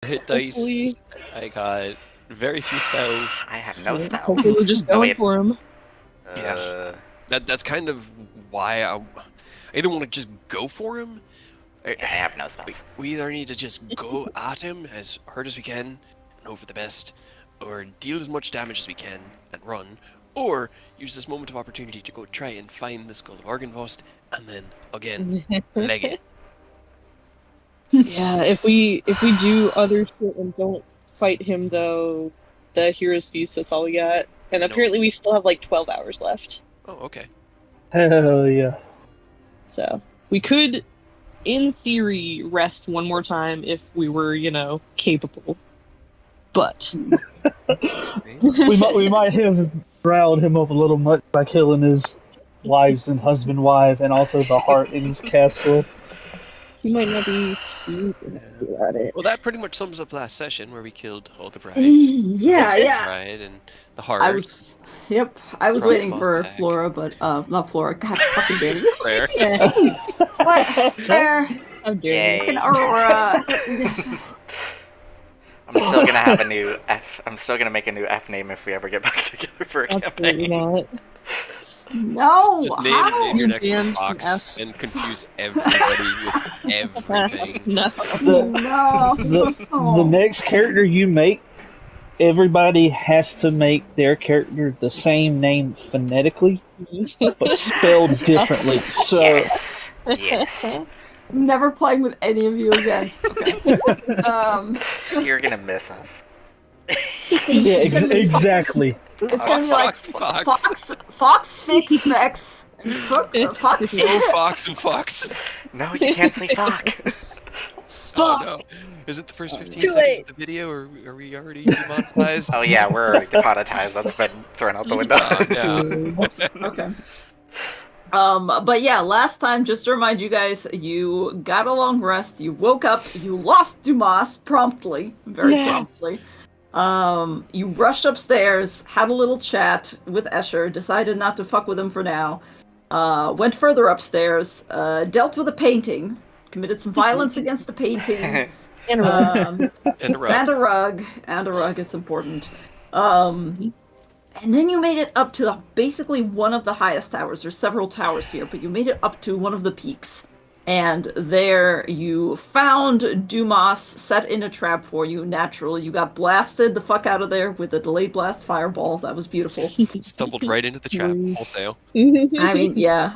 hit dice. I got very few spells. I have no spells. Hopefully we're just going for him. Yeah. That's kind of why I either want to just go for him. I have no spells. We either need to just go at him as hard as we can and hope for the best, or deal as much damage as we can and run, or use this moment of opportunity to go try and find the Skull of Argynvost and then again leg it. Yeah, if we do other shit and don't fight him though, the Hero's Feast, that's all we got. And apparently we still have like 12 hours left. Oh, okay. Hell yeah. So we could, in theory, rest one more time if we were, capable. But we might have riled him up a little much by killing his wives and wife, and also the heart in his castle. He might not be stupid about it. Well, that pretty much sums up last session where we killed all the brides. Yeah. Bride and the heart. I was waiting for back. Flora, but not Flora. God fucking damn it. Claire. What? Claire. How dare you? Fucking Aurora. I'm still gonna have a new F. I'm still gonna make a new F name if we ever get back together for a Absolutely campaign. not. No. Just How? name your next Damn one Fox Fs. and confuse everybody with everything. No. The next character you make, everybody has to make their character the same name phonetically, but spelled differently. So Yes. I'm never playing with any of you again. Okay. You're gonna miss us. yeah, exactly. It's gonna be like Fox, Fix, Specs, Fox. No Fox and Fox. No, you can't say fuck. Oh no. Is it the first 15 seconds of the video, or are we already demonetized? Oh yeah, we're already demonetized. That's been thrown out the window. Yeah. Okay. But yeah, last time, just to remind you guys, you got a long rest, you woke up, you lost Dumas promptly, very promptly. You rushed upstairs, had a little chat with Escher, decided not to fuck with him for now, went further upstairs, dealt with a painting, committed some violence against the painting, And And a rug. and a rug, it's important. And then you made it up to basically one of the highest towers. There's several towers here, but you made it up to one of the peaks. And there you found Dumas set in a trap for you, naturally. You got blasted the fuck out of there with a delayed blast fireball. That was beautiful. Stumbled right into the trap, wholesale. I mean, yeah.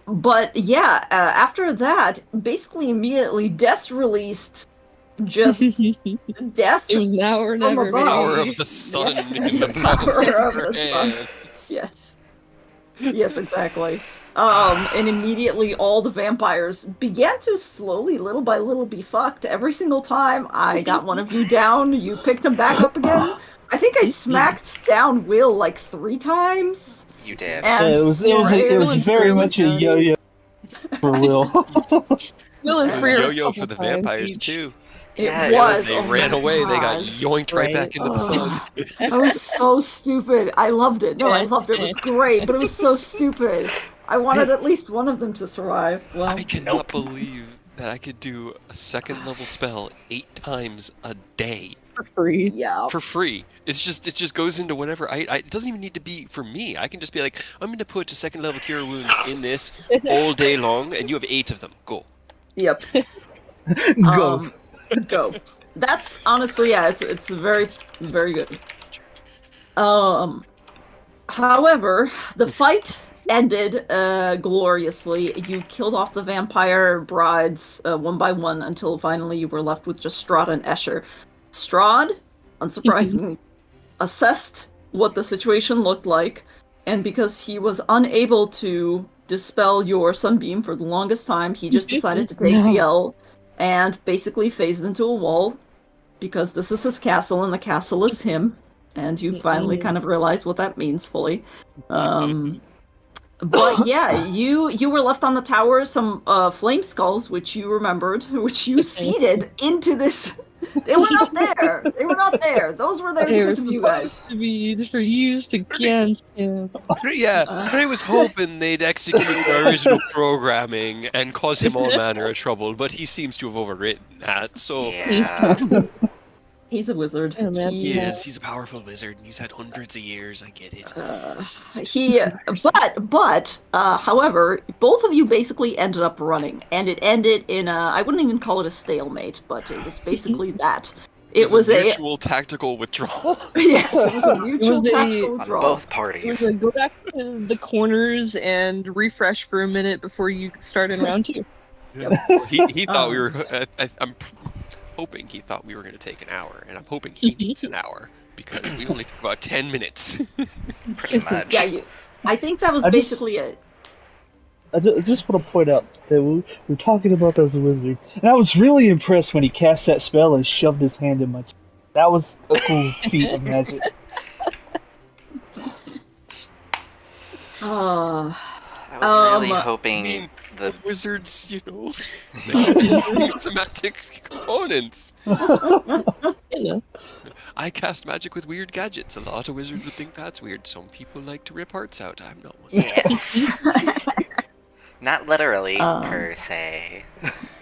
But yeah, after that, basically immediately, Des released just death. It was now or never. above. Power of the sun in the Power of her the sun. hands. Yes, exactly. And immediately all the vampires began to slowly, little by little, be fucked. Every single time I got one of you down, you picked them back up again. I think I smacked down Will like 3 times. You did. And it was very much a yo-yo for Will. Will and It was Freer a yo-yo for couple the times vampires each. too. It was. They Oh ran my away, they got God. yoinked right back into the sun. That was so stupid. I loved it. No, I loved it. It was great, but it was so stupid. I wanted at least one of them to survive. Well, I cannot believe that I could do a second level spell 8 times a day For free. yeah. for free. It just goes into whatever it doesn't even need to be for me. I can just be like, I'm going to put a second level cure wounds in this all day long, and you have 8 of them. Go. Yep. Go. Go. That's honestly, yeah, it's very, very good. However, the fight ended gloriously. You killed off the vampire brides one by one until finally you were left with just Strahd and Escher. Strahd, unsurprisingly, assessed what the situation looked like, and because he was unable to dispel your sunbeam for the longest time, he just decided to take the L and basically phased into a wall, because this is his castle and the castle is him, and you finally kind of realize what that means fully. But yeah, you were left on the tower. Some flame skulls, which you remembered, which you seeded into this. They were not there. They were not there. Those were there They were because of you guys. supposed to be for used against him. Yeah, Uh. Trey was hoping they'd execute the original programming and cause him all manner of trouble, but he seems to have overwritten that. So Yeah. He's a wizard. Yeah, man. he is. He's a powerful wizard, and he's had hundreds of years. I get it. However, both of you basically ended up running, and it ended in a, I wouldn't even call it a stalemate, but it was basically that. It was a mutual tactical withdrawal. yes, it was a mutual was a- tactical On withdrawal. both It was parties. like, go back to the corners and refresh for a minute before you start in round 2. He thought we were. I'm hoping he thought we were going to take an hour, and I'm hoping he needs an hour because we only took about 10 minutes. Pretty much. Yeah, I think that was I just- basically it. I just want to point out that we're talking about as a wizard, and I was really impressed when he cast that spell and shoved his hand in my chest. That was a cool feat of magic. Uh, I was really I hoping mean, the wizards, they have semantic components. You know. I cast magic with weird gadgets. A lot of wizards would think that's weird. Some people like to rip hearts out. I'm not one. yes. Not literally Um, per se.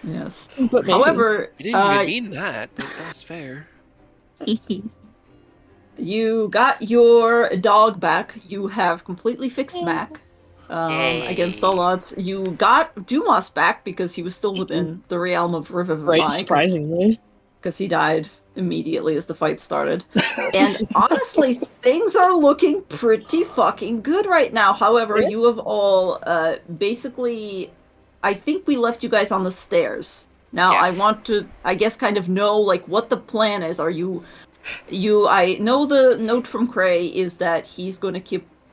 yes. But maybe. However, I didn't even mean that, but that's fair. you got your dog back. You have completely fixed Mac. Yay. Against all odds. You got Dumas back because he was still within the realm of Revivify. Right, surprisingly. Because he died immediately as the fight started. And honestly, things are looking pretty fucking good right now. However, Yeah. you have all basically, I think we left you guys on the stairs. Now, Yes. I want to, I guess, kind of know, like, what the plan is. Are you, I know the note from Cray is that he's going to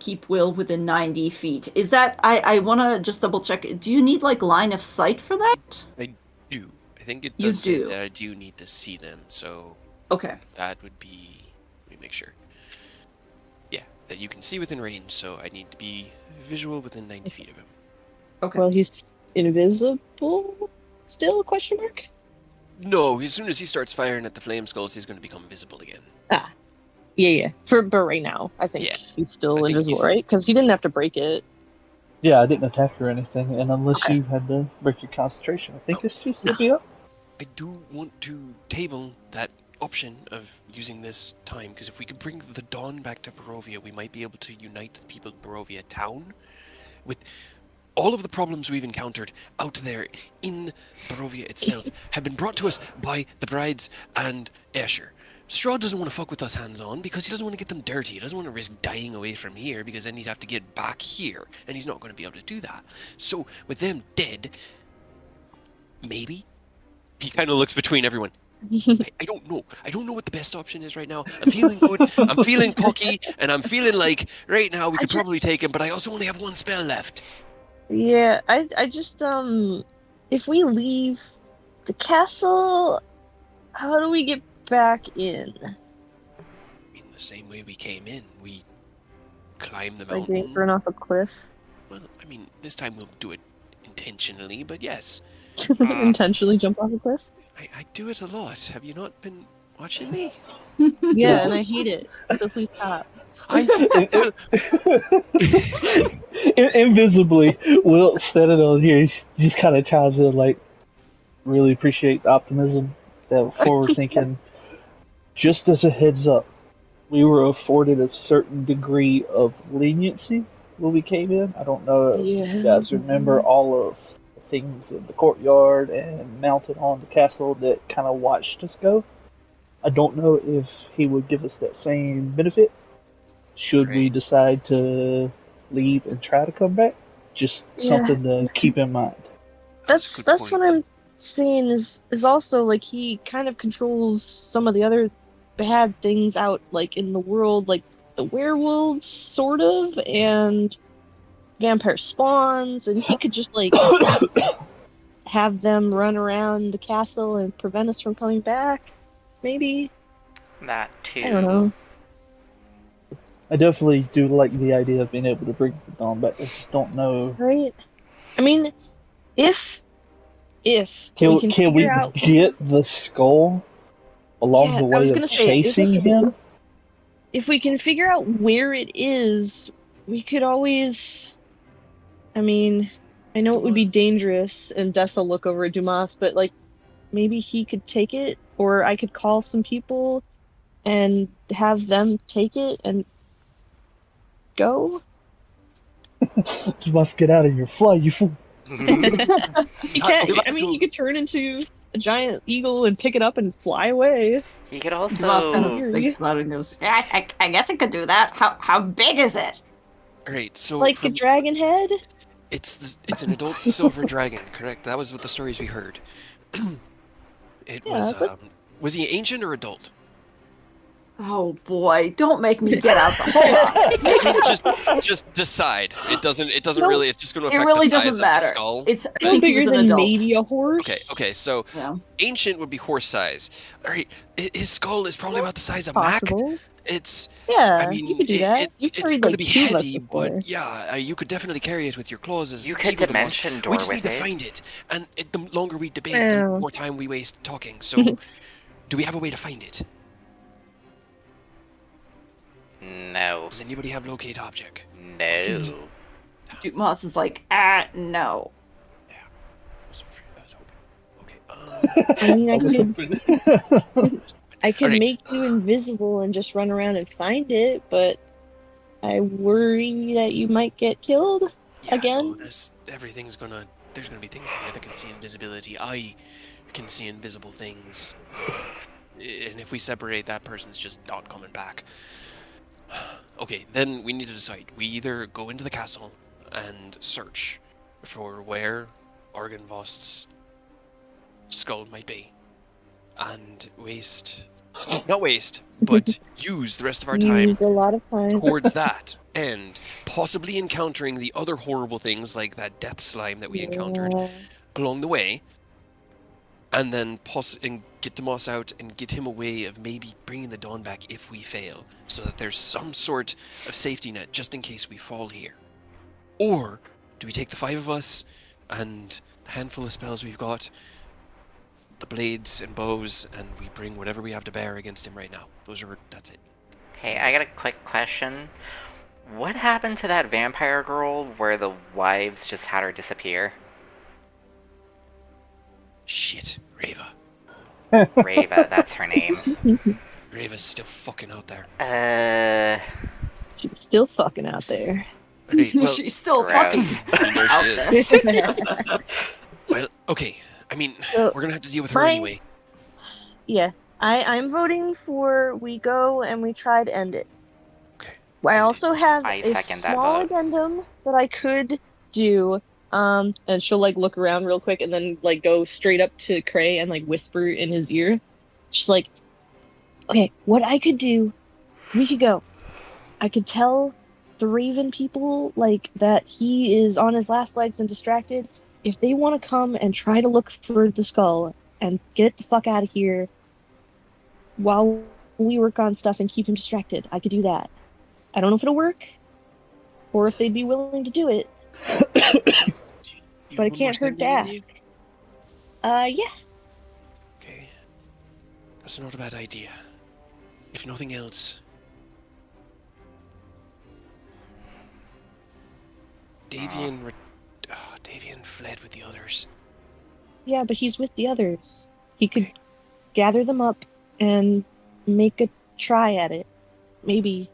keep Will within 90 feet. Is that, I want to just double check. Do you need, like, line of sight for that? I do. I think it You does say do. that I do need to see them, so Okay. that would be. Let me make sure. Yeah, that you can see within range, so I need to be visual within 90 feet of him. Okay. Well, he's invisible still, question mark? No, as soon as he starts firing at the flame skulls, he's going to become visible again. Yeah. But right now, I think Yeah. he's still I think invisible, he's- right? Because he didn't have to break it. Yeah, I didn't attack or anything, and unless Okay. you had to break your concentration, I think it's just to be up. I do want to table that option of using this time, because if we could bring the dawn back to Barovia, we might be able to unite the people of Barovia town with all of the problems we've encountered out there in Barovia itself have been brought to us by the brides and Escher. Strahd doesn't want to fuck with us hands-on because he doesn't want to get them dirty. He doesn't want to risk dying away from here because then he'd have to get back here, and he's not going to be able to do that. So, with them dead, maybe? He kind of looks between everyone. I don't know. I don't know what the best option is right now. I'm feeling good. I'm feeling cocky, and I'm feeling like right now we could probably take him, but I also only have one spell left. Yeah, I just, if we leave the castle, how do we get back in? I mean, the same way we came in. We climb the Like mountain. anchoring off a cliff? Well, I mean, this time we'll do it intentionally, but yes, Intentionally jump off a cliff? I do it a lot. Have you not been watching me? Yeah, and I hate it. So please stop. Invisibly, Will standing on here, he just kind of chimes in like, really appreciate the optimism, that forward thinking. Just as a heads up, we were afforded a certain degree of leniency when we came in. I don't know if you guys remember all of the things in the courtyard and mounted on the castle that kind of watched us go. I don't know if he would give us that same benefit should we Right. decide to leave and try to come back. Just something to keep in mind. That's a good That's what point. I'm saying is also like he kind of controls some of the other bad things out like in the world, like the werewolves sort of, and vampire spawns, and he could just like have them run around the castle and prevent us from coming back. Maybe. That too. I don't know. I definitely do like the idea of being able to bring the Dawn back. I just don't know. Right? I mean, if Can we we, can can we figure out, get the skull along yeah, the I was way of gonna say chasing him? if we can figure out where it is, we could always. I mean, I know it would be dangerous, and Dessa will look over at Dumas, but like maybe he could take it, or I could call some people and have them take it and go. You must get out of here. Fly, you fool. He can't. Okay, I mean, so- he could turn into a giant eagle and pick it up and fly away. He could Dumas kind of also. thinks about it and goes, yeah, I guess it could do that. How big is it? Alright, so Like a from, dragon head? it's an adult silver dragon, correct? That was what the stories we heard. It was, but- was he ancient or adult? Oh boy, don't make me get out the hold on. just decide. It doesn't No, really. It's just going to It affect really the size doesn't of the matter. skull. It's I No think he bigger was an than adult. maybe a horse. Okay. So Yeah. ancient would be horse size. All right, his skull is probably about the size of Mac. Possible. It's. Yeah, I mean, you could do that. You've it's carried going like to be two of us heavy, before. but yeah, you could definitely carry it with your claws. As You could Eagle dimension was. door We just with need to it. find it, and the longer we debate, the Well. more time we waste talking. So, do we have a way to find it? No. Does anybody have locate object? No. Dumas is like, no. I was hoping. Okay. I mean, I was hoping. I could Alright. make you invisible and just run around and find it, but I worry that you might get killed. Yeah, Again? no, there's gonna be things in here that can see invisibility. I can see invisible things. And if we separate, that person's just not coming back. Okay, then we need to decide. We either go into the castle and search for where Argenvost's skull might be. And not waste, but use the rest of our time Used a lot of time. towards that, and possibly encountering the other horrible things like that death slime that we encountered Yeah. along the way, and then get Demoss out and get him a way of maybe bringing the Dawn back if we fail, so that there's some sort of safety net just in case we fall here. Or do we take the 5 of us and the handful of spells we've got, the blades and bows, and we bring whatever we have to bear against him right now? That's it. Hey, I got a quick question. What happened to that vampire girl where the wives just had her disappear? Shit, Reva. Rava, that's her name. Reva's still fucking out there. She's still fucking out there. Okay, well, She's still gross. fucking there out she is. there. Well, okay. I mean, So, we're gonna have to deal with her my- anyway. Yeah, I'm voting for we go and we try to end it. Okay. I also have I a second that small vote. addendum that I could do. And she'll like look around real quick and then like go straight up to Cray and like whisper in his ear. She's like, "Okay, what I could do, we could go. I could tell the Raven people like that he is on his last legs and distracted. If they want to come and try to look for the skull and get the fuck out of here while we work on stuff and keep him distracted, I could do that. I don't know if it'll work or if they'd be willing to do it, You but it one more can't hurt to standing in you? ask. Yeah. Okay. That's not a bad idea. If nothing else. Davian fled with the others. Yeah, but he's with the others. He could Okay. gather them up and make a try at it. Maybe.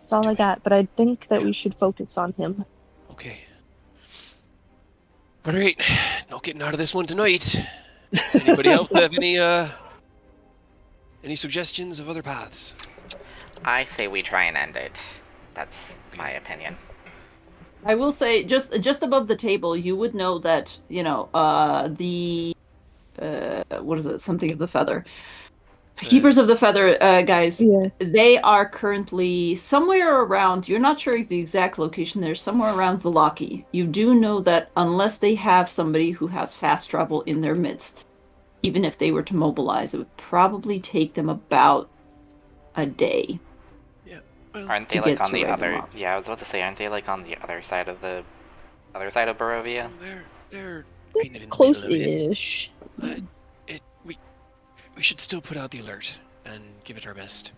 That's all Do I it. got, but I think that we should focus on him. Okay. Alright, not getting out of this one tonight. Anybody else have any suggestions of other paths? I say we try and end it. That's my opinion. I will say, just above the table, you would know that the what is it? Something of the feather. Keepers of the Feather guys. Yeah. They are currently somewhere around. You're not sure the exact location. They're somewhere around Vallaki. You do know that unless they have somebody who has fast travel in their midst, even if they were to mobilize, it would probably take them about a day. Yeah. Well, Aren't To they like get on to the other? Ravenloft. Yeah, I was about to say, aren't they like on the other side of Barovia? they're kind of in the middle of it. Close-ish. But we should still put out the alert and give it our best.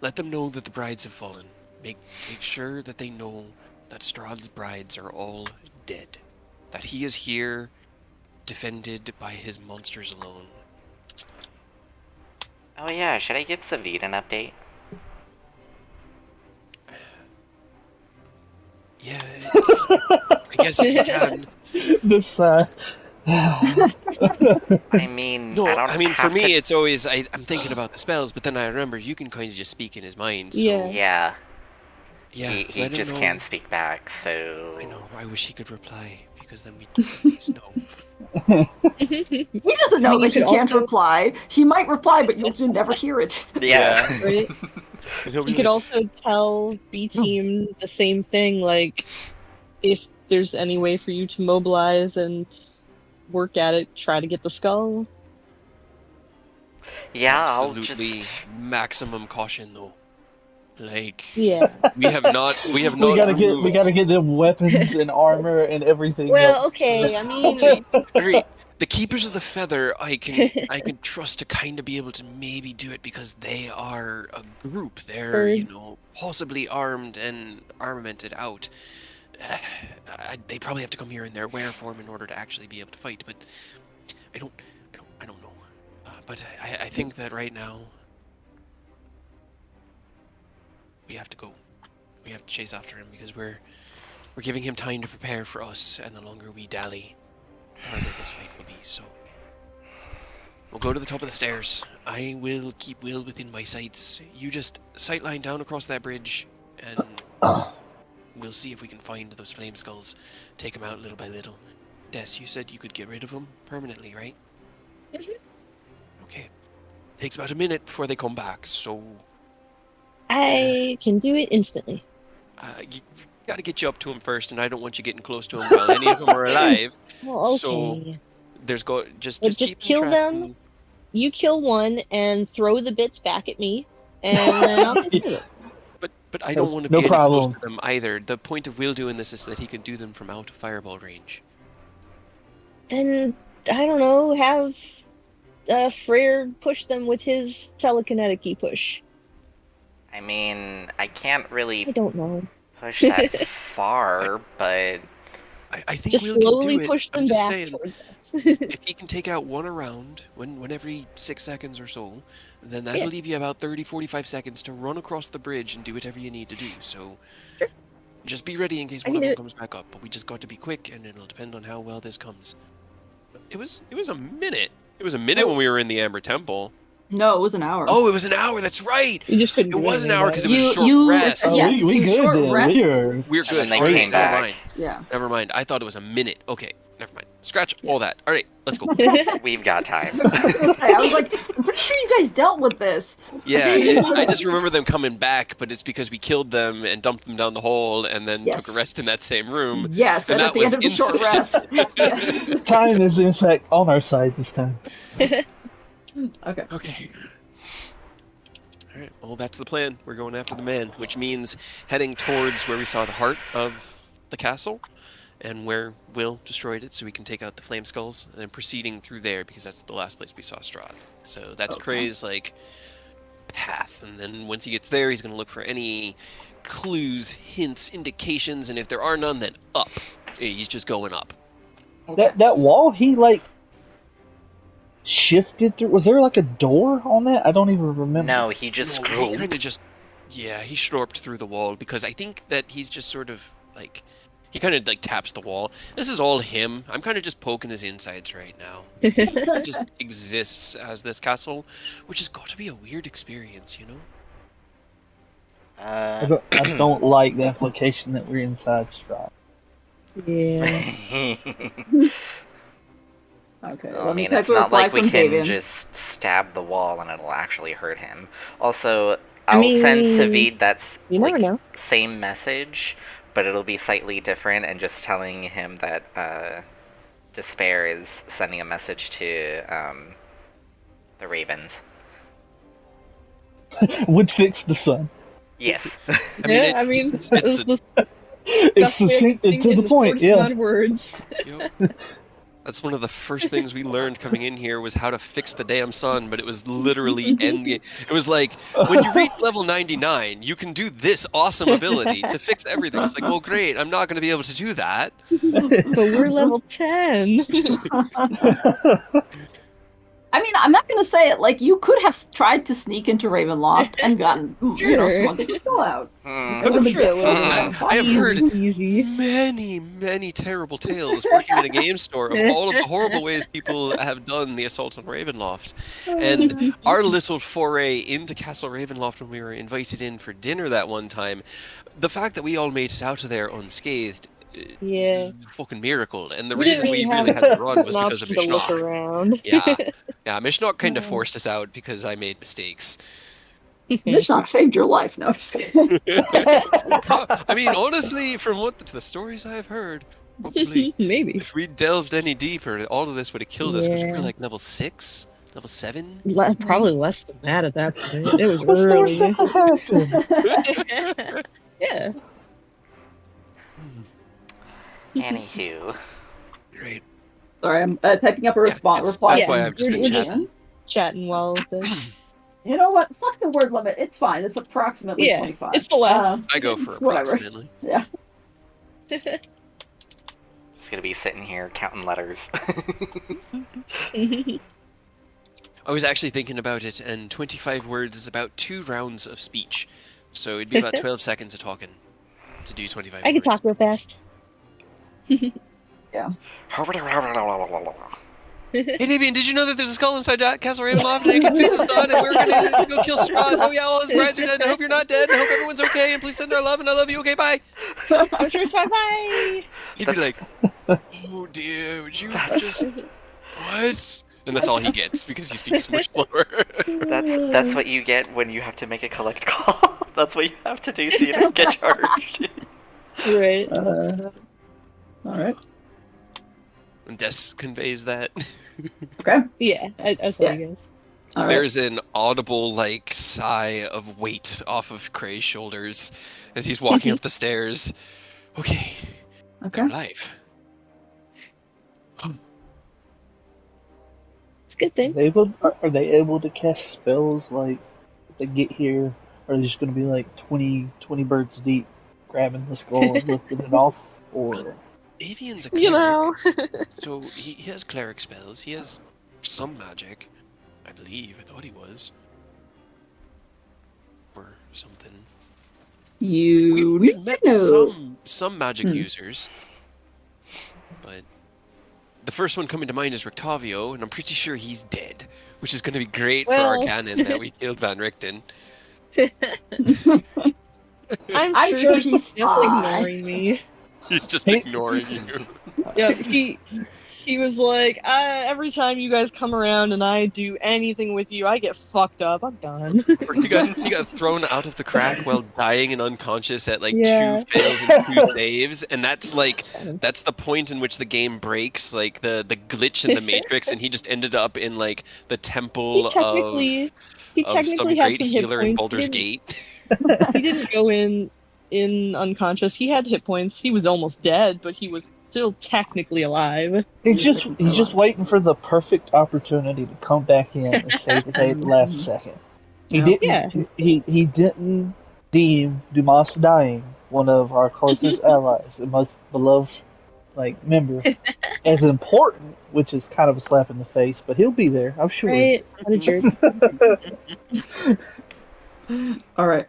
Let them know that the brides have fallen. Make sure that they know that Strahd's brides are all dead. That he is here, defended by his monsters alone. Oh yeah, should I give Savid an update? Yeah, I guess if you can. This I mean, No, I don't I mean, for have me, to... it's always, I'm thinking about the spells, but then I remember you can kind of just speak in his mind, so... Yeah. Yeah, Yeah, he let him just know. can't speak back, so... I know, I wish he could reply, because then we'd at least know. He doesn't know I mean, that he you could can't also- reply. He might reply, but you'll never hear it. Yeah. Right? And he'll be You could like, also tell B Team the same thing, like if there's any way for you to mobilize and work at it, try to get the skull. Yeah, I'll absolutely just... maximum caution, though. Like, Yeah. we have not we removed... gotta get them weapons and armor and everything. Well, else. okay, I mean, See, the Keepers of the Feather, I can trust to kind of be able to maybe do it because they are a group. They're, Bird. possibly armed and armamented out. They probably have to come here in their wear form in order to actually be able to fight, but I don't know. But I think that right now we have to go. We have to chase after him because we're giving him time to prepare for us, and the longer we dally, the harder this fight will be. So we'll go to the top of the stairs. I will keep Will within my sights. You just sightline down across that bridge, and we'll see if we can find those flame skulls. Take them out little by little. Des, you said you could get rid of them permanently, right? Okay. Takes about a minute before they come back, so I can do it instantly. you got to get you up to them first, and I don't want you getting close to them while any of them are alive. Well, okay. So there's just Just keep kill track them. and- You kill one and throw the bits back at me, and then I'll take care of it. But I don't want to No be any close problem. to them either. The point of Will doing this is that he can do them from out of fireball range. Then I don't know. Have Freyr push them with his telekinetic push. I mean, I can't I really don't know. push that far, but... I think Just Will can slowly do it. push them I'm just back saying, towards us. if he can take out one around when every 6 seconds or so, then that'll Yeah. leave you about 30-45 seconds to run across the bridge and do whatever you need to do. So Sure. just be ready in case I one can of do them it. comes back up. But we just got to be quick, and it'll depend on how well this comes. It was a minute. It was a minute when we were in the Amber Temple. No, it was an hour. Oh, it was an hour. That's right. You just couldn't It do was an anything hour about because it. it was a You- short you- rest. Oh, Yes, we good short then. rest. We're good. then they Alright, came never back. mind. Yeah. Never mind. I thought it was a minute. Okay, never mind. Scratch all that. All right, let's go. We've got time. I was gonna say, I was like, I'm pretty sure you guys dealt with this. Yeah, I just remember them coming back, but it's because we killed them and dumped them down the hole and then Yes. took a rest in that same room. Yes, and And at that the was end of the short rest. insufficient. Yes. Time is in fact on our side this time. Okay. Okay. All right. Well, that's the plan. We're going after the man, which means heading towards where we saw the heart of the castle and where Will destroyed it so we can take out the flame skulls, and then proceeding through there because that's the last place we saw Strahd. So that's Okay. Kray's path, and then once he gets there, he's going to look for any clues, hints, indications, and if there are none, then up. He's just going up. That wall, he shifted through. Was there a door on that? I don't even remember. No, he just No, he scrolled. kind of just, yeah, he slurped through the wall because I think that he's just sort of he kind of taps the wall. This is all him. I'm kind of just poking his insides right now. He just exists as this castle, which has got to be a weird experience, you know? I don't like the implication that we're inside Strahd. Yeah. Okay. I let me mean, peck it's a not reply like we from can Davian. just stab the wall and it'll actually hurt him. Also, I I'll send mean, Savid that's you never know. same message, but it'll be slightly different and just telling him that Despair is sending a message to the Ravens. Would fix the sun. Yes. I mean, Yeah, I mean, it's it's a, the It's best way I succinct can and think to in the point. shortest Yeah. amount of words. yep. That's one of the first things we learned coming in here was how to fix the damn sun, but it was literally endgame. It was like, when you reach level 99, you can do this awesome ability to fix everything. It's like, oh great, I'm not going to be able to do that. But we're level 10. I mean, I'm not gonna say it. Like, you could have tried to sneak into Ravenloft and gotten, Sure. smuggled the skull out. Hmm. It would have been a little I bit have heard Easy. many terrible tales working in a game store of all of the horrible ways people have done the assault on Ravenloft. And our little foray into Castle Ravenloft when we were invited in for dinner that one time, the fact that we all made it out of there unscathed, Yeah. fucking miracle. And the We didn't reason we really really have had to run was an because of option to look Mishnock. around. Yeah. Yeah, Mishnock kind of forced us out because I made mistakes. Mishnock saved your life. No, I'm just kidding. I mean, honestly, from what the stories I've heard, probably Maybe. if we delved any deeper, all of this would have killed us because we were Yeah. like level 6, level 7. Probably less than that at that point. It was What's the early. assassin? Yeah. Anywho. Right. Sorry, I'm typing up a response. that's reply. why I've just we're been just chatting. chatting while this. You know what? Fuck the word limit. It's fine. It's approximately Yeah, 25. it's the last. I go for It's whatever. approximately. Yeah. Just gonna be sitting here counting letters. I was actually thinking about it, and 25 words is about 2 rounds of speech. So it'd be about 12 seconds of talking to do 25 I can words. talk real fast. Hey, Davian, did you know that there's a skull inside Castle Ravenloft and I can fix the sun and we're gonna go kill Strahd? Oh yeah, all his brides are dead and I hope you're not dead and I hope everyone's okay and please send our love and I love you, okay, bye! I'm sure it's fine. Bye. He'd be like, oh dear, would you just... What? And that's all he gets because he speaks so much slower. That's what you get when you have to make a collect call. That's what you have to do so you don't get charged. Right. Alright. And Des conveys that. Okay. Yeah, I saw you guys. Alright. There's an audible, like, sigh of weight off of Cray's shoulders as he's walking up the stairs. Okay, Okay. they're alive. It's a good thing. Are they able to cast spells like if they get here? Or are they just going to be like 20 birds deep, grabbing the skull and lifting it off? Or Avian's a cleric, You know. so he has cleric spells. He has some magic, I believe. I thought he was. Or something. We've met know. some magic users, but the first one coming to mind is Rictavio, and I'm pretty sure he's dead, which is going to be great for our Well. canon that we killed Van Richten. I'm sure he's just fine. ignoring me. He's just ignoring you. Yeah, he was like, every time you guys come around and I do anything with you, I get fucked up. I'm done. He got thrown out of the crack while dying and unconscious at like Yeah. 2 fails and 2 saves, and that's the point in which the game breaks, like the glitch in the Matrix, and he just ended up in like the temple He technically of some had great some hit healer in points. Baldur's He Gate. He didn't go in unconscious. He had hit points. He was almost dead, but he was still technically alive. he's just waiting for the perfect opportunity to come back in and save the day at the last second. He Yeah. didn't. Yeah. He didn't deem Dumas dying, one of our closest allies, the most beloved member, as important, which is kind of a slap in the face. But he'll be there, I'm sure. Right? What a jerk. All right.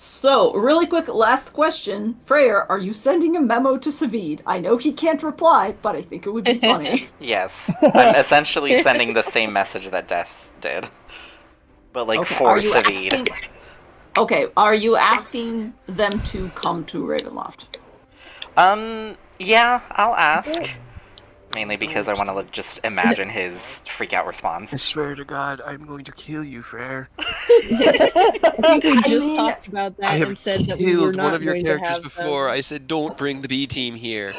So really quick, last question. Freyr, are you sending a memo to Savid? I know he can't reply, but I think it would be funny. Yes. I'm essentially sending the same message that Des did. But like Okay, for are you Savid. asking- Okay, are you asking them to come to Ravenloft? Yeah, I'll ask. Mainly because I want to just imagine his freak out response. I swear to God, I'm going to kill you, Frere. I think we just mean, talked about that I have and said that we were killed not one of your going to characters have before. them. I said, don't bring the B team here.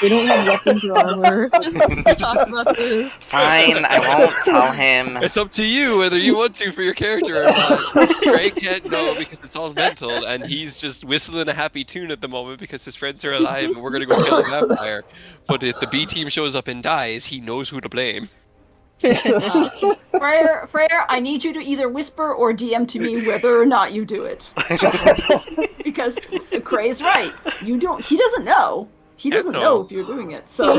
They don't have weapons or armor. We talked about this. Fine, I won't tell him. It's up to you whether you want to for your character or not. Craig can't know because it's all mental, and he's just whistling a happy tune at the moment because his friends are alive and we're gonna go kill a vampire. But if the B team shows up and dies, he knows who to blame. Freyr, I need you to either whisper or DM to me whether or not you do it. Because Cray's right. He doesn't know. He doesn't know if you're doing it. So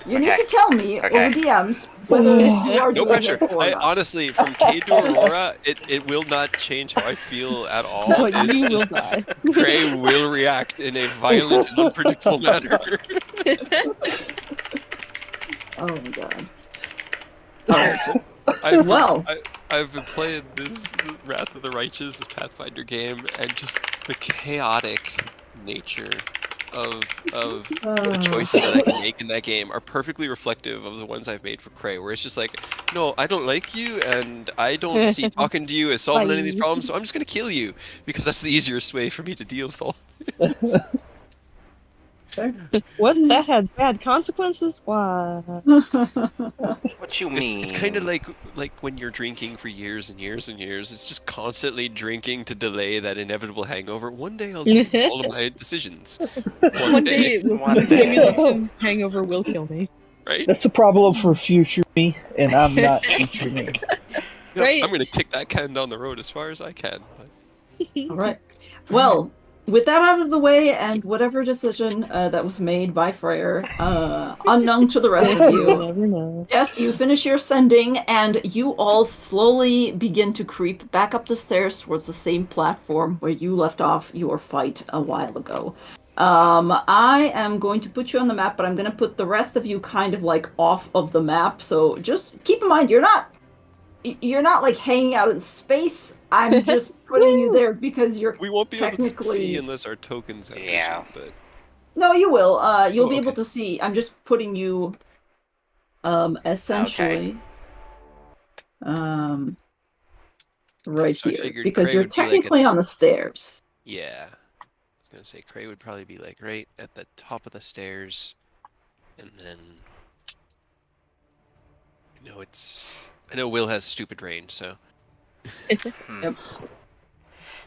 you need to tell me over DMs whether you are No doing pressure. it or not. Honestly, from Cade to Aurora, it will not change how I feel at all. But It's you will just die. Cray will react in a violent and unpredictable manner. Oh my god. I've been playing this Wrath of the Righteous, this Pathfinder game, and just the chaotic nature of the choices that I can make in that game are perfectly reflective of the ones I've made for Cray, where it's just like, no, I don't like you, and I don't see talking to you as solving any of these problems, so I'm just gonna kill you, because that's the easiest way for me to deal with all this. What? That had bad consequences? Why? What you mean? It's kind of like when you're drinking for years and years and years. It's just constantly drinking to delay that inevitable hangover. One day I'll do all of my decisions. One day, it will, One day. maybe the hangover will kill me. right? That's a problem for future me, and I'm not future me. Yeah, Right. I'm gonna kick that can down the road as far as I can. All right. Well, with that out of the way, and whatever decision that was made by Freyr, unknown to the rest of You you, never know. yes, you finish your sending, and you all slowly begin to creep back up the stairs towards the same platform where you left off your fight a while ago. I am going to put you on the map, but I'm going to put the rest of you kind of like off of the map. So just keep in mind, you're not like hanging out in space. I'm just putting you there because you're We won't be able to technically... see unless our tokens have Yeah. vision, but No, you will. You'll be okay. able to see. I'm just putting you, essentially, right so I here figured because Cray you're would be like technically on the stairs. yeah. I was gonna say Cray would probably be like right at the top of the stairs, and then I know Will has stupid range, so Yep.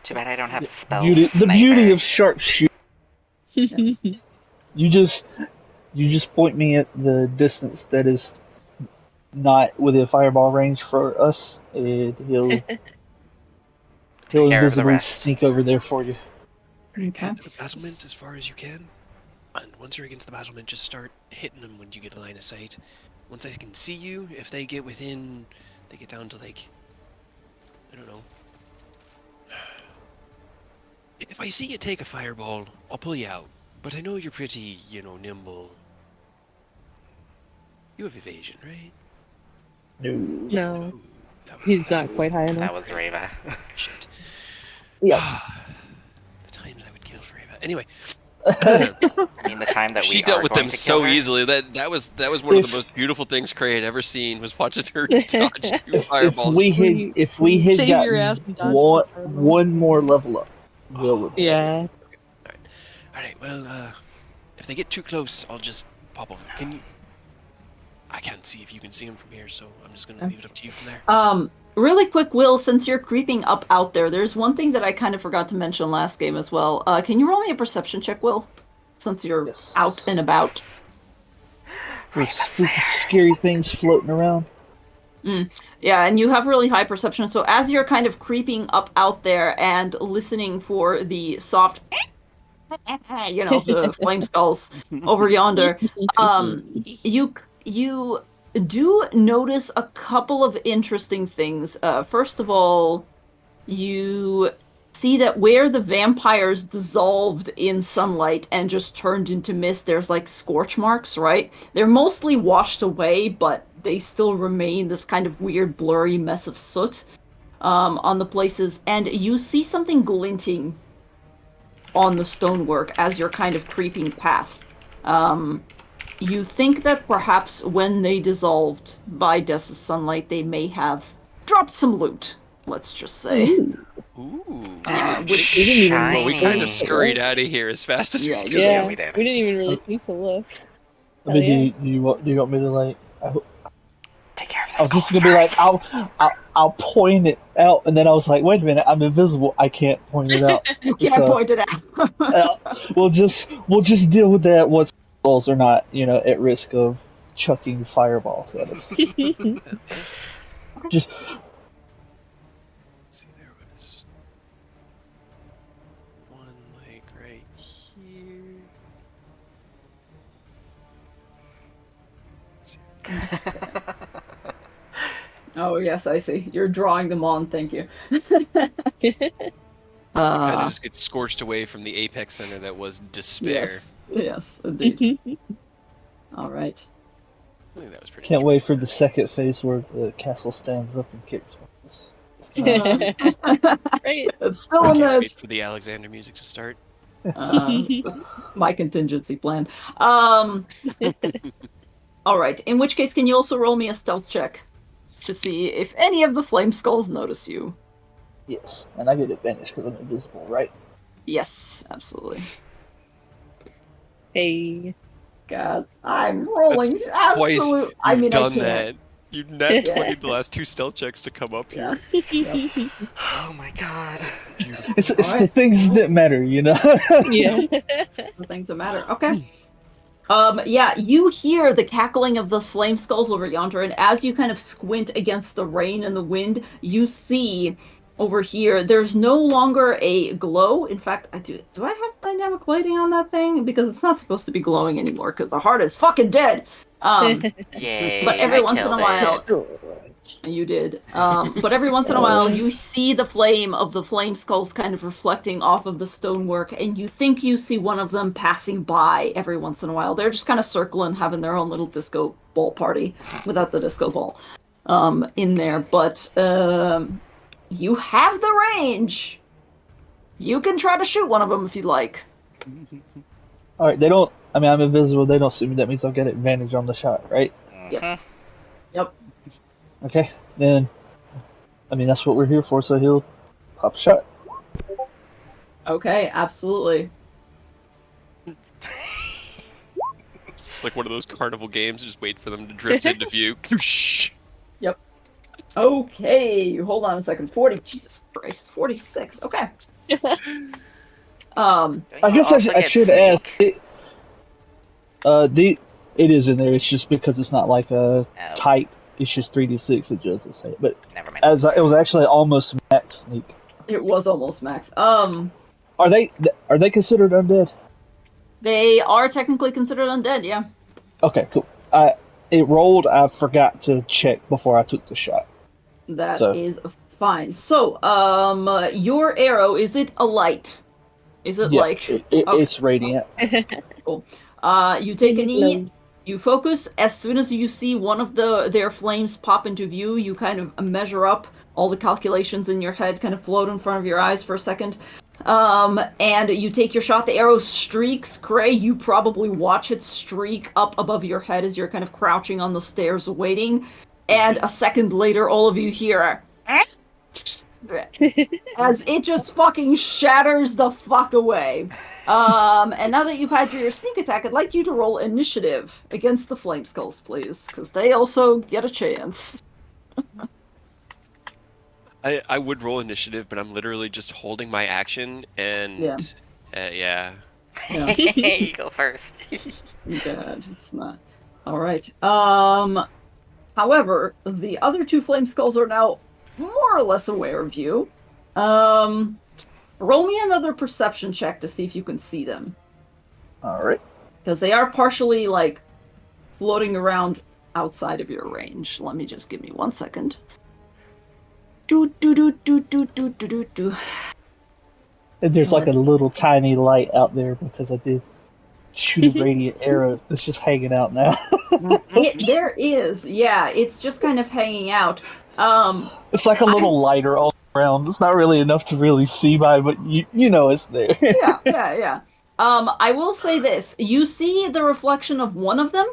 Too bad I don't have spells. The beauty of sharpshooter. You just point me at the distance that is not within fireball range for us, and he'll care of the invisibly rest. sneak over there for you. Okay. head to the battlement as far as you can, and once you're against the battlement, just start hitting them when you get a line of sight. Once I can see you, if they get down to like, I don't know. If I see you take a fireball, I'll pull you out. But I know you're pretty, nimble. You have evasion, right? No, Ooh, he's not quite high That enough. was Reva. Shit. Yep. The times I would kill for Eva. Anyway. I mean, the time that we She dealt are with going them to so kill her? easily. That was one of the most beautiful things Cray had ever seen, was watching her dodge two fireballs. If we had Save your ass gotten and dodge the fireball. one more level up, Will would. Yeah. Alright, well, if they get too close, I'll just pop them. I can't see if you can see them from here, so I'm just gonna leave it up to you from there. Really quick, Will, since you're creeping up out there, there's one thing that I kind of forgot to mention last game as well. Can you roll me a perception check, Will? Since you're Yes. out and about. There's spooky, scary things floating around. Yeah, and you have really high perception. So as you're kind of creeping up out there and listening for the soft, the flame skulls over yonder, you do notice a couple of interesting things. First of all, you see that where the vampires dissolved in sunlight and just turned into mist, there's like scorch marks, right? They're mostly washed away, but they still remain this kind of weird blurry mess of soot on the places. And you see something glinting on the stonework as you're kind of creeping past. You think that perhaps when they dissolved by Death's sunlight, they may have dropped some loot, let's just say. Ooh. Which We didn't even Well, we kind Shiny. of scurried out of here as fast as Yeah, we you could. Yeah, we did. we didn't even really think to look. I Hell mean, do you want me to like? Take care of I the was just skulls gonna be like, first. I'll point it out, and then I was like, wait a minute, I'm invisible. I can't point it out. you can't So point it out. we'll just deal with that once balls are not at risk of chucking fireballs at us. Just Let's see, there was one like right here. Let's see. Oh yes, I see. You're drawing them on. Thank you. Kind of just gets scorched away from the apex center that was despair. Yes, indeed. All right. I think that was pretty. can't much wait for the second phase where the castle stands up and kicks. Right. It's still I in can't the wait for the Alexander music to start. that's my contingency plan. All right. In which case, can you also roll me a stealth check to see if any of the flame skulls notice you? Yes, and I get advantage because I'm invisible, right? Yes, absolutely. Hey. God, I'm rolling Twice absolute. I you've mean, done I can't. that. You've net Yeah. 20 the last two stealth checks to come up here. Yes. Yep. Oh my god. It's the Alright. things that matter, Yeah. The things that matter. Okay. Yeah, you hear the cackling of the flame skulls over yonder, and as you kind of squint against the rain and the wind, you see over here there's no longer a glow. In fact, do I have dynamic lighting on that thing? Because it's not supposed to be glowing anymore, because the heart is fucking dead. Yay, But every I once in killed a while, it. you did. But every once in a while, you see the flame of the flame skulls kind of reflecting off of the stonework, and you think you see one of them passing by every once in a while. They're just kind of circling, having their own little disco ball party without the disco ball in there. But you have the range. You can try to shoot one of them if you'd like. All right, they don't. I mean, I'm invisible. They don't see me. That means I'll get advantage on the shot, right? Yep. Yep. Okay, then. I mean, that's what we're here for. So he'll pop a shot. Okay, absolutely. It's just like one of those carnival games. Just wait for them to drift into view. Shh. Yep. Okay, hold on a second. 40. Jesus Christ, 46. Okay. I guess I should ask. It is in there. It's just because it's not like a type. It's just 3d6. It doesn't say it. But Never mind. it was actually almost max sneak. It was almost max. Are they considered undead? They are technically considered undead, yeah. Okay, cool. It rolled. I forgot to check before I took the shot. That is fine. So, your arrow, is it a light? Is it like... It's radiant. Cool. You take a knee, you focus. As soon as you see one of their flames pop into view, you kind of measure up. All the calculations in your head kind of float in front of your eyes for a second. And you take your shot. The arrow streaks. Cray, you probably watch it streak up above your head as you're kind of crouching on the stairs waiting. And a second later, all of you hear as it just fucking shatters the fuck away. And now that you've had your sneak attack, I'd like you to roll initiative against the flame skulls, please, because they also get a chance. I would roll initiative, but I'm literally just holding my action and yeah. You go first. God, it's not. All right. However, the other two flame skulls are now more or less aware of you. Roll me another perception check to see if you can see them. All right. Because they are partially, like, floating around outside of your range. Let me just give me 1 second. Do. And there's like a little tiny light out there because I did shoot a radiant arrow that's just hanging out now. There is, yeah. It's just kind of hanging out. It's like a little lighter all around. It's not really enough to really see by, but you know it's there. Yeah. I will say this. You see the reflection of one of them,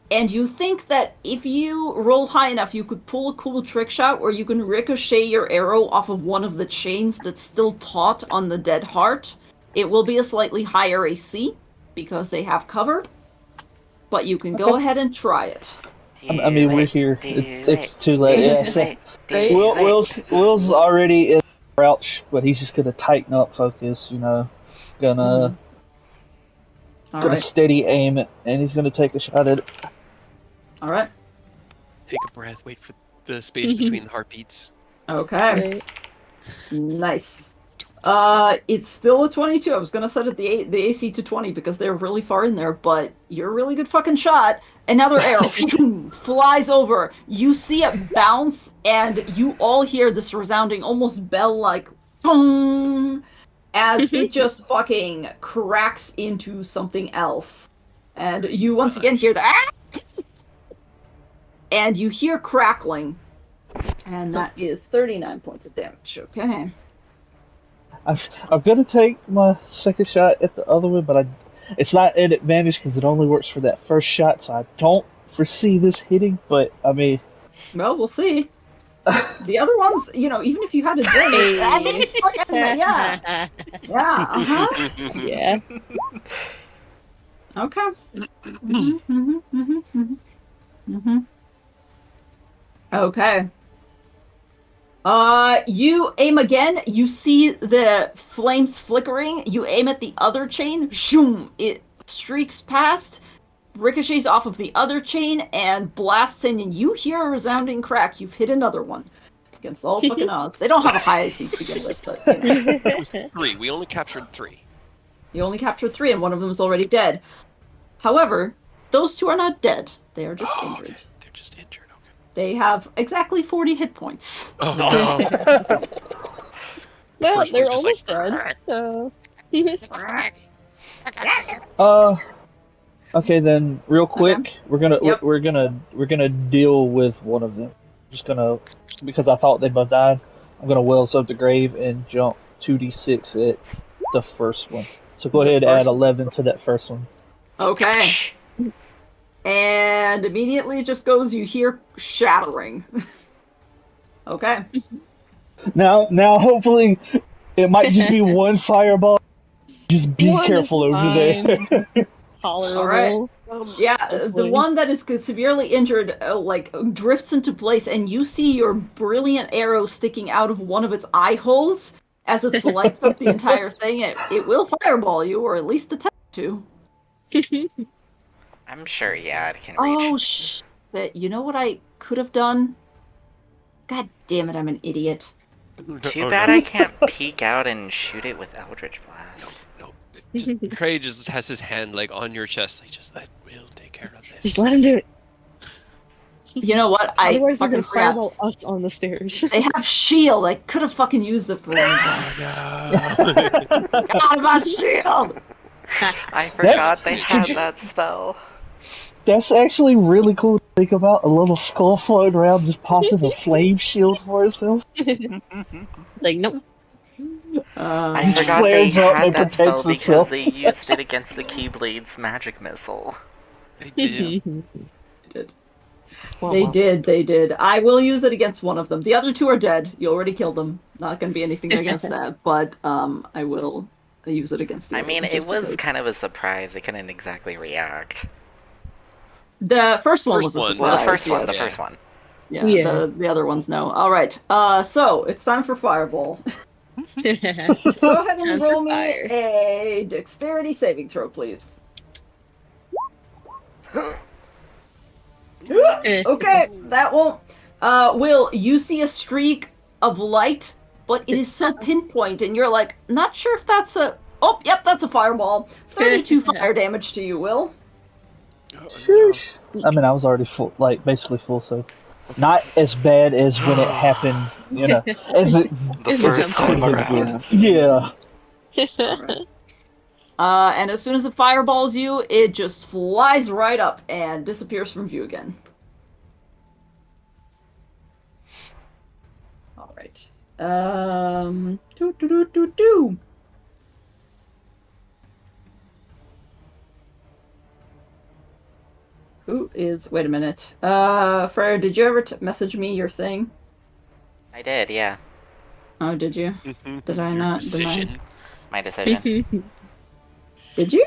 And you think that if you roll high enough, you could pull a cool trick shot where you can ricochet your arrow off of one of the chains that's still taut on the dead heart. It will be a slightly higher AC because they have cover, but you can go ahead and try it. I mean, we're here. It's too late. Yeah. Right. Will's already in crouch, but he's just gonna tighten up focus. Gonna All gonna right. steady aim it, and he's gonna take a shot at it. All right. Take a breath, wait for the space between the heartbeats. Okay. Right. Nice. It's still a 22. I was gonna set it the AC to 20 because they're really far in there, but you're a really good fucking shot. Another arrow flies over. You see it bounce, and you all hear this resounding, almost bell-like tong as it just fucking cracks into something else. And you once again hear the ah! And you hear crackling. And that is 39 points of damage. Okay. I'm gonna take my second shot at the other one, but it's not an advantage because it only works for that first shot, so I don't foresee this hitting. But I mean, Well, we'll see. The other ones, even if you had advantage, yeah, uh-huh. Yeah. Okay. Okay. You aim again. You see the flames flickering. You aim at the other chain. Shoom! It streaks past, ricochets off of the other chain, and blasts in, and you hear a resounding crack. You've hit another one. Against all fucking odds. They don't have a high AC to begin with, but It was 3. We only captured 3. you only captured 3, and one of them is already dead. However, those 2 are not dead. They are just injured. Okay. They're just injured. Okay. They have exactly 40 hit points. Oh no. Well, First they're one's just almost like, dead, so. Okay, then real quick, we're gonna Yep. we're gonna deal with one of them. Just gonna, because I thought they both died. I'm gonna Wells up the grave and jump 2d6 at the first one. So go The ahead and add first- 11 to that first one. Okay. And immediately it just goes, you hear shattering. Okay. Now, hopefully, it might just be one fireball. Just be One is careful over there. Tolerable. Yeah, the Hopefully. one that is severely injured, drifts into place, and you see your brilliant arrow sticking out of one of its eye holes as it lights up the entire thing. It will fireball you, or at least attempt to. I'm sure, yeah, it can reach. Oh, shit. You know what I could have done? God damn it, I'm an idiot. Too bad I can't peek out and shoot it with Eldritch Blast. No. Just Cray just has his hand like on your chest, like just let Will take care of this. Just let him do it. You know what? I Otherwise, they're fucking gonna forgot. fireball us on the stairs. They have shield. I could have fucking used it for one thing. Oh, no. Forgot about shield. I forgot they had that spell. That's actually really cool to think about. A little skull floating around, just popping a flame shield for itself. Like, nope. I Just forgot they flares up had and that spell protects because itself. they used it against the Keyblade's magic missile. They did. They did. I will use it against one of them. The other 2 are dead. You already killed them. Not going to be anything against that, but I will use it against the I other mean, one it just was because. kind of a surprise. It couldn't exactly react. The first one First was a one. surprise. Well, the first one, yes. the first one. Yeah, Yeah. The other ones, no. All right. So it's time for Fireball. Go ahead and Time for roll me fire. a dexterity saving throw, please. Okay, that won't. Will, you see a streak of light, but it is so pinpoint, and you're like, not sure if that's a. Oh, yep, that's a fireball. 32 fire damage to you, Will. Oh, no. Sheesh. I mean, I was already full, like basically full, so not as bad as when it happened. As it The first time around. Yeah. And as soon as it fireballs you, it just flies right up and disappears from view again. All right. Do. Who is... Wait a minute. Freya, did you ever message me your thing? I did, yeah. Oh, did you? Did I Your not? decision. My decision. Did you?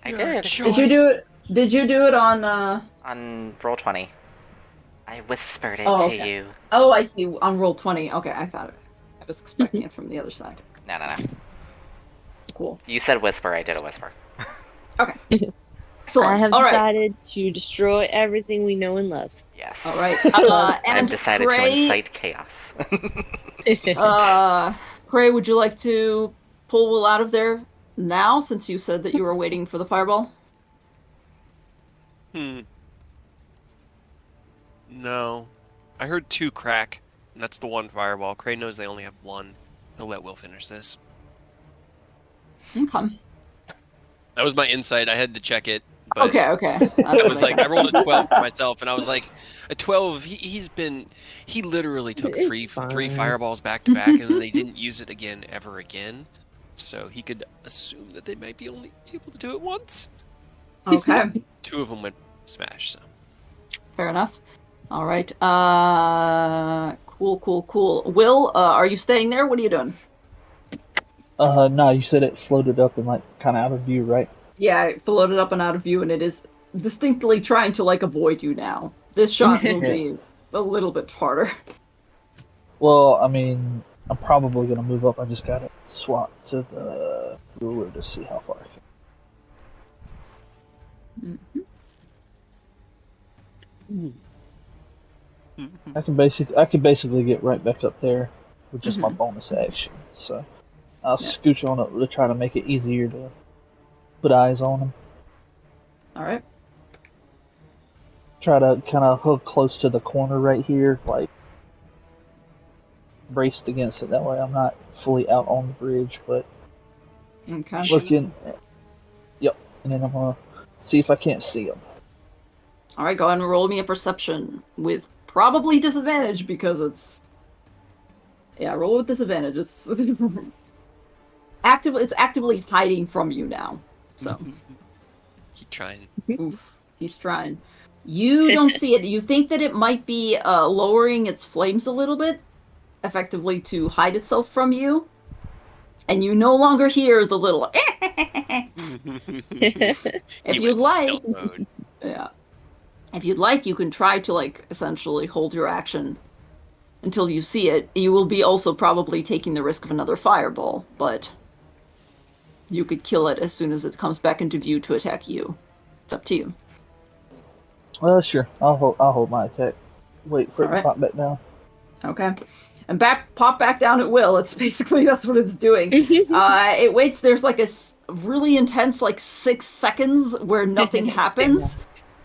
I Your did. Did you do it? Did you do it on? On Roll20. I whispered it Oh, to okay. you. Oh, I see. On Roll20. Okay, I thought it. I was expecting it from the other side. No. Cool. You said whisper, I did a whisper. Okay. I Excellent. have All right. decided to destroy everything we know and love. Yes. All right. I've And decided to Cray, incite chaos. Cray, would you like to pull Will out of there now, since you said that you were waiting for the fireball? No. I heard 2 crack, and that's the 1 fireball. Cray knows they only have 1. He'll let Will finish this. Okay. That was my insight. I had to check it. But Okay. I was like, I rolled a 12 for myself, and I was like, a 12. He literally took It's three fine. fireballs back to back, and then they didn't use it ever again. So he could assume that they might be only able to do it once. Okay. 2 of them went smash. So Fair enough. All right. Cool. Will, are you staying there? What are you doing? No, you said it floated up and like kind of out of view, right? Yeah, it floated up and out of view, and it is distinctly trying to like avoid you now. This shot will be a little bit harder. Well, I mean, I'm probably gonna move up. I just gotta swap to the ruler to see how far I can. I can basically get right back up there with just my bonus action. So I'll scooch on up to try to make it easier to put eyes on him. All right. Try to kind of hook close to the corner right here, like braced against it. That way I'm not fully out on the bridge, but Okay. looking. Yep, and then I'm gonna see if I can't see him. All right, go ahead and roll me a perception with probably disadvantage because it's... Yeah, roll with disadvantage. It's actively hiding from you now. So, keep trying. oof, he's trying. You don't see it. You think that it might be lowering its flames a little bit, effectively to hide itself from you, and you no longer hear the little. If you'd like, stealth mode. yeah. If you'd like, you can try to, like, essentially hold your action until you see it. You will be also probably taking the risk of another fireball, but you could kill it as soon as it comes back into view to attack you. It's up to you. Well, sure. I'll hold my attack. Wait for it to Alright. pop back down. Okay. And pop back down at will. It's basically, that's what it's doing. It waits, there's like a really intense, like 6 seconds where nothing happens.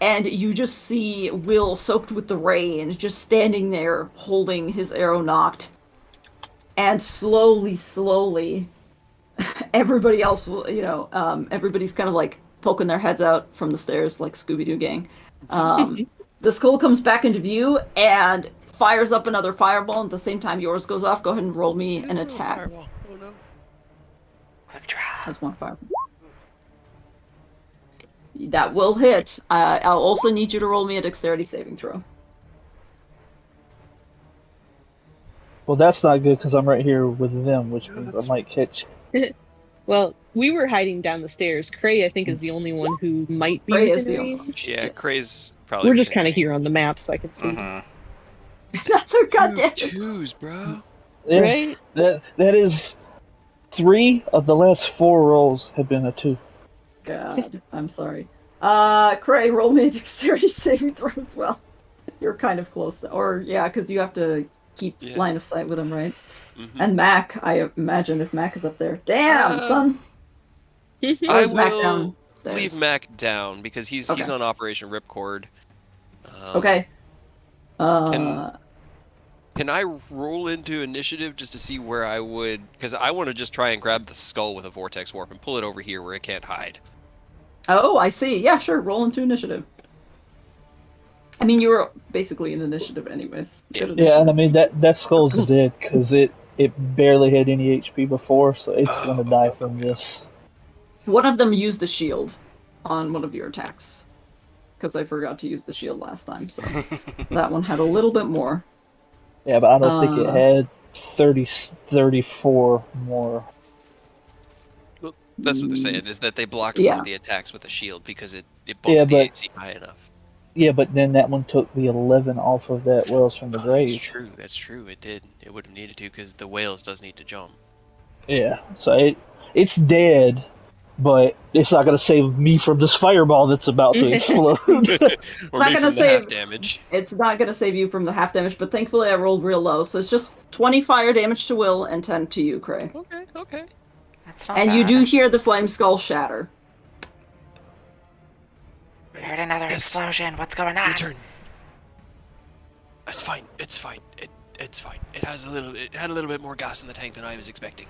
And you just see Will soaked with the rain, just standing there holding his arrow knocked. And slowly, everybody else will, everybody's kind of like poking their heads out from the stairs like Scooby-Doo gang. The skull comes back into view and fires up another fireball, and at the same time yours goes off. Go ahead and roll me an attack. Fireball. Oh no. Quick draw. That's 1 fireball. That will hit. I'll also need you to roll me a dexterity saving throw. Well, that's not good because I'm right here with them, which means I might catch. Well, we were hiding down the stairs. Cray, I think, is the only one who might be Cray is within the only range. Yeah, Yes. Cray's probably. We're just kind of here on the map, so I can see. That's a goddamn. 2s, bro. Yeah, Right? that is 3 of the last 4 rolls have been a 2. God, I'm sorry. Cray, roll me a dexterity saving throw as well. You're kind of close, because you have to keep line of sight with him, right? Mm-hmm. And Mac, I imagine if Mac is up there. Damn, son! I Is Mac will downstairs? leave Mac down because he's Okay. on Operation Ripcord. Okay. Can I roll into initiative just to see where I would? Because I want to just try and grab the skull with a vortex warp and pull it over here where it can't hide. Oh, I see. Yeah, sure. Roll into initiative. I mean, you were basically in initiative anyways. Good Yeah, and I initiative. mean that skull's dead because it barely had any HP before, so it's gonna die from this. One of them used a shield on one of your attacks. because I forgot to use the shield last time. So that one had a little bit more. Yeah, but I don't think it had 34 more. Well, that's what they're saying, is that they blocked one Yeah. of the attacks with a shield because it bumped Yeah, the but- AC high enough. Yeah, but then that one took the 11 off of that Wells from the Oh, that's Grave. true, that's true. It did. It would have needed to because the whales does need to jump. Yeah, so it's dead, but it's not going to save me from this fireball that's about to explode. Or Not me gonna from the save- half damage. It's not going to save you from the half damage, but thankfully I rolled real low, so it's just 20 fire damage to Will and 10 to you, Cray. Okay. That's not And bad. you do hear the flame skull shatter. We heard another Yes. explosion. What's going on? Your turn. It's fine. It's fine. It's fine. It had a little bit more gas in the tank than I was expecting.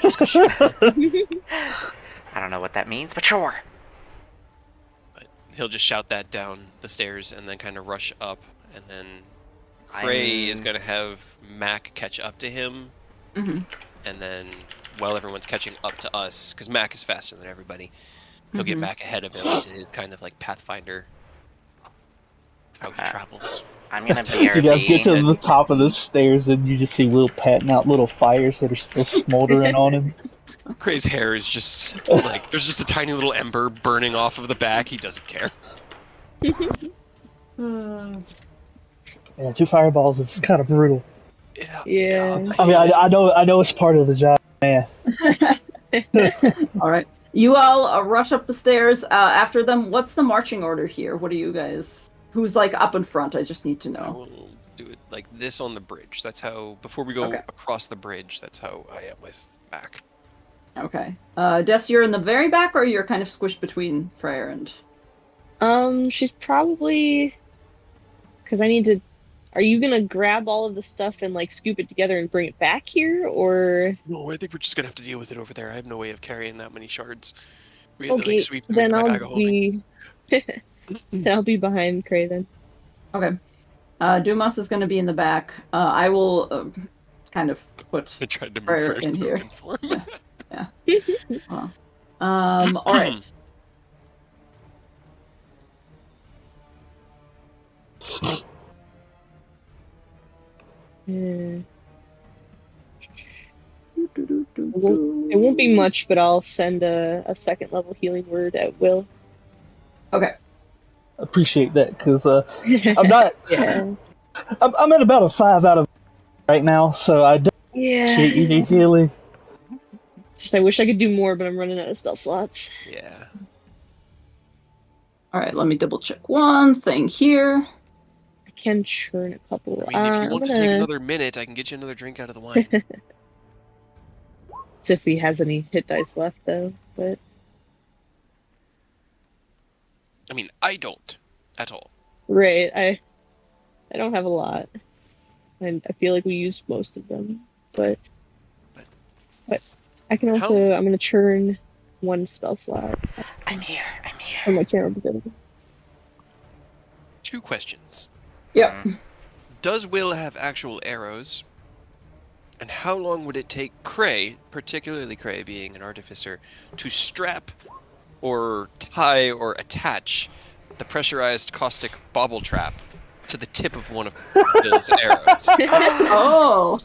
I don't know what that means, but sure. But he'll just shout that down the stairs and then kind of rush up, and then Cray is gonna have Mac catch up to him, Mm-hmm. and then while everyone's catching up to us, because Mac is faster than everybody, he'll get back ahead of him into his kind of like Pathfinder. How he travels. I'm gonna You guys get to BRB. the top of the stairs and you just see Will patting out little fires that are still smoldering on him. Cray's hair is just like there's just a tiny little ember burning off of the back. He doesn't care. Uh, Yeah, 2 fireballs is kind of brutal. Yeah. I mean, I know it's part of the job, man. all right. You all rush up the stairs after them. What's the marching order here? What are you guys? Who's like up in front? I just need to I know. will do it like this on the bridge. That's how, before we go Okay. across the bridge, that's how I am with Mac. Okay. Des, you're in the very back, or you're kind of squished between Freyr and. She's probably because I need to. Are you gonna grab all of the stuff and like scoop it together and bring it back here, or? No, I think we're just gonna have to deal with it over there. I have no way of carrying that many shards. We had to Okay, like sweep them then into my bag I'll of holding. be. Then I'll be behind Cray then. Okay. Dumas is going to be in the back. I will kind of put. I tried to move Freyr first in so here. it can form. All right. Yeah. It won't be much, but I'll send a second level healing word at will. Okay. Appreciate that, because I'm not. Yeah. I'm at about a 5 out of right now, so I don't Yeah. appreciate you need healing. Just I wish I could do more, but I'm running out of spell slots. Yeah. All right. Let me double check one thing here. I can churn a couple. I mean, if you I'm want to gonna take another minute, I can get you another drink out of the wine. see if he has any hit dice left though. But I mean, I don't at all. right, I don't have a lot, and I feel like we used most of them. But I can also. I'm gonna churn one spell slot I'm here. from my camera ability. 2 questions. Yep. Does Will have actual arrows? And how long would it take Cray, particularly Cray being an artificer, to strap or tie or attach the pressurized caustic bauble trap to the tip of one of Will's arrows? Oh.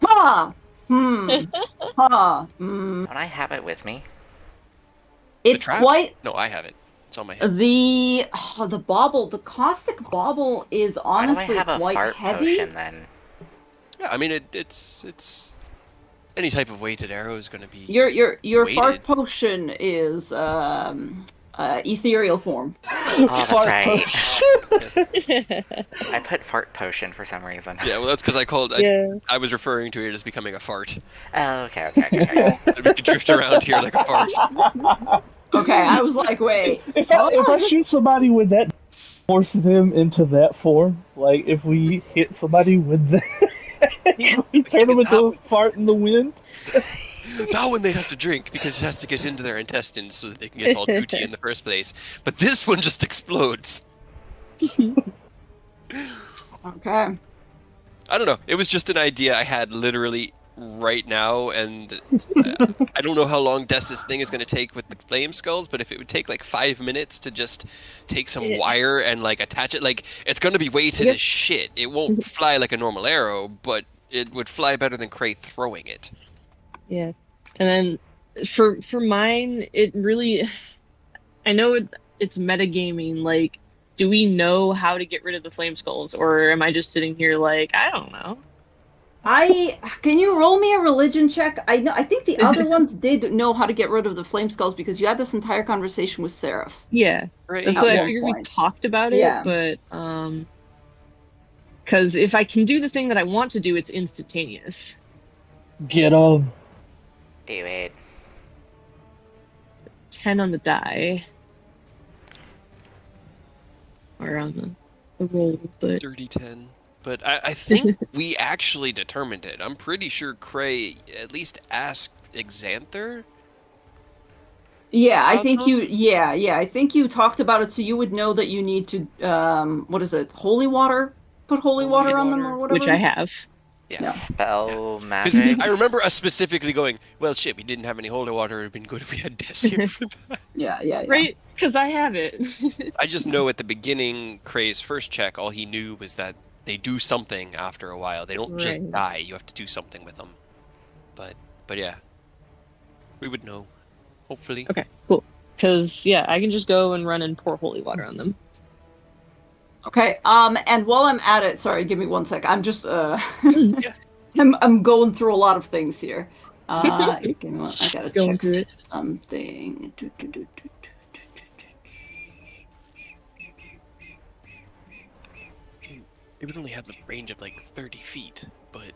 Ha. Ha. Don't I have it with me? It's trap? quite No, I have it. It's on my head. the bauble. The caustic bauble is Why do I honestly have a quite fart heavy. potion then? Yeah, I mean, it's any type of weighted arrow is going to be. Your fart weighted. potion is ethereal form. Oh, that's right. Yes. I put fart potion for some reason. Yeah, well, that's because Yeah. I was referring to it as becoming a fart. Oh, okay. That we could drift around here like a fart. Okay, I was like, wait. If I shoot somebody with that, force them into that form. Like if we hit somebody with that, we turn them into a fart in the wind. That one they'd have to drink because it has to get into their intestines so that they can get all booty in the first place. But this one just explodes. Okay. I don't know. It was just an idea I had literally right now, and I don't know how long Dessa's thing is going to take with the flame skulls, but if it would take like 5 minutes to just take some wire and like attach it, like it's going to be weighted as shit. It won't fly like a normal arrow, but it would fly better than Cray throwing it. Yeah. And then for mine, it really, I know it's metagaming, like, do we know how to get rid of the flame skulls, or am I just sitting here like, I don't know? Can you roll me a religion check? I think the other ones did know how to get rid of the flame skulls because you had this entire conversation with Seraph. Yeah. Right. That's At why I one figured we point. talked about it, Yeah. but because if I can do the thing that I want to do, it's instantaneous. Get him. Do it. 10 on the die. Or on the roll, but Dirty 10. But I think we actually determined it. I'm pretty sure Cray at least asked Xanther. Yeah, I About think them? you. Yeah, I think you talked about it, so you would know that you need to. What is it? Holy water. Put holy Holy water on them water. or whatever. which I have. Yes. Yeah. Spell Because magic. I remember us specifically going, well, shit, we didn't have any holy water. It would have been good if we had Des here for that. Yeah. Right? Because I have it. I just know at the beginning, Cray's first check, all he knew was that they do something after a while. They don't just Right. die. You have to do something with them. But yeah, we would know, hopefully. Okay, cool. Because, yeah, I can just go and run and pour holy water on them. Okay. And while I'm at it, sorry, give me 1 sec. I'm just Yeah. I'm going through a lot of things here. Give me one. I gotta Going check through it. something. It would only have the range of like 30 feet, but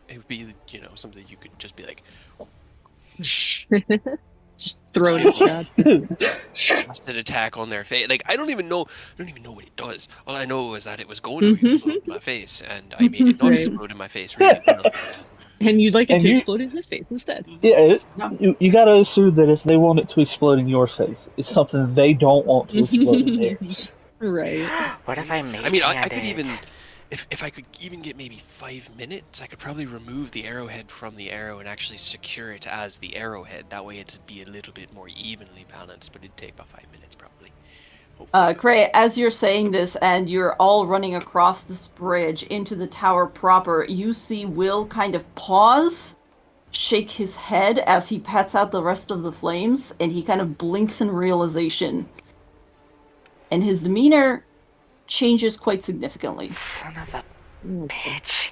it would be, something you could just be like, shh, Just throw it at Strahd. busted attack on their face. Like I don't even know what it does. All I know is that it was going to explode in my face, and I made it not Right. explode in my face. Really well. And you'd like it And to you- explode in his face instead. Yeah, No. you gotta assume that if they want it to explode in your face, it's something they don't want to explode in theirs. Right. What if I made I mean, I could even, if I could even get maybe 5 minutes, I could probably remove the arrowhead from the arrow and actually secure it as the arrowhead. That way it'd be a little bit more evenly balanced, but it'd take about 5 minutes probably. Hopefully. Cray, as you're saying this and you're all running across this bridge into the tower proper, you see Will kind of pause, shake his head as he pats out the rest of the flames, and he kind of blinks in realization. And his demeanor changes quite significantly. Son of a bitch.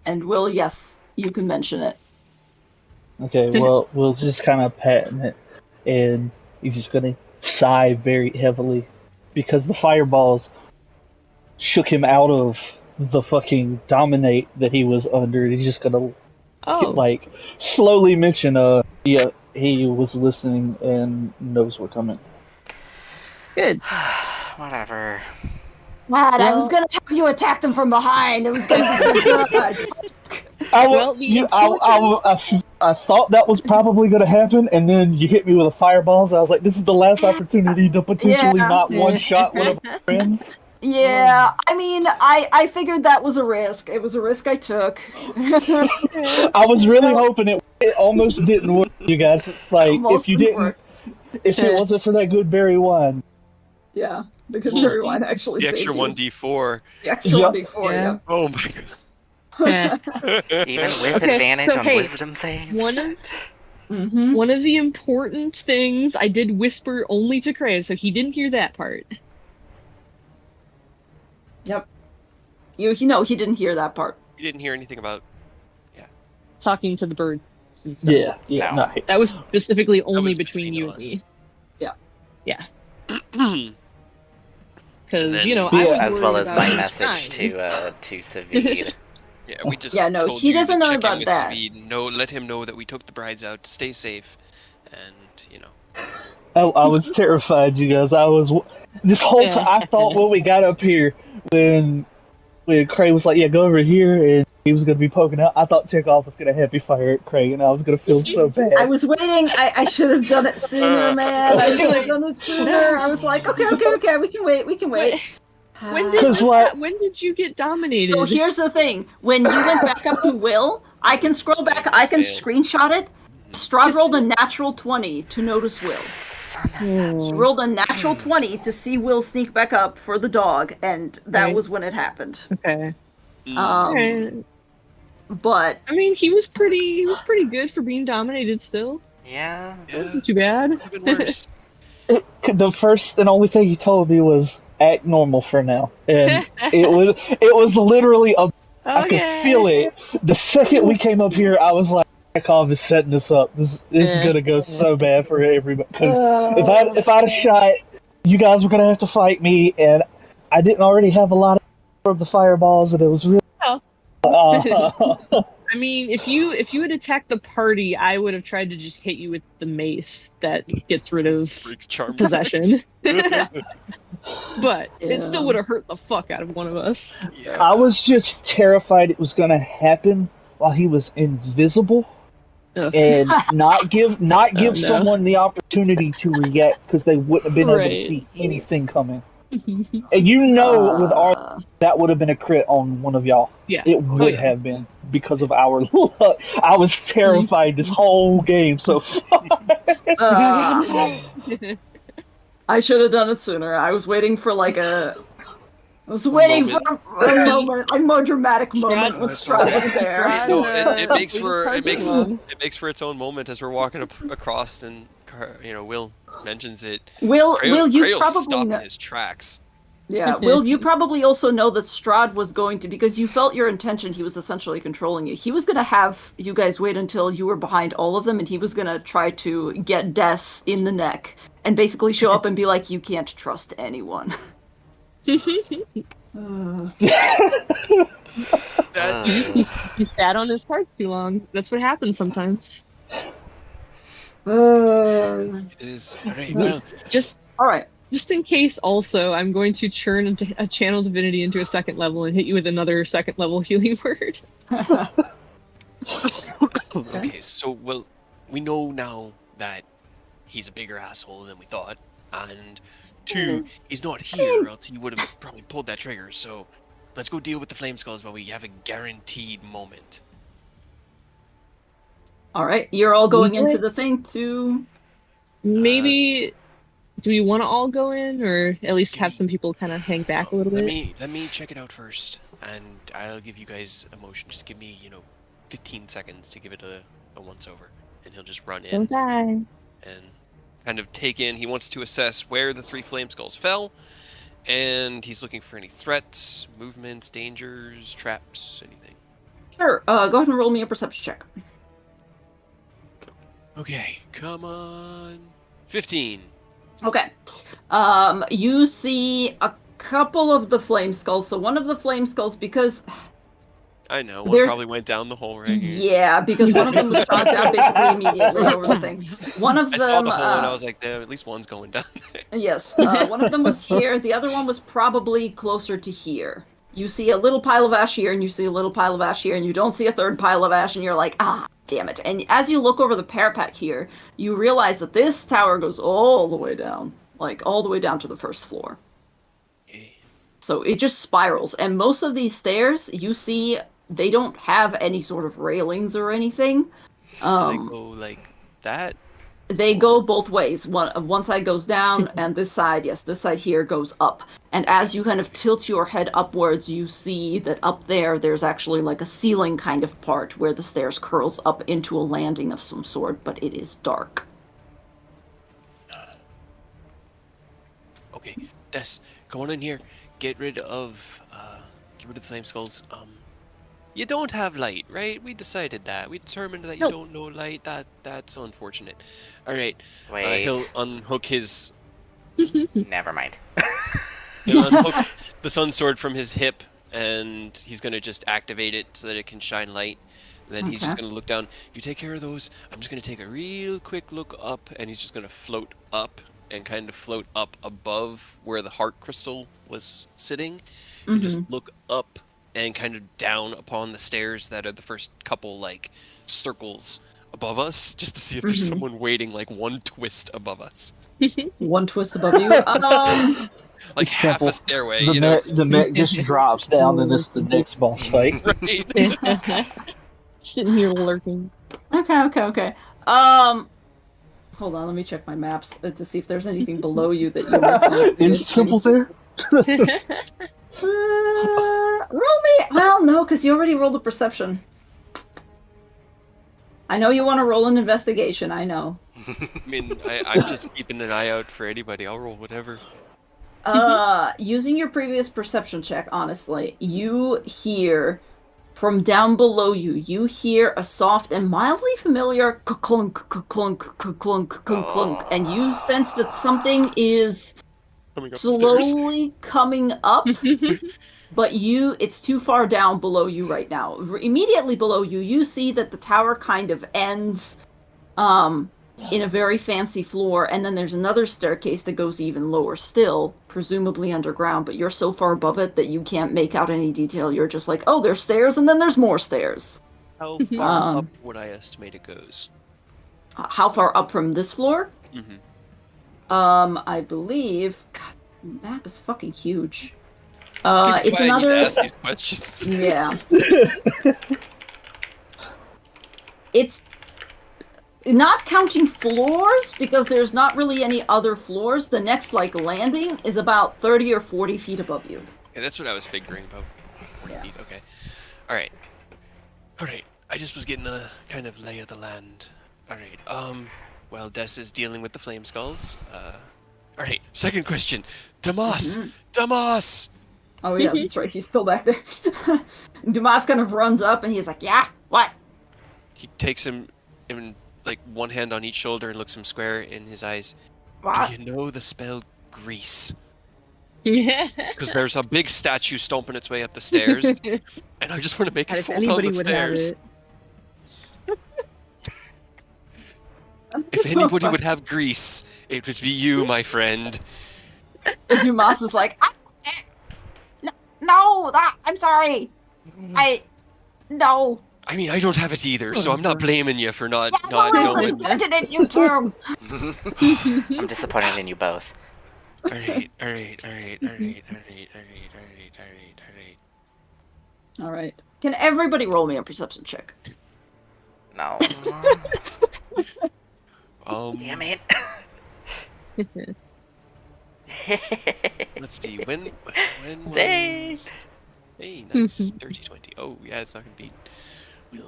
And Will, yes, you can mention it. Okay, well, we'll just kind of patting it, and he's just gonna sigh very heavily because the fireballs shook him out of the fucking dominate that he was under. And he's just gonna Oh, slowly mention, yeah, he was listening and knows we're coming. good. Whatever. Lad, I Well- was gonna have you attack them from behind. It was gonna be so good. I thought that was probably going to happen, and then you hit me with a fireball. So I was like, "This is the last opportunity to potentially Yeah. not one shot one of my friends." Yeah, I mean, I figured that was a risk. It was a risk I took. I was really hoping it almost didn't work, you guys. Like, Almost if you didn't didn't, work. if it wasn't for that good berry wine, Yeah, the good berry wine actually the saved extra you. 1d4. The extra Yep. 1d4, Yeah. yeah. Oh my goodness. Even with Okay, advantage so, on hey, wisdom saves. Mm-hmm. One of the important things I did whisper only to Cray, so he didn't hear that part. Yep. You know, he didn't hear that part. You didn't hear anything about. Talking to the birds and stuff. yeah, No. no. That was specifically only was between you and between me. Yeah. Yeah. And Because, then- I Yeah. was As well worried as about my his message time. to Savid. Yeah, we just Yeah, no, told he you doesn't to know check about in with that. Savid. No, let him know that we took the brides out to stay safe, and I was terrified, you guys. I was this whole time. I thought when we got up here, when Cray was like, "Yeah, go over here," and he was gonna be poking out. I thought Chekhov was gonna happy fire at Cray, and I was gonna feel so bad. I was waiting. I should have done it sooner, man. I should have done it sooner. I was like, okay, we can wait. When did 'Cause this what- when did you get dominated? So here's the thing: when you went back up to Will, I can scroll back. I can screenshot it. Strahd rolled a natural 20 to notice Will. Son of a- He rolled a natural 20 to see Will sneak back up for the dog, and that Right. was when it happened. Okay. Mm. Alright. But I mean, he was pretty good for being dominated still. Yeah. That wasn't too bad. Even worse. The first and only thing he told me was act normal for now, and it was literally a. I could feel it. The second we came up here, I was like, Yakov is setting this up. This is Yeah. gonna go so bad for everybody. Because if I'd have shot, you guys were gonna have to fight me, and I didn't already have a lot of the fireballs, and it was really. I mean, if you had attacked the party, I would have tried to just hit you with the mace that gets rid of Breaks charm. possession. But Yeah. it still would have hurt the fuck out of one of us. Yeah. I was just terrified it was gonna happen while he was invisible, Ugh. and not give no. someone the opportunity to react because they wouldn't have been able to Right. see anything coming. And you know, with our that would have been a crit on one of y'all. Yeah. It would yeah. have been because of our luck. I was terrified this whole game so far. I should have done it sooner. I was waiting for like a. I was waiting for a moment, a more dramatic moment when Strahd was there. Strahd, No, it makes we for just it makes talked about it makes for its own moment as we're walking across, and Will mentions it. Will you Krail's probably stopping know, his tracks. yeah, Will you probably also know that Strahd was going to, because you felt your intention, he was essentially controlling you. He was going to have you guys wait until you were behind all of them, and he was going to try to get Des in the neck and basically show up and be like, you can't trust anyone. That's He sat on his cards too long. That's what happens sometimes. it is. Alright, well, Just All right. in case, also, I'm going to churn a channel divinity into a second level and hit you with another second level healing word. okay, so we know now that he's a bigger asshole than we thought, and two, he's not here, or else he would have probably pulled that trigger. So let's go deal with the flame skulls while we have a guaranteed moment. All right. You're all going Okay. into the thing to. Maybe, do we want to all go in, or at least have some people kind of hang back a little bit? Let me check it out first, and I'll give you guys a motion. Just give me 15 seconds to give it a once over, and he'll just run in Don't die. and kind of take in. He wants to assess where the 3 flame skulls fell, and he's looking for any threats, movements, dangers, traps, anything. Sure. Go ahead and roll me a perception check. Okay, come on. 15. Okay. You see a couple of the flame skulls. So one of the flame skulls, because I know, one There's- probably went down the hole right here. yeah, because one of them was shot down basically immediately over the thing. One of I them. saw the hole and I was like, damn, at least one's going down there. Yes, one of them was here. The other one was probably closer to here. You see a little pile of ash here, and you see a little pile of ash here, and you don't see a third pile of ash, and you're like, ah, damn it. And as you look over the parapet here, you realize that this tower goes all the way down, like all the way down to the first floor. Okay. So it just spirals, and most of these stairs, you see, they don't have any sort of railings or anything. Do they go like that? They go both ways. One side goes down, and this side here goes up. And as you kind of tilt your head upwards, you see that up there's actually like a ceiling kind of part where the stairs curls up into a landing of some sort, but it is dark. Okay, Des, come on in here. Get rid of the flame skulls. You don't have light, right? We decided that. We determined that you Nope. don't know light. That's unfortunate. All right. Wait. He'll unhook his. Never mind. He'll unhook the sun sword from his hip, and he's gonna just activate it so that it can shine light. And then he's just Okay. gonna look down. You take care of those. I'm just gonna take a real quick look up, and he's just gonna float up and kind of float up above where the heart crystal was sitting. And just look up and kind of down upon the stairs that are the first couple like circles above us, just to see if there's someone waiting like one twist above us. One twist above you. like It's half simple. a stairway, The you know. the mech just drops down, and it's the next boss fight. Right. Sitting here lurking. Okay. Hold on, let me check my maps to see if there's anything below you that you missing. Is simple there? Roll me. Well, no, because you already rolled a perception. I know you want to roll an investigation. I know. I mean, I'm just keeping an eye out for anybody. I'll roll whatever. Using your previous perception check, honestly, you hear from down below you. You hear a soft and mildly familiar clunk, clunk, clunk, clunk, and you sense that something is Coming up the stairs. slowly coming up. But it's too far down below you right now. Immediately below you, you see that the tower kind of ends in a very fancy floor, and then there's another staircase that goes even lower still, presumably underground, but you're so far above it that you can't make out any detail. You're just like, oh, there's stairs, and then there's more stairs. How far up would I estimate it goes? How far up from this floor? Mm-hmm. I believe... God, the map is fucking huge. That's It's why I need another... to ask these questions. Yeah. It's not counting floors, because there's not really any other floors. The next, landing is about 30 or 40 feet above you. Yeah, that's what I was figuring about. 40 feet, okay. Alright. Alright, I just was getting a kind of lay of the land. Alright, well, Des is dealing with the flame skulls. Alright, second question. Damas! Damas! Oh yeah, that's right, he's still back there. Dumas kind of runs up and he's like, yeah, what? He takes him in, one hand on each shoulder and looks him square in his eyes. What? Do you know the spell grease? Yeah. Because there's a big statue stomping its way up the stairs, and I just want to make it If fall down anybody the would have stairs. it. If anybody would have grease, it would be you, my friend. And Dumas is like, no, I'm sorry. No. I mean, I don't have it either, so I'm not blaming you for not I knowing. disappointed in you too. I'm disappointed in you both. Alright. All right. Can everybody roll me a perception check? No. Damn it. Let's see, when Dang. was... Hey, nice, dirty 20. Oh, yeah, it's not gonna beat.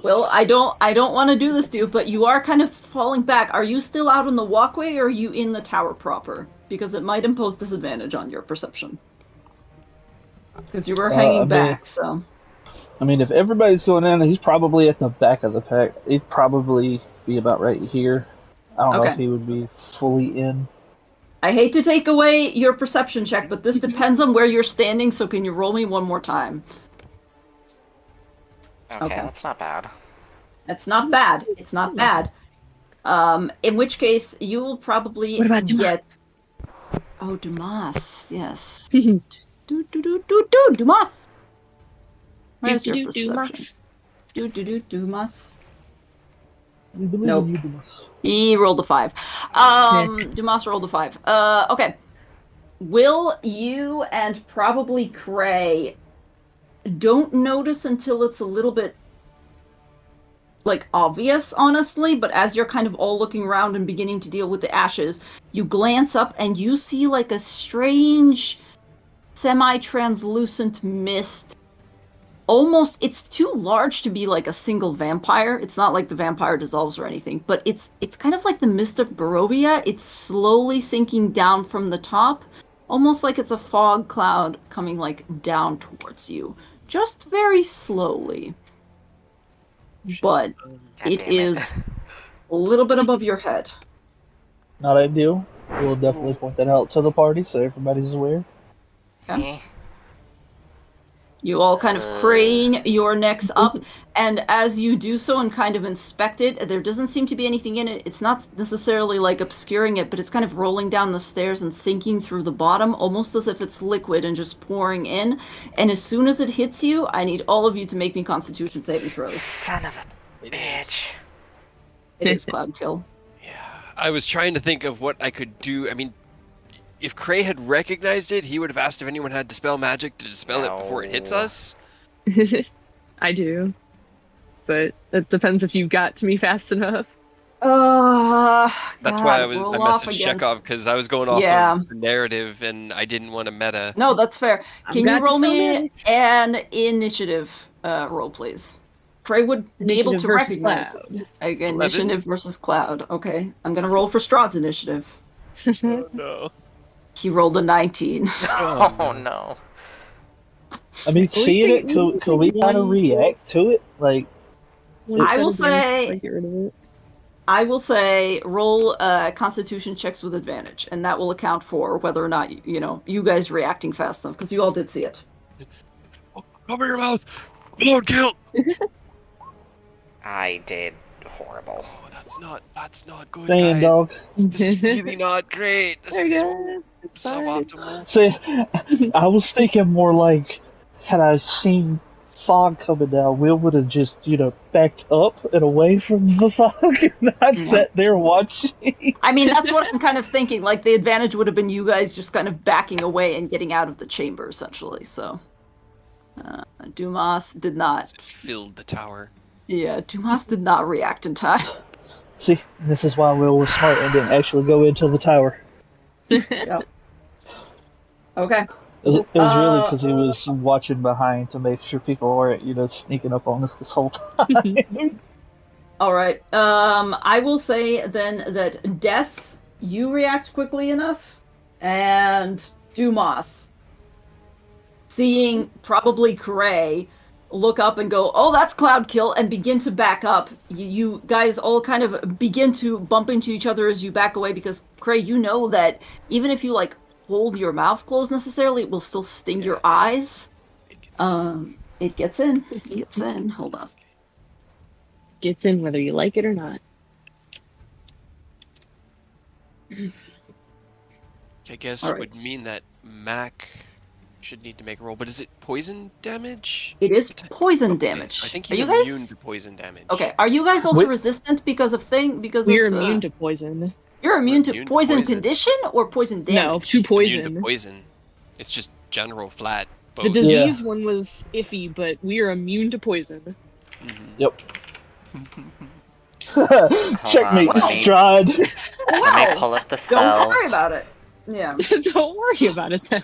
Well, I don't want to do this to you, but you are kind of falling back. Are you still out on the walkway, or are you in the tower proper? Because it might impose disadvantage on your perception. Because you were hanging back, so... I mean, if everybody's going in, he's probably at the back of the pack. He'd probably be about right here. I don't know if he would be fully in. I hate to take away your perception check, but this depends on where you're standing, so can you roll me one more time? Okay, that's not bad. That's not bad. It's not bad. In which case, you will probably What about get... Dumas? Oh, Dumas, yes. Dumas! Where's your perception? Dumas. We believe Nope. in you, Dumas. He rolled a 5. Dumas rolled a 5. Okay. Will, you and probably Cray don't notice until it's a little bit, obvious, honestly, but as you're kind of all looking around and beginning to deal with the ashes, you glance up and you see, a strange, semi-translucent mist. Almost, it's too large to be a single vampire. It's not like the vampire dissolves or anything, but it's kind of like the mist of Barovia. It's slowly sinking down from the top, almost like it's a fog cloud coming down towards you, just very slowly. But it is a little bit above your head. Not ideal. We'll definitely point that out to the party so everybody's aware. Okay. You all kind of crane your necks up, and as you do so and kind of inspect it, there doesn't seem to be anything in it. It's not necessarily obscuring it, but it's kind of rolling down the stairs and sinking through the bottom, almost as if it's liquid and just pouring in. And as soon as it hits you, I need all of you to make me Constitution saving throws. Son of a bitch. It is Cloud Kill. Yeah, I was trying to think of what I could do. I mean, if Cray had recognized it, he would have asked if anyone had dispel magic to dispel it before it hits No. us. I do. But it depends if you got to me fast enough. That's God, why I roll messaged off Chekhov, because I was going off Yeah. of the narrative and I didn't want to meta. No, that's fair. I've Can you got roll dispel me magic. an initiative roll, please? Cray would be able Initiative to versus recognize Cloud. initiative versus Cloud. Okay, I'm gonna roll for Strahd's initiative. Oh no. He rolled a 19. Oh no. I mean, Well, seeing it, could we kind of react to it? Like, I will say- Get rid of it. I will say roll Constitution checks with advantage, and that will account for whether or not you guys reacting fast enough, because you all did see it. Cover your mouth! Lord kill! I did horrible. Oh, that's not good, damn, guys. dog. This is really not great. This There is you so go. It's fine. suboptimal. See, I was thinking more like, had I seen fog coming down, Will would have just, backed up and away from the fog and not sat there watching. I mean, that's what I'm kind of thinking. Like, the advantage would have been you guys just kind of backing away and getting out of the chamber, essentially. So, Dumas did not. It filled the tower. Yeah, Dumas did not react in time. See, this is why Will was smart and didn't actually go into the tower. Yep. Okay. It was really because he was watching behind to make sure people weren't, sneaking up on us this whole time. All right. I will say then that Death, you react quickly enough, and Dumas, seeing probably Cray, look up and go, "Oh, that's Cloud Kill," and begin to back up. You guys all kind of begin to bump into each other as you back away, because Cray, you know that even if you hold your mouth closed necessarily, it will still sting your eyes. It gets in. It gets in. Hold on. Gets in whether you like it or not. I guess All right. would mean that Mac should need to make a roll. But is it poison damage? It is poison Okay, damage. I think Are he's you guys immune to poison damage. okay? Are you guys also Wait. resistant because of We're immune to poison. You're immune to immune to poison poison. condition or poison damage? No, to Immune poison. to poison. It's just general flat. The Both. disease one was iffy, but we are immune to poison. Yep. on, Checkmate, let me- Strahd. Let me pull up the Don't spell. worry about it. Yeah. Don't worry about it then.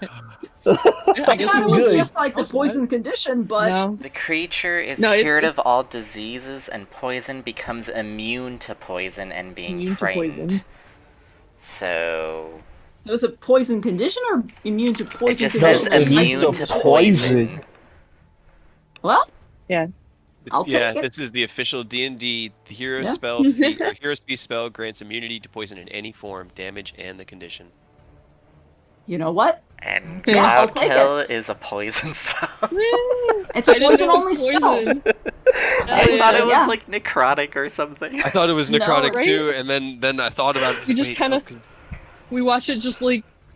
I I guess thought it we was will. just like the poison condition, but No. The creature is No, cured of all diseases, and poison becomes immune to poison and being Immune to frightened. poison. So so is it poison condition or immune to poison? it just condition? says No, immune immune to to poison. poison. Well, Yeah. I'll Yeah, take it. this is the official D&D. The hero Yeah. spell, or hero speed spell grants immunity to poison in any form, damage, and the condition. you know what? And Yeah, I'll Cloud take Kill is a poison spell. It's I a didn't know poison it was only spell. poison. I thought it was Yeah. like necrotic or something. I thought it was No, necrotic right? too, and then I thought about it. We just kinda- We watch it just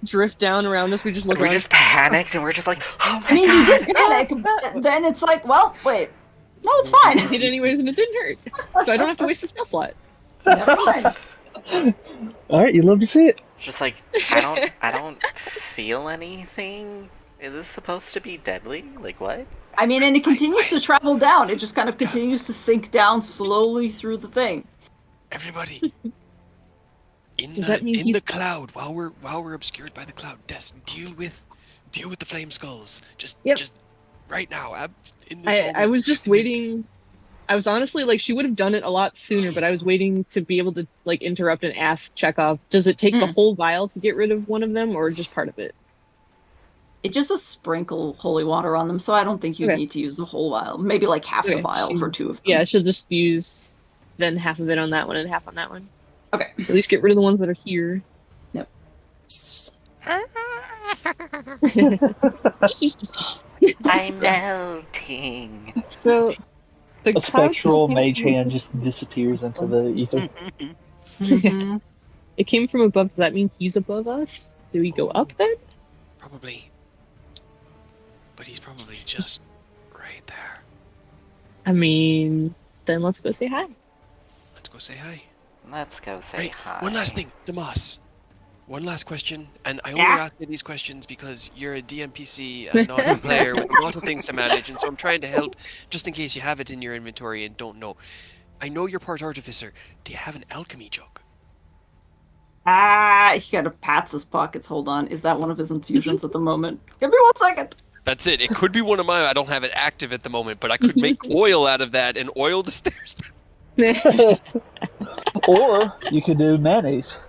drift down around us. We just look We around. just panicked and we're just like, oh I mean, my you god. did panic, but then it's like, well, wait. No, it's fine. hit anyways, and it didn't hurt. So I don't have to waste a spell slot. Never mind. Alright, you love to see it. Just like I don't feel anything. Is this supposed to be deadly? Like what? I mean, and it continues to travel down. It just kind of continues to sink down slowly through the thing. Everybody, Does that mean in the he's- cloud, while we're obscured by the cloud, deal with the flame skulls. Just Yep. just right now. In this moment. I was just waiting. I was honestly she would have done it a lot sooner, but I was waiting to be able to interrupt and ask Chekhov, does it take the whole vial to get rid of one of them, or just part of it? It just says sprinkle holy water on them, so I don't think you Okay. need to use the whole vial. Maybe like half the Okay. vial for two of them. Yeah, I should just use then half of it on that one and half on that one. Okay. At least get rid of the ones that are here. I'm melting. So the A cloud spectral came mage from- hand just disappears into the ether. Mhm. It came from above. Does that mean he's above us? Do we go up then? Probably, but he's probably just right there. I mean, then let's go say hi. Let's go say hi. Let's go say Right. hi. One last thing, Damas. one last question, and I only Yeah. ask you these questions because you're a DMPC and not a player with a lot of things to manage, and so I'm trying to help just in case you have it in your inventory and don't know. I know you're part artificer. Do you have an alchemy jug? He kind of pats his pockets. Hold on. Is that one of his infusions at the moment? Give me 1 second. That's it. It could be one of mine. I don't have it active at the moment, but I could make oil out of that and oil the stairs. Or you could do mayonnaise.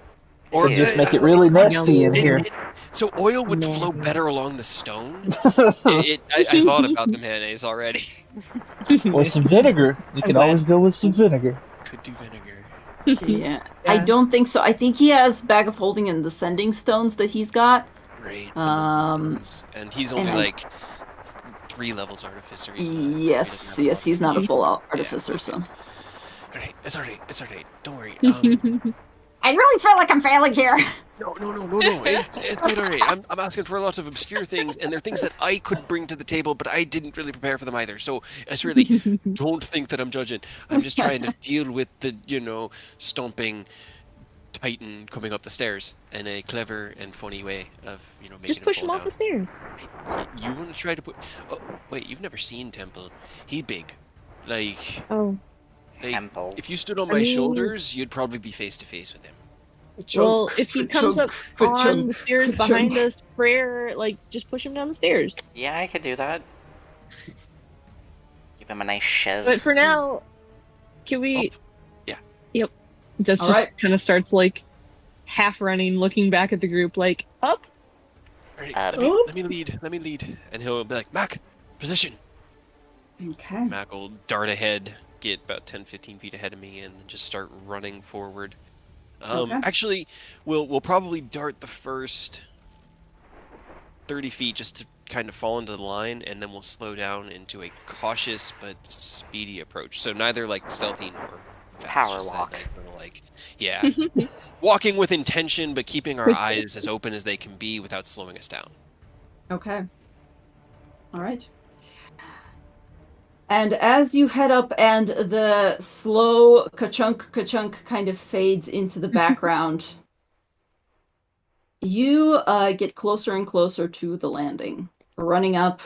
Or And just Yeah. make it really nasty in It- here. it- so oil would flow Mayonnaise. better along the stone. I thought about the mayonnaise already. Or some vinegar. You can always go with some vinegar. Could do vinegar. Yeah. I don't think so. I think he has Bag of Holding and the Sending Stones that he's got. Great. I love Um, these stones. And he's only and I- like 3 levels artificer. He's not, Yes, he's not a full artificer, so. Alright, it's alright. Don't worry. I really feel like I'm failing here. No. It's quite alright. I'm asking for a lot of obscure things, and they're things that I could bring to the table, but I didn't really prepare for them either. So it's really, don't think that I'm judging. I'm just trying to deal with the, stomping titan coming up the stairs in a clever and funny way of, making Just him push fall him off down. the stairs. You want to try to put? Oh, wait, you've never seen Temple. He big, like Oh. Temple. if you stood on I my mean- shoulders, you'd probably be face to face with him. Well, if he comes up on the stairs behind us, prayer, just push him down the stairs. Yeah, I could do that. Give him a nice shove. But for now, can we? Up. Yeah. Yep. Just Alright. kind of starts half running, looking back at the group, up. All right, Up. let me lead, and he'll be like, Mac, position. Okay. Mac will dart ahead, get about 10, 15 feet ahead of me, and then just start running forward. Okay. Actually, we'll probably dart the first 30 feet just to kind of fall into the line, and then we'll slow down into a cautious but speedy approach. So neither stealthy nor fast, Power just that walk. nice little, walking with intention, but keeping our eyes as open as they can be without slowing us down. Okay. All right. And as you head up and the slow ka-chunk kind of fades into the background, you get closer and closer to the landing, running up.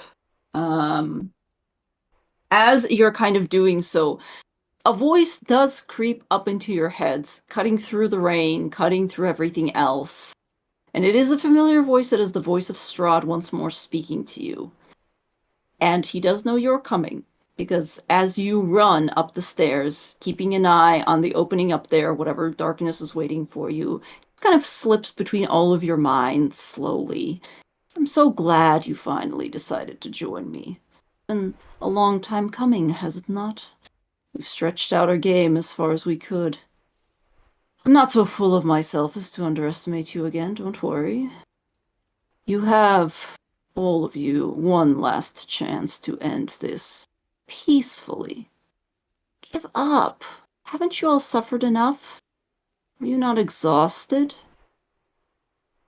As you're kind of doing so, a voice does creep up into your heads, cutting through the rain, cutting through everything else. And it is a familiar voice. It is the voice of Strahd once more speaking to you. And he does know you're coming, because as you run up the stairs, keeping an eye on the opening up there, whatever darkness is waiting for you, it kind of slips between all of your minds slowly. I'm so glad you finally decided to join me. It's been a long time coming, has it not? We've stretched out our game as far as we could. I'm not so full of myself as to underestimate you again, don't worry. You have, all of you, one last chance to end this peacefully. Give up. Haven't you all suffered enough? Are you not exhausted?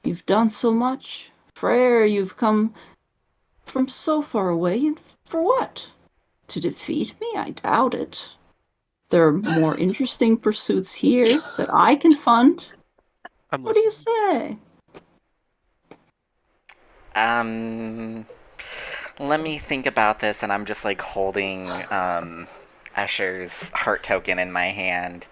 You've done so much. Freyr, you've come from so far away, and for what? To defeat me? I doubt it. There are more interesting pursuits here that I can fund. I'm What do you listening. say? Let me think about this, and I'm just holding Usher's heart token in my hand.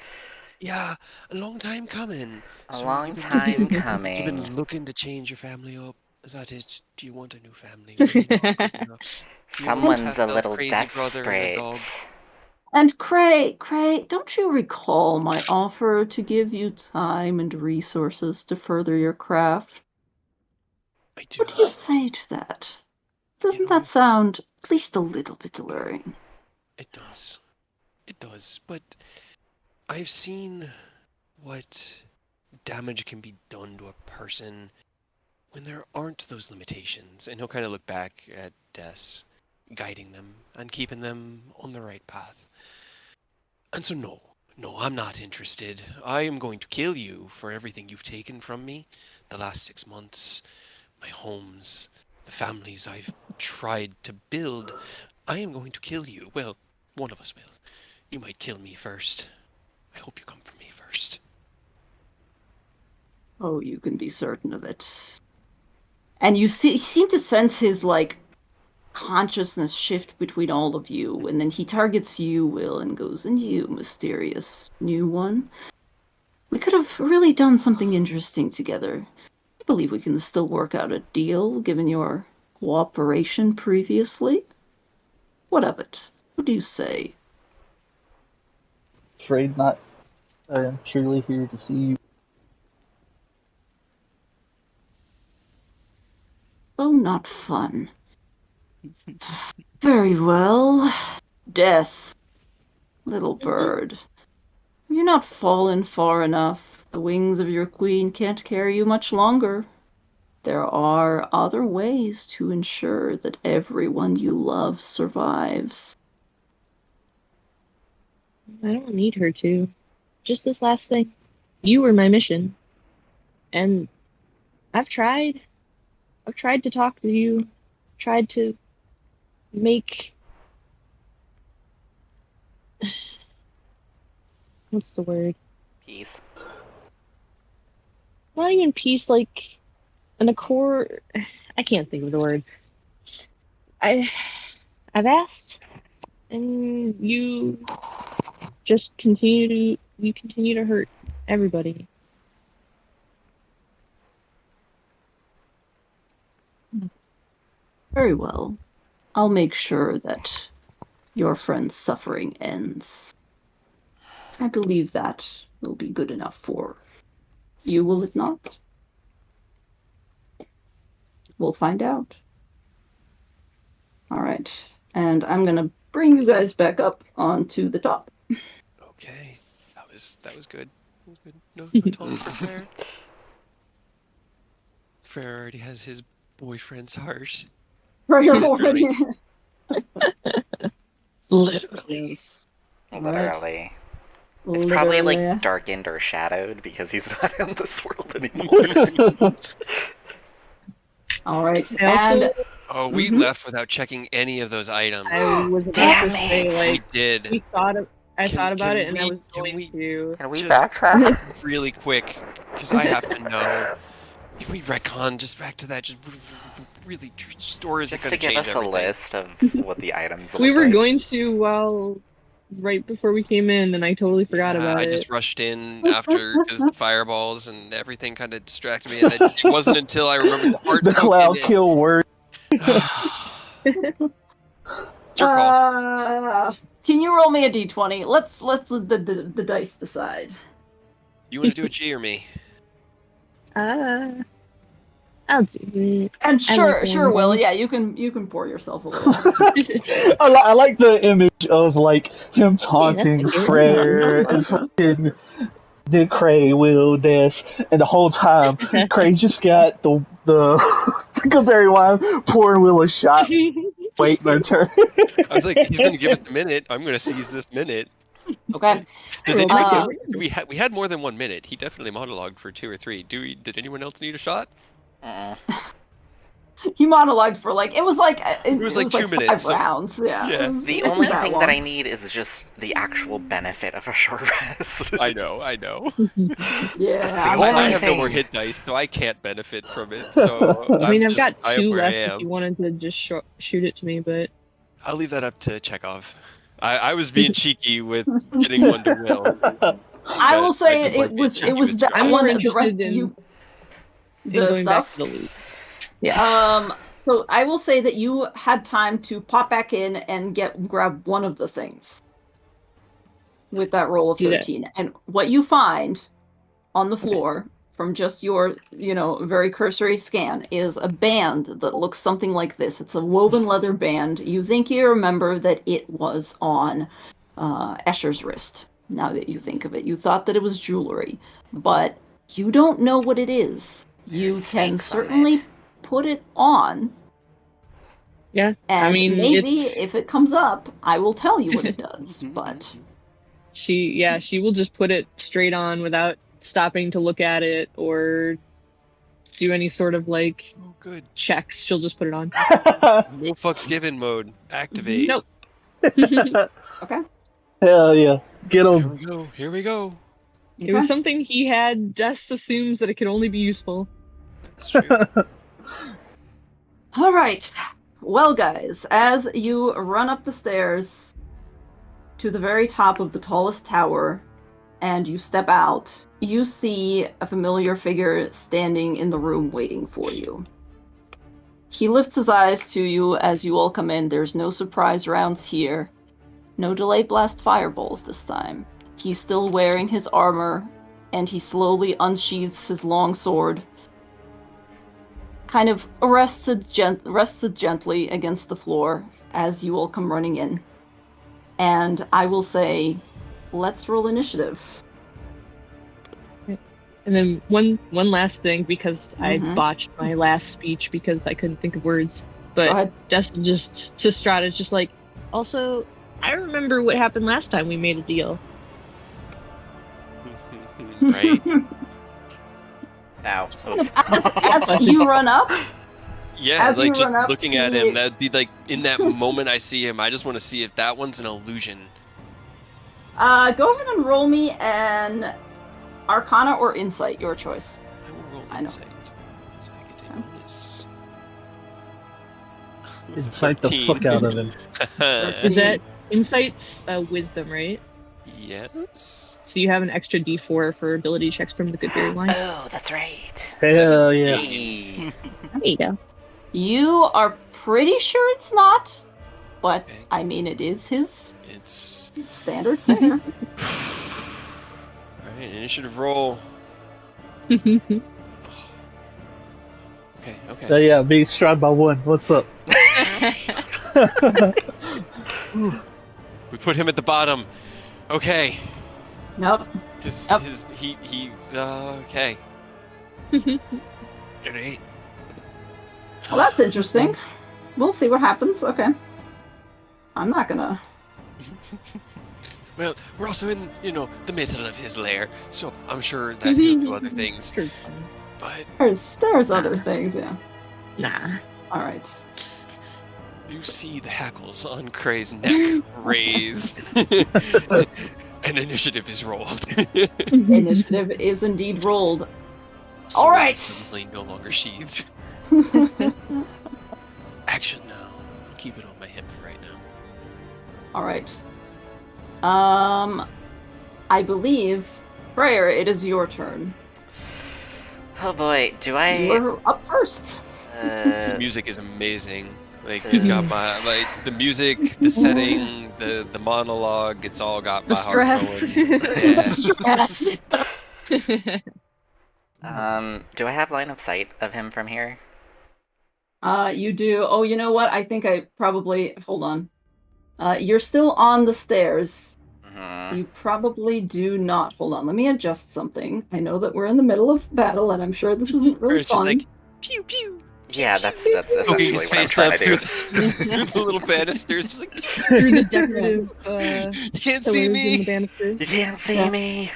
Yeah, a long time coming. A long time You've coming. been looking to change your family up. Is that it? Do you want a new family? Really not good enough? Do you want Someone's to a have little crazy brother and a dog? desperate. And Cray, don't you recall my offer to give you time and resources to further your craft? I do. What do you say to that? Doesn't know- that sound at least a little bit alluring? It does. It does. But I've seen what damage can be done to a person when there aren't those limitations. And he'll kind of look back at Des, guiding them and keeping them on the right path. And so no, I'm not interested. I am going to kill you for everything you've taken from me the last 6 months, my homes, the families I've tried to build. I am going to kill you. Well, one of us will. You might kill me first. I hope you come for me first. Oh, you can be certain of it. And you seem to sense his, consciousness shift between all of you, and then he targets you, Will, and goes, and you, mysterious new one. We could have really done something interesting together. I believe we can still work out a deal, given your cooperation previously. What of it? What do you say? Afraid not. I am truly here to see you. So not fun. Very well. Des, little bird. Have you not fallen far enough? The wings of your queen can't carry you much longer. There are other ways to ensure that everyone you love survives. I don't need her to. Just this last thing. You were my mission. And I've tried. I've tried to talk to you. Tried to make... What's the word? Peace. Not even peace, like an accord. I can't think of the word. I've asked, and you just continue to hurt everybody. Very well. I'll make sure that your friend's suffering ends. I believe that will be good enough for you, will it not? We'll find out. All right. And I'm going to bring you guys back up onto the top. Okay, that was good. That was good. No talk for Frere. Frere already has his boyfriend's heart. Right Literally. Literally. Yes. Literally. It's probably like darkened or shadowed because he's not in this world anymore. All right. I also- And Oh, we left without checking any of those items. I was about Damn to say, it. We like, did. I thought about can it, and I we- was can going we- to. Can we Just- backtrack? Really quick, because I have to know. Can we retcon just back to that? Just really, stores Just are to gonna give change us a everything. list of what the items We look were like. going to, right before we came in, and I totally forgot Yeah, about I it. just rushed in after because the fireballs and everything kind of distracted me, and it wasn't until I remembered the heart The token. cloud kill word. It's your call. Can you roll me a d20? Let's the dice decide. You want to do a G or me? I'll do it. And I sure, like sure, Will. dice. Yeah, you can pour yourself a little. I like the image of like him taunting that's a good Frere and fucking Dick Cray, Will, Des, and the whole time Cray just got the Goodberry wine pouring Will a shot, waiting their turn. I was like, he's gonna give us a minute. I'm gonna seize this minute. Okay. Does Roll anyone? my We had more than 1 minute. He definitely monologued for 2 or 3. Did anyone else need a shot? He monologued for it was like 2 minutes, 5 so- rounds. Yeah. yeah. The It wasn't only that thing long. that I need is just the actual benefit of a short rest. I know. Yeah. That's the I'm only I like- have no more thing. hit dice, so I can't benefit from it. So I mean, I'm I've got I am 2 where left I if am. you wanted to just shoot it to me, but I'll leave that up to Chekhov. I was being cheeky with getting one to Will. I will but say just like it being was cheeky it was with the Strahd. I'm one more that the rest interested in, you in the going stuff. back to the loot. Yeah. So I will say that you had time to pop back in and grab one of the things with that roll of Do that. 13. And what you find on the floor from just your, very cursory scan is a band that looks something like this. It's a woven leather band. You think you remember that it was on Escher's wrist, now that you think of it. You thought that it was jewelry, but you don't know what it is. You There's can snakes on certainly it. put it on. Yeah. And I mean, maybe it's- if it comes up, I will tell you what it does. But She will just put it straight on without stopping to look at it or do any sort of Oh, good. checks. She'll just put it on. No fucks given mode. Activate. Nope. okay. Hell yeah. Get Here him. we go. Here we go. It was Okay. something he had, just assumes that it could only be useful. That's true. All right. Well, guys, as you run up the stairs to the very top of the tallest tower and you step out, you see a familiar figure standing in the room waiting for you. He lifts his eyes to you as you all come in. There's no surprise rounds here. No delay blast fireballs this time. He's still wearing his armor, and he slowly unsheathes his long sword, kind of rests it gently against the floor as you all come running in. And I will say, let's roll initiative. And then one last thing, because I Mhm. botched my last speech because I couldn't think of words. Go But ahead. Dustin just to Strahd is just like, also, I remember what happened last time we made a deal. Right? Ow. Oops. As you run up, Yeah, As you like just run up, looking at he- him, that'd be like in that moment I see him, I just want to see if that one's an illusion. go ahead and roll me an Arcana or Insight, your choice. I will roll I know. insight. So I get a bonus. It's a Incite the 13. fuck out of him. Is that insights, wisdom, right? Yes. So you have an extra D4 for ability checks from the good fairy line. Oh, that's right. Hell yeah. Hey. There you go. You are pretty sure it's not, but Okay. I mean, it is his It's standard thing. alright, initiative roll. Okay. Yeah, being Strahd by 1. What's up? We put him at the bottom. Okay. Nope. He's okay. Alright. Well, that's interesting. We'll see what happens. Okay. I'm not gonna. Well, we're also in, the middle of his lair, so I'm sure that he'll do other things. Sure. But There's other things, yeah. Nah. All right. you see the hackles on Kray's neck raise. An initiative is rolled. Initiative is indeed rolled. Sword All right. is suddenly no longer sheathed. Action now. I'll keep it on my hip for right now. All right. I believe, Prayer, it is your turn. Oh boy, do I? You're up first. This music is amazing. Like So- he's got my the music, the setting, the monologue. It's all got The my heart stress. going. Yeah. Do I have line of sight of him from here? You do. Oh, you know what? I think I probably. Hold on. You're still on the stairs. Mhm. You probably do not. Hold on. Let me adjust something. I know that we're in the middle of battle, and I'm sure this isn't Or really it's just fun. like pew pew. Yeah, that's Poking essentially his what I'm face trying up to do. through the little banisters. Just like Through the decorative you can't see pillars in the me. banister. You can't see Yeah. me.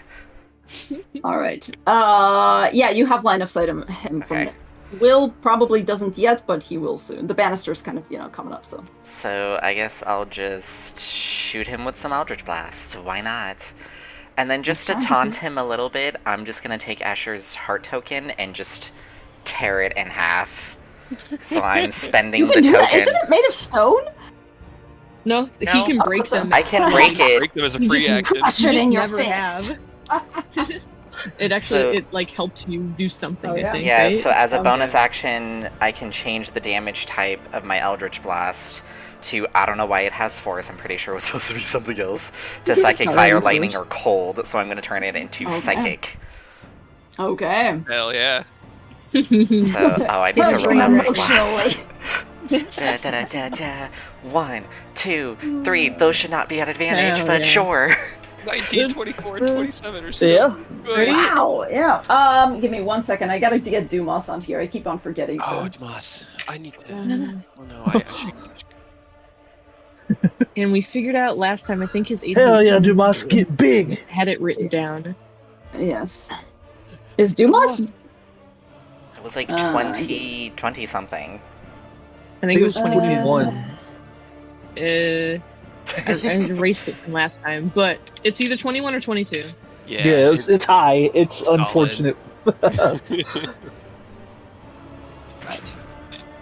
All right. Yeah, you have line of sight of him from Okay. there. Will probably doesn't yet, but he will soon. The banister's kind of coming up. So So I guess I'll just shoot him with some Eldritch Blast. Why not? And then just to Okay. taunt him a little bit, I'm just gonna take Asher's heart token and just tear it in half. So I'm spending you the can do token. that. Isn't it made of stone? No, he No. can break them. I can break it. Break them as a You free just- action. Crush You it just in your never fist. have. It actually So- it like helps you do something. Oh, yeah. I think. Yeah, right? so as a Okay. bonus action, I can change the damage type of my Eldritch Blast to, I don't know why it has force, I'm pretty sure it was supposed to be something else, to Psychic, Alright, Fire, of Lightning, course. or Cold, so I'm going to turn it into Okay. Psychic. Okay. Hell yeah. So, I need to roll Bring out it the blast. Emotionally. Da, da, da, da, da. 1, 2, 3. Those should not be at advantage, Hell but yeah. sure. 19, 24, and 27 are still Yeah. good. Wow. Yeah. Give me 1 second. I gotta get Dumas on here. I keep on forgetting. Oh, to... Demas. I need to. Oh no, I actually. And we figured out last time. I think his AC Hell yeah, Dumas, get big! had it written down. Yes. Is Dumas? It was like Uh, 20 something. I think it was Uh, 21. 21. I erased it from last time, but it's either 21 or 22. Yeah, it's high. It's solid. unfortunate. Right.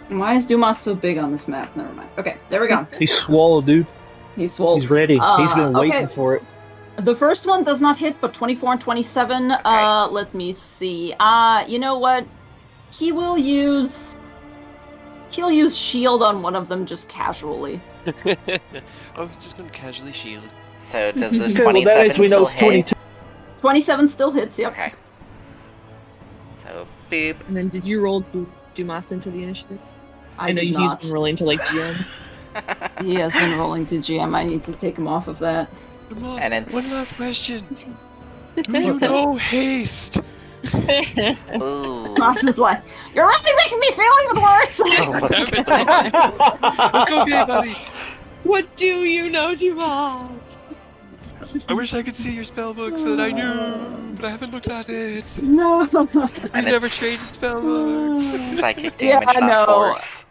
Why is Dumas so big on this map? Never mind. Okay, there we go. He's swole, dude. He's swole. He's ready. He's been waiting okay. for it. The first one does not hit, but 24 and 27. Okay. Let me see. You know what? He'll use shield on one of them just casually. Oh, he's just gonna casually shield. So does the Okay, well, that 27 is, we know still it's hit? 22. 27 still hits, yep. Okay. So, boop. And then did you roll Dumas into the initiative? I know did he's not. been rolling to like GM. He has been rolling to GM. I need to take him off of that. And it's... One last question. Do you know haste? Ooh. Moss is like, you're really making me feel even worse! Let's go, okay, buddy. What do you know, Dumas? I wish I could see your spell book so that I knew, but I haven't looked at it. No. We've And never it's- traded spell books. Psychic Yeah, damage, I know. not force.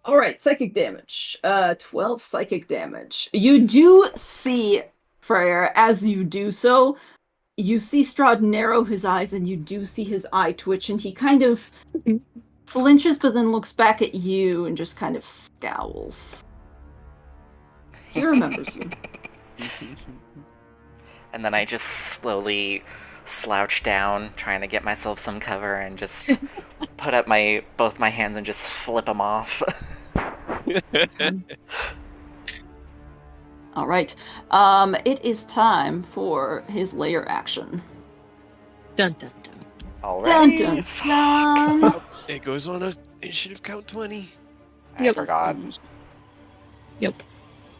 Alright, psychic damage. 12 psychic damage. You do see, Freyr, as you do so, you see Strahd narrow his eyes and you do see his eye twitch and he kind of flinches but then looks back at you and just kind of scowls. He remembers you. And then I just slowly slouch down, trying to get myself some cover, and just put up both my hands and just flip them off. All right. It is time for his layer action. Dun dun dun. Already? Dun dun dun. It goes on a initiative count 20. I forgot. Yep.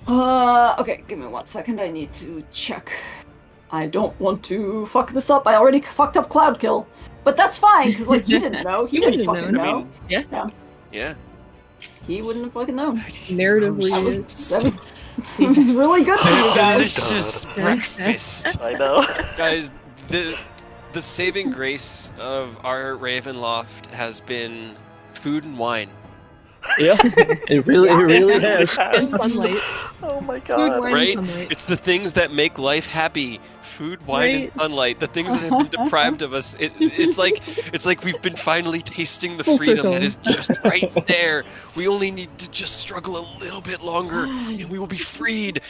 Okay, give me 1 second. I need to check. I don't want to fuck this up. I already fucked up Cloud Kill. But that's fine, because, like, you didn't know. He You didn't wouldn't fucking have know. known. Yeah. He wouldn't have fucking known. Narratively, That it was, is. that was, it was really good for you guys. Delicious breakfast. I know. Guys, the saving grace of our Ravenloft has been food and wine. Yeah, it really has. And sunlight. Oh my Food, god. wine, Right? and sunlight. It's the things that make life happy. Food, wine, and Right. sunlight. The things that have been deprived of us. It's like we've been finally tasting the Full freedom circle. that is just right there. We only need to just struggle a little bit longer, and we will be freed.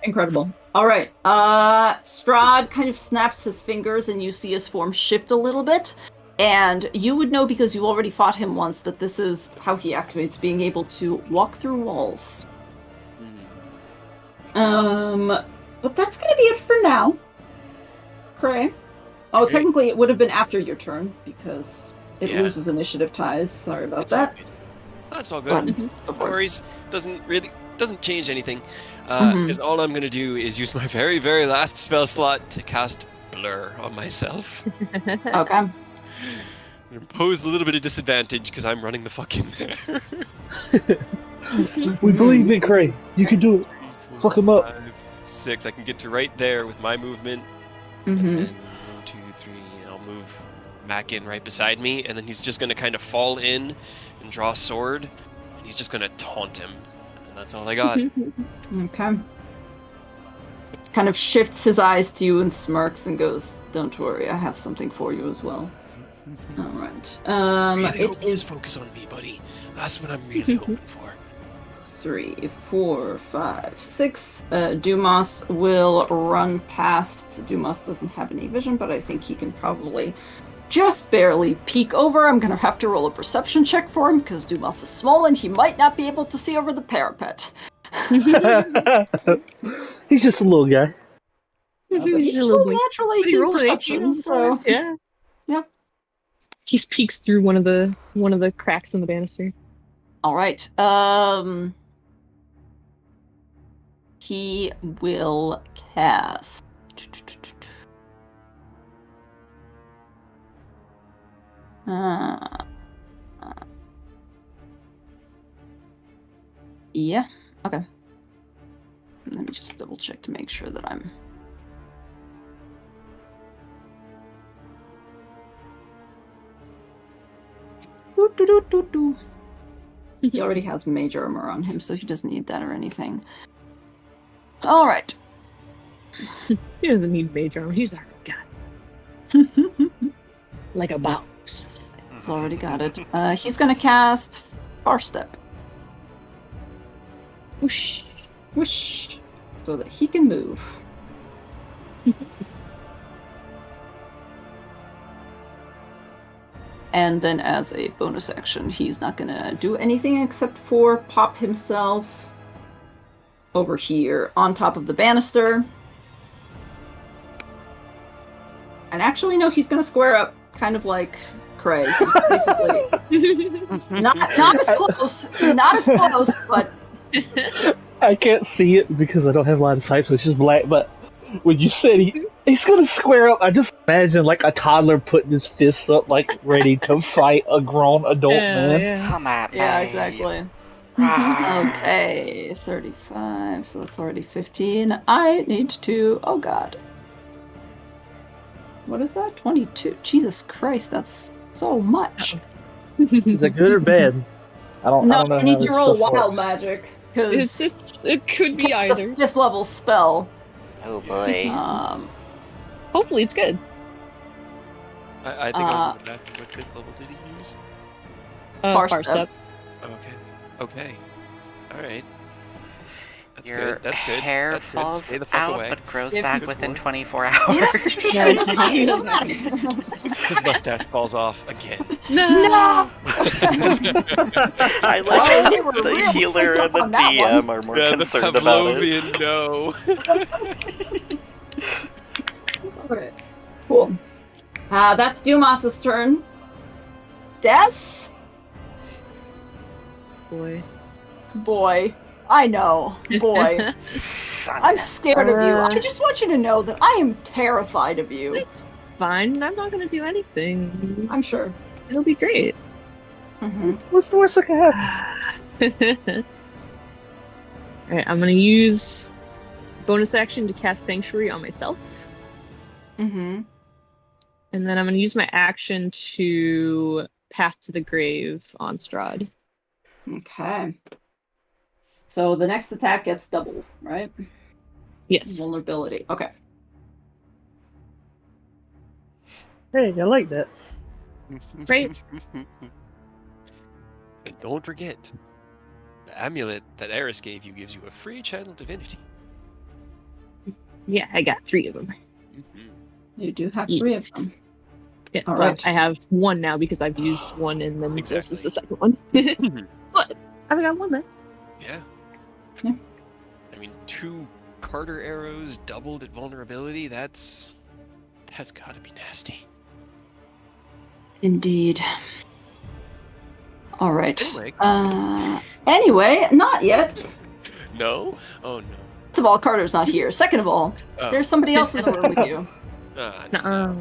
Incredible. All right. Strahd kind of snaps his fingers, and you see his form shift a little bit. And you would know because you already fought him once that this is how he activates being able to walk through walls. But that's gonna be it for now. Cray. Oh, Okay. technically it would have been after your turn because it Yeah. loses initiative ties. Sorry about It's all that. good. That's all Go good. ahead. Go No for it. worries. Doesn't change anything. Mhm. Because all I'm gonna do is use my very, very last spell slot to cast Blur on myself. Okay. Impose a little bit of disadvantage because I'm running the fuck in there. We believe in Cray. You can do it. Fuck him up. 5, 6. I can get to right there with my movement. Mm-hmm. And then 1, 2, 3, and I'll move Mac in right beside me, and then he's just gonna kind of fall in and draw a sword, and he's just gonna taunt him. And that's all I got. Okay. Kind of shifts his eyes to you and smirks and goes, "Don't worry, I have something for you as well." All right. Really It hope you is just focus on me, buddy. That's what I'm really hoping for. 3, 4, 5, 6. Dumas will run past. Dumas doesn't have any vision, but I think he can probably just barely peek over. I'm gonna have to roll a perception check for him because Dumas is small and he might not be able to see over the parapet. He's just a little guy. He's a Well, little boy. natural But he 18 rolled an 18 perception, on the so side. Yeah. Yep. He peeks through one of the cracks in the banister. all right. He will cast. Yeah. Okay. Let me just double check to make sure that I'm. He already has mage armor on him, so he doesn't need that or anything. All right. He doesn't need mage armor. He's already got it. Like a box. He's already got it. He's gonna cast Far Step. Whoosh. Whoosh. So that he can move. And then as a bonus action, he's not gonna do anything except for pop himself over here on top of the banister. And actually, no, he's gonna square up, kind of like Cray. He's basically not as close, not as close, but I can't see it because I don't have line of sight, so it's just black. But when you said he's gonna square up, I just imagine like a toddler putting his fists up, like ready to fight a grown adult man. Yeah. Come at me. yeah, exactly. Okay, 35, so that's already 15. I need to, oh god. What is that? 22. Jesus Christ, that's so much. Is that good or bad? I don't know. I need how to this roll stuff wild works. magic, because It could be it's either. a 5th level spell. Oh boy. Hopefully it's good. I think I was looking back. What fifth level did he use? Far Far step. Okay. Okay. All right. That's Your good. That's good. hair That's good. falls Stay the fuck out away. but grows Yeah, back good within boy. 24 He hours. doesn't- His mustache falls off again. No. I Well, like we were the real healer synced and the up on that DM are more Yeah, the concerned about it. Pavlovian no. Okay, cool. That's Dumas's turn. Des? Boy. Boy. I know. Boy. Son. I'm scared of you. Uh. I just want you to know that I am terrified of you. It's fine. I'm not gonna do anything. I'm sure. It'll be great. Mm-hmm. What's the worst that can happen? Alright, I'm gonna use bonus action to cast Sanctuary on myself. Mm-hmm. And then I'm gonna use my action to Path to the Grave on Strahd. Okay. So the next attack gets double, right? Yes. Vulnerability. Okay. Hey, I like that. Right. And don't forget, the amulet that Eris gave you gives you a free channel divinity. Yeah, I got 3 of them. You do have 3 of them. Yeah, All well, right. I have 1 now because I've used 1 and then this Exactly. is the second one. But I've got 1 there. Yeah. Yeah. I mean, 2 Carter arrows doubled at vulnerability. That's gotta be nasty. Indeed. All right. Anyway. Anyway, not yet. No? Oh no. First of all, Carter's not here. Second of all, Oh. there's somebody else in the room with you. Nuh-uh.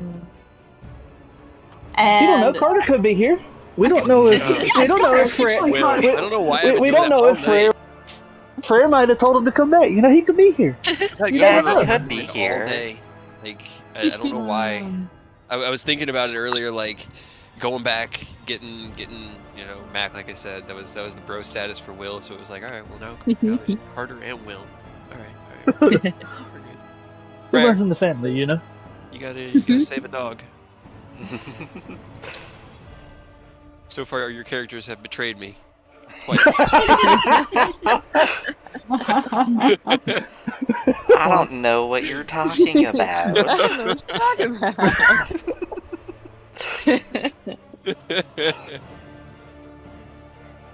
And We don't know. Carter could be here. We don't know if we don't know if Frere. actually Wait, Carter. I don't know why. We don't know if Frere might have told him to come back. You know, he could be here. Yeah, don't he know. could be here. Like, I don't know why. I was thinking about it earlier, like going back, getting Mac. Like I said, that was the bro status for Will. So it was like, all right, well now there's Carter and Will. All right. We're good. Who Frere, runs in the family, you know? you gotta save a dog. So far, your characters have betrayed me twice. I don't know what you're talking about. I don't know what you're talking about.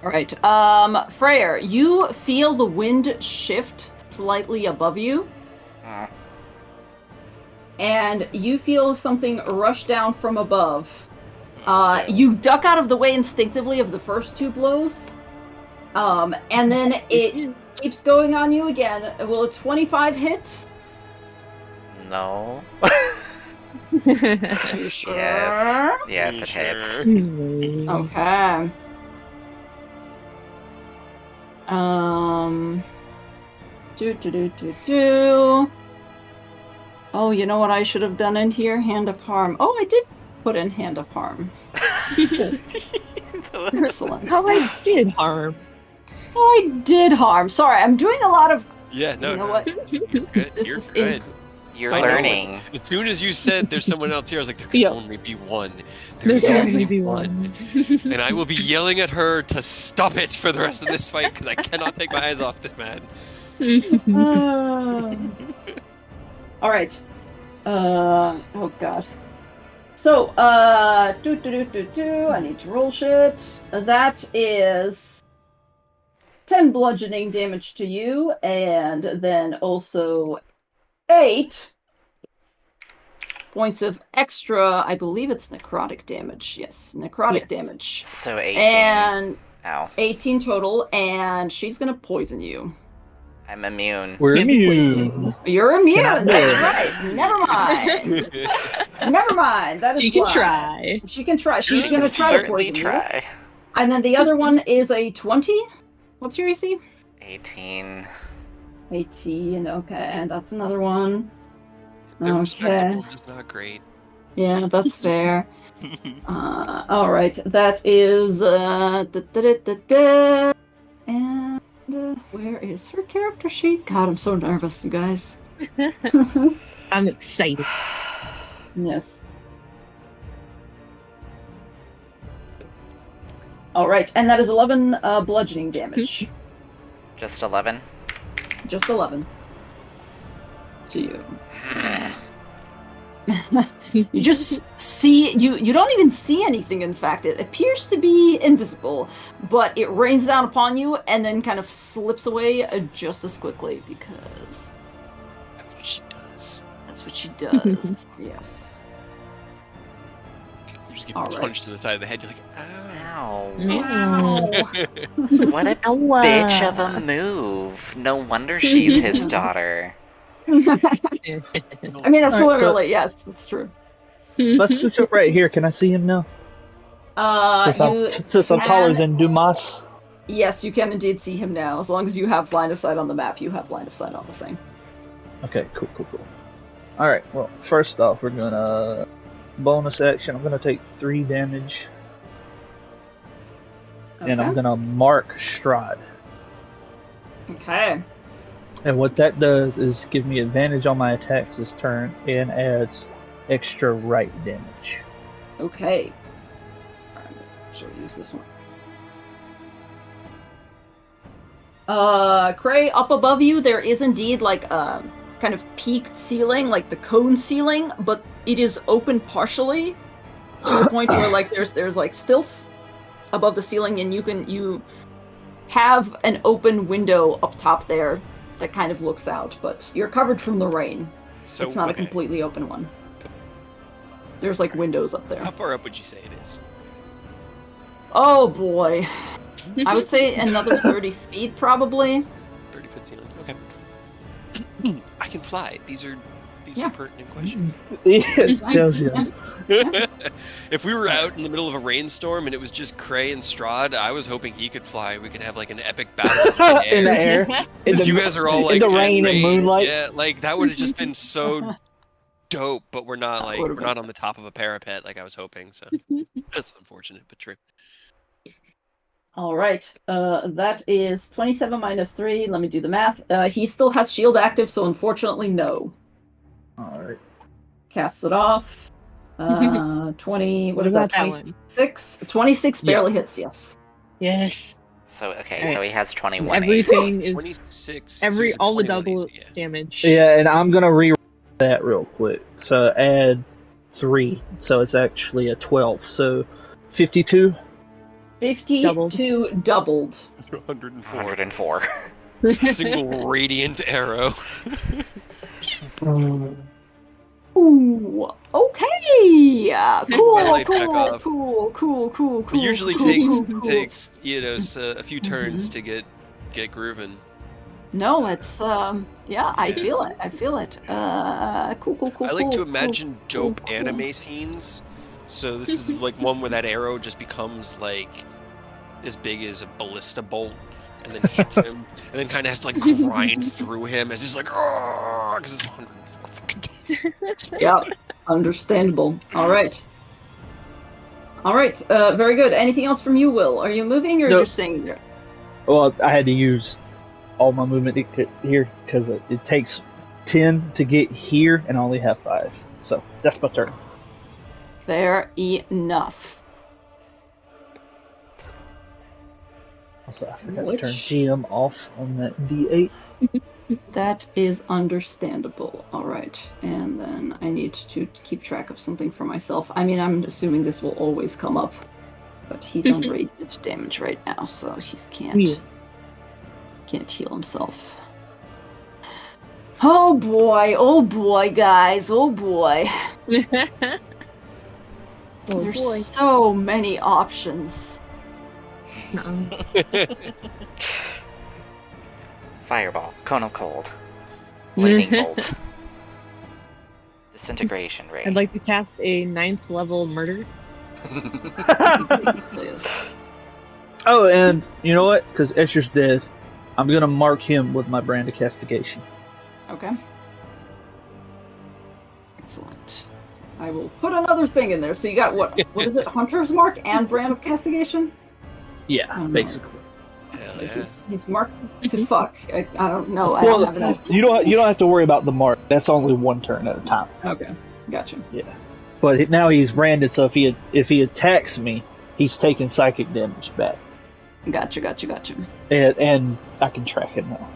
All right. Freyr, you feel the wind shift slightly above you, and you feel something rush down from above. You duck out of the way instinctively of the first 2 blows, and then it keeps going on you again. Will a 25 hit? No. Are you sure? Yes. Yes, it hits. Okay. Do. Oh, you know what I should have done in here? Hand of Harm. Oh, I did put in Hand of Harm. Excellent. How I did harm. Oh, I did harm. Sorry, I'm doing a lot of Yeah, no, You know no. what? You're good. This You're is good. You're I know. learning. As soon as you said there's someone else here, I was like, there can Yep. only be one. There There's can only only be one. one. And I will be yelling at her to stop it for the rest of this fight because I cannot take my eyes off this man. All right. Oh god. So, I need to roll shit. That is 10 bludgeoning damage to you, and then also 8 points of extra, I believe it's necrotic damage. Yes, necrotic damage. So 18. And Ow. 18 total, and she's gonna poison you. I'm immune. We're Can't be immune. You're immune, Cannot that's live. right. Never mind. Never mind. That is She can why. try. She can try. She's You gonna can try to certainly poison you. try. And then the other one is a 20. What's your AC? 18. 18. Okay, and that's another one. They're Okay. respectable, just not great. Yeah, that's fair. All right. That is and where is her character sheet? God, I'm so nervous, you guys. I'm excited. Yes. All right, and that is 11 bludgeoning damage. Just 11? Just 11. To you. You just see, you don't even see anything, in fact. It appears to be invisible, but it rains down upon you and then kind of slips away just as quickly because That's what she does. that's what she does. Yes. You just get All right. punched in the side of the head. You're like, ow. Ow. Ow. What a Ow. bitch of a move. No wonder she's his daughter. I mean, that's All right, so- literally, yes, that's true. Let's scooch up right here. Can I see him now? Since I'm taller than Dumas. Yes, you can indeed see him now. As long as you have line of sight on the map, you have line of sight on the thing. Okay, cool. Alright, well, first off, we're gonna bonus action. I'm gonna take 3 damage, and I'm gonna mark Strahd. Okay. And what that does is give me advantage on my attacks this turn and adds extra right damage. Okay. Alright, she'll use this one. Cray, up above you, there is indeed like a kind of peaked ceiling, like the cone ceiling, but it is open partially to the point where like there's like stilts above the ceiling, and you have an open window up top there that kind of looks out, but you're covered from the rain. So, It's not a okay. completely open one. There's like windows up there. How far up would you say it is? Oh boy. I would say another 30 feet probably. 30-foot ceiling. Okay. I can fly. These are Yeah. pertinent questions. Yeah, it tells you. If we were out in the middle of a rainstorm and it was just Cray and Strahd, I was hoping he could fly. We could have like an epic battle In the air. In Because the, you guys are all like in the at rain and moonlight. Yeah, like that would have just been so dope. But we're not like would've we're not on the top of a parapet like I was hoping. So that's unfortunate, but true. All right. That is 27 minus 3. Let me do the math. He still has shield active, so unfortunately, no. Alright. Casts it off. 20. What is that? What about that one? 26? 26 Yeah. barely hits, yes. Yes. So, okay, Alright. so he has 21 AC. Everything is 26. so every it's a all the 21 double AC, yeah. damage. Yeah, and I'm gonna re that real quick. So add 3. So it's actually a 12. So 52. 52 doubled. 104. 104. Single radiant arrow. Ooh, okay. Cool, light back off. cool. It usually cool. takes a few turns to get grooving. No, it's yeah, I feel it. Cool. I like to imagine cool. dope anime scenes. So this is like one where that arrow just becomes like as big as a ballista bolt, and then hits him, and then kind of has to like grind through him as he's like, because it's 104 fucking damage. Yeah, understandable. All right. Very good. Anything else from you, Will? Are you moving or No. just staying there? Well, I had to use all my movement to get here because because it takes 10 to get here, and I only have 5. So that's my turn. Fair enough. Also, I forgot to Which- turn GM off on that D8. That is understandable. All right. And then I need to keep track of something for myself. I mean, I'm assuming this will always come up. But he's on radiant damage right now, so he can't heal himself. Oh boy, guys, oh boy. There's so many options. Fireball, cone of cold, lightning bolt, disintegration ray. I'd like to cast a 9th level murder. Oh, and you know what? Because Escher's dead, I'm gonna mark him with my brand of castigation. Okay. Excellent. I will put another thing in there. So you got what is it? Hunter's Mark and Brand of Castigation? Yeah, basically. Hell yeah. He's marked to fuck. I don't know. I Well, don't have you don't have to worry about the mark. That's only one turn at a time. Okay, gotcha. Yeah, but now he's branded, so if he attacks me, he's taking psychic damage back, Gotcha. and I can track him now.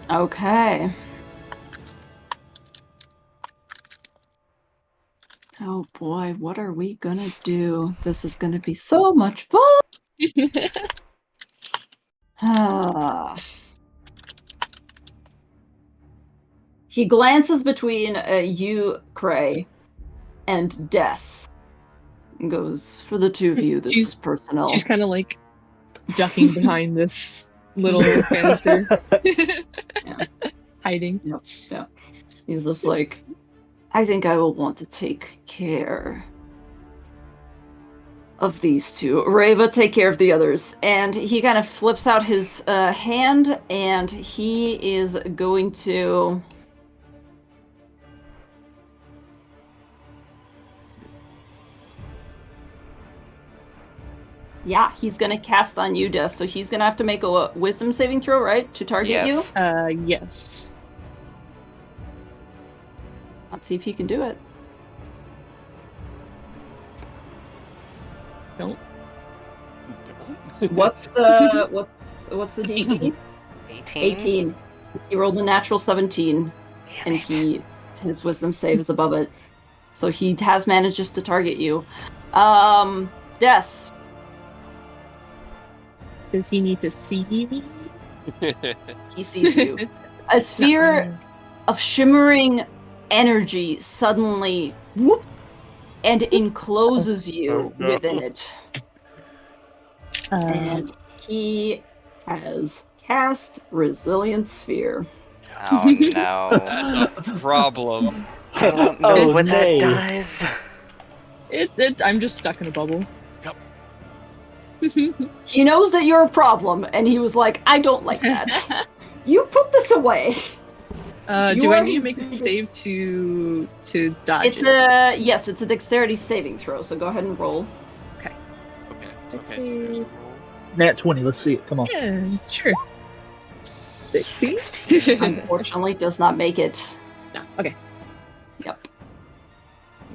Okay. Oh boy, what are we gonna do? This is gonna be so much fun! Ah. He glances between you, Cray, and Des. And goes, for the two of you, this is personal. She's kind of like ducking behind this little canister. Hiding. Yeah. He's just like, I think I will want to take care of these two. Reva, take care of the others. And he kind of flips out his hand, and he is going to... Yeah, he's gonna cast on you, Des. So he's gonna have to make a wisdom saving throw, right? To target Yes. you? Yes. Let's see if he can do it. Don't. What's the DC? 18? 18. He rolled a natural 17, Damn and it. his wisdom save is above it. So he has manages to target you. Des. Does he need to see me? He sees you. A sphere of shimmering energy suddenly whoop and encloses you no. within it. And he has cast Resilient Sphere. Oh no. That's a problem. I don't know Oh, what nay. that does. I'm just stuck in a bubble. He knows that you're a problem, and he was like, I don't like that. You put this away. Do I need to make a save to dodge It's it? a dexterity saving throw, so go ahead and roll. Okay. Let's So here's a see. roll. Nat 20. Let's see it. Come on. Yeah, sure. 16. Unfortunately, does not make it. No, okay. Yep.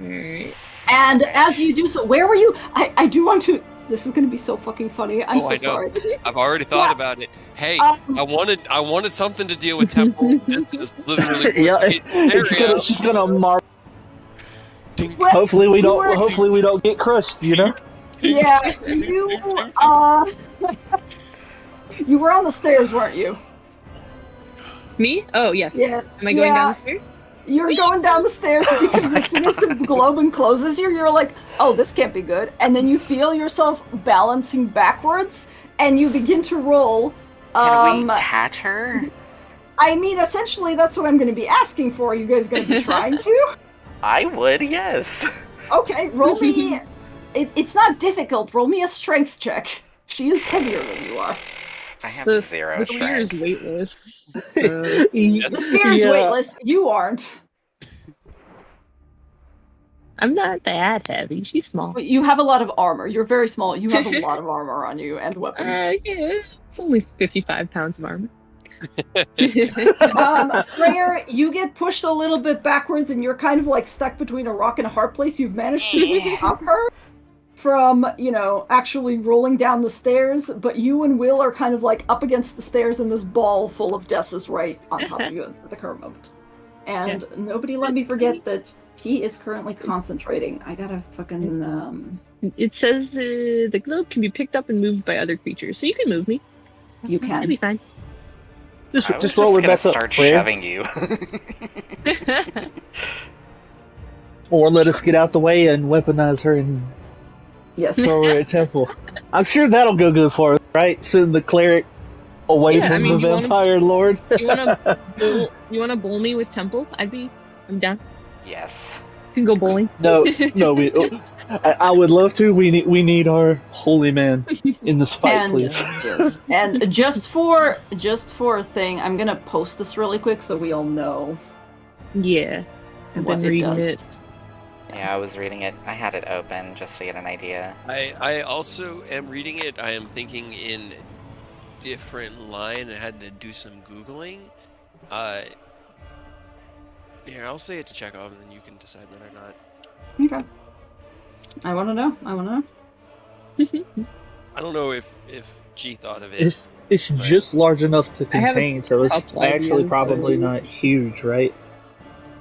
Alright. And as you do so, where were you? I do want to. This is going to be so fucking funny. I'm Oh, so I know. sorry. I've already thought Yeah. about it. Hey, Um, I wanted something to deal with temple. This is literally Yeah, she's gonna mark. Ding, Well, Hopefully we you were- don't get crushed. You know. ding, Yeah, ding, you ding, ding. you were on the stairs, weren't you? Me? Oh, yes. Yeah. Am I going Yeah. down the stairs? You're going down the stairs because as soon as the globe encloses you, you're like, oh, this can't be good. And then you feel yourself balancing backwards, and you begin to roll. Can we catch her? I mean, essentially, that's what I'm going to be asking for. Are you guys going to be trying to? I would, yes. Okay, roll me. It's not difficult. Roll me a strength check. She is heavier than you are. I have The 0 spear is strength. weightless. The spear is weightless. You aren't. I'm not that heavy. She's small. But you have a lot of armor. You're very small. You have a lot of armor on you and weapons. Yeah, it's only 55 pounds of armor. Freyr, you get pushed a little bit backwards and you're kind of like stuck between a rock and a hard place. You've managed to stop her from, actually rolling down the stairs, but you and Will are kind of like up against the stairs and this ball full of death is right on top of you at the current moment. And nobody let me forget that he is currently concentrating. I gotta fucking, It says the globe can be picked up and moved by other creatures, so you can move me. You can. It'll be fine. Just roll her gonna back up, start Claire. shoving you. Or let us get out the way and weaponize her and Yes. throw her at Temple. I'm sure that'll go good for us, right? Send the cleric away from the vampire lord. You wanna bowl me with Temple? I'm down. Yes. You can go bowling. No, I would love to. We need our holy man in this fight, please. Yes. And just for a thing, I'm gonna post this really quick so we all know. Yeah. I've What been it reading does. it. Yeah, I was reading it. I had it open just to get an idea. I also am reading it. I am thinking in different line. I had to do some Googling. Here, I'll say it to Chekhov, and then you can decide whether or not. Okay. I wanna know. I don't know if G thought of it. It's just large enough to I have a contain, so it's couple actually ideas, probably but- not huge, right?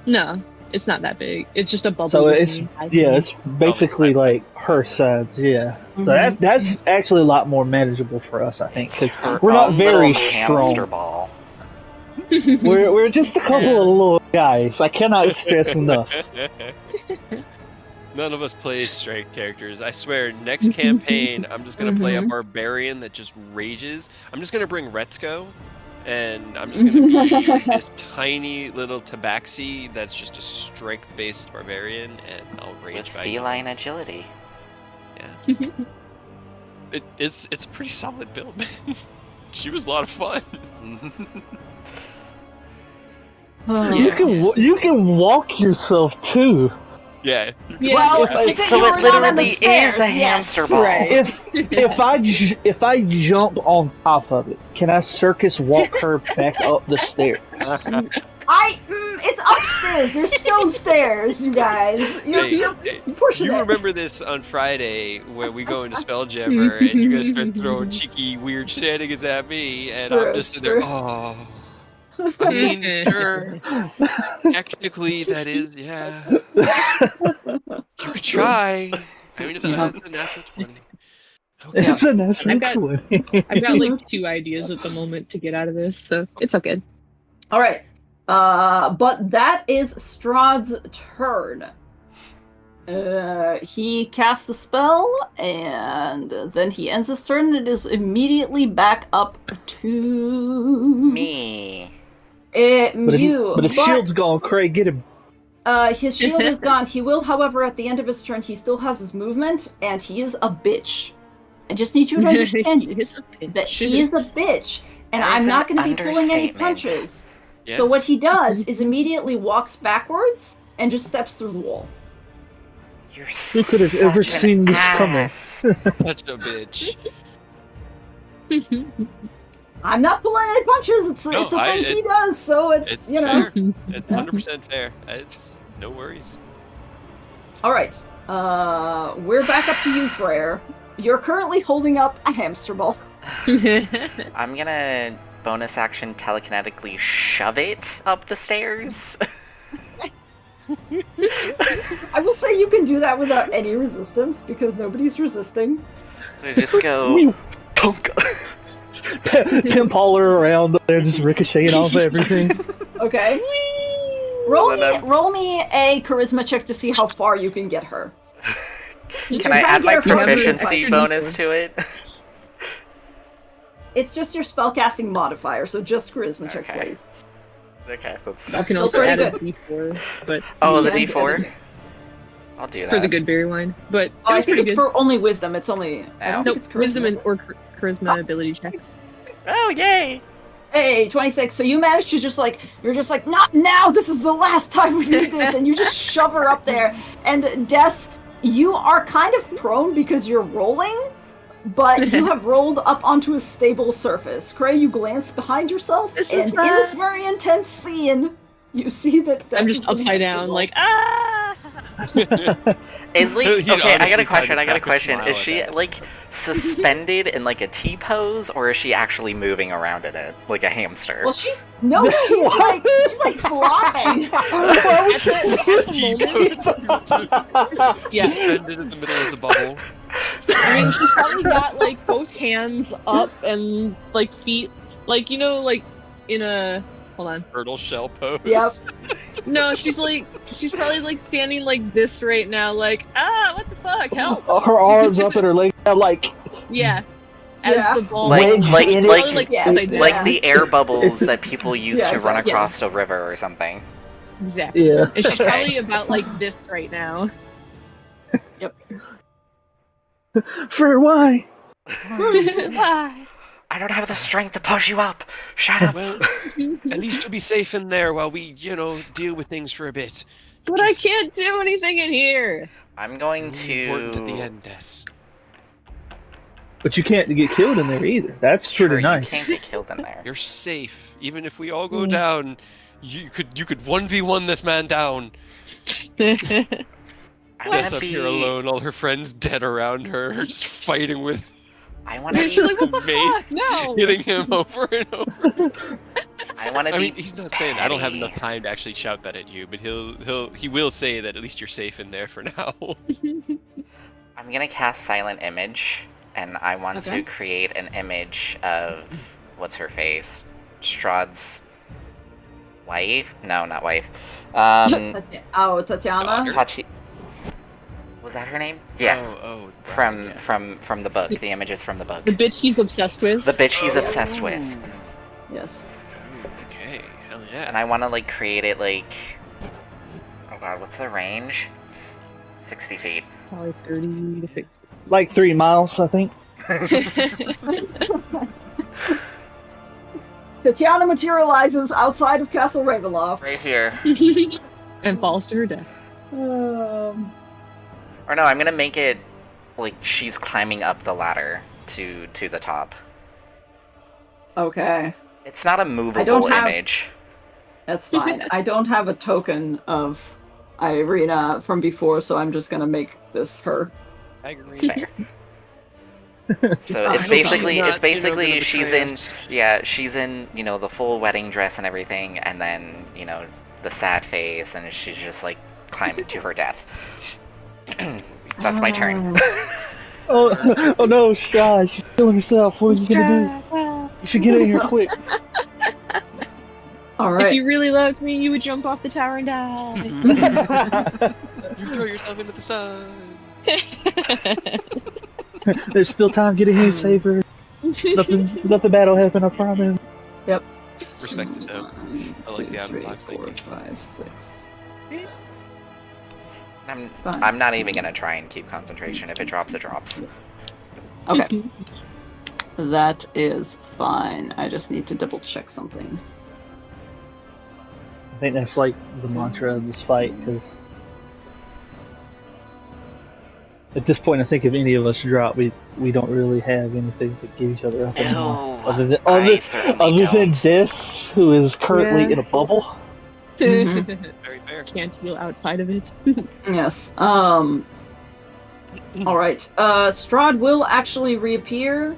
No, it's not that big. It's just a bubble. So with it's me, I it's basically right. like her size, yeah. Mhm. So that's actually a lot more manageable for us, I think, It's because her we're not own very little hamster strong. ball. think. We're just a couple of little guys. I cannot stress enough. None of us play strength characters. I swear, next campaign, I'm just gonna play a barbarian that just rages. I'm just gonna bring Retzko, and I'm just gonna be this tiny little tabaxi that's just a strength-based barbarian, and I'll With rage by feline agility. Yeah. It's a pretty solid build, man. She was a lot of fun. You can walk yourself too. Yeah. Yeah. Well, If if So you it were not on the literally stairs, is a yes. hamster ball. Right. If I jump on top of it, can I circus walk her back up the stairs? It's upstairs. There's stone stairs, you guys. You're pushing You it. remember this on Friday when we go into Spelljammer and you guys start throwing cheeky, weird shenanigans at me, and I'm just sitting there, oh. I mean, sure. Technically, that is, yeah. You could try. I mean, it's a natural 20. Okay. It's a natural I've got- 20. I've got like 2 ideas at the moment to get out of this, so it's okay. All right. But that is Strahd's turn. He casts the spell, and then he ends his turn. It is immediately back up to Me. Mew. But his shield's gone. Craig, get him. His shield is gone. He will, however, at the end of his turn, he still has his movement, and he is a bitch. I just need you to understand He is a bitch. that he is a bitch, and That I'm is not an going to be pulling any understatement. punches. Yeah. So what he does is immediately walks backwards and just steps through the wall. You're Who could have ever such an seen this coming? ass. Such a bitch. I'm not pulling any punches. It's a thing he does. So it's It's you know. fair. It's 100% fair. It's no worries. All right. We're back up to you, Freyr. You're currently holding up a hamster ball. I'm gonna bonus action telekinetically shove it up the stairs. I will say you can do that without any resistance because nobody's resisting. So just go. Tunk. Pinball her around there, just ricocheting off everything. Okay. Roll me a charisma check to see how far you can get her. Can I add my proficiency bonus to it? It's just your spellcasting modifier, so just charisma check, Okay. please. Okay, let's. You can still also pretty add a good. D4, but Oh, the Yeah, D4. I'll do that. for the good berry wine. But it Oh, I was think pretty it's good. for only wisdom. It's only. I don't Ow. think Nope, it's charisma. wisdom or charisma ability checks. Oh, yay! Hey, 26. So you managed to you're just like, not now. This is the last time we need this, and you just shove her up there. And Des, you are kind of prone because you're rolling, but you have rolled up onto a stable surface. Cray, you glance behind yourself, This and is in fun. this very intense scene, you see that Des I'm is just gonna upside have to down, roll. like ah. Is like He'd okay? I got honestly a question. kinda I got a crack a question. smile Is at she that. like suspended in like a T pose, or is she actually moving around in it like a hamster? Well, she's like flopping. At the moment, yeah. Suspended in the middle of the bubble. I mean, she's probably got like both hands up and like feet, like like in a. Hold on. Turtle shell pose. Yep. No, she's probably like standing like this right now, like what the fuck, help! Her arms up and her legs out, like Yeah, as Yeah. the ball Like- rolls. like- She's like- probably, like Yes, upside yeah. down. Like the air bubbles that people use Yeah, to run exactly. across a river or something. Exactly. yeah. And she's Okay. probably about like this right now. For why? Why? I don't have the strength to push you up. Shut up. Well, at least you'll be safe in there while we, deal with things for a bit. But I can't do anything in here. I'm going Important at the to. end, Des. But you can't get killed in there either. That's Sure, pretty nice. you can't get killed in there. You're safe. Even if we all go down, you could 1v1 this man down. I Des want up to here be. alone, all her friends dead around her, just fighting with I want to She's be. like, what the mace, fuck? No. hitting him over and over. I want to I be. mean, he's not saying I don't have petty. enough time to actually shout that at you, but he will say that at least you're safe in there for now. I'm gonna cast Silent Image, and I want Okay. to create an image of what's her face, Strahd's wife? No, not wife. Tatiana. Tachi. Was that her name? Yes. Oh, right, from yeah. from the book. The images from the book. The bitch he's obsessed with. The bitch he's Oh, obsessed with. Yes. Ooh, okay, hell yeah. And I want to like create it like. Oh god, what's the range? 60 feet. Probably 30 to 60. Like 3 miles, I think. Tatiana materializes outside of Castle Ravenloft. Right here. And falls to her death. Or no, I'm gonna make it like she's climbing up the ladder to the top. Okay, It's not a don't movable have- image. that's fine. I don't have a token of Irina from before, so I'm just gonna make this her. I agree. It's fair. So I it's hope she's basically not, gonna she's betray in us. she's in the full wedding dress and everything, and then the sad face, and she's just like climbing to her death. That's my turn. Oh no, Strahd, she's killing herself. What are you gonna do? You should get in here quick. All If right. you really loved me, you would jump off the tower and die. You throw yourself into the sun. There's still time. Get in here, save her. Nothing bad will happen. I promise. Respect it though. I like the out of the box 4, thinking. 5, 6. Fine. I'm not even gonna try and keep concentration. If it drops, it drops. Okay. That is fine. I just need to double check something. I think that's like the mantra of this fight, because at this point, I think if any of us drop, we don't really have anything to give each other up anymore. No, Other than I certainly other than don't. this, who is currently Yeah. in a bubble. Very fair. Can't heal outside of it. Yes. All right. Strahd will actually reappear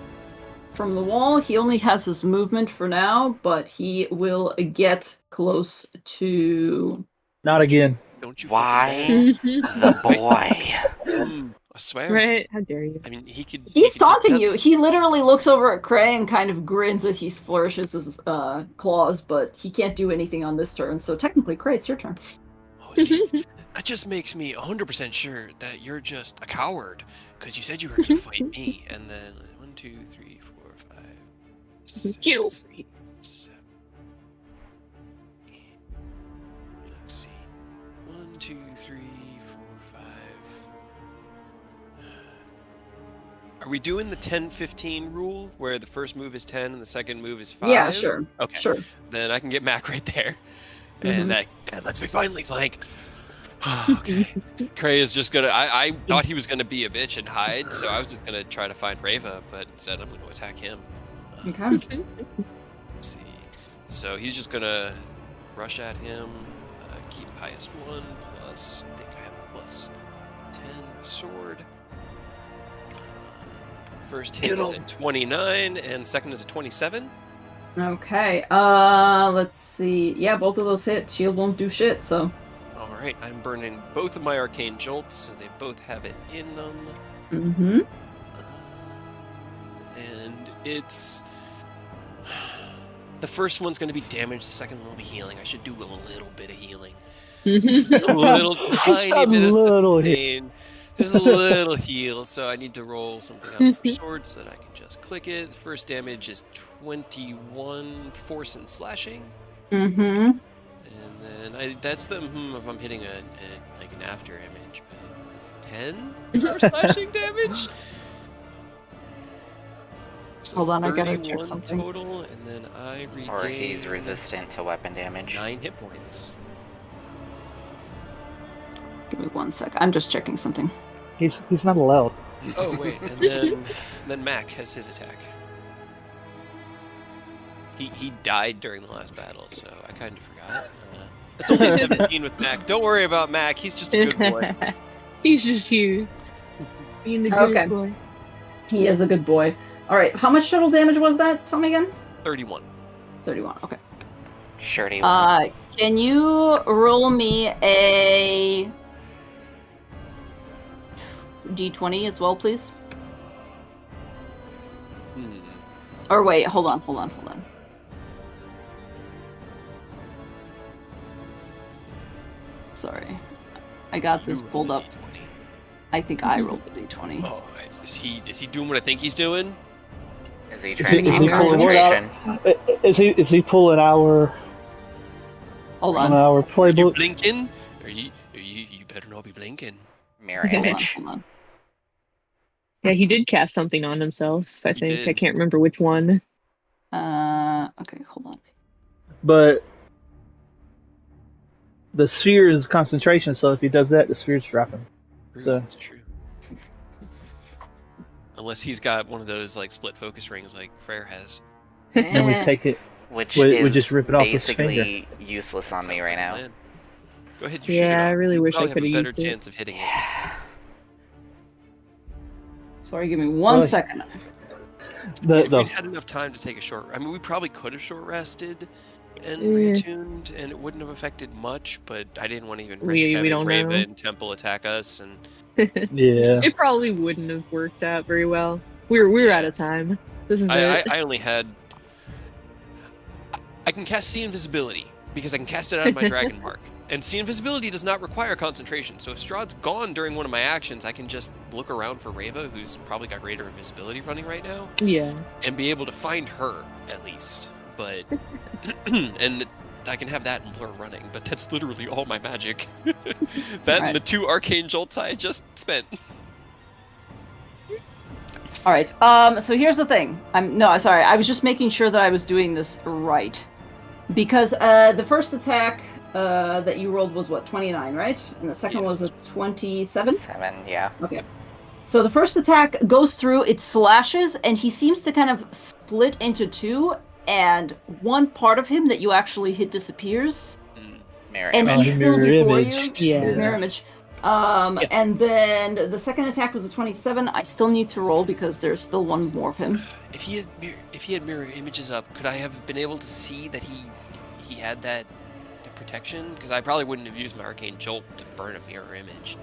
from the wall. He only has his movement for now, but he will get close to. Not again. Don't you? Why the boy? I swear. Right? How dare you? I mean, he could. He's he could taunting just- you. He literally looks over at Cray and kind of grins as he flourishes his claws, but he can't do anything on this turn. So technically, Cray, it's your turn. Oh, see, that just makes me 100% sure that you're just a coward, because you said you were going to fight me, and then 1, 2, 3, 4, 5, 6, Get over here. 7. Let's see. 1, 2, 3, 4, 5. Are we doing the 10-15 rule where the first move is 10 and the second move is 5? Yeah, sure. Okay. Sure. Then I can get Mac right there. Mhm. And that lets me finally flank. Okay. Cray is just gonna. I thought he was gonna be a bitch and hide, so I was just gonna try to find Reva, but instead I'm gonna attack him. Okay. Let's see. So he's just gonna rush at him, keep highest 1, plus, I think I have a plus 10 sword. First hit is at 29, and second is a 27. Okay. Let's see. Yeah, both of those hit. Shield won't do shit. So. Alright, I'm burning both of my arcane jolts, so they both have it in them. Mm-hmm. And it's... The first one's going to be damage, the second one will be healing. I should do a little bit of healing. A little tiny bit of sustain. Just a little heal, so I need to roll something out for sword so that I can just click it. First damage is 21 force and slashing. Mm-hmm. And then that's the if I'm hitting like an after image, but it's 10 for slashing damage. So Hold on, I gotta check 31 something. total, and then I regain Or he's resistant to weapon damage. 9 hit points. Give me 1 sec. I'm just checking something. He's not allowed. Oh wait, and then Mac has his attack. He died during the last battle, so I kind of forgot. It's only 17 with Mac. Don't worry about Mac. He's just a good boy. He's just here. Being the good Okay. boy. He is a good boy. All right. How much total damage was that? Tell me again. 31. 31. Okay. Sure do you want. Can you roll me a d20 as well, please? Or wait, hold on. Sorry. I got this You pulled rolled up. a D20. I think I rolled the d20. Oh, is he doing what I think he's doing? Is he trying to Is keep he pulling what concentration? Is he pulling our Hold on on. our Are you playbook? blinking? You better not be blinking. Mirror Hold on, image. Hold on. Yeah, he did cast something on himself, I He think. did. I can't remember which one. Okay, hold on. But the sphere is concentration, so if he does that, the sphere's dropping. So That's true. Unless he's got one of those like split focus rings like Freyr has. and we Eh, take it. Which we is just rip it off his finger. basically useless on me right now. Plan. Go ahead, you shoot it Yeah, I off. really You wish I probably have could a have better used it. chance of hitting it. Sorry, give me one Well, second. The If we'd had enough time to take a short, I mean, we probably could have short rested and reattuned, and it wouldn't have affected much. But I didn't want to even risk We having don't Reva know. and Temple attack us, and yeah. It probably wouldn't have worked out very well. We're out of time. This is it. I only had. I can cast See Invisibility because I can cast it out of my Dragon Mark, and See Invisibility does not require concentration. So if Strahd's gone during one of my actions, I can just look around for Reva, who's probably got Greater Invisibility running right now, Yeah. and be able to find her at least. But and I can have that and Blur running, but that's literally all my magic. That Right. and the 2 arcane jolts I just spent. All right. So here's the thing. Sorry. I was just making sure that I was doing this right, because the first attack that you rolled was what, 29, right? And the second was Yes. a 27. 7, yeah. Okay. So the first attack goes through, it slashes, and he seems to kind of split into 2, and one part of him that you actually hit disappears, Mirror and image. he's still mirror before image. you. Yeah. His mirror image. Yep. And then the second attack was a 27. I still need to roll because there's still one more of him. If he had mirror images up, could I have been able to see that he had that protection? Because I probably wouldn't have used my arcane jolt to burn a mirror image.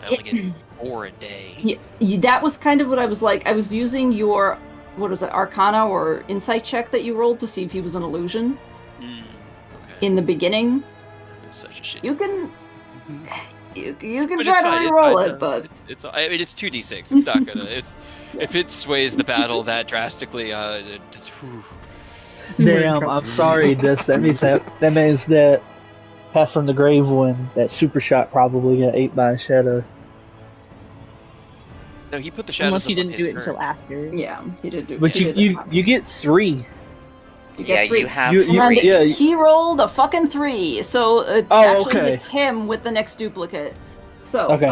I only get 4 a day. Yeah, that was kind of what I was like. I was using your, what was it, Arcana or Insight check that you rolled to see if he was an illusion Okay. in the beginning. It's such a shit. You can, you can But try it's to fine, re-roll it's it, but it's I mean it's 2d6. It's not gonna. It's if it sways the battle that drastically. Whew. We're in Damn, trouble. I'm sorry, Dis. That means that Path from the Grave one, that super shot probably got ate by a shadow. No, he put the Unless shadows he up on didn't his do it until turn. after. Yeah, he did do. But he did it. you get 3. You Yeah, get 3. you have You- And 3. yeah. he rolled a fucking 3, so it Oh, actually okay. hits him with the next duplicate. So, Okay.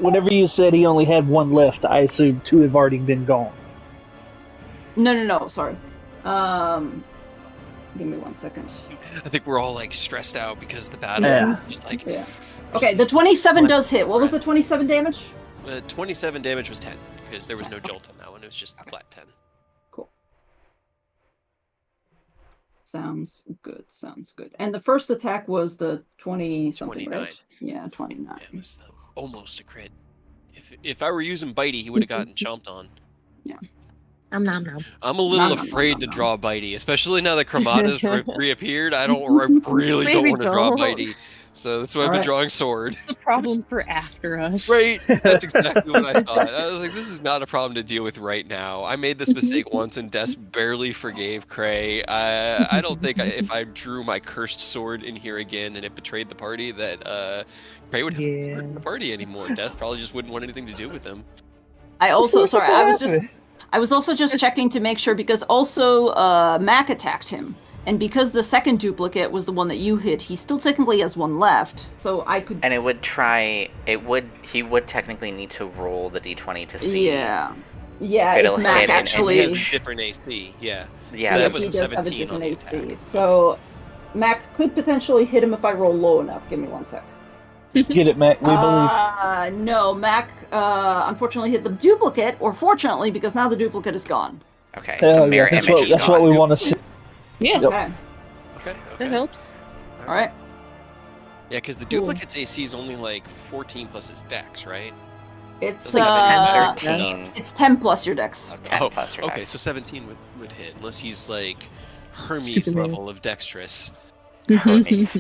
Whenever you said he only had 1 left, I assumed 2 have already been gone. No, sorry. Give me 1 second. I think we're all like stressed out because of the battle. Yeah. Just like Yeah. Okay, the 27 What? does hit. What was the 27 damage? 27 damage was 10 because there was no jolt on that one. It was just flat 10. Cool. Sounds good. And the first attack was the 20 something, 29. right? Yeah, 29. Yeah, it was almost a crit. If I were using Bitey, he would have gotten chomped on. Nom nom nom. I'm a little Nom, nom, afraid nom, to nom, draw Bitey, especially now that Kramata's reappeared. I really don't Maybe want to draw don't. Bitey. So that's why I've been Alright. drawing Sword. The problem for after us. Right. That's exactly what I thought. I was like, this is not a problem to deal with right now. I made this mistake once and Des barely forgave Cray. I don't think if I drew my cursed sword in here again and it betrayed the party that Cray would have Yeah. the party anymore. Des probably just wouldn't want anything to do with them. I also What's sorry, happening? I was also just checking to make sure because also Mac attacked him. And because the second duplicate was the one that you hit, he still technically has 1 left. So I could And he would technically need to roll the d20 to see. Yeah, If if it'll Mac hit and actually He has a different AC. Yeah. Yeah, So that he was a does have a 17 on different the AC. attack. So Mac could potentially hit him if I roll low enough. Give me 1 sec. Get it, Mac. We believe. No, Mac unfortunately hit the duplicate, or fortunately, because now the duplicate is gone. Okay, Hell so yeah, mirror that's image what, is that's gone. what we want to see. Yeah, Yep. Okay, Okay. that helps. alright. Yeah, because the Cool. duplicate's AC is only like 14 plus his dex, right? It's It's like 13. it's 10 plus your dex. Oh, 10 plus your okay, dex. so 17 would hit, unless he's like Hermes Superman. level of dexterous. Hermes.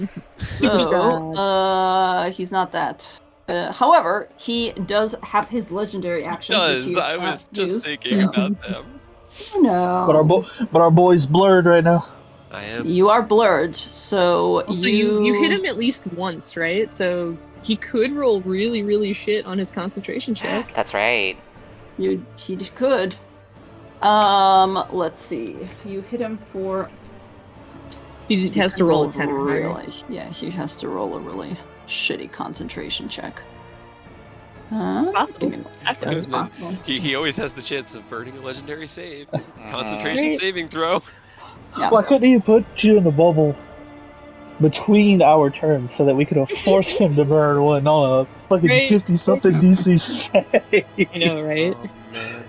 So, he's not that. However, he does have his legendary actions. which Does he's I not was just used, thinking so- about them. No. But our boy's blurred right now. I am. You are blurred, so Also, you hit him at least once, right? So he could roll really, really shit on his concentration check. That's right. He could. Let's see. You hit him for. He has to roll a 10 or higher. really. Yeah, he has to roll a really shitty concentration check. Possible. Give me After It's It's possible. He always has the chance of burning a legendary save. 'cause it's a Mhm. concentration Right. saving throw. Yeah. Why couldn't he put you in the bubble between our turns so that we could have forced him to burn one on a fucking Right. 50 something DC save? I know, right? Oh, man.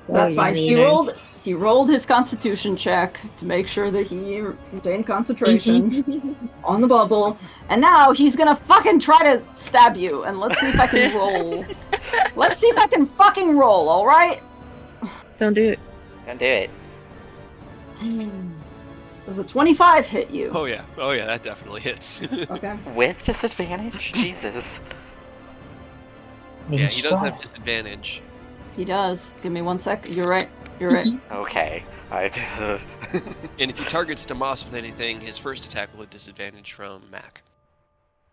That's That fine. would be He really rolled. He rolled his Constitution check to make sure that he retained concentration nice. on the bubble, and now he's gonna fucking try to stab you. And let's see if I can roll. Let's see if I can fucking roll. All right. Don't do it. Don't do it. Does a 25 hit you? Oh yeah, that definitely hits. Okay. With disadvantage? Jesus. Yeah, he does have disadvantage. He does. Give me 1 sec. You're right. You're right. Okay. And if he targets Damas with anything, his first attack will have disadvantage from Mac.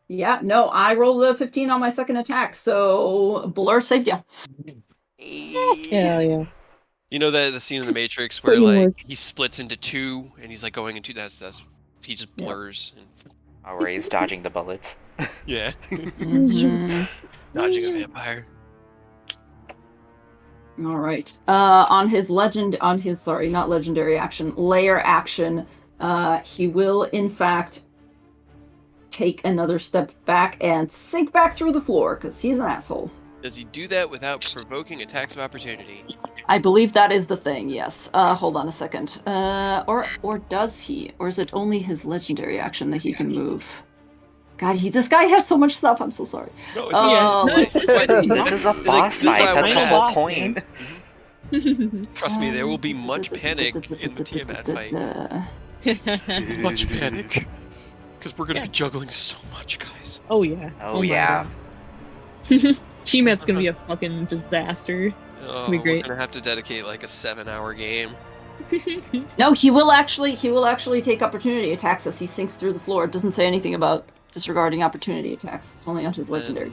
Yeah. No, I rolled a 15 on my second attack, so Blur saved you. Hell yeah. You know the scene in the Matrix where Put in like work. he splits into two and he's like going into that's he just Yeah. blurs. And, Oh, where he's dodging the bullets. yeah, Mhm. dodging a vampire. All right. On his not legendary action, layer action, he will in fact take another step back and sink back through the floor because he's an asshole. Does he do that without provoking attacks of opportunity? I believe that is the thing. Yes. Hold on a second. Or does he? Or is it only his legendary action that he can move? God, this guy has so much stuff. I'm so sorry. No, it's okay. This is a Like, boss this is why fight. I That's the wanna whole ask, point. Trust me, there will be much panic in the Tiamat fight. Much panic. Because we're gonna be juggling so much, guys. Oh yeah. Oh, my yeah. God. Tiamat's gonna be a fucking disaster. Oh, be great. We're gonna have to dedicate like a 7-hour game. No, he will actually take opportunity attacks as he sinks through the floor. It doesn't say anything about disregarding opportunity attacks. It's only on his legendary.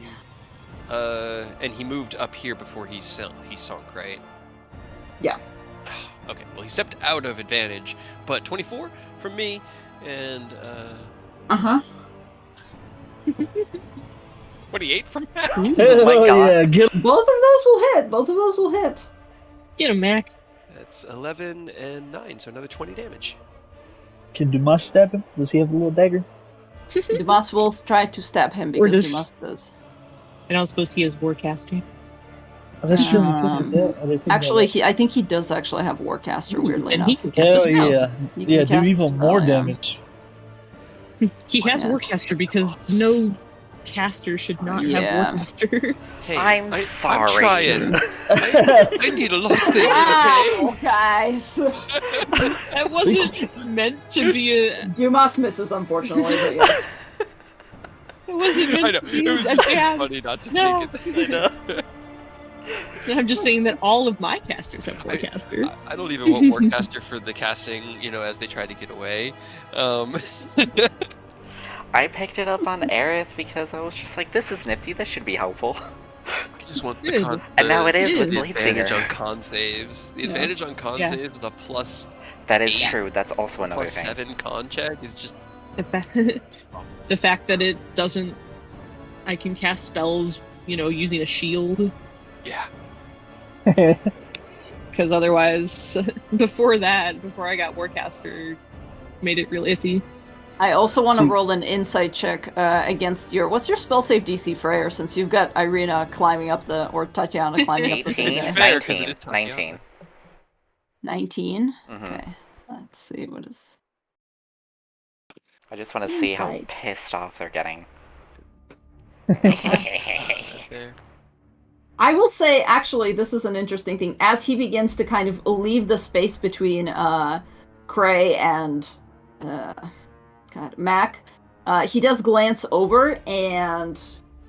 And he moved up here before he sunk, right? Yeah. Okay, well, he stepped out of advantage, but 24 from me, and, Uh-huh. 28 from Mac. my Hell God. yeah, get him. Both of those will hit. Both of those will hit. Get him, Mac. That's 11 and 9, so another 20 damage. Can Dumas stab him? Does he have a little dagger? Dumas will try to stab him Or because does- Dumas does. I don't suppose he has Warcaster. Oh, that's true. Actually, I think he does actually have Warcaster, weirdly And enough. he can cast a Hell spell. yeah. He can Yeah, do cast a even spell, more yeah. damage. He has Yes. Warcaster because no caster should not Yeah. have Warcaster. Hey, I'm I'm sorry. trying. I need a lot of things, okay? Wow, guys! That wasn't meant to be a. Dumas misses, unfortunately, but yes. It wasn't meant I know, to be it was a just too jab. funny not to No. take it. I'm just saying that all of my casters have Warcaster. I don't even want Warcaster for the casting, as they try to get away. I picked it up on Aerith because I was just like, this is nifty, this should be helpful. I just want the Good. con. And now it is it with the Blade advantage Singer. on con saves. The Yeah. advantage on con Yeah. saves, the plus That is Yeah. true, that's also another plus thing. 7 con check is just The fact that it doesn't. I can cast spells, using a shield. yeah. Because otherwise, before I got Warcaster, made it real iffy. I also want to See- roll an insight check against your... What's your spell save DC, Freyr, since you've got Irina climbing up the... Or Tatiana climbing up the... 18, It's thing? fair, 'cause it 19, is Tatiana. 19. 19? Mhm. Okay. Let's see, what is... I just want to see how Insight. pissed off they're getting. There. I will say, actually, this is an interesting thing. As he begins to kind of leave the space between Cray and Mac, he does glance over, and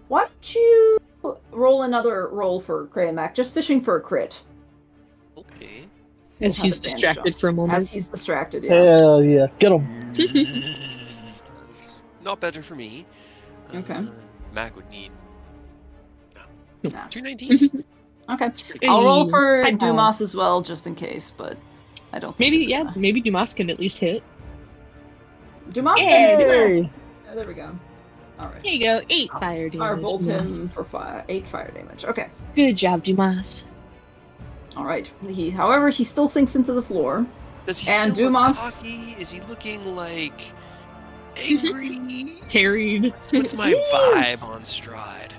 why don't you roll another roll for Cray and Mac? Just fishing for a crit. Okay. As have he's advantage distracted for a moment. As he's distracted, yeah. Hell yeah, get him. It's not better for me. Okay. Mac would need Nah. 2 19s. Okay. I'll roll for Hey, Dumas as well, just in case, but I don't think Maybe, it's yeah, gonna- maybe Dumas can at least hit. Dumas Yeah. can hit. Hey. Oh, there we go. Alright. Here you go, 8 fire damage. Firebolt Dumas. him for 8 fire damage. Okay. Good job, Dumas. Alright. However, he still sinks into the floor. Does he And still look Dumas- cocky? Is he looking like angry? Carried. What's my vibe on Strahd?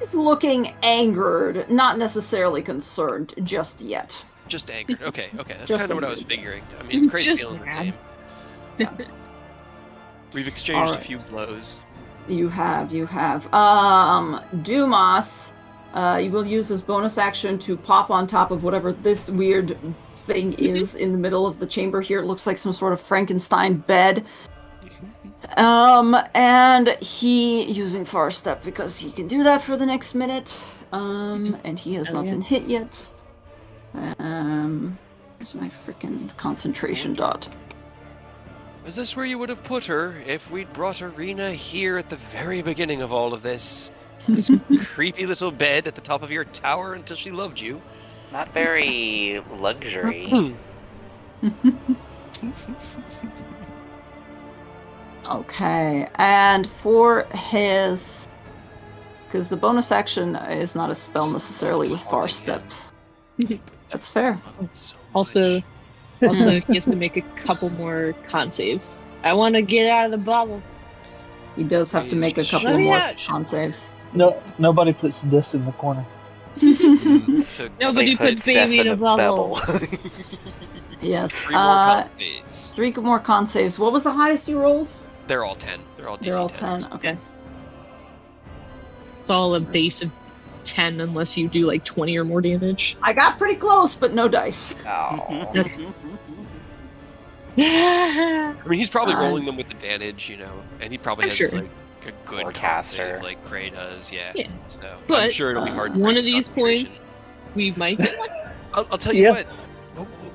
He's looking angered, not necessarily concerned just yet. Just angered. Okay, that's Just kind of what I was angered, figuring. yes. I mean, Cray's Just feeling the mad. same. We've exchanged Alright. a few blows. You have. Dumas, you will use his bonus action to pop on top of whatever this weird thing is in the middle of the chamber here. It looks like some sort of Frankenstein bed. And he, using Far Step because he can do that for the next minute. And he has Oh, not yeah. been hit yet. Where's my freaking concentration dot? Is this where you would have put her if we'd brought Arena here at the very beginning of all of this? This creepy little bed at the top of your tower until she loved you. Not very luxury. Okay, and for his... Because the bonus action is not a spell necessarily with Far Step. That's fair. Love it so Also, much. also he has to make a couple more con saves. I want to get out of the bubble. He does have to make a couple Let me more out. con saves. No, nobody puts this in the corner. Took Nobody They put puts baby in a bubble. Yes. 3 more con saves. 3 more con saves. What was the highest you rolled? They're all 10. They're all DC They're all 10s. 10. Okay. It's all a base of 10 unless you do like 20 or more damage. I got pretty close, but no dice. Oh. I mean, he's probably Uh, rolling them with advantage, and he probably I'm has sure. like a good Or con caster. save like Cray does. Yeah. Yeah. So But, I'm sure it'll be hard. to One break of his these concentration. points, we might get one. I'll tell you Yeah. what.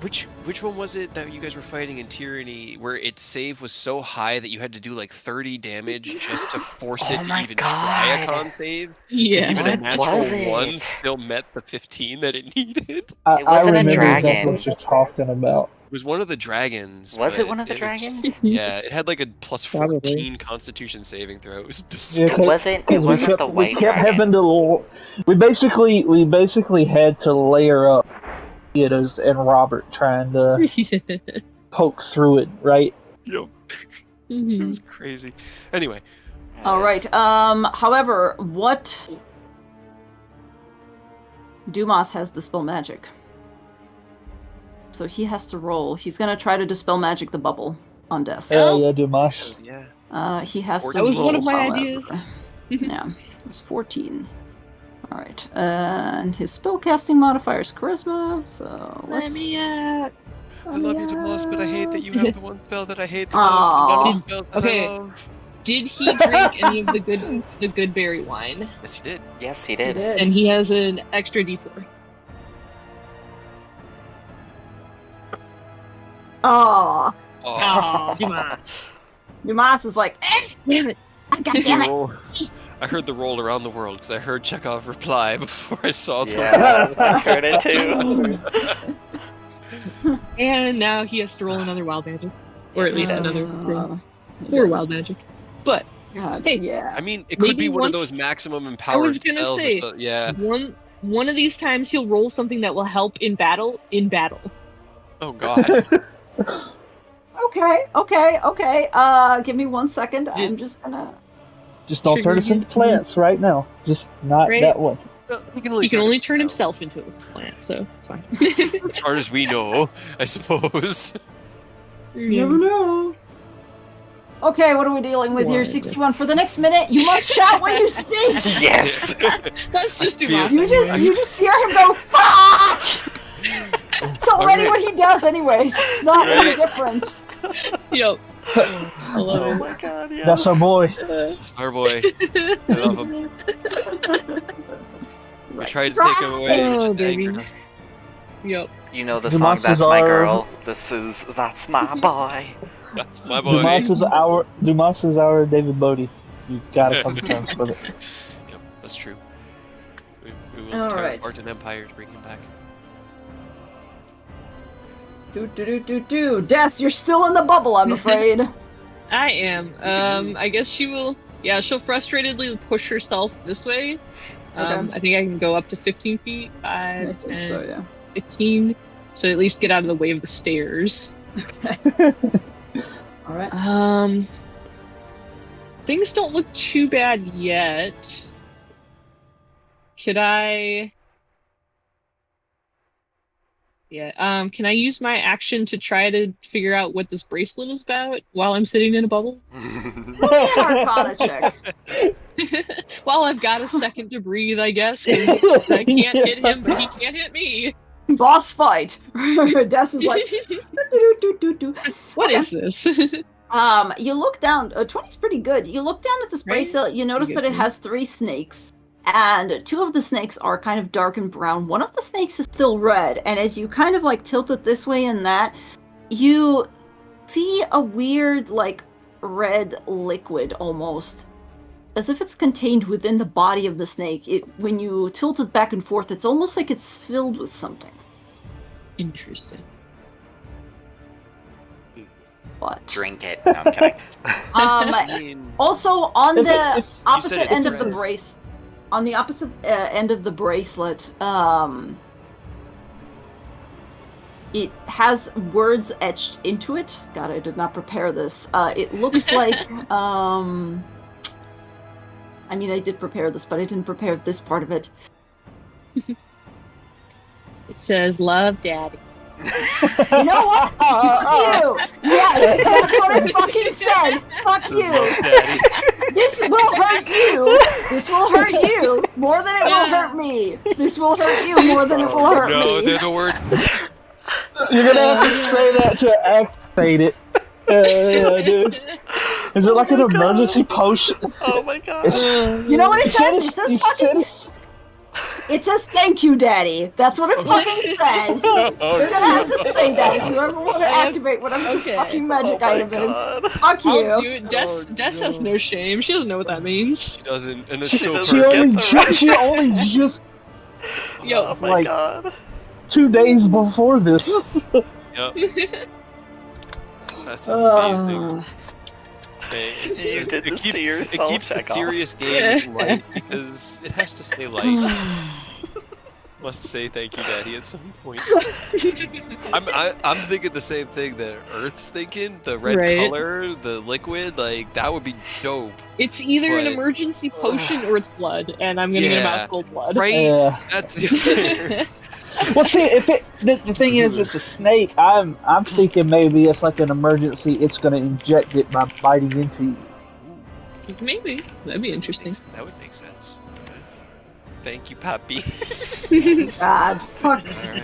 which one was it that you guys were fighting in Tyranny, where its save was so high that you had to do like 30 damage just to force it Oh to my even try a God. con save? Because Yeah. even a What natural was 1 it? still met the 15 that it needed. It I wasn't a remember exactly dragon. what you're talking about. was one of the dragons. Was it but one of the was dragons? just- yeah, it had like a plus Probably. 14 Constitution saving throw. It was Yeah, disgusting. It because wasn't the we white kept dragon. having to. We basically had to layer up Theodos and Robert trying to poke through it, right? Yep, it Mhm. was crazy. Anyway, All right. However, what Dumas has dispel magic, so he has to roll. He's gonna try to dispel magic the bubble on Des. Hell yeah, Dumas. yeah. He has to That was roll. one of my however. ideas. Yeah, it was 14. All right, and his spellcasting modifier is charisma. So Let let's. me I love you, Demas, but I hate that you have the one spell that I hate the Aw. most. And none of the spells that Okay. I love. Did he drink any of the good berry wine? Yes, he did. Yes, he He did. did. And he has an extra D4. Oh, Oh, Dumas. Dumas is like, Damn it. God damn it. Roll. I heard the roll around the world because I heard Chekhov reply before I saw the Yeah, I heard it too. And now he has to roll another wild magic. Or Yes, at he least does. another roll. 4 wild magic. But God, Hey, yeah. I mean, it could Maybe be one of once- those maximum empowered I was gonna spells. say, Yeah. one of these times he'll roll something that will help in battle. Oh God. Okay. Give me 1 second. I'm just gonna. Just don't turn us into plants right now. Just not Right. that one. He can Only turn himself into a plant, so it's fine. As far as we know, I suppose. You never know. Okay, what are we dealing with here? What? 61. For the next minute, you must shout when you speak. Yes. That's just feel- Dumas. You just hear him go, fuck! It's already Okay. what he does anyways. It's not any Right. different. Yo. I love Oh it. my God, yes. That's our boy. Starboy. I love him. I tried to take him away. Oh, He just baby. angered us. Yep. You know the Dumas song, is That's My our- Girl. That's my boy. That's my boy. Dumas is our David Bodie. You gotta come to terms with it. Yep, that's true. We will All tear right. apart an empire to bring him back. Do. Des, you're still in the bubble, I'm afraid. I am. I guess she will. Yeah, she'll frustratedly push herself this way. Okay. I think I can go up to 15 feet. 5, I 10, think so, yeah. 15. So at least get out of the way of the stairs. All right. Things don't look too bad yet. Could I? Yeah. Can I use my action to try to figure out what this bracelet is about while I'm sitting in a bubble? Arcana check. While I've got a second to breathe, I guess, 'cause I can't hit him, but he can't hit me. Boss fight. Des is like, do. What Okay. is this? You look down. 20's pretty good. You look down at this Right? bracelet. You notice that it has 3 snakes, and 2 of the snakes are kind of dark and brown. One of the snakes is still red, and as you kind of like tilt it this way and that, you see a weird like red liquid almost, as if it's contained within the body of the snake. When you tilt it back and forth, it's almost like it's filled with something. Interesting. What? Drink it. No, I'm kidding. I mean, Also, on If the it- opposite it's end of the red. brace, on the opposite end of the bracelet, it has words etched into it. God, I did not prepare this. It looks like, I mean, I did prepare this, but I didn't prepare this part of it. It says, "Love, Daddy." You know what? Fuck you! Yes, that's what it fucking says. Fuck you! Daddy. This will hurt you. This will hurt you more than it will hurt me. This will hurt you more than it will hurt No, me. they're the word. You're gonna have to say that to activate it. Yeah, dude. Is it like an emergency potion? Oh my God. You know what it says? It says fucking. It says thank you, Daddy. That's what it fucking says. You're gonna have to say that if you ever want to activate whatever this Okay. fucking magic my item God. is. Fuck you. I'll do it. Des has no shame. She doesn't know what that means. She doesn't, and it's She so doesn't She perfect. only, get the ju- she only just Yo. Oh my like- God. 2 days before this. Yep. That's amazing. Hey, You did this to yourself, It keeps the Chekhov. serious games light because it has to stay light. Must say thank you, Daddy, at some point. I'm thinking the same thing that Earth's thinking. The red Right. color, the liquid, like that would be dope. It's either an But- emergency potion or it's blood, and I'm gonna get a Yeah. mouthful of blood. Right? Yeah. That's Well, see, if the thing is, it's a snake. I'm thinking maybe it's like an emergency. It's gonna inject it by biting into you. Maybe that'd be interesting. That would make sense. Okay. Thank you, Papi. God, fuck. Alright.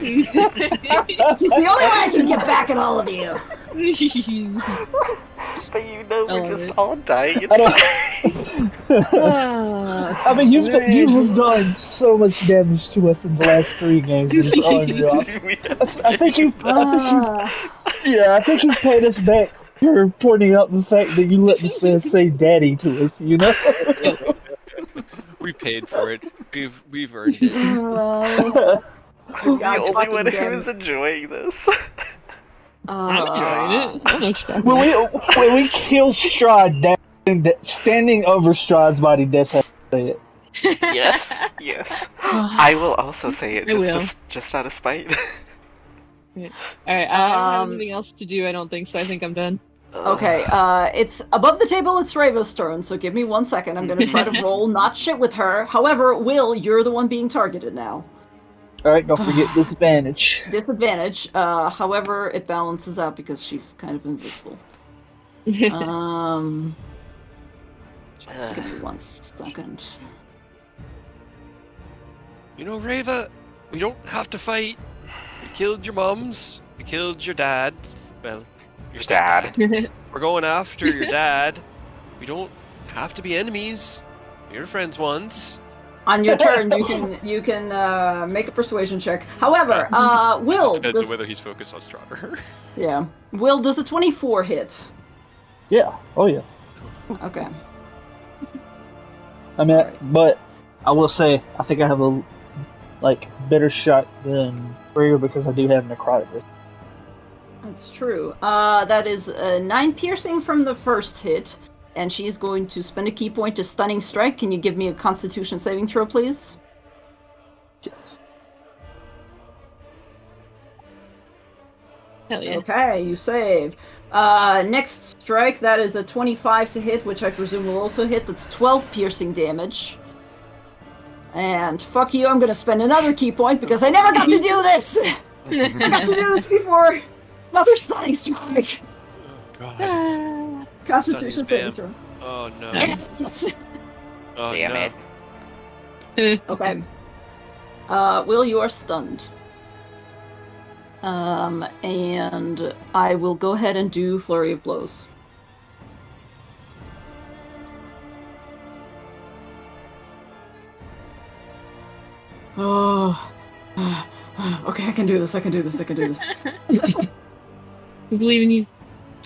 This is the only way I can get back at all of you. But you know I we're love just it. all dying I don't- inside. I mean, you've Right. done so much damage to us in the last 3 games. It's unreal. We have to I think do you, I think you paid us back for pointing out the fact that you let this man say "daddy" to us. You know. We paid for it. We've earned it. I'm God the only fucking one damn who's it. enjoying this. I'm enjoying it. I don't know what you're talking when we kill Strahd, standing over Strahd's body, that's how to say it. Yes, yes. I will also say it I will. just out of spite. Alright, I don't have Um, anything else to do, I don't think, so I think I'm done. Okay, it's above the table, it's Rava's turn, so give me 1 second. I'm gonna try to roll not shit with her. However, Will, you're the one being targeted now. Alright, don't forget disadvantage. Disadvantage, however, it balances out because she's kind of invisible. Give me 1 second. You know, Rava, we don't have to fight. We killed your mums. We killed your dads. Well, your Dad. stepdad. We're going after your dad. We don't have to be enemies. We were friends once. On your turn, you can make a persuasion check. However, Will, Just depends does, on whether he's focused on Strahd. yeah, Will, does a 24 hit? Yeah. Oh yeah. Okay. I mean, but I will say I think I have a better shot than Rhea because I do have necrotic. That's true. That is 9 piercing from the first hit, and she's going to spend a key point to stunning strike. Can you give me a Constitution saving throw, please? Yes. Hell yeah. Okay, you saved. Next strike, that is a 25 to hit, which I presume will also hit. That's 12 piercing damage. And fuck you, I'm gonna spend another key point because I never got to do this! I got to do this before! Another stunning strike! Oh god. Constitution saving spam. throw. Oh no. Yes. Oh Damn no. it. Okay. Will, you are stunned. And I will go ahead and do Flurry of Blows. Oh. Okay, I can do this, I can do this, I can do this. We believe in you.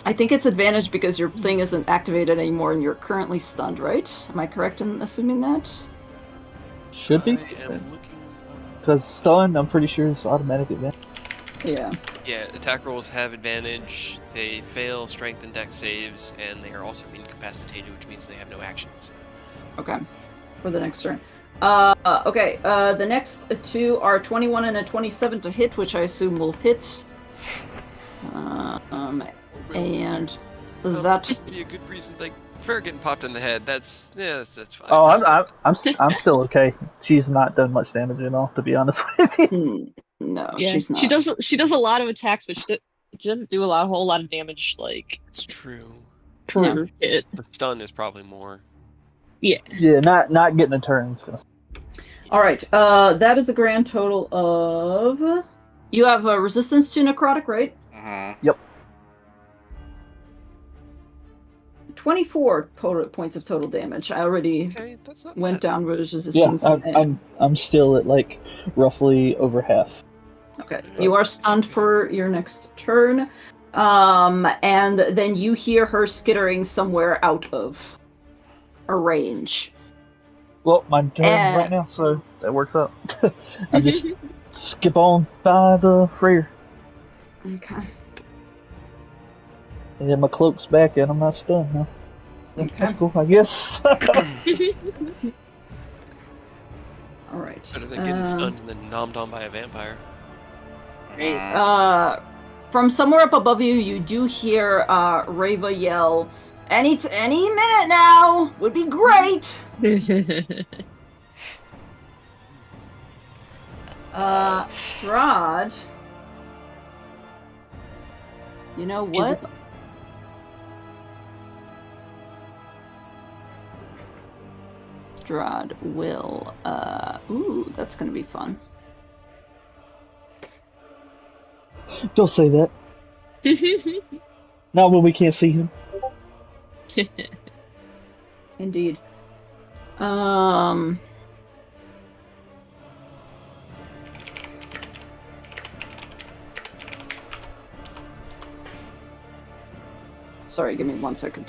I think it's advantage because your thing isn't activated anymore and you're currently stunned, right? Am I correct in assuming that? Should be. I am looking up. Because stun, I'm pretty sure it's automatic advantage. Yeah. Yeah, attack rolls have advantage. They fail strength and dex saves, and they are also incapacitated, which means they have no actions. Okay. For the next turn. Okay. The next two are 21 and a 27 to hit, which I assume will hit. And Well, that just be a good reason. Like Fair getting popped in the head. That's that's fine. Oh, I'm still okay. She's not done much damage at all, to be honest with you. No, Yeah, she's not. she does a lot of attacks, but she doesn't do a whole lot of damage like It's true. per hit. The stun is probably more. Yeah. Yeah, not getting a turn is gonna. All right. That is a grand total of. You have a resistance to necrotic, right? Mhm. Yep. 24 points of total damage. I already Okay, that's not went bad. down with Yeah, resistance. I'm still at like roughly over half. Okay, you are stunned for your next turn, and then you hear her skittering somewhere out of a range. Well, my turn right now, so that works out. I just skip on by the Freyr, Okay. and then my cloak's back, and I'm not stunned now. Okay. That's cool, I guess. All right. Better than getting stunned and then nommed on by a vampire. From somewhere up above you, you do hear Reva yell, any minute now would be great. Strahd. You know what? Strahd will, ooh, that's gonna be fun. Don't say that. Not when we can't see him. Indeed. Sorry, give me 1 second.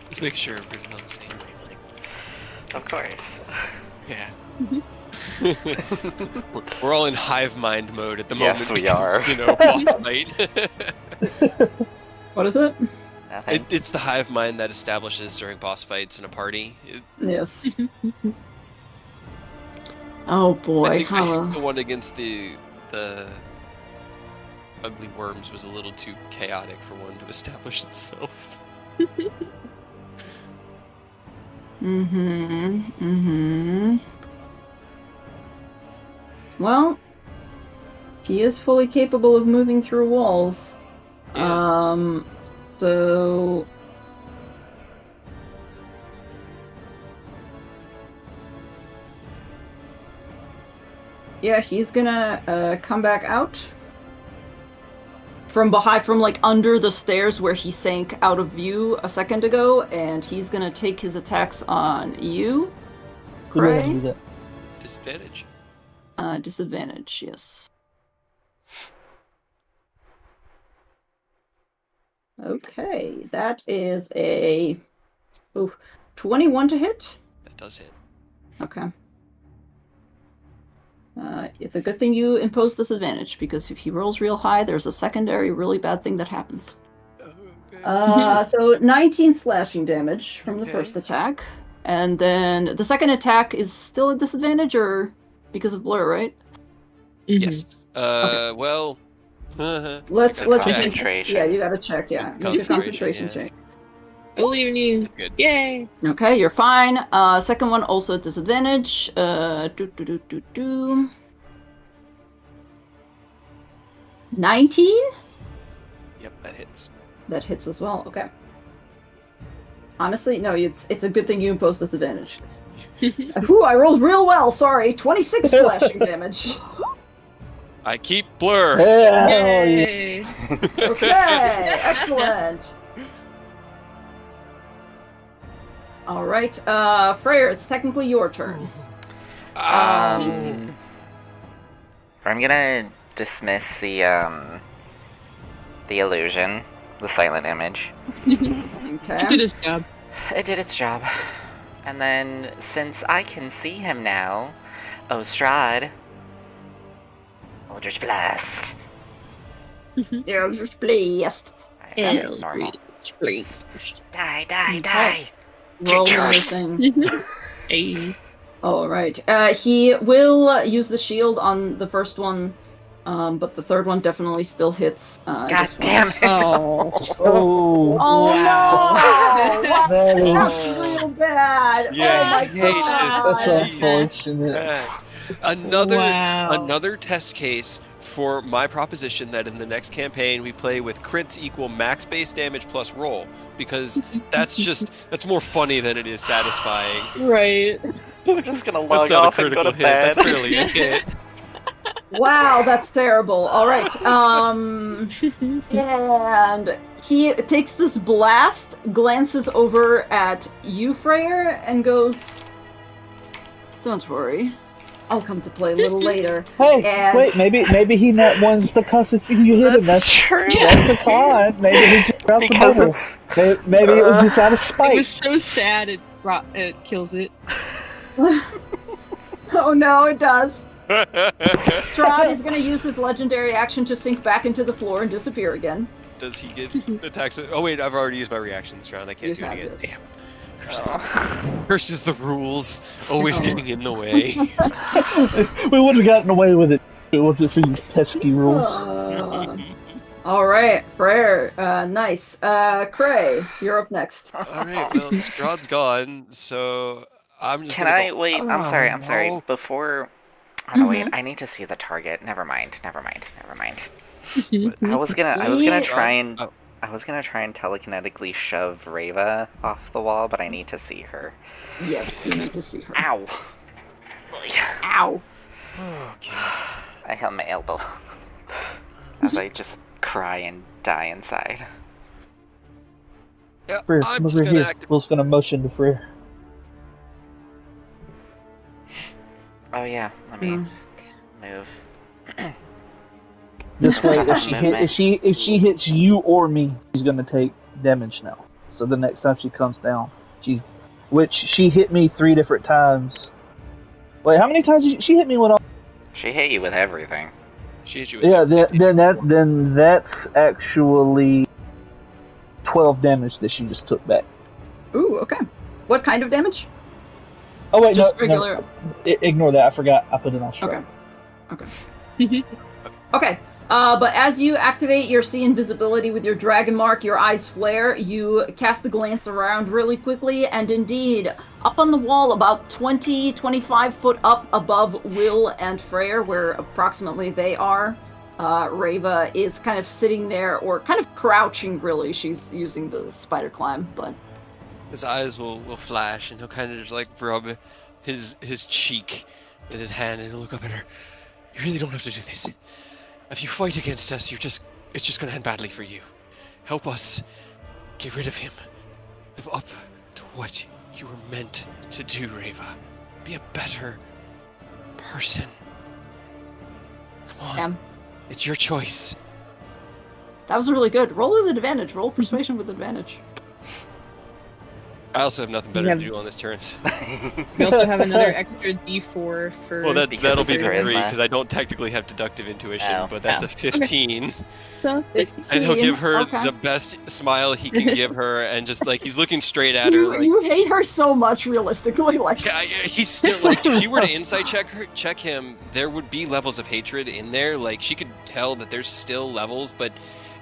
Let's make sure we're on the same wavelength. Of course. Yeah. We're all in hive mind mode at the moment. Yes, we because, are. You know, boss fight. What is it? Nothing. It's the hive mind that establishes during boss fights in a party. Yes. Oh boy, I think how the one against the ugly worms was a little too chaotic for one to establish itself. Well, he is fully capable of moving through walls. Yeah. So yeah, he's gonna come back out from behind, from like under the stairs where he sank out of view a second ago, and he's gonna take his attacks on you, Who doesn't Cray. do that? Disadvantage. Disadvantage, yes. Okay, that is a 21 to hit. That does hit. Okay. It's a good thing you impose disadvantage, because if he rolls real high, there's a secondary really bad thing that happens. Okay. So 19 slashing damage from the Okay. first attack. And then the second attack is still a disadvantage, or because of blur, right? Yes. Well. Let's Concentration. Yeah, you gotta check. Yeah, It's make a concentration, concentration check. Believe in you. It's good. Yay. Okay, you're fine. Second one also at disadvantage. 19? Yep, that hits. That hits as well. Okay. Honestly, no, it's a good thing you impose disadvantage. Ooh, I rolled real well. Sorry, 26 slashing damage. I keep blur. Hell yeah. Yay. Okay, excellent. All right, Freyr, it's technically your turn. I'm gonna dismiss the illusion, the silent image. Okay. It did his job. It did its job. And then, since I can see him now, Strahd, Eldritch Blast. Eldritch Blast. Alright, that's normal. Please. Die, Okay. die! Roll Get yours. anything. Hey. All right. He will use the shield on the first one, but the third one definitely still hits. God damn it! Oh. Oh, Oh Wow. no! Wow, that is that's real bad. Yeah, oh my I hate god! that's see. unfortunate. Another test case for my proposition that in the next campaign we play with crits equal max base damage plus roll, because that's more funny than it is satisfying. Right. I'm just gonna That's log not a off and go critical to hit. bed. That's barely a hit. Wow, that's terrible. All right. And he takes this blast, glances over at you, Freyr, and goes, "Don't worry, I'll come to play a little later." Hey, And- wait, maybe he net one's the constitution you hit him. That's true. That's the con. Maybe he just drops the Because bubble. it's Maybe it was just out of It spite. was so sad it kills it. Oh no, it does. Strahd is going to use his legendary action to sink back into the floor and disappear again. Does he get attacks? Oh wait, I've already used my reactions round. I can't You do it have again. this. Damn. Curses the rules. Always getting in the way. We would have gotten away with it if it wasn't for you pesky rules. All right, Freyr, nice. Cray, you're up next. Alright, well, Strahd's gone, so I'm just Can gonna I go. wait? I'm sorry. no. Before. Oh no, wait. I need to see the target. Never mind. I was gonna try and Oh. I was gonna try and telekinetically shove Reva off the wall, but I need to see her. Yes, you need to see her. Ow! Ow. Okay. I held my elbow as I just cry and die inside. Yeah, Freyr, I'm come just over gonna here. activate. Will's gonna motion to Freyr. Oh yeah, let me move. This way, That's if she hits you or me, she's gonna take damage now. So the next time she comes down, which she hit me 3 different times. Wait, how many times did she hit me with all? She hit you with everything. She hit you with Yeah, then that's actually 12 damage that she just took back. Ooh, okay. What kind of damage? Oh wait, Just no, regular. ignore that. I forgot. I put it on strike. Okay. Okay. But as you activate your see invisibility with your dragon mark, your eyes flare, you cast a glance around really quickly, and indeed, up on the wall, about 25 foot up above Will and Freyr, where approximately they are, Reva is kind of sitting there, or kind of crouching, really. She's using the spider climb, but... His eyes will flash, and he'll kind of just like rub his cheek with his hand, and he'll look up at her. You really don't have to do this. If you fight against us, it's just gonna end badly for you. Help us get rid of him. Live up to what you were meant to do, Reva. Be a better person. Come on. Damn. It's your choice. That was really good. Roll with advantage. Roll persuasion with advantage. I also have nothing better have- to do on this turn. So. We also have another extra D4 for. Well, Because that'll it's be the charisma. 3 because I don't technically have deductive intuition, Oh. but that's Oh. a 15. So, 15. And he'll give her Okay. the best smile he can give her, and just like he's looking straight at her, like You hate her so much, realistically. Like, yeah, he's still like if you were to insight check him, there would be levels of hatred in there. Like she could tell that there's still levels, but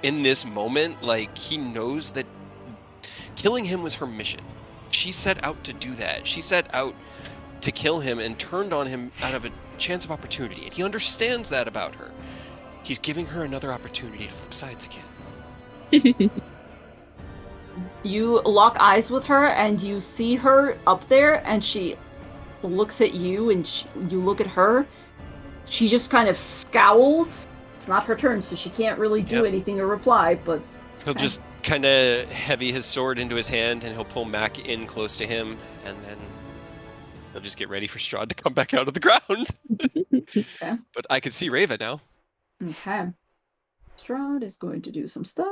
in this moment, like he knows that killing him was her mission. She set out to do that. She set out to kill him and turned on him out of a chance of opportunity, and he understands that about her. He's giving her another opportunity to flip sides again. you lock eyes with her, and you see her up there, and she looks at you, and you look at her. She just kind of scowls. It's not her turn, so she can't really do Yep. anything or reply, but He'll just kind of heavy his sword into his hand, and he'll pull Mac in close to him, and then he'll just get ready for Strahd to come back out of the ground. Okay. But I can see Reva now. okay. Strahd is going to do some stuff.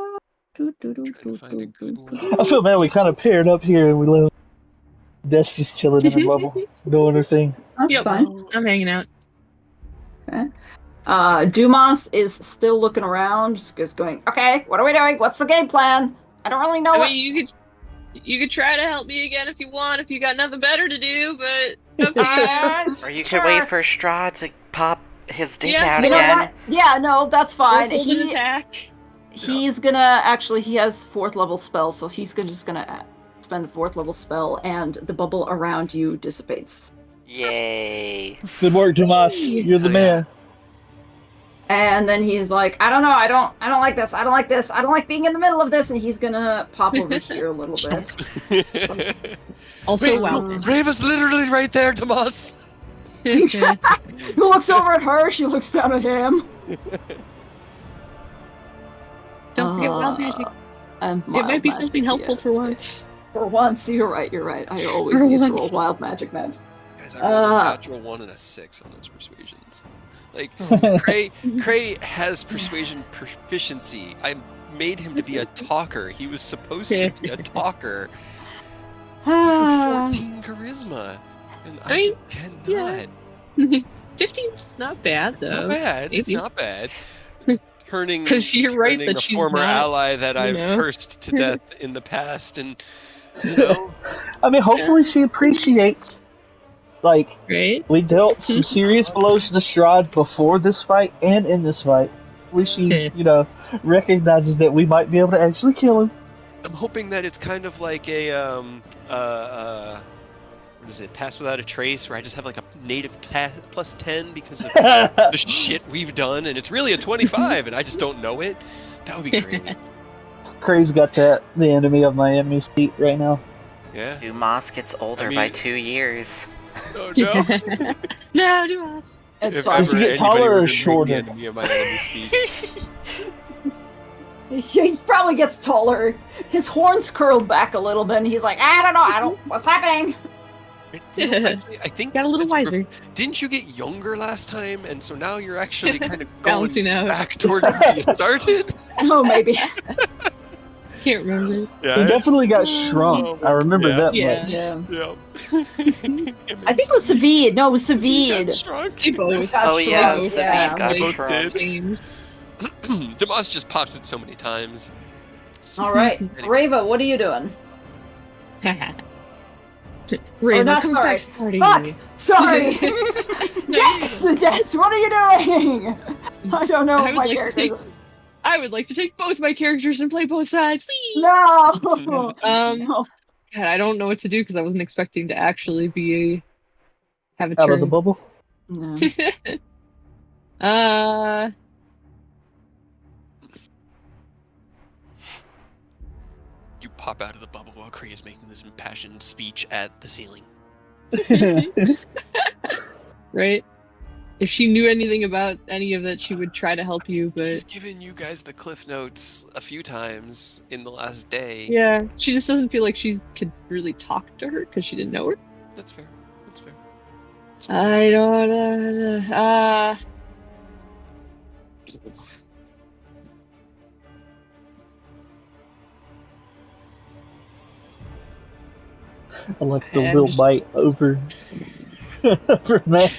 Trying to find a good one. I feel bad. We kind of paired up here, and we left Des just chilling in her bubble, doing her thing. That's Yep. fine. I'm hanging out. Dumas is still looking around, just going, okay, what are we doing? What's the game plan? I don't really know I what... mean, you could try to help me again if you want, if you got nothing better to do, but up to you. Or you could wait for Strahd to pop his dick Yeah, out You know again. what? Yeah, no, that's fine. Hold an attack. He's gonna actually. He has 4th level spell, so he's just gonna spend the 4th level spell, and the bubble around you dissipates. Yay. Good work, Tomas. You're the Oh, yeah. man. And then he's like, I don't know, I don't like this. I don't like this. I don't like being in the middle of this. And he's gonna pop over here a little bit. Also, Wait, wow. Reva's literally right there, Tomas. He looks over at her, she looks down at him. Don't forget wild magic. And It might wild be magic, something helpful yes. for once. For once, you're right. I always For need to roll once. wild magic, man. Guys, I rolled a natural 1 and a 6 on those persuasions. Like, Cray has persuasion proficiency. I made him to be a talker. He was supposed to be a talker. He's got 14 charisma. And I mean, just yeah. cannot. 15's not bad, though. Not bad. It's Maybe. not bad. Turning 'Cause you're right turning that a she's former not, ally that you I've know. cursed to death in the past, and you know, I mean, hopefully she appreciates. Like, Right? we dealt some serious blows to Strahd before this fight and in this fight. Hopefully she, recognizes that we might be able to actually kill him. I'm hoping that it's kind of like a what is it? Pass without a trace, where I just have like a native plus 10 because of the shit we've done, and it's really a 25, and I just don't know it. That would be great. Cray's got the enemy of my enemy's feet right now. Yeah. Dumas gets older by 2 years. Oh no. No, do us. It's If fine. Does he ever get anybody taller were or to bring shorter? the enemy of my enemy's feet. He probably gets taller. His horns curled back a little bit, and he's like, I don't, what's happening? Actually, I think Got a little that's wiser. Didn't you get younger last time, and so now you're actually kind of going Balancing out. back towards where you started? Oh, maybe. Can't remember. He definitely got shrunk. I remember that Yeah. much. Yeah. Yeah. I think it was Savid. No, it was Savid. Shrunk. They both. Got Oh, yeah, shrunk, Savid got They both shrunk. did. changed. Demas just pops it so many times. All right, Rava, what are you doing? Raven, not come sorry. back party. Fuck! Sorry. No, Yes, Des, what are you doing? I don't know I what would my like to character. take- I would like to take both my characters and play both sides. Whee! No. No. No. God, I don't know what to do because I wasn't expecting to actually have a Out turn. of the bubble. No. You pop out of the bubble while Kree is making this impassioned speech at the ceiling. Right? If she knew anything about any of that, she would try to help you, but She's given you guys the cliff notes a few times in the last day. yeah, she just doesn't feel like she could really talk to her because she didn't know her. That's fair. That's fair. I don't. I like the I'm will just- bite over over Mac.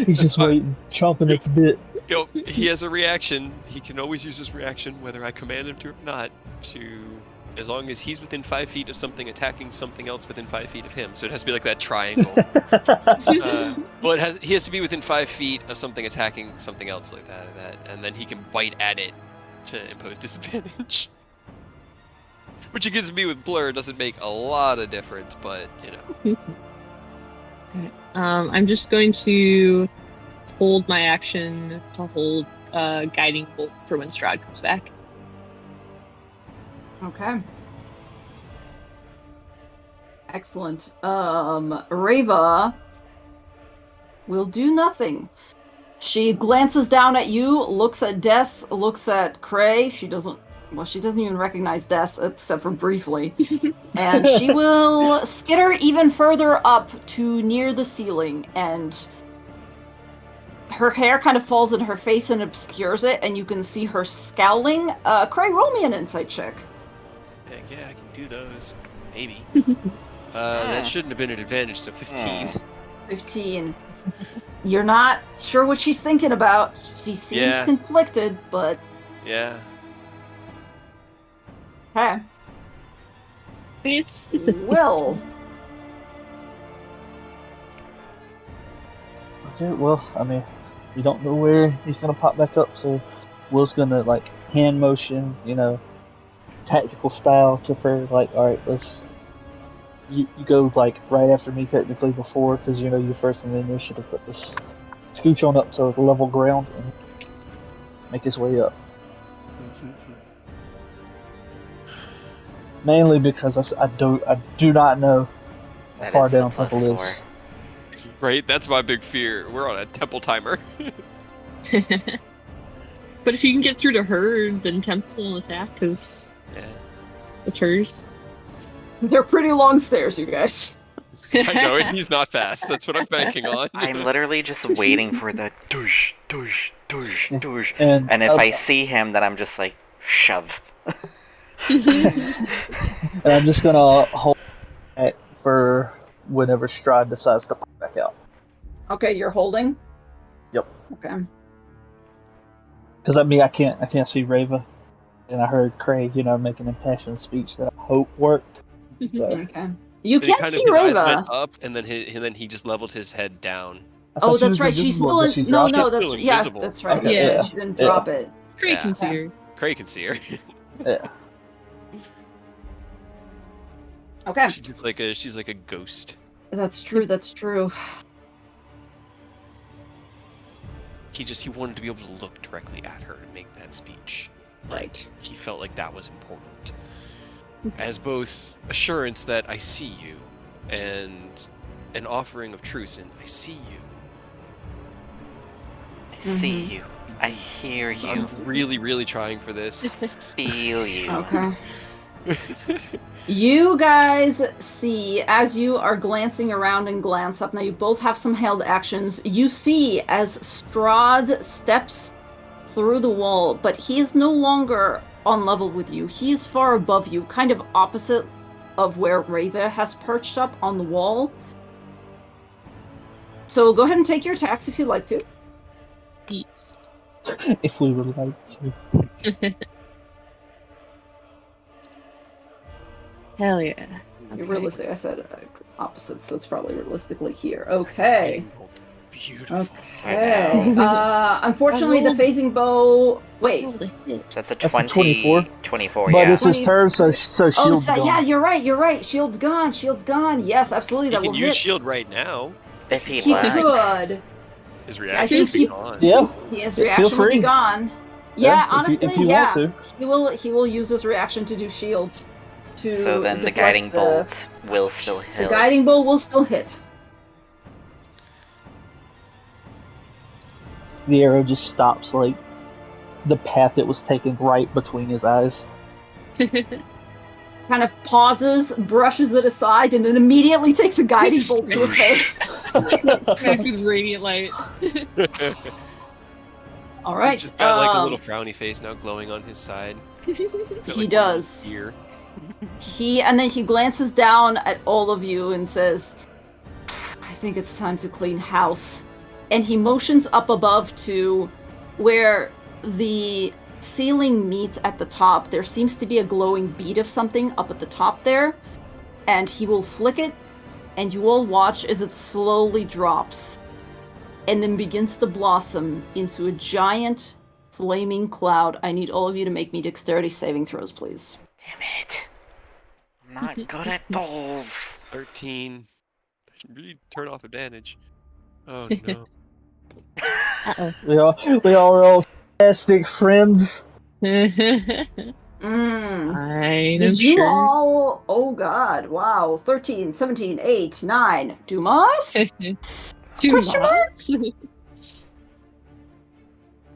He's just fine. waiting, chomping at the bit. Yo, he has a reaction. He can always use his reaction, whether I command him to or not, as long as he's within 5 feet of something attacking something else within 5 feet of him. So it has to be like that triangle. Well, he has to be within 5 feet of something attacking something else like that, and then he can bite at it to impose disadvantage. Which against me with Blur doesn't make a lot of difference, but you know. I'm just going to hold my action to hold guiding bolt for when Strahd comes back. Okay. Excellent. Rava will do nothing. She glances down at you, looks at Des, looks at Cray. She doesn't even recognize Des except for briefly. And she will skitter even further up to near the ceiling, and her hair kind of falls in her face and obscures it, and you can see her scowling. Cray, roll me an insight check. Yeah, I can do those. Maybe. That shouldn't have been an advantage, so 15. 15. You're not sure what she's thinking about. She seems Yeah. conflicted, but Yeah. hey. It's Will. Okay, well, I mean, you don't know where he's gonna pop back up, so Will's gonna like hand motion, tactical style to Fer, like, all right, you go like right after me technically before, because you're first in the initiative, but let's scooch on up to the level ground and make his way up. Mainly because I do not know how That far is the down plus Temple 4. is. Right? That's my big fear. We're on a temple timer. But if you can get through to her, then Temple will attack, because Yeah. it's hers. They're pretty long stairs, you guys. I know, and he's not fast. That's what I'm banking on. I'm literally just waiting for the douche, douche, douche, douche. And And if I see him, then I'm just like, shove. and I'm just gonna hold it for whenever Strahd decides to pop back out. Okay, you're holding? Yep. Okay. Because I can't see Rava, and I heard Craig, make an impassioned speech that I hope worked. So Okay. You And he can't see his eyes Rava. went up, and then he just leveled his head down. I thought Oh, she that's was right. She's invisible, still but in. she No, dropped no, She's it. that's still yeah, invisible. that's right. Okay, Yeah, yeah. she didn't Yeah. drop it. Craig Yeah. can see her. Craig can see her. Yeah. Okay, She's like a ghost. that's true. That's true. He wanted to be able to look directly at her and make that speech. Right. He felt like that was important. As both assurance that I see you and an offering of truce and I see you. I see you. I hear you. I'm really, really trying for this. Feel you. Okay. You guys see, as you are glancing around and glance up, now you both have some held actions, you see as Strahd steps through the wall, but he is no longer on level with you. He is far above you, kind of opposite of where Rava has perched up on the wall. So go ahead and take your attacks if you'd like to. Beats. If we would like to. Hell yeah. You're realistic. I said opposite, so it's probably realistically here. Okay. Beautiful. Okay. Unfortunately, the phasing bow. Wait. Rolled a hit. That's a That's a 24. 24. 24, But yeah. it's his turn, so Oh, shield's gone. yeah, you're right. You're right. Shield's gone. Shield's gone. Yes, absolutely. He That can will use hit. shield right now. If he He likes. could. His I reaction think would be he- gone. Yeah, His Feel reaction will be free. gone. Yeah, honestly, if you yeah. want to. He will use his reaction to do shield. To So then the deflect guiding bolt will still The hit. guiding bolt will still hit. The arrow just stops like the path it was taking right between his eyes. Kind of pauses, brushes it aside, and then immediately takes a guiding bolt to her face. Smacked with radiant light. All right. He's just got like a little frowny face now glowing on his side. He's got, He like, does. one ear. And then he glances down at all of you and says, I think it's time to clean house. And he motions up above to where the ceiling meets at the top. There seems to be a glowing bead of something up at the top there. And he will flick it, and you all watch as it slowly drops. And then begins to blossom into a giant flaming cloud. I need all of you to make me dexterity saving throws, please. Damn it. I'm not good at those. It's 13. I should really turn off advantage. Oh no. Uh-oh. We all are all fantastic friends. Mm. I'm Did you sure. all... Oh god, wow. 13, 17, 8, 9. Dumas? Two Question mark? marks?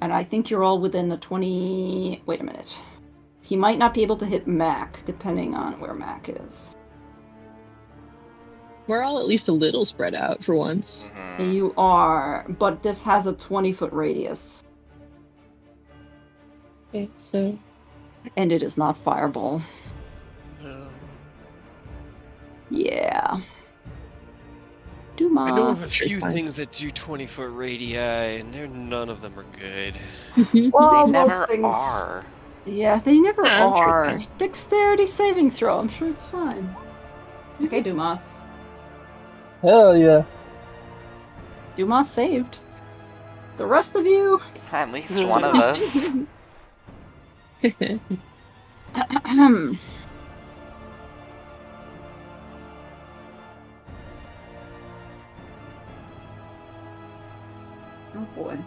And I think you're all within the 20... Wait a minute. He might not be able to hit Mac, depending on where Mac is. We're all at least a little spread out for once. Mhm. You are, but this has a 20-foot radius. Okay, so And it is not fireball. Yeah. Dumas. I know of a Sure, few fine. things that do 20-foot radii, and none of them are good. Well, They most never things... are. Yeah, they never Yeah, I'm sure are. fine. Dexterity saving throw. I'm sure it's fine. Okay, Dumas. Hell yeah. Dumas saved. The rest of you... At least one of us. Oh boy.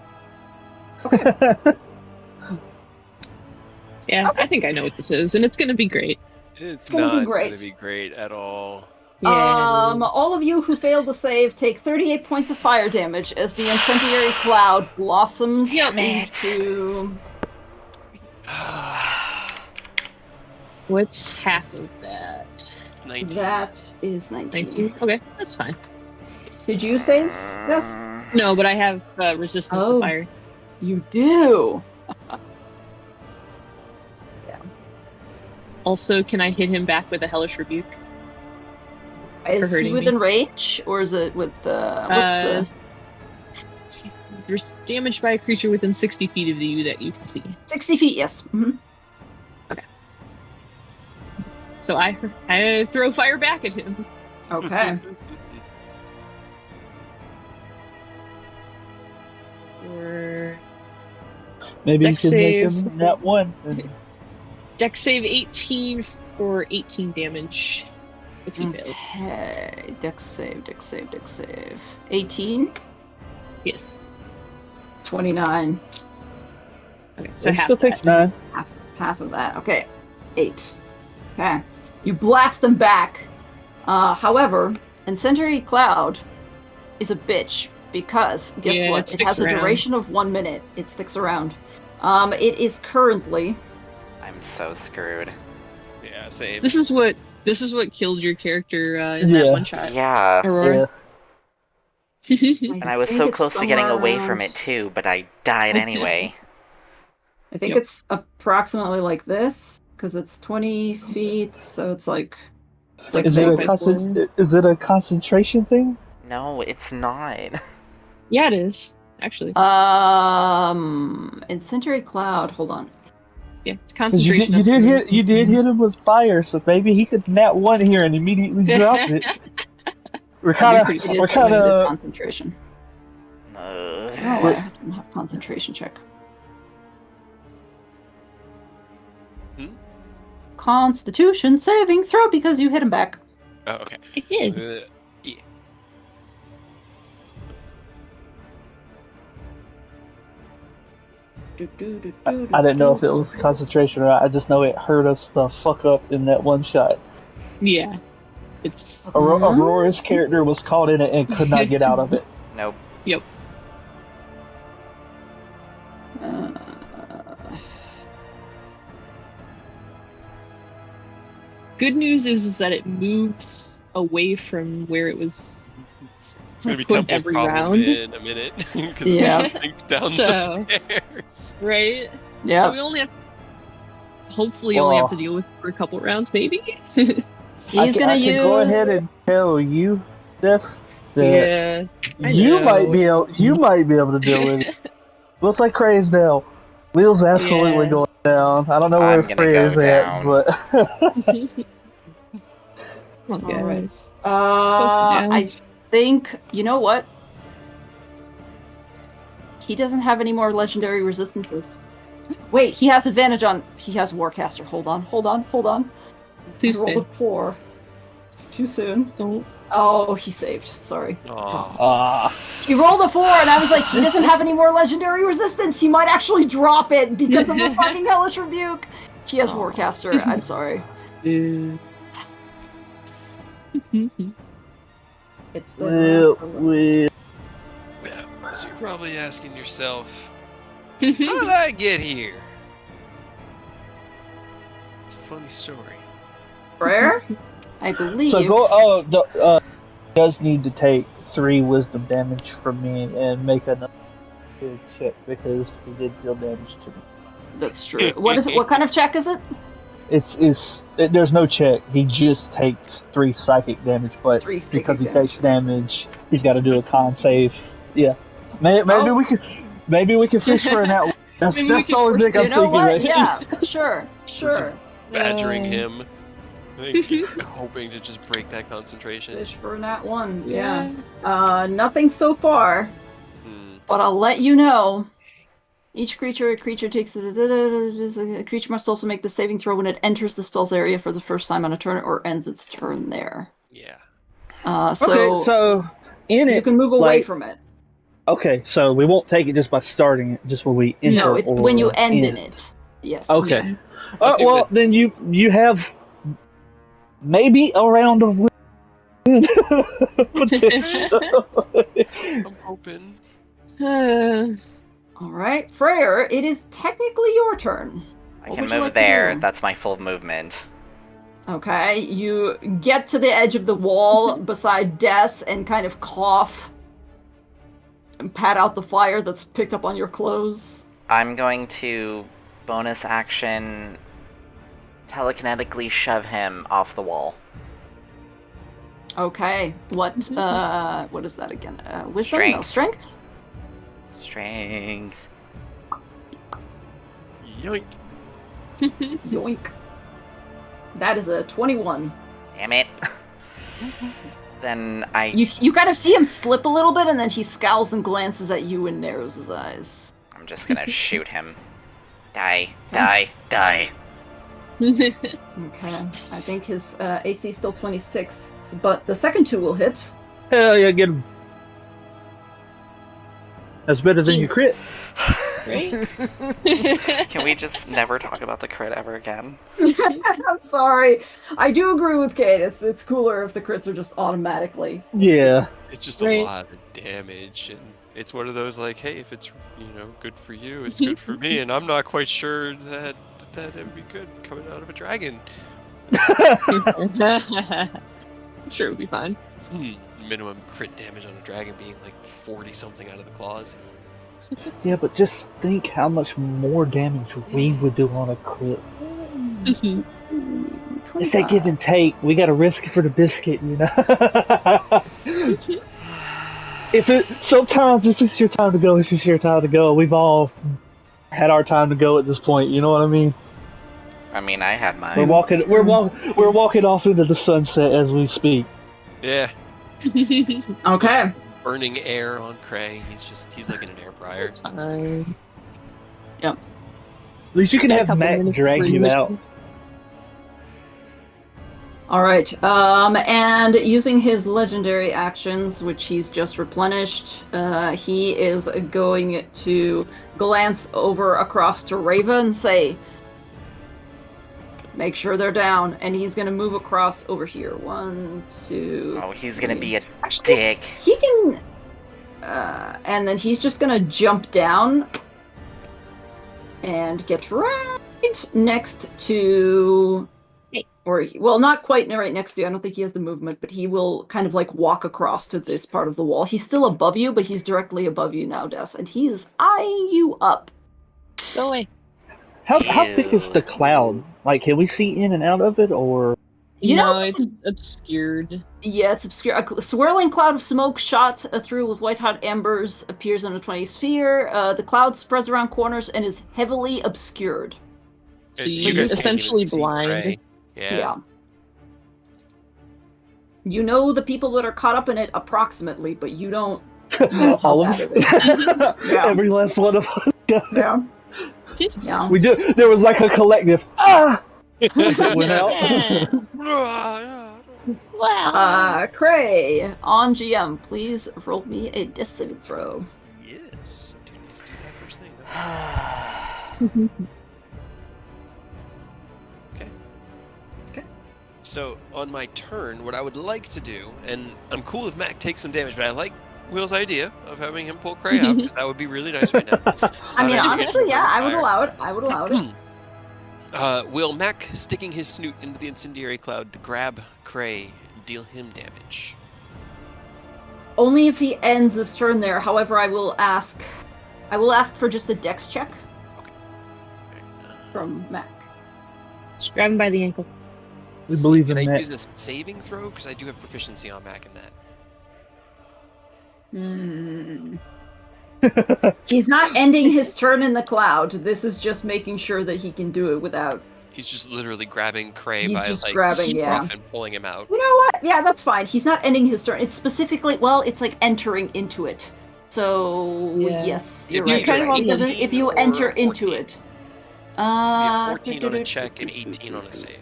yeah, I think I know what this is, and it's gonna be great. It's gonna be not great. going to be great at all. All of you who failed to save take 38 points of fire damage as the incendiary cloud blossoms Damn it. into... What's half of that? 19. That is 19. 19? Okay, that's fine. Did you save? Yes. No, but I have resistance to fire. You do. Also, can I hit him back with a Hellish Rebuke? Is he hurting within me. range, or is it with what's the There's damage by a creature within 60 feet of you that you can see. 60 feet? Yes. Mm-hmm. So I throw fire back at him. Okay. Or Maybe you Dex can make save. him that one. And Dex save 18 for 18 damage if he fails. Okay. Dex save. 18. Yes. 29. Okay, so it half still that. takes 9. Half of that. Okay. 8. Okay. You blast them back. However, Incendiary Cloud is a bitch because guess Yeah, what? it It has a sticks around. duration of 1 minute. It sticks around. It is currently I'm so screwed. Yeah, same. This is what killed your character in that Yeah. one shot. Yeah. Aurora. And I was think so it's close to getting somewhere away around- from it too, but I died anyway. I think Yep. it's approximately like this because it's 20 feet, so it's like Is it, four. is it a concentration thing? No, it's not. Yeah, it is actually. Incendiary Cloud. Hold on. Yeah, it's 'Cause you concentration. did hit him with fire, so maybe he could nat one here and immediately drop it. We're kind You're of pretty- It is concentration. No. Oh, I have to have concentration check. Constitution saving throw because you hit him back. Oh, okay. I did. Yeah. I didn't know if it was concentration or not. I just know it hurt us the fuck up in that one shot. Yeah, it's Aurora's character was caught in it and could not get out of it. Nope. yep. Good news is that it moves away from where it was. It's gonna be Put Temple's every problem round. in a minute because Yeah. it think down So- the stairs. Right? So Yeah. we only have hopefully only have to Well- deal with it for a couple rounds, maybe. He's gonna I can use. go ahead and tell you this. That Yeah. I you know. might be able to deal with it. Looks like Cray's now. Wheel's absolutely Yeah. going down. I don't know where I'm gonna Cray go is at, down. but Come on, Alright. guys. I think you know what. He doesn't have any more legendary resistances. Wait, he has advantage on. He has Warcaster. Hold on. Please I rolled a stay. 4. Too soon. Don't. Oh, he saved. Sorry. Aw. He rolled a 4, and I was like, he doesn't have any more legendary resistance. He might actually drop it because of the fucking Hellish Rebuke. He has Warcaster. I'm sorry. It's the. Yeah. So you're probably asking yourself, how did I get here? It's a funny story. Prayer? I believe. so does need to take 3 wisdom damage from me and make another check because he did deal damage to me. That's true. What is it? What kind of check is it? There's no check. He just takes 3 psychic damage, but 3 psychic because he damage. takes damage, he's got to do a con save. Yeah, maybe we can fish for an out. That's Maybe we the can only force- thing I'm You know thinking what? right Yeah, sure. Badgering him. I think hoping to just break that concentration. Fish for nat 1. Yeah. Nothing so far, but I'll let you know. Each creature takes a creature must also make the saving throw when it enters the spell's area for the first time on a turn or ends its turn there. Yeah. So, so in you it, can move away like- from it. okay, so we won't take it just by starting it, just when we enter. No, it's when you or end in it. Yes. Okay. I think Well, then you have maybe a round of Potential. I'm hoping. All right, Freyr, it is technically your turn. I What can would you move like to there. do? That's my full movement. Okay, you get to the edge of the wall beside Des and kind of cough and pat out the fire that's picked up on your clothes. I'm going to bonus action telekinetically shove him off the wall. Okay, what is that again? Wisdom? No, Strength. strength? Strength. Yoink. Yoink. That is a 21. Damn it. Then I... You kind of see him slip a little bit, and then he scowls and glances at you and narrows his eyes. I'm just gonna shoot him. Die. Die. Die. Okay, I think his AC is still 26, but the second two will hit. Hell yeah, get him. That's better than your crit. Right? Can we just never talk about the crit ever again? I'm sorry. I do agree with Kate. It's cooler if the crits are just automatically. Yeah. It's just Right. a lot of damage, and it's one of those like, hey, if it's good for you, it's good for me, and I'm not quite sure that it would be good coming out of a dragon. I'm sure it would be fine. Minimum crit damage on a dragon being like 40 something out of the claws. Yeah, but just think how much more damage we would do on a crit. It's that give and take. We gotta risk it for the biscuit, you know? Sometimes if it's your time to go, it's just your time to go. We've all had our time to go at this point, you know what I mean? I mean, I had mine. We're walking off into the sunset as we speak. Yeah, Okay. burning air on Cray. He's like in an air fryer. It's fine. At least you can Got a have couple Matt minutes drag before you you out. All right. And using his legendary actions, which he's just replenished, he is going to glance over across to Rava and say, "Make sure they're down." And he's going to move across over here. 1, 2. Oh, he's gonna three. be a Actually, dick. He can. And then he's just going to jump down and get right next to. Well, not quite right next to you. I don't think he has the movement, but he will kind of like walk across to this part of the wall. He's still above you, but he's directly above you now, Des, and he is eyeing you up. Go away. How thick is the cloud? Like, can we see in and out of it, or? You know, No, it's obscured. yeah, it's obscure. A swirling cloud of smoke shot through with white-hot embers appears on a 20 sphere. The cloud spreads around corners and is heavily obscured. So It's- you guys can't even essentially see blind. Cray. Yeah. You know the people that are caught up in it approximately, but you don't know how All bad of it us? is. Yeah. Every last one of us. Yeah. Yeah. There was like a collective, ah! As it went out. Wow. Cray, on GM, please roll me a death saving throw. Yes. Do that first thing. Okay. Okay. So on my turn, what I would like to do, and I'm cool if Mac takes some damage, but I like Will's idea of having him pull Cray out because that would be really nice right now. I mean, Not having to get honestly, yeah, I would fire. allow it. I would allow it. Will Mac sticking his snoot into the incendiary cloud to grab Cray and deal him damage? Only if he ends his turn there. However, I will ask for just a dex check from Mac. Just grab him by the ankle. We believe in Can I that. use a saving throw? Because I do have proficiency on Mac in that. He's not ending his turn in the cloud. This is just making sure that he can do it without. He's just literally grabbing Cray He's by just like grabbing, scruff yeah. and pulling him out. You know what? Yeah, that's fine. He's not ending his turn. It's specifically, well, it's like entering into it. So Yeah. yes, It'd you're be right. kind You're of right. on It the- doesn't. If you 18 enter or into 14. it. Yeah, 14 on a check and 18 on a save.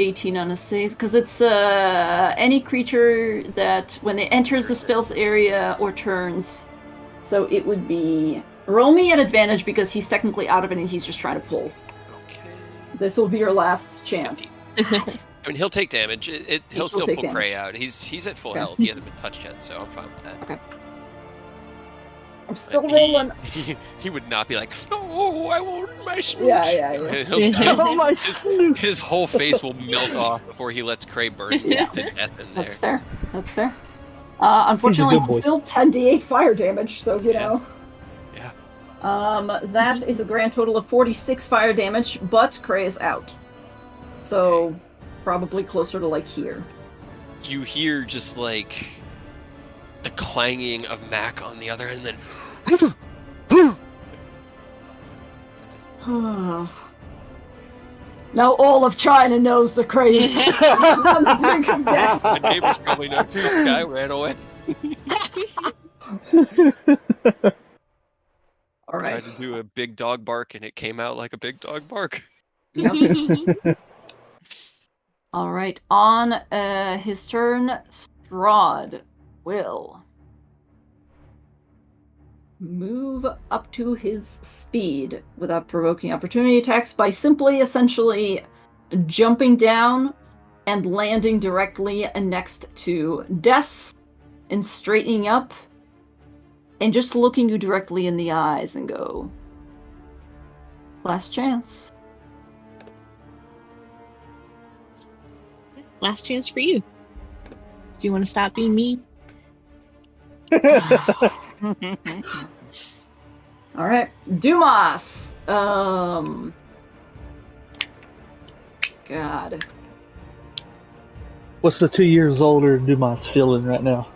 18 on a save, because it's any creature that when it enters the spell's area or turns. So it would be roll me at advantage because he's technically out of it and he's just trying to pull. Okay. This will be your last chance. 15. I mean, he'll take damage. He'll still take pull Cray damage. out. He's at full Okay. health. He hasn't been touched yet, so I'm fine with that. Okay. I'm still But rolling. He would not be like, oh, I want my smooch. Yeah. Oh my snooch. His whole face will melt off before he lets Cray burn Yeah. to death in That's there. fair. That's fair. Unfortunately, good boy. it's still 10d8 fire damage, so you know. Yeah. That is a grand total of 46 fire damage, but Cray is out. So, probably closer to like here. You hear just like the clanging of Mac on the other end, and then Now all of China knows the Cray is on the brink of death. the neighbors probably know too. Sky ran away. All right. Tried to do a big dog bark, and it came out like a big dog bark. Yep. All right. On his turn, Strahd will move up to his speed without provoking opportunity attacks by simply essentially jumping down and landing directly next to Des and straightening up and just looking you directly in the eyes and go, last chance. Last chance for you. Do you want to stop being mean? All right, Dumas. God. What's the 2 years older Dumas feeling right now?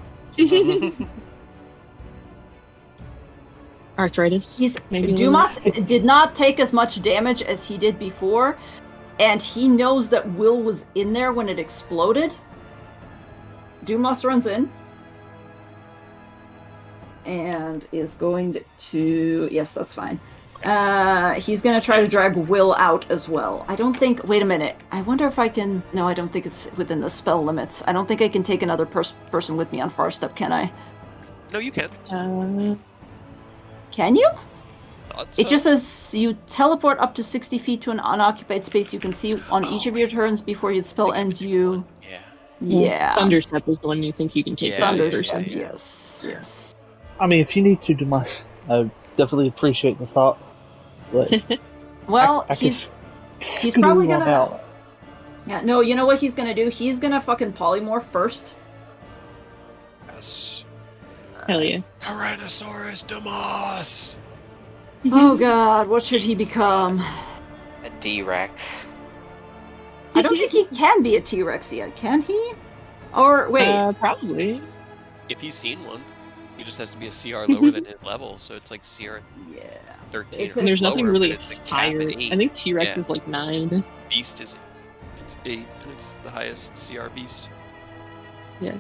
Arthritis. He's Maybe a Dumas did not take as much damage as he did before, and he knows that Will was in there when it exploded. Dumas runs in and is going to. Yes, that's fine. He's going to try to drag Will out as well. I don't think. Wait a minute. I wonder if I can. No, I don't think it's within the spell limits. I don't think I can take another person with me on Far Step, can I? No, you can. Can you? Thought It so. just says you teleport up to 60 feet to an unoccupied space you can see on each of your turns before your spell ends. You. Yeah. Yeah. Thunderstep is the one you think you can take. Yeah, the other Thunderstep. person. yeah. Yes. I mean, if you need to, Dumas, I definitely appreciate the thought. But Well, I he's he's probably gonna- out. yeah. No, you know what he's gonna do? He's gonna fucking polymorph first. Yes. Hell yeah. Tyrannosaurus Damas. Oh God, what should he become? A D-Rex. I don't think he can be a T-Rex yet, can he? Or wait, Probably. If he's seen one, he just has to be a CR lower than his level, so it's like CR yeah. 13. If or And there's nothing lower, really but it's like cap higher. at 8. I think T-Rex Yeah. is like 9. Beast is 8, and it's the highest CR beast. Yeah.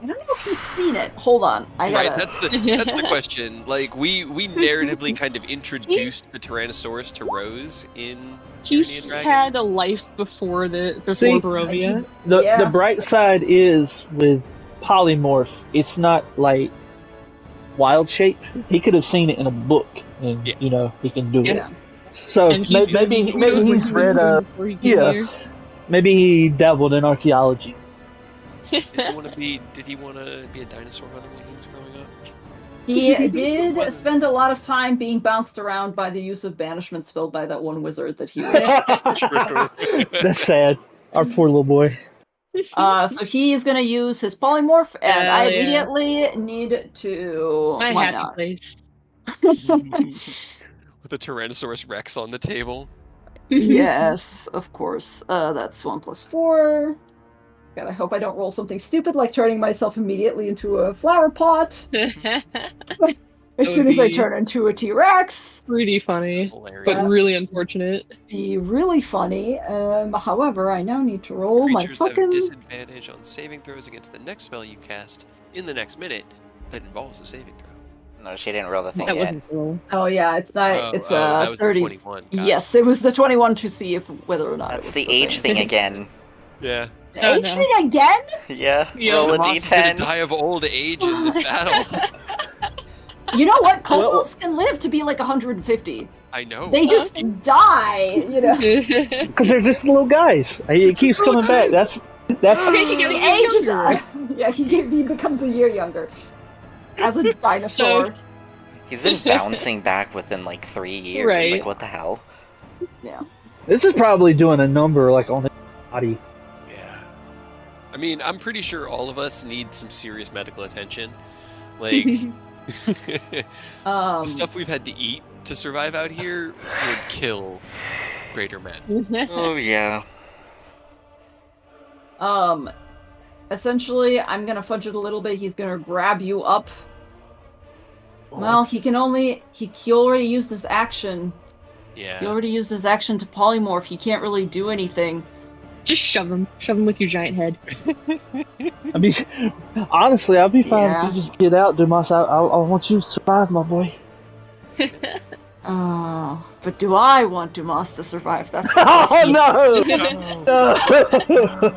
I don't know if he's seen it. Hold on, I gotta. Right, that's the question. Like we narratively kind of introduced the Tyrannosaurus to Rose in Tyranny He's of had Dragons. a life before See, Barovia. Yeah. The bright side is with polymorph, it's not like wild shape. He could have seen it in a book, and Yeah. you know he can do Yeah. it. So And he's maybe who knows what he's he was read doing before he came yeah. here. maybe he dabbled in archaeology. Did he want to be a dinosaur hunter when he was growing up? He did spend a lot of time being bounced around by the use of banishment spell by that one wizard that he was. True. That's sad. Our poor little boy. So he's gonna use his polymorph, and Hell I yeah. immediately need to. My why happy not? place. With a Tyrannosaurus Rex on the table. Yes, of course. That's 1+4. God, I hope I don't roll something stupid like turning myself immediately into a flower pot as soon as I be- turn into a T-Rex. Pretty funny, Hilarious. but really unfortunate. Be really funny. However, I now need to roll my Creatures have fucking. disadvantage on saving throws against the next spell you cast in the next minute that involves a saving throw. No, she didn't roll the thing That yet. wasn't cool. Oh yeah, it's not. Oh, it's that was the 30. 21. Got it. Yes, it was the 21 to see if whether or not That's it was the age thing again. Yeah. The Oh, age no. thing again? Yeah, Yeah. roll a Damas is gonna d10. die of old age in this battle. You know what? Kobolds can live to be like 150. I know. They just die, you know. Because they're just little guys. It keeps coming back. That's He The age is younger. yeah, he becomes a year younger. As a dinosaur. He's been bouncing back within like 3 years. Right. Like, what the hell? Yeah. this is probably doing a number like on his body. Yeah. I mean, I'm pretty sure all of us need some serious medical attention. Like, the stuff we've had to eat to survive out here would kill greater men. Oh yeah. Essentially, I'm gonna fudge it a little bit. He's gonna grab you up. Well, he already used this action. Yeah. He already used this action to polymorph. He can't really do anything. Just shove him with your giant head. I mean, honestly, I'll be fine Yeah. if you just get out, Dumas. I want you to survive, my boy. Oh, but do I want Dumas to survive? That's the Oh question. no!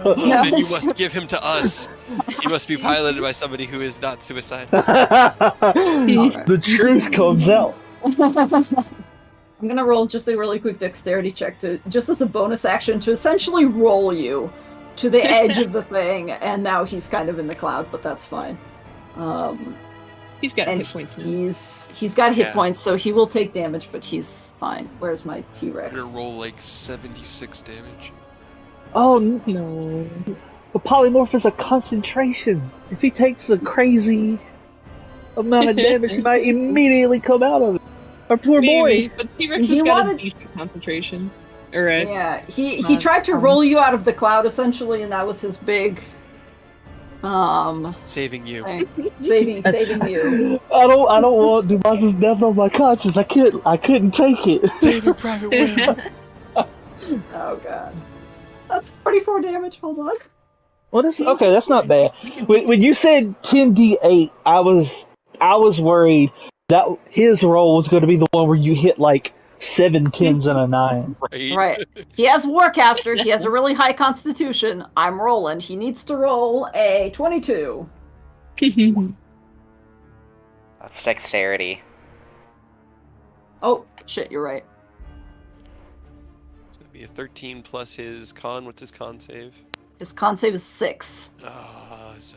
No, Then you must give him to us. He must be piloted by somebody who is not suicidal. The truth comes out. I'm gonna roll just a really quick dexterity check just as a bonus action to essentially roll you to the edge of the thing, and now he's kind of in the cloud, but that's fine. He's got And hit points now. he's got hit Yeah. points, so he will take damage, but he's fine. Where's my T-Rex? I'm gonna roll like 76 damage. Oh, No. the polymorph is a concentration. If he takes a crazy amount of damage, he might immediately come out of it. Our poor Maybe, boy. but T-Rex He has got wanted- a decent concentration. Or a Yeah, he Not tried to fun. roll you out of the cloud essentially, and that was his big Saving you. thing. saving you. I don't want Dumas' death on my conscience. I couldn't take it. Saving Private Will. Oh god. That's 44 damage, hold on. Well, that's not bad. When you said 10d8, I was worried that his roll was going to be the one where you hit like 7 10s and a 9. Right. Right. He has Warcaster, he has a really high constitution. I'm rolling. He needs to roll a 22. That's dexterity. Oh, shit, you're right. It's gonna be a 13 plus his con. What's his con save? His con save is 6. So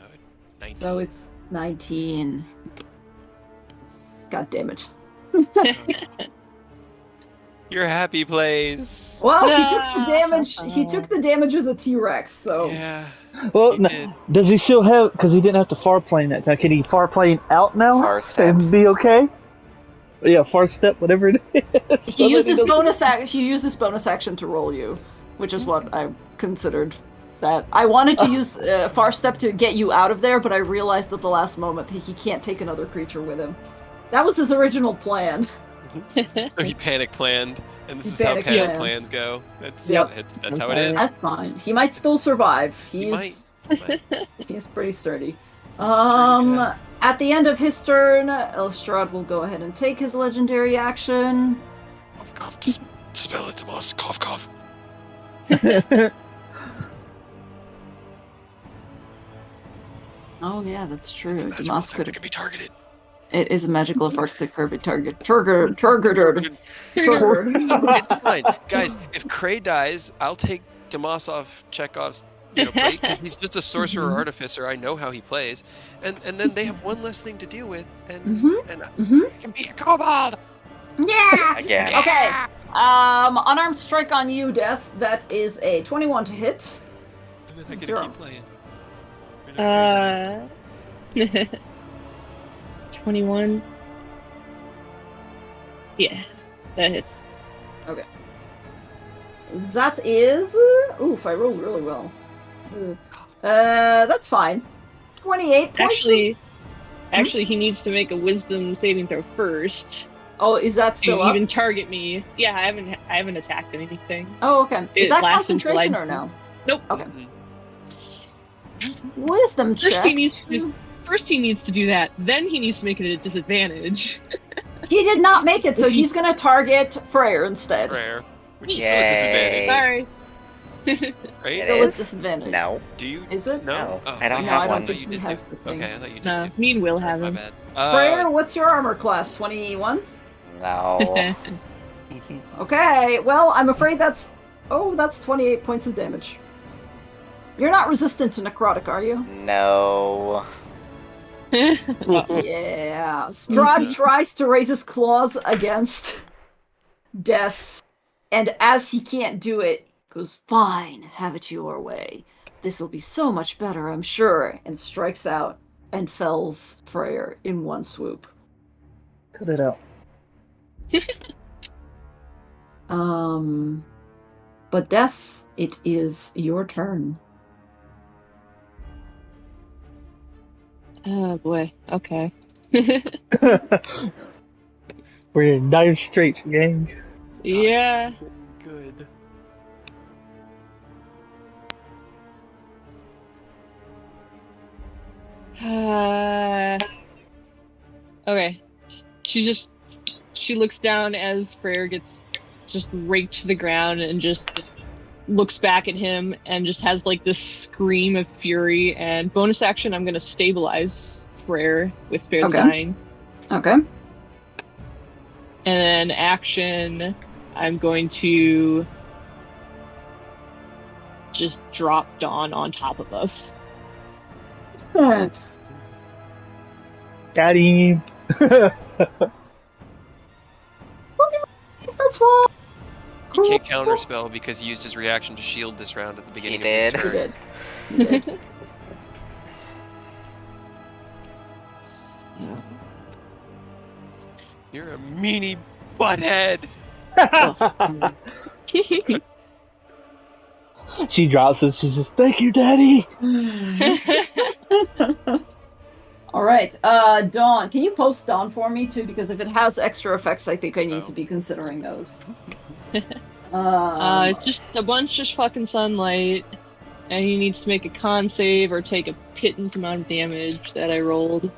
19. So it's 19. God damn it. Your happy place. Well, he took the damage. He took the damage as a T-Rex, so Yeah. Well, He did. does he still have? Because he didn't have to far plane that time. Can he far plane out now Far step. and be okay? Yeah, far step, whatever it is. he used his bonus He used his bonus action to roll you, which is what I considered. That I wanted to use far step to get you out of there, but I realized at the last moment that he can't take another creature with him. That was his original plan. So he panic planned, and this He is how panic panic planned. plans go. That's Yep. that's how it is. That's fine. He might still survive. He might. He's pretty sturdy. sturdy guy. At the end of his turn, Strahd will go ahead and take his legendary action. Cough, cough. Just spell it to us. Cough, cough. Oh yeah, that's true. It's a magical Demas effect could. that can be targeted. It is a magical effect that could be targeted. It's fine, guys. If Cray dies, I'll take Demas off Chekhov's break because he's just a sorcerer artificer. I know how he plays, and then they have one less thing to deal with, and I can be a kobold. Yeah. Again. Okay. Unarmed strike on you, Des. That is a 21 to hit. And then I get to Zero. keep playing. And if Cray dies- 21. Yeah, that hits. That is. Oof! I rolled really well. That's fine. 28 points. Actually, he needs to make a wisdom saving throw first Oh, is that to still up? even target me. Yeah, I haven't attacked anything. Oh, okay. Is It that lasts until concentration I- or no? Nope. Okay. Mhm. Wisdom check. First he needs to do that. Then he needs to make it a disadvantage. He did not make it, so he's gonna target Freyr instead. Prayer, which is still a disadvantage. Yay. Sorry. It Right? Still at is? disadvantage. No. Do you? Is it? No, Oh, I don't thought have I don't one. think you he did has too. the thing. Okay, I thought you did No, too. me and Will Alright, have my him. bad. Freya, what's your armor class? 21? No. Okay, well, I'm afraid that's 28 points of damage. You're not resistant to necrotic, are you? No. Yeah. Strahd tries to raise his claws against Death, and as he can't do it, goes, "Fine, have it your way. This will be so much better, I'm sure," and strikes out and fells Freyr in one swoop. Cut it out. But Death, it is your turn. Oh boy. Okay. We're in dire straits, gang. Yeah. Good. Okay. She looks down as Freyr gets just raked to the ground and just looks back at him and just has like this scream of fury. And bonus action, I'm gonna stabilize Freyr with Spare the Okay. Dying. Okay. And then action, I'm going to just drop Dawn on top of us. Got him. That's fine. He can't counterspell because he used his reaction to shield this round at the beginning He of did. his He turn. did. He did. You're a meanie butthead. She drops it. She says, "Thank you, Daddy." All right, Dawn. Can you post Dawn for me too? Because if it has extra effects, I think I need to be considering those. It's just a bunch of fucking sunlight, and he needs to make a con save or take a pittance amount of damage that I rolled.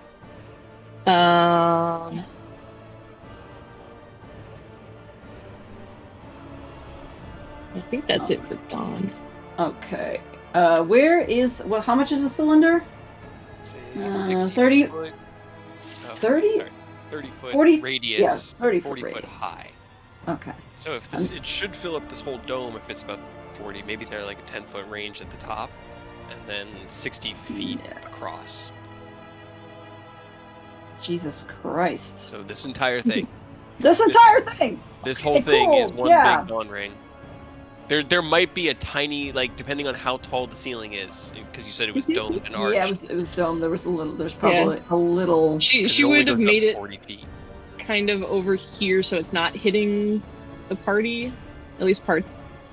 I think that's it for Dawn. Okay. Where is? Well, how much is a cylinder? It's Uh, a 60 30 foot. Oh, 30? sorry, 30 foot 40 radius. yeah, 30 foot 40 foot radius. high. Okay. So if this, it should fill up this whole dome if it's about 40. Maybe they're like a 10-foot range at the top, and then 60 feet Yeah. across. Jesus Christ. So this entire thing, This entire thing. this whole Okay, thing is cool, one yeah. big dawn ring. There might be a tiny, like, depending on how tall the ceiling is, because you said it was domed and arched. Yeah, it was dome. There's probably a little. She 'cause it only would have goes up made it 40 feet. kind of over here so it's not hitting the party, at least part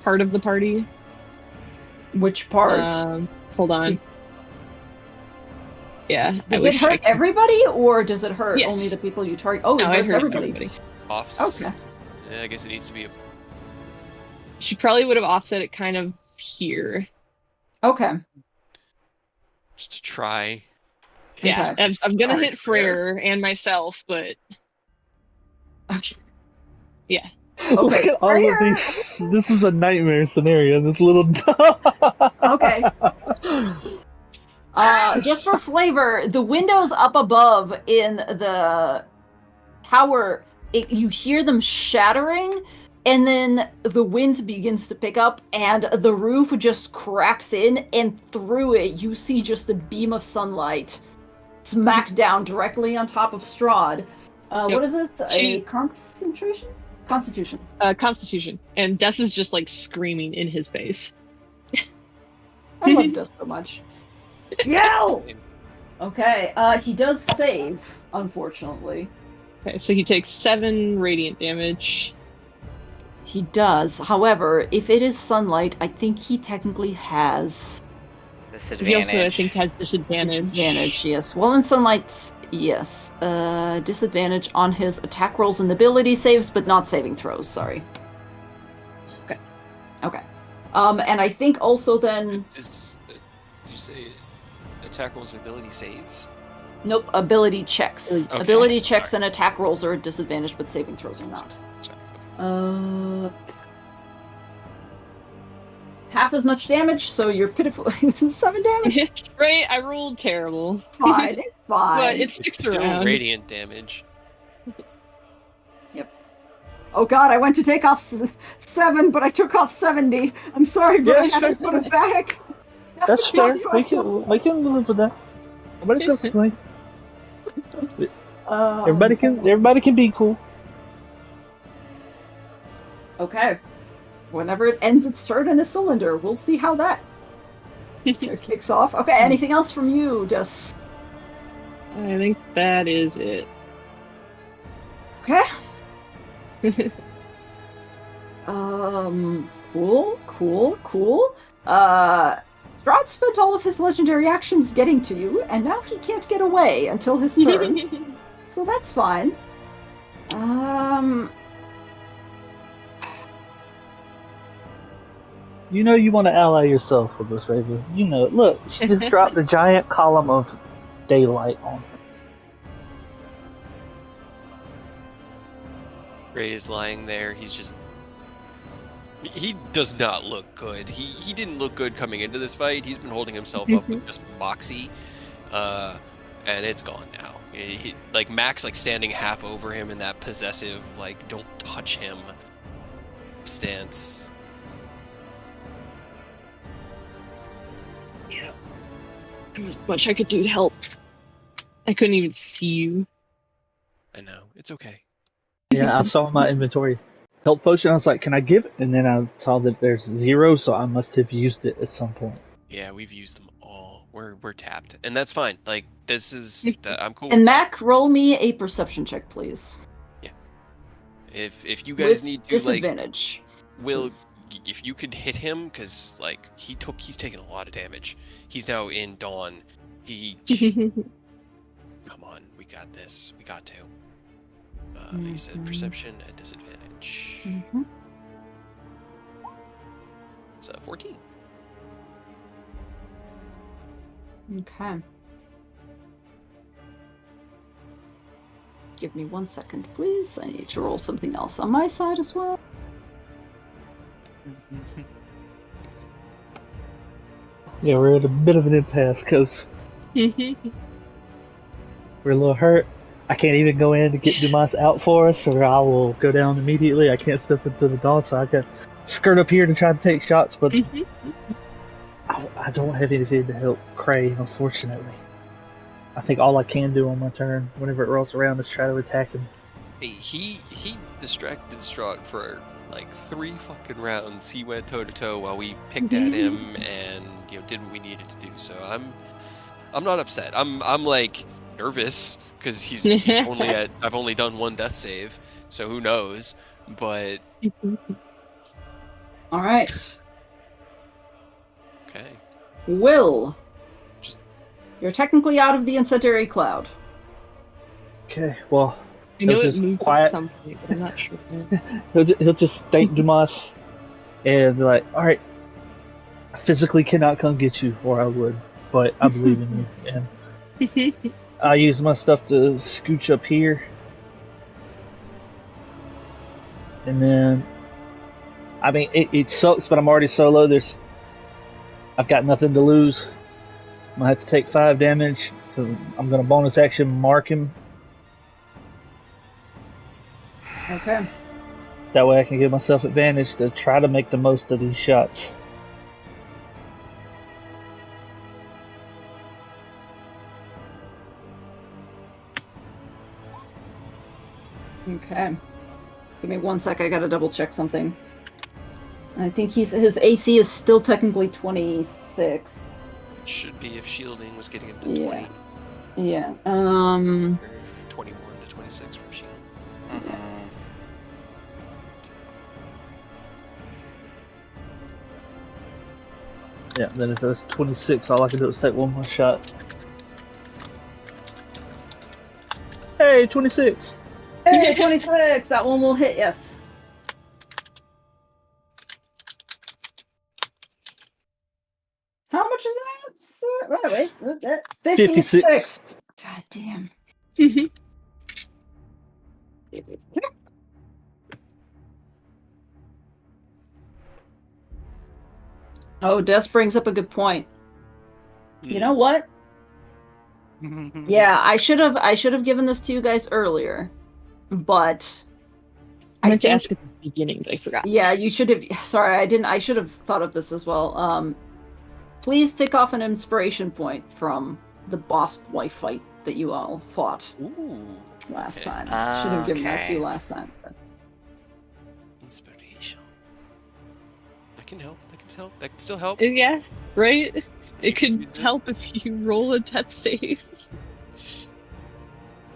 of the party. Which part? Hold on. Yeah. Does it hurt everybody, or does it hurt Yes. only the people you target? Oh, it No, hurts hurt everybody. Offs. Okay. Yeah, I guess it needs to be a She probably would have offset it kind of here. Okay. just to try. Yeah, Okay. I'm gonna Alright, hit Freyr and myself, but Okay. yeah. Look Okay. at all of these. This is a nightmare scenario. This little. Okay. Just for flavor, the windows up above in the tower, you hear them shattering, and then the wind begins to pick up, and the roof just cracks in, and through it, you see just a beam of sunlight smack down directly on top of Strahd. What is this? A concentration? Constitution. Constitution. And Des is just like screaming in his face. I love Dust so much. Yell! Okay, he does save, unfortunately. Okay, so he takes 7 radiant damage. He does. However, if it is sunlight, I think he technically has He Disadvantage. also, I think, has disadvantage. disadvantage. Yes. Well, in sunlight, yes. Disadvantage on his attack rolls and ability saves, but not saving throws. Sorry. Okay. Okay. And I think also then. Did you say attack rolls and ability saves? Nope. Ability checks. Okay. Ability checks Sorry. and attack rolls are at disadvantage, but saving throws are not. Sorry. half as much damage, so you're pitiful. 7 damage. Right? I rolled terrible. Fine, it's fine. But it It's sticks still around. radiant damage. Oh god, I went to take off 7, but I took off 70. I'm sorry, but Yeah, I have to sure. put it back. That's fair. Sorry, We can live with that. Nobody's gonna complain. Everybody can be cool. Okay. Whenever it ends its turn in a cylinder, we'll see how that kicks off. Okay, anything else from you? Just I think that is it. okay. Cool. Strahd spent all of his legendary actions getting to you, and now he can't get away until his turn. So that's fine. You know you want to ally yourself with this, Raven. You know it. Look, she just dropped a giant column of daylight on her. Ray is lying there. He's just. He does not look good. He didn't look good coming into this fight. He's been holding himself up with just moxie, and it's gone now. Like Max, like standing half over him in that possessive, like don't touch him stance. Yeah. There was much I could do to help. I couldn't even see you. I know. It's okay. Yeah, I saw in my inventory health potion. I was like, "Can I give it?" And then I saw that there's 0, so I must have used it at some point. Yeah, we've used them all. We're tapped, and that's fine. Like this is I'm cool. And with Mac, roll me a perception check, please. that. If you guys With need to like, disadvantage. Will, please. if you could hit him, because like he's taken a lot of damage. He's now in Dawn. Come on, we got this. We got to. You said perception at disadvantage. Mhm. It's 14. Okay. Give me 1 second, please. I need to roll something else on my side as well. Yeah, we're at a bit of an impasse because we're a little hurt. I can't even go in to get Dumas out for us, or I will go down immediately. I can't step into the dawn, so I can skirt up here to try to take shots, but I don't have anything to help Cray, unfortunately. I think all I can do on my turn, whenever it rolls around, is try to attack him. Hey, he distracted Strahd for like 3 fucking rounds. He went toe to toe while we picked at him and did what we needed to do. So I'm not upset. I'm like nervous because he's only at. I've only done 1 death save, so who knows? But All right. okay. Will. Just- You're technically out of the incendiary cloud. Okay, well, I know he'll it just moved quiet. at some point, but I'm not sure. He'll just thank Dumas and be like, "All right, I physically cannot come get you, or I would, but I believe in you." And I use my stuff to scooch up here, and then, I mean, it sucks, but I'm already solo. I've got nothing to lose. I'm gonna have to take 5 damage because I'm gonna bonus action mark him. Okay. That way I can give myself advantage to try to make the most of these shots. Okay. Give me 1 sec. I gotta double check something. I think his AC is still technically 26. Should be if shielding was getting him to Yeah. 20. Yeah. Or 21 to 26 from shield. Yeah, then if it was 26, all I can do is take 1 more shot. Hey, 26! Hey, 26! That one will hit, yes. How much is that? Wait. 56. God damn. Oh, Des brings up a good point. You know what? Yeah, I should have given this to you guys earlier, but I I meant to think ask at the beginning, but I forgot. yeah, you should have. Sorry, I didn't. I should have thought of this as well. Please take off an inspiration point from the boss wife fight that you all fought Ooh. last Okay. time. Should have given that to you Okay. last time. Inspiration. That can help. That can help. That can still help. Yeah, right? It You can could do that. help if you roll a death save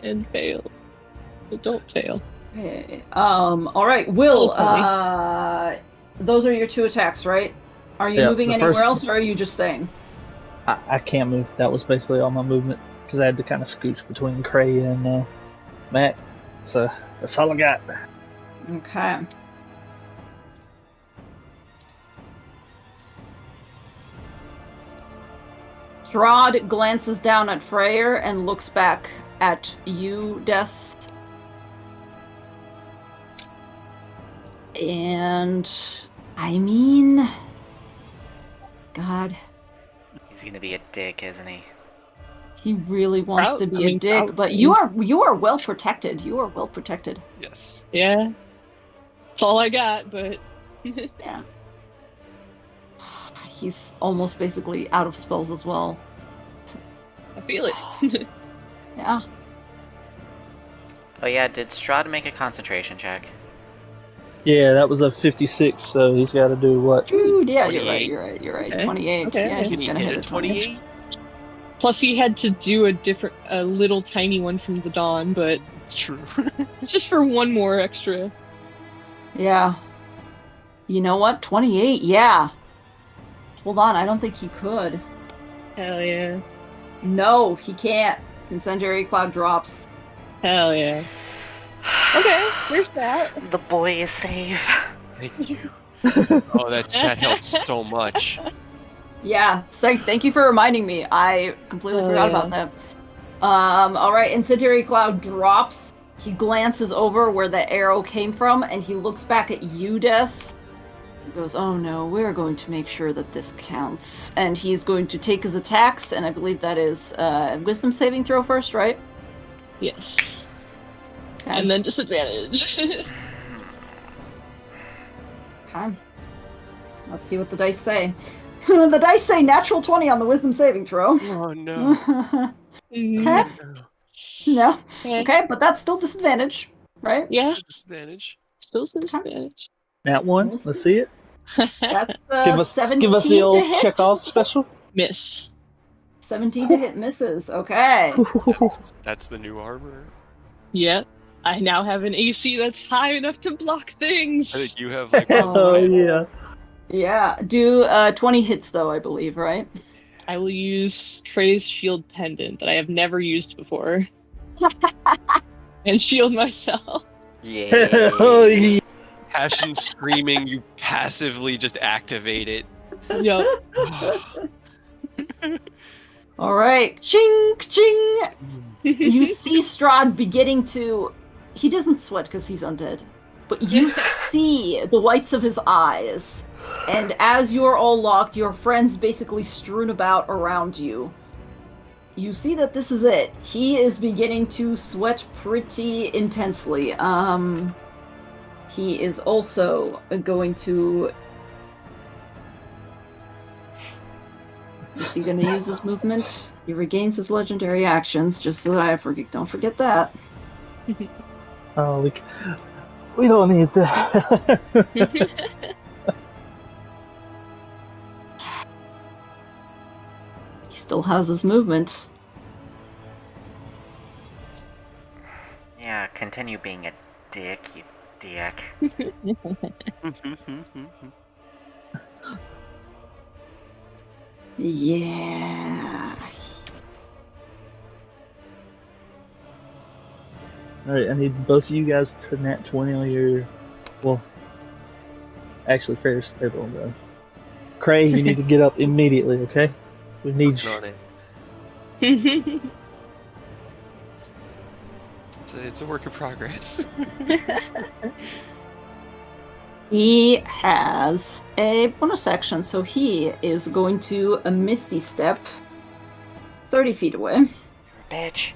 and fail. But don't fail. Okay. All right, Will. Hopefully. Those are your 2 attacks, right? Are you Yeah, moving the anywhere first- else, or are you just staying? I can't move. That was basically all my movement because I had to kind of scooch between Cray and Matt. So that's all I got. Okay. Strahd glances down at Freyr and looks back at you, Des. And I mean, God, He's gonna be a dick, isn't he? he really wants to be a dick. Probably. But you are well protected. You are well protected. Yes. Yeah. That's all I got, but Yeah. He's almost basically out of spells as well. I feel it. Yeah. Oh yeah, did Strahd make a concentration check? Yeah, that was a 56. So he's got to do what? Dude, yeah, you're 28. right. You're right. Okay. 28. Okay, Yeah, okay. Can he's you gonna hit hit a a 28. 28? Plus he had to do a little tiny one from the dawn, but It's true. just for one more extra. Yeah. You know what? 28, yeah. Hold on, I don't think he could. Hell yeah. No, he can't. Incendiary Cloud drops. Hell yeah. Okay, there's that. The boy is safe. Thank you. Oh, that helps so much. Yeah, so thank you for reminding me. I completely Oh, forgot yeah. about that. Alright, Incendiary Cloud drops. He glances over where the arrow came from, and he looks back at you, Des. He goes, oh no, we're going to make sure that this counts. And he's going to take his attacks, and I believe that is wisdom saving throw first, right? Yes. Okay. And then disadvantage. Okay. Let's see what the dice say. The dice say natural 20 on the wisdom saving throw. Oh no. Okay. No. Okay. Okay, but that's still disadvantage, right? Yeah, Disadvantage. still disadvantage. That one. Let's see it. That's Give us 17 the to old hit. Chekhov special. Miss. 17 to hit misses. Okay. That's the new armor. Yep. I now have an AC that's high enough to block things. I think you have like Oh yeah. Yeah. Do 20 hits though, I believe, right? I will use Trey's shield pendant that I have never used before. And shield myself. Yeah. Oh yeah. passion screaming. You passively just activate it. Yep. All right. Ching, ching. You see Strahd beginning to... He doesn't sweat because he's undead. But you see the whites of his eyes. And as you're all locked, your friends basically strewn about around you. You see that this is it. He is beginning to sweat pretty intensely. He is also going to... Is he going to use his movement? He regains his legendary actions, just so that don't forget that. Oh, we don't need that. He still has his movement. Yeah, continue being a dick, you dick. Yeah. Alright, I need both of you guys to nat 20 on your... Well, actually, fair stable though. Cray, you need to get up immediately, okay? We need you. On it. It's a work in progress. He has a bonus action, so he is going to a Misty Step 30 feet away. You're a bitch.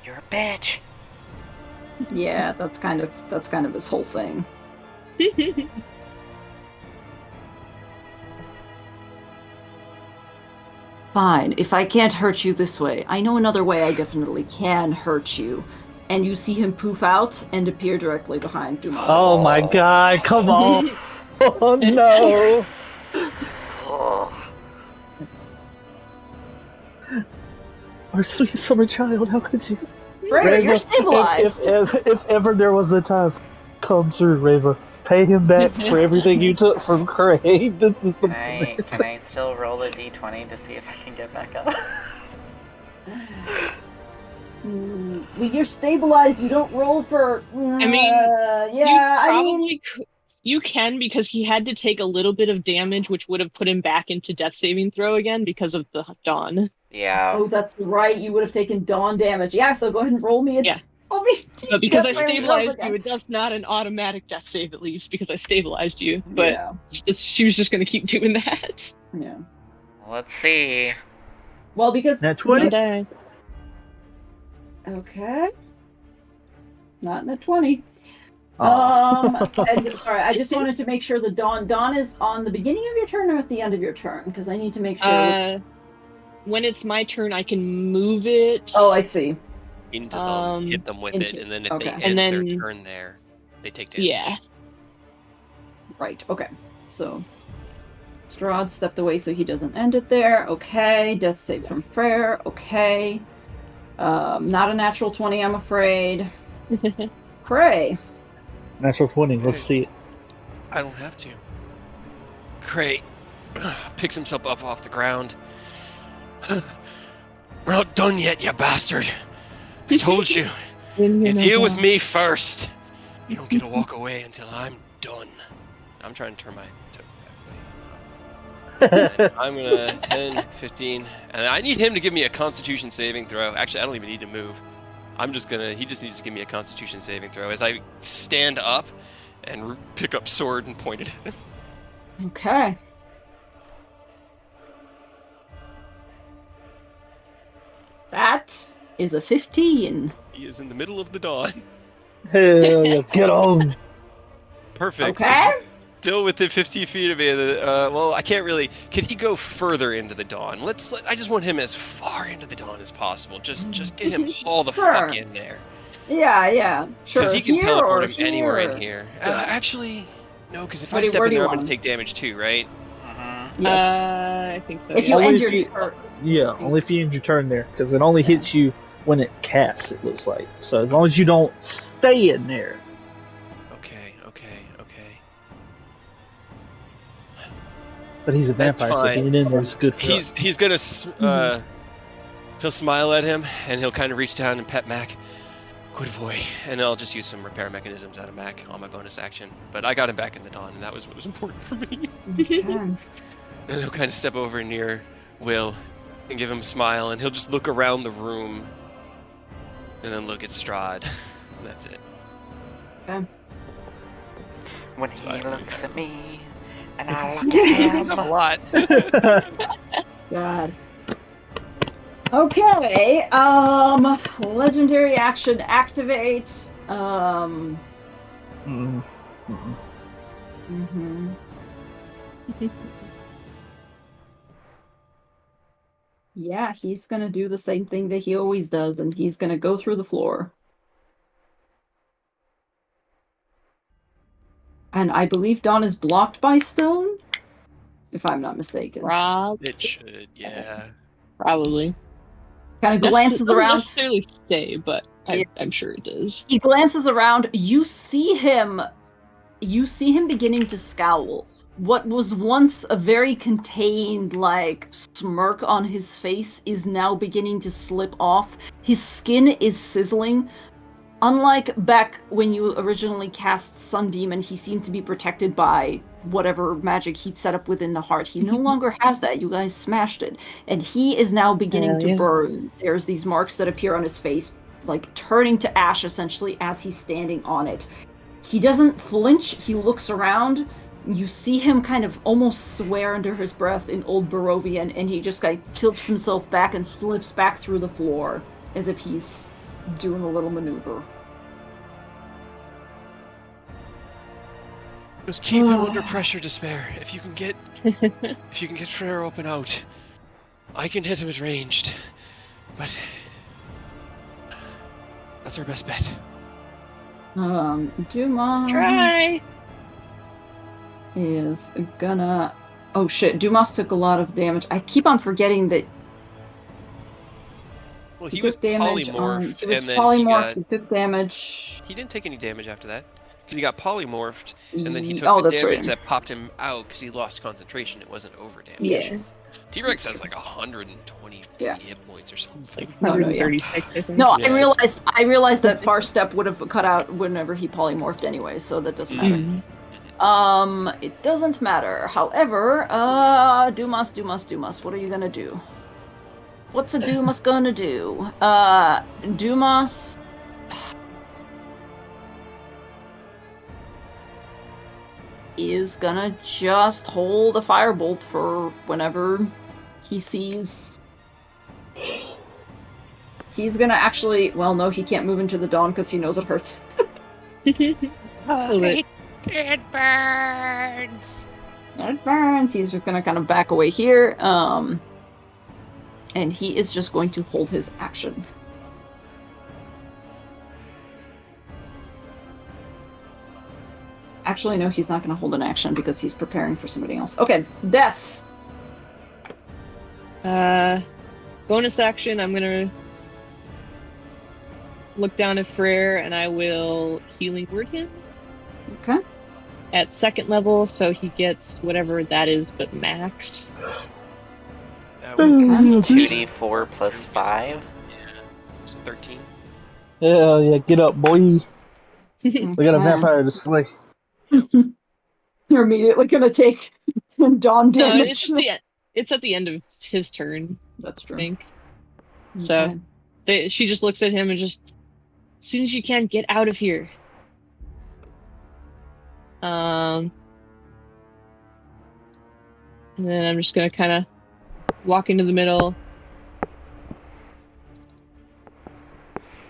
You're a bitch. Yeah, that's kind of his whole thing. Fine, if I can't hurt you this way, I know another way I definitely can hurt you. And you see him poof out and appear directly behind Dumas. Oh my god, come on! Oh no! Our sweet summer child, how could you? Reva, you're stabilized. If ever there was a time, come through, Reva. Pay him back for everything you took from Craig. This is the Can I still roll a d20 to see if I can get back up? When you're stabilized, you don't roll for. I mean, you can, because he had to take a little bit of damage, which would have put him back into death saving throw again because of the dawn. Yeah. Oh, that's right. You would have taken dawn damage. Yeah, so go ahead and roll me a. Yeah. But because I stabilized you, that's not an automatic death save, at least, because I stabilized you. But yeah. She was just going to keep doing that. Yeah. Let's see. Well, because. Nat 20? Okay. Not in a 20. Oh. And, sorry, I just wanted to make sure the dawn is on the beginning of your turn or at the end of your turn, because I need to make sure. When it's my turn, I can move it. Oh, I see. Into them, hit them with it, and then if they end their turn there, they take damage. Yeah. Right. Okay. So Strahd stepped away so he doesn't end it there. Okay. Death save from Freyr. Okay. Not a natural 20, I'm afraid. Cray. Natural 20, let's see it. I don't have to. Cray picks himself up off the ground. We're not done yet, you bastard. I told you. You deal with me first. You don't get to walk away until I'm done. I'm trying to turn my I'm gonna 10, 15, and I need him to give me a Constitution saving throw. Actually, I don't even need to move. He just needs to give me a Constitution saving throw as I stand up and pick up sword and point it at him. Okay. That is a 15. He is in the middle of the dawn. Hell yeah, get on! Perfect. Okay. Still within 50 feet of me. Well, I can't really. Can he go further into the dawn? I just want him as far into the dawn as possible. Just get him all the Sure. fuck in there. Yeah. Sure. Because he can Here teleport or him anywhere in here? here. Actually, no. Because if I Where do- step where in do you there, I'm want gonna him? take damage too, right? Mm-hmm. Yes. I think so. If yeah. you Only end if your you- turn. Yeah, only if you end your turn there, because it only hits you when it casts, it looks like. So as long as you don't stay in there. Okay. But he's a That's vampire, so fine. being in there is good for us. He's gonna he'll smile at him and he'll kind of reach down and pet Mac. Good boy. And I'll just use some repair mechanisms out of Mac on my bonus action. But I got him back in the dawn, and that was what was important for me. And he'll kind of step over near Will and give him a smile, and he'll just look around the room and then look at Strahd. And that's it. Okay. When So he I don't looks do at me, and I look at him. Not a lot. God. Okay. Legendary action activate. Mm. Mm. Mhm. Yeah, he's gonna do the same thing that he always does, and he's gonna go through the floor. And I believe Dawn is blocked by stone, if I'm not mistaken. It should, yeah. Probably. Kind of glances Doesn't around. necessarily say, but I'm sure it does. He glances around. You see him beginning to scowl. What was once a very contained, smirk on his face is now beginning to slip off. His skin is sizzling. Unlike back when you originally cast Sunbeam and he seemed to be protected by whatever magic he'd set up within the heart, he no longer has that. You guys smashed it. And he is now beginning to burn. There's these marks that appear on his face, turning to ash essentially as he's standing on it. He doesn't flinch. He looks around. You see him kind of almost swear under his breath in Old Barovian, and he just tilts himself back and slips back through the floor as if he's doing a little maneuver. Just keep him under pressure, Despair. If you can get Freyr up and out, I can hit him at ranged. But that's our best bet. Dumas Try. is gonna... Oh shit, Dumas took a lot of damage. I keep on forgetting that Well, he was polymorphed, he was and then polymorphed, he took damage. he didn't take any damage after that. Because he got polymorphed, and then he took Oh, the that's damage right. that popped him out because he lost concentration. It wasn't over damage. Yes. T-Rex has like 120 Yeah. hit points or something. No, no, yeah. 136, I think. No, Yeah. I realized that Far Step would have cut out whenever he polymorphed anyway, so that doesn't matter. It doesn't matter. However, Dumas, what are you gonna do? What's a Dumas gonna do? Dumas... is gonna just hold a firebolt for whenever he sees... He's gonna actually... Well, no, he can't move into the dawn because he knows it hurts. It It burns! It burns. He's just gonna kind of back away here. And he is just going to hold his action. Actually, no, he's not going to hold an action because he's preparing for somebody else. Okay, Des! Bonus action, I'm gonna look down at Freyr and I will healing word him Okay. at 2nd level, so he gets whatever that is, but max. That Okay. would 2d4 plus 5. so 13. Yeah, get up, boy. We got a Okay. vampire to slay. You're immediately going to take dawn No, damage. it's at the end of his turn, That's I true. think. So she just looks at him and just, as soon as you can, get out of here. And then I'm just gonna kind of walk into the middle.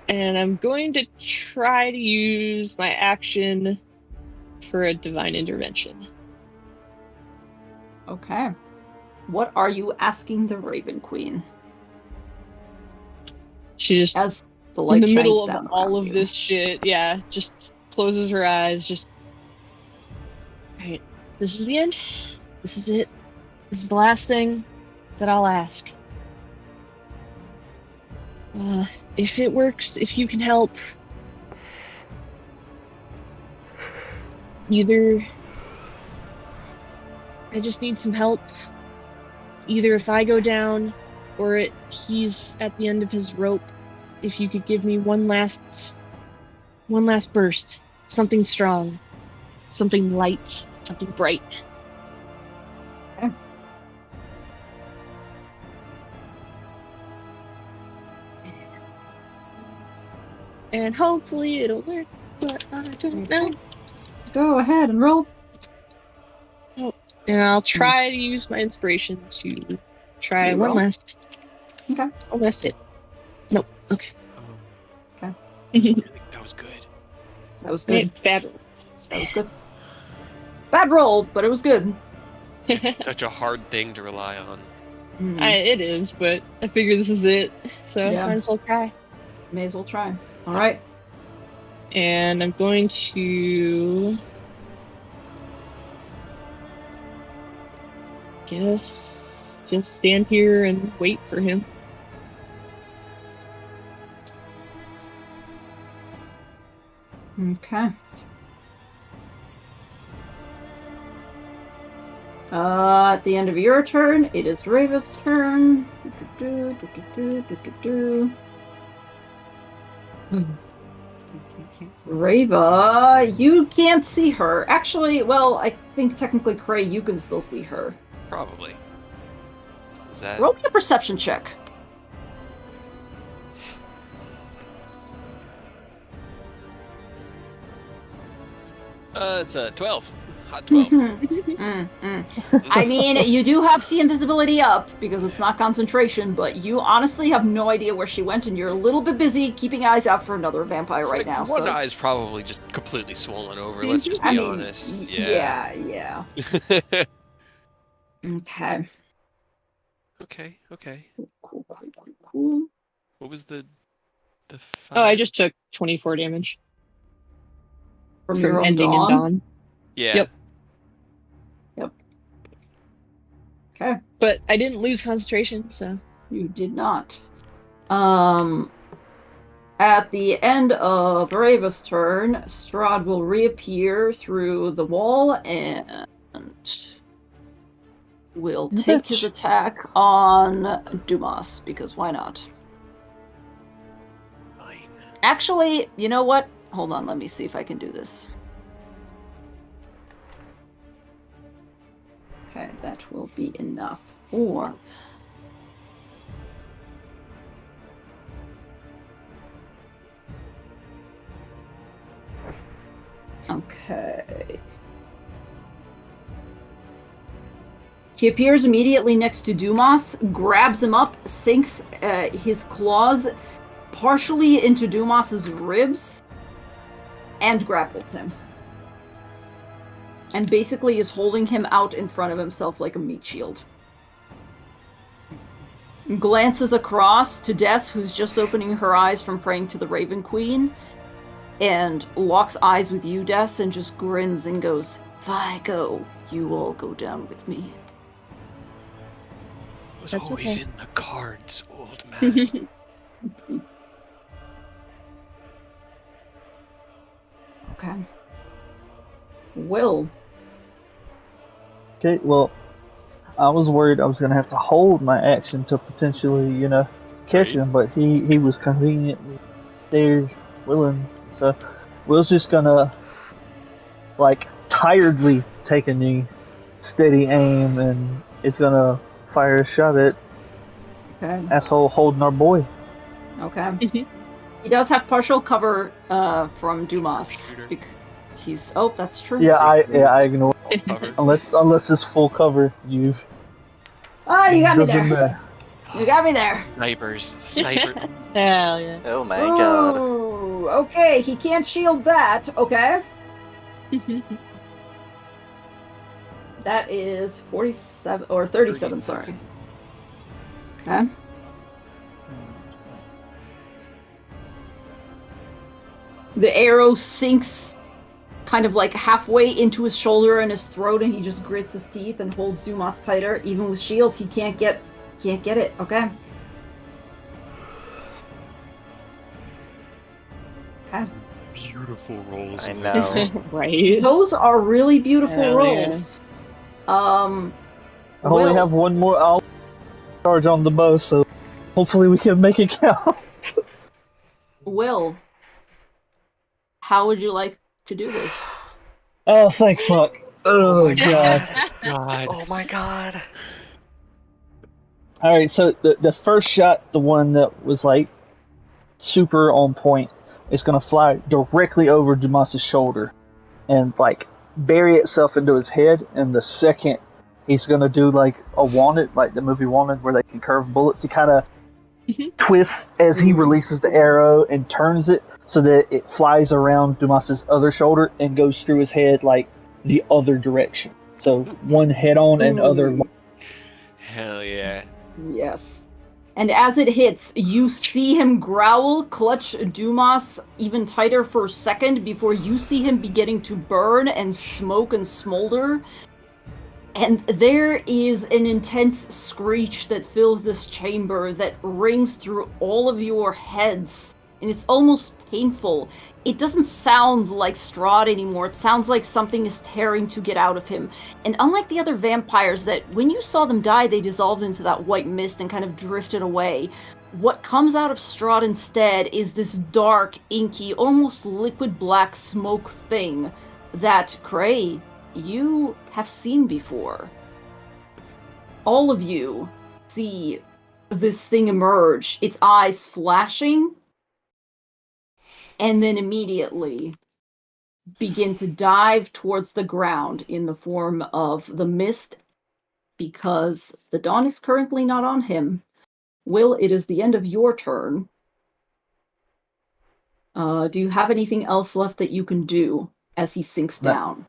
And I'm going to try to use my action for a divine intervention. Okay. What are you asking the Raven Queen? She just, As the in light the shines middle of down all around of you. this shit, yeah, just closes her eyes, just... Alright, this is the end. This is it. This is the last thing that I'll ask. If it works, if you can help, either I just need some help. Either if I go down, or he's at the end of his rope. If you could give me one last burst, something strong, something light, something bright. Okay. And hopefully it'll work, but I don't know. Go ahead and roll. And I'll try to use my inspiration to try You one roll. last. Okay. One last hit. Nope. Okay. Okay. That was good. That was good. Bad roll. That was good. Bad roll, but it was good. It's such a hard thing to rely on. It is, but I figure this is it, so Yeah. might as well try. May as well try. All right. And I'm going to guess just stand here and wait for him. Okay. At the end of your turn, it is Rava's turn. Rava, you can't see her. Actually, well, I think technically, Cray, you can still see her. Probably. Is that... Roll me a perception check. It's a 12. Hot 12. I mean, you do have see invisibility up because it's not concentration, but you honestly have no idea where she went, and you're a little bit busy keeping eyes out for another vampire It's right like now. one So eye's probably just completely swollen over. Let's just be I mean, honest. yeah. Okay. Okay. Okay. Cool. What was the Oh, I fire? just took 24 damage From from your own ending in dawn. Yeah. Yep. Okay. But I didn't lose concentration, so. You did not. At the end of Brave's turn, Strahd will reappear through the wall and will take his attack on Dumas, because why not? Fine. Actually, you know what? Hold on, let me see if I can do this. Okay, that will be enough. Or okay. He appears immediately next to Dumas, grabs him up, sinks his claws partially into Dumas's ribs, and grapples him. And basically is holding him out in front of himself like a meat shield. Glances across to Des, who's just opening her eyes from praying to the Raven Queen, and locks eyes with you, Des, and just grins and goes, "If I go, you all go down with me." It was That's always okay. in the cards, old man. Okay. Will. Okay, well, I was worried I was going to have to hold my action to potentially, catch Right. him, but he was conveniently there, willing. So Will's just going to, tiredly take a knee, steady aim, and it's going to fire a shot at Okay. asshole holding our boy. Okay. He does have partial cover from Dumas. Shooter. He's that's true. Yeah, I ignore Cover. unless it's full cover. You Oh, you got me doesn't there. matter. You got me there. Sniper. Hell yeah. Oh my god. Ooh, okay, he can't shield that. Okay. That is 47 or 37, sorry. Okay. The arrow sinks kind of like halfway into his shoulder and his throat, and he just grits his teeth and holds Dumas tighter. Even with shield, he can't get it. Okay. Okay. Beautiful rolls. I know. Right. Those are really beautiful Hell yeah. rolls. I only Will. have one more I'll charge on the bow, so hopefully we can make it count. Will, how would you like to do this? Oh, thank fuck. Oh, God. God. Oh my god. Alright, so the first shot, the one that was super on point, is gonna fly directly over Dumas' shoulder and bury itself into his head, and the second he's gonna do a Wanted, like the movie Wanted where they can curve bullets. He kinda twists as he releases the arrow and turns it so that it flies around Dumas' other shoulder and goes through his head the other direction. So one head on and other. Hell yeah. Yes. And as it hits, you see him growl, clutch Dumas even tighter for a second before you see him beginning to burn and smoke and smolder. And there is an intense screech that fills this chamber that rings through all of your heads. And it's almost painful. It doesn't sound like Strahd anymore. It sounds like something is tearing to get out of him. And unlike the other vampires that, when you saw them die, they dissolved into that white mist and kind of drifted away, what comes out of Strahd instead is this dark, inky, almost liquid black smoke thing that, Cray, you have seen before. All of you see this thing emerge, its eyes flashing, and then immediately begin to dive towards the ground in the form of the mist, because the dawn is currently not on him. Will, it is the end of your turn. Do you have anything else left that you can do as he sinks down?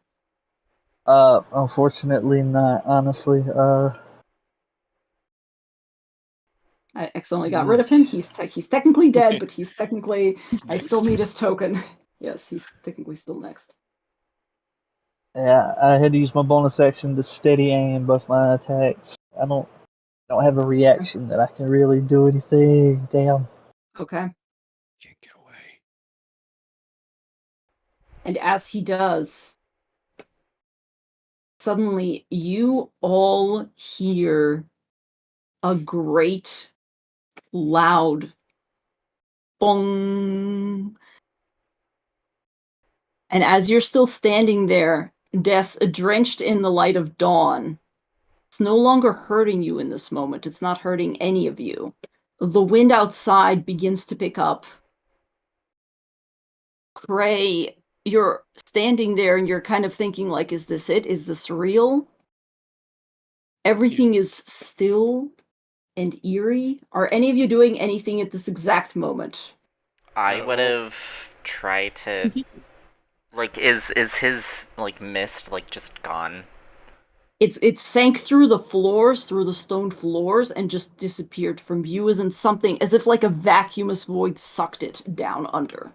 Unfortunately not, honestly. I accidentally got rid of him. He's technically dead, but he's technically... I still Next. need his token. Yes, he's technically still next. Yeah, I had to use my bonus action to steady aim both my attacks. I don't have a reaction that I can really do anything. Damn. Okay. Can't get away. And as he does, suddenly you all hear a great, loud bong. And as you're still standing there, Des, drenched in the light of dawn, it's no longer hurting you in this moment. It's not hurting any of you. The wind outside begins to pick up. Cray, you're standing there and you're kind of thinking, like, is this it? Is this real? Everything is still and eerie. Are any of you doing anything at this exact moment? I would well- have tried to like is his like mist like just gone? It sank through the floors, through the stone floors, and just disappeared from view as in something, as if like a vacuumous void sucked it down under.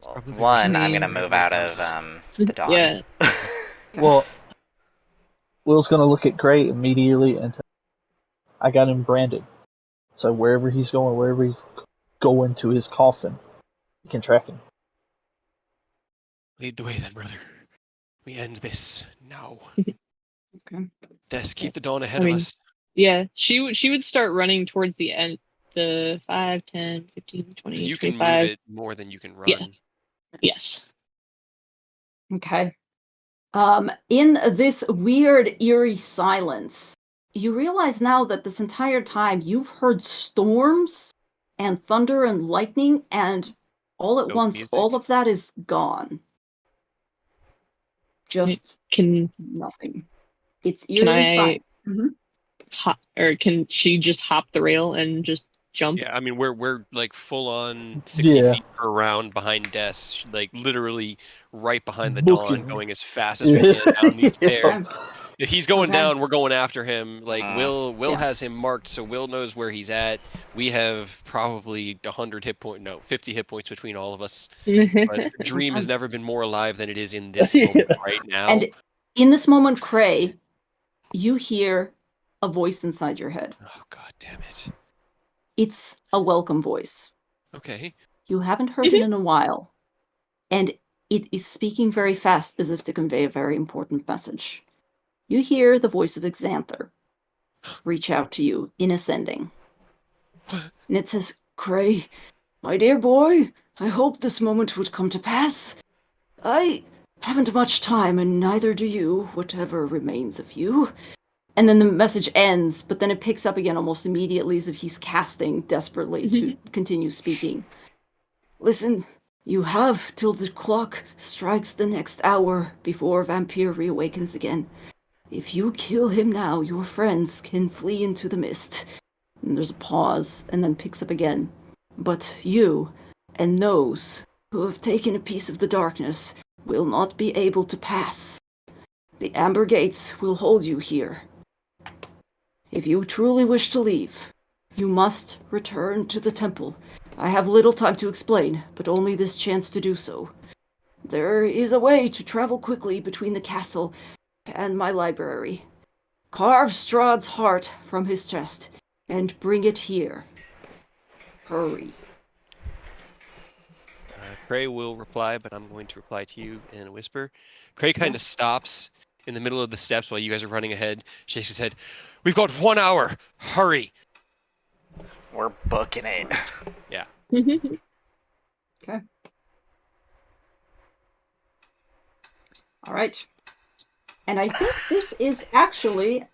Well, probably one, I'm worse gonna than move the out of houses. the dawn. Yeah. Well, Will's gonna look at Gray immediately and I got him branded. So wherever he's going to his coffin, you can track him. Lead the way then, brother. We end this now. Okay. Des, keep the dawn ahead I of mean- us. Yeah, she would start running towards the end, the 5, 10, 15, 20, So you can 25. move it more than you can run. Yeah. Yes. Okay. In this weird, eerie silence, you realize now that this entire time you've heard storms and thunder and lightning, and all at No once, music? all of that is gone. Just Can nothing. It's Can eerily I- silent. Mhm. hop, or can she just hop the rail and just jump? Yeah, I mean we're like full on 60 Yeah. feet per round behind Des, like literally right behind the Booking. dawn, going as fast as we can down these stairs. Okay. If he's going Okay. down, we're going after him. Like Will Yeah. has him marked, so Will knows where he's at. We have probably 50 hit points between all of us. But the dream has never been more alive than it is in this moment right now. And in this moment, Cray, you hear a voice inside your head. Oh god damn it. It's a welcome voice. Okay. You haven't heard it in a while. And it is speaking very fast as if to convey a very important message. You hear the voice of Xanther reach out to you in ascending. And it says, Cray, my dear boy, I hoped this moment would come to pass. I haven't much time, and neither do you, whatever remains of you. And then the message ends, but then it picks up again almost immediately as if he's casting desperately to continue speaking. Listen, you have till the clock strikes the next hour before Vampire reawakens again. If you kill him now, your friends can flee into the mist. And there's a pause, and then picks up again. But you, and those who have taken a piece of the darkness, will not be able to pass. The Amber Gates will hold you here. If you truly wish to leave, you must return to the temple. I have little time to explain, but only this chance to do so. There is a way to travel quickly between the castle and my library. Carve Strahd's heart from his chest and bring it here. Hurry. Cray will reply, but I'm going to reply to you in a whisper. Cray kind of stops in the middle of the steps while you guys are running ahead, shakes his head. We've got 1 hour. Hurry. We're booking it. Yeah. Okay. All right. And I think this is actually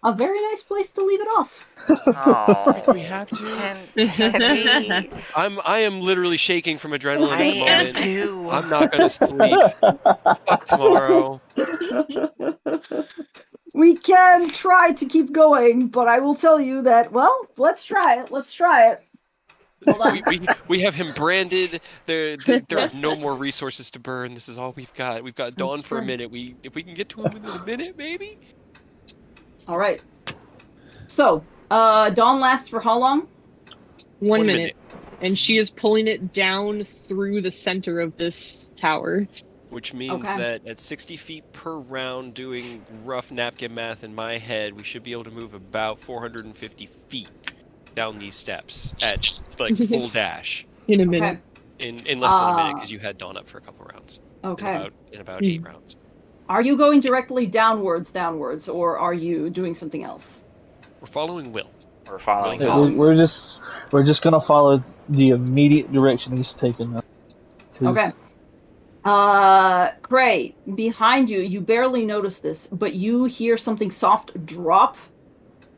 A very nice place to leave it off. Oh, Do we have to? can we? I am literally shaking from adrenaline I at the am moment. too. I'm not gonna sleep. Fuck tomorrow. We can try to keep going, but I will tell you that, well, let's try it. Let's try it. Hold on. We have him branded. There are no more resources to burn. This is all we've got. We've got Dawn for a true. minute. If we can get to him within a minute, maybe. All right. So, Dawn lasts for how long? 1 minute. And she is pulling it down through the center of this tower. Which means Okay. that at 60 feet per round, doing rough napkin math in my head, we should be able to move about 450 feet down these steps at like full dash In a minute. Okay. in less than a minute because you had Dawn up for a couple rounds. Okay. In about 8 rounds. Are you going directly downwards, or are you doing something else? We're following Will. We're following Yeah, Will. We're just gonna follow the immediate direction he's taking us. 'Cause Okay. Cray, behind you, you barely notice this, but you hear something soft drop,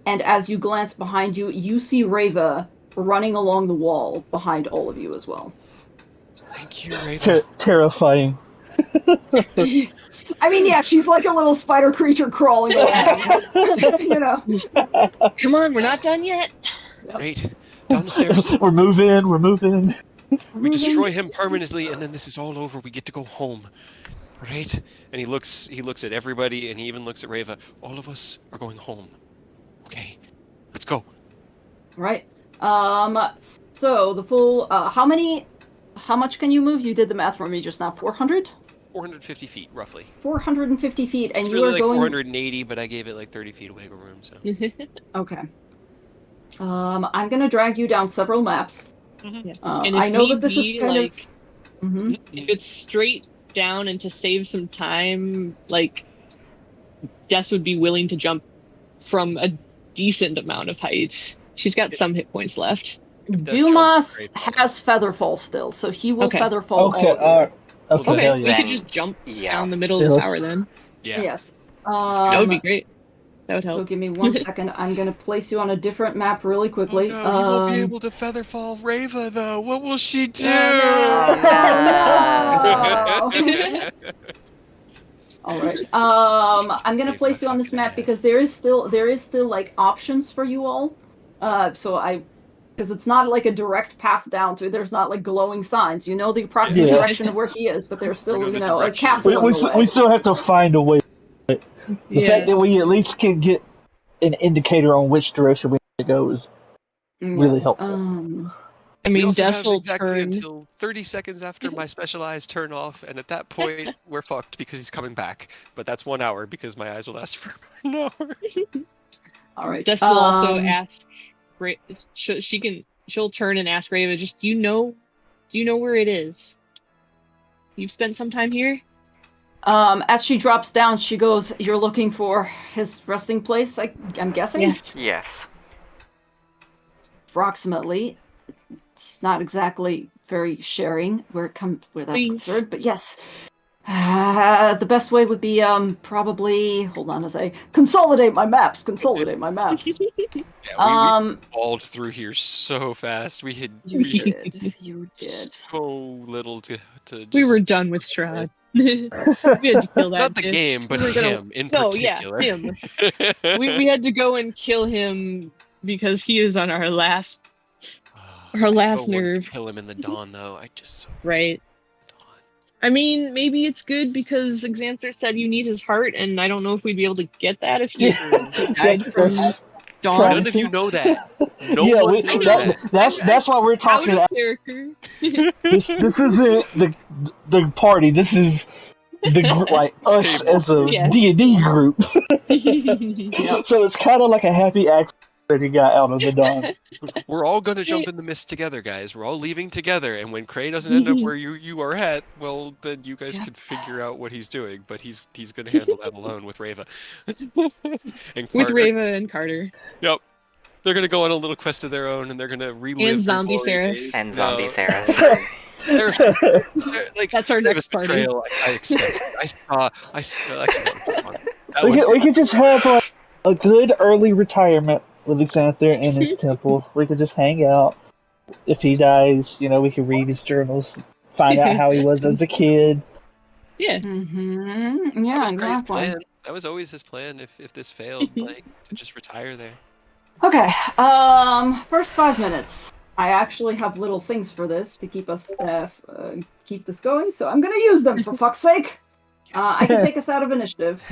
and as you glance behind you, you see Reva running along the wall behind all of you as well. Thank you, Raven. Terrifying. I mean, yeah, she's like a little spider creature crawling along. You know. Come on, we're not done yet. Great. Down the stairs. We're moving. We destroy him permanently, and then this is all over. We get to go home. Right? And he looks at everybody, and he even looks at Reva. All of us are going home. Okay. Let's go. Right. So the full how much can you move? You did the math for me just now. 400? 450 feet, roughly. 450 feet, and It's you really are like going 480, but I gave it like 30 feet of wiggle room, so. Okay. I'm gonna drag you down several maps. Yeah. And if I know need that this is be, kind like, of. Mhm. if it's straight down and to save some time, like, Jess would be willing to jump from a decent amount of height. She's got some hit points left. does Dumas jump, has Featherfall still, so he will Okay. Featherfall Okay, all of you. alright. Okay, Okay, hell we yeah. could just jump Yeah. down the middle of Yeah, the let's- tower then. Yeah. Yes. That would be great. That would So help. give me 1 second. I'm gonna place you on a different map really quickly. Oh, no, you won't be able to featherfall Reva, though. What will she do? Oh, Oh, no. All right. I'm gonna Save place my you on this fucking map ass. because there is still like options for you all. Because it's not like a direct path down to it. There's not like glowing signs. You know the approximate Yeah. direction of where he is, but there's still know the a direction. castle We in the way. still have to find a way. The fact that we at least can get an indicator on which direction we need to go is really Yes, helpful. I We mean, also Des have will exactly turn. until 30 seconds after my specialized turn off, and at that point, we're fucked because he's coming back. But that's 1 hour because my eyes will last for an hour. All right. Des will also ask. She'll turn and ask Reva. Just do you know where it is? You've spent some time here. As she drops down, she goes, "You're looking for his resting place, I'm guessing?" Yes. yes. Approximately. He's not exactly very sharing where that's Please. concerned, but yes. The best way would be probably, hold on as I consolidate my maps. Yeah, we balled through here so fast. We had You did. so little to just... We were done with Strahd. We had to kill that Not the bitch. game, but We were gonna- him in No, yeah, particular. him. we had to go and kill him because he is on our last I Her still last wanted to nerve. Kill him in the dawn, though. I just so right. dawn. I mean, maybe it's good because Xanther said you need his heart, and I don't know if we'd be able to get that if he died from Dawn. None of you know that. No yeah, one knows that. that's why we're Out talking. of character. This isn't the party. This is the like us as a Yeah. D&D group. Yep. So it's kind of like a happy accident that he got out of the dawn. We're all gonna jump in the mist together, guys. We're all leaving together, and when Cray doesn't end up where you are at, well, then you guys can figure out what he's doing. But he's gonna handle that alone with Reva. And With Carter. Reva and Carter. Yep. They're gonna go on a little quest of their own, and they're gonna relive And their Zombie glory Sarah. days. And No, Zombie Sarah. they're like That's our Reva's next party. betrayal, I expected. I saw. I can't. That we would could just have like a good early retirement with Xanther in his temple. We could just hang out. If he dies, we can read his journals, find out how he was as a kid. Yeah. Mm-hmm. Yeah, That was Craig's exactly. plan. That was always his plan. If this failed, like to just retire there. Okay. First 5 minutes. I actually have little things for this to keep us keep this going, so I'm gonna use them for fuck's sake. I can take us out of initiative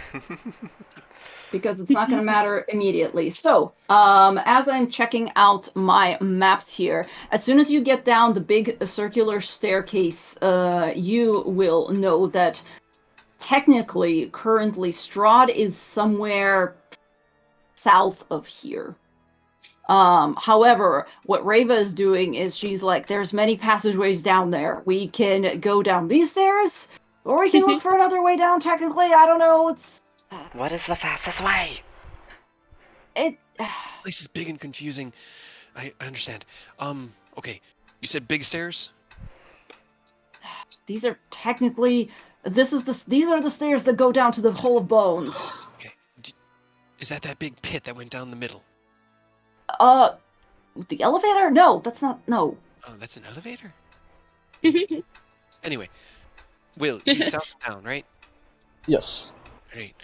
because it's not going to matter immediately. So, as I'm checking out my maps here, as soon as you get down the big circular staircase, you will know that technically, currently, Strahd is somewhere south of here. However, what Reva is doing is she's like, there's many passageways down there. We can go down these stairs, or we can look for another way down, technically. I don't know. It's... What is the fastest way? This place is big and confusing. I understand. Okay. You said big stairs? These are technically... These are the stairs that go down to the Hole of Bones. Okay. Is that big pit that went down the middle? The elevator? No, that's not... No. Oh, that's an elevator? Anyway. Will, he's south of town, right? Yes. Right.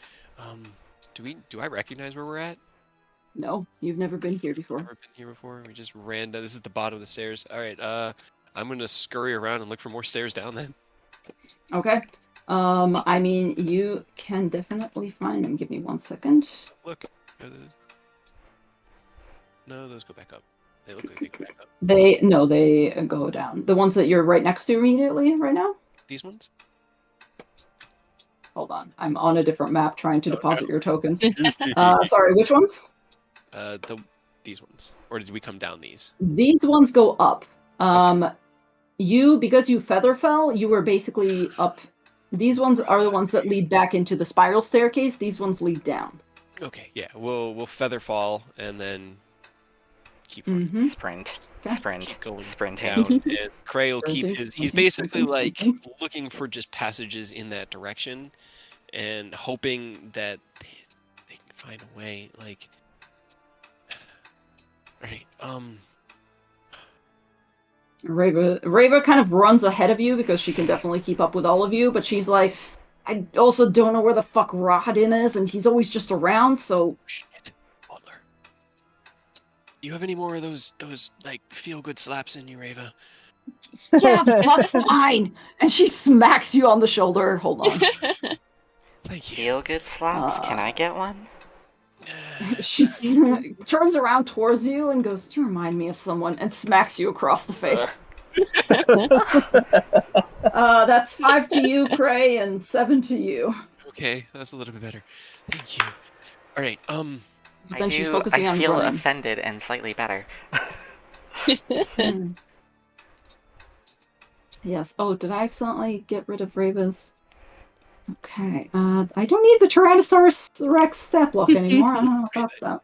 Do I recognize where we're at? No, you've never been here before. Never been here before. We just ran down. This is the bottom of the stairs. All right. I'm gonna scurry around and look for more stairs down then. Okay. I mean, you can definitely find them. Give me 1 second. Look. No, those go back up. They look like they go back up. They go down. The ones that you're right next to immediately right now? These ones? Hold on. I'm on a different map trying to deposit your tokens. Okay. Sorry, which ones? These ones. Or did we come down these? These ones go up. Because you feather fell, you were basically up. These ones are the ones that lead back into the spiral staircase. These ones lead down. Okay, yeah. We'll feather fall and then keep on Mm-hmm. Sprint. Okay. Sprint. going Sprinting. down. And Cray will keep Sprinting, his... He's sprinting, basically like sprinting. looking for just passages in that direction and hoping that they can find a way. Like... Alright, Reva kind of runs ahead of you because she can definitely keep up with all of you, but she's like, I also don't know where the fuck Rahadin is, and he's always just around, so... Shit. Butler. Do you have any more of those like, feel-good slaps in you, Reva? Yeah, fuck, fine! And she smacks you on the shoulder. Hold on. Thank you. Feel good slaps? Can I get one? She turns around towards you and goes, you remind me of someone, and smacks you across the face. That's 5 to you, Cray, and 7 to you. Okay, that's a little bit better. Thank you. Alright, Then she's focusing I on feel running. offended and slightly better. Yes. Oh, did I accidentally get rid of Reva's? Okay. I don't need the Tyrannosaurus Rex stat block anymore. I don't know about that.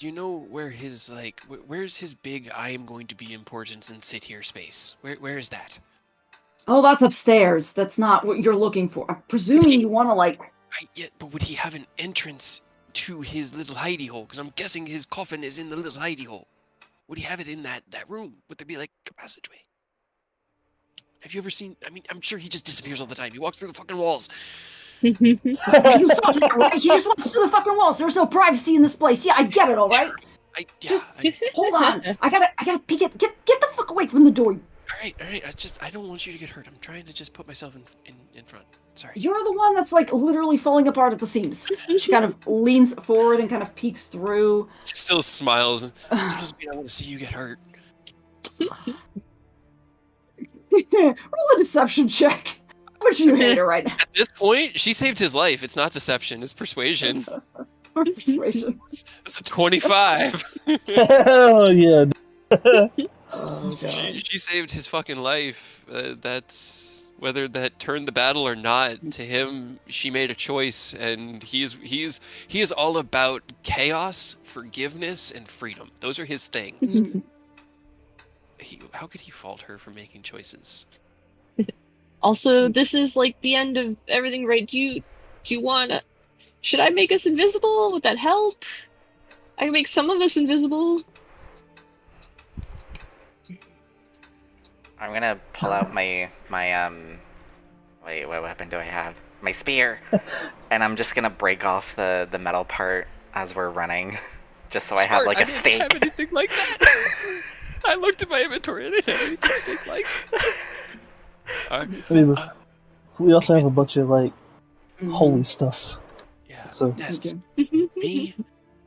do you know where his, like, where's his big I am going to be important and sit here space? Where is that? Oh, that's upstairs. That's not what you're looking for. I'm presuming you want to, like... But would he have an entrance to his little hidey hole? Because I'm guessing his coffin is in the little hidey hole. Would he have it in that room? Would there be, like, a passageway? Have you ever seen... I mean, I'm sure he just disappears all the time. He walks through the fucking walls. You saw that, right? He just walks through the fucking walls. There's no privacy in this place. Yeah, I get it, all right? Hold on. I gotta peek it. Get the fuck away from the door. Alright. I don't want you to get hurt. I'm trying to just put myself in front. Sorry. You're the one that's, like, literally falling apart at the seams. She kind of leans forward and kind of peeks through. He still smiles. Still doesn't mean I want to see you get hurt. Roll a deception check. How much do you hate her right now? At this point, she saved his life. It's not deception. It's persuasion. Or persuasion. It's a 25. Hell yeah. Oh, God. She saved his fucking life. That's whether that turned the battle or not. To him, she made a choice, and he is all about chaos, forgiveness, and freedom. Those are his things. How could he fault her for making choices? Also, this is like the end of everything, right? Do you want Should I make us invisible? Would that help? I can make some of us invisible. I'm gonna pull out my wait, what weapon do I have? My spear, and I'm just gonna break off the metal part as we're running, just so I have like a stake. I didn't have anything like that. I looked at my inventory. I didn't have anything stake like. I mean, we also have a bunch of like holy stuff. Yeah. So Yes. Me,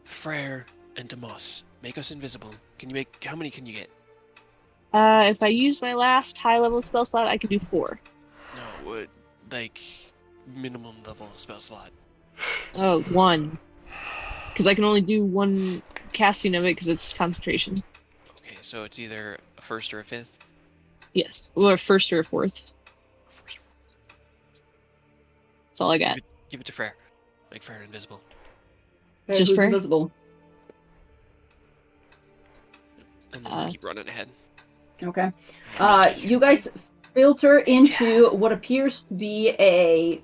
Frere, and Demas. Make us invisible. Can you make? How many can you get? If I use my last high-level spell slot, I can do 4. No, like minimum level spell slot. Oh, 1. Because I can only do 1 casting of it because it's concentration. Okay, so it's either a first or a fifth. Yes, or a first or a fourth. First. That's all I got. Give it to Frere. Make Frere invisible. Okay, Just who's for- invisible? And then we'll keep running ahead. Okay. You guys filter into what appears to be a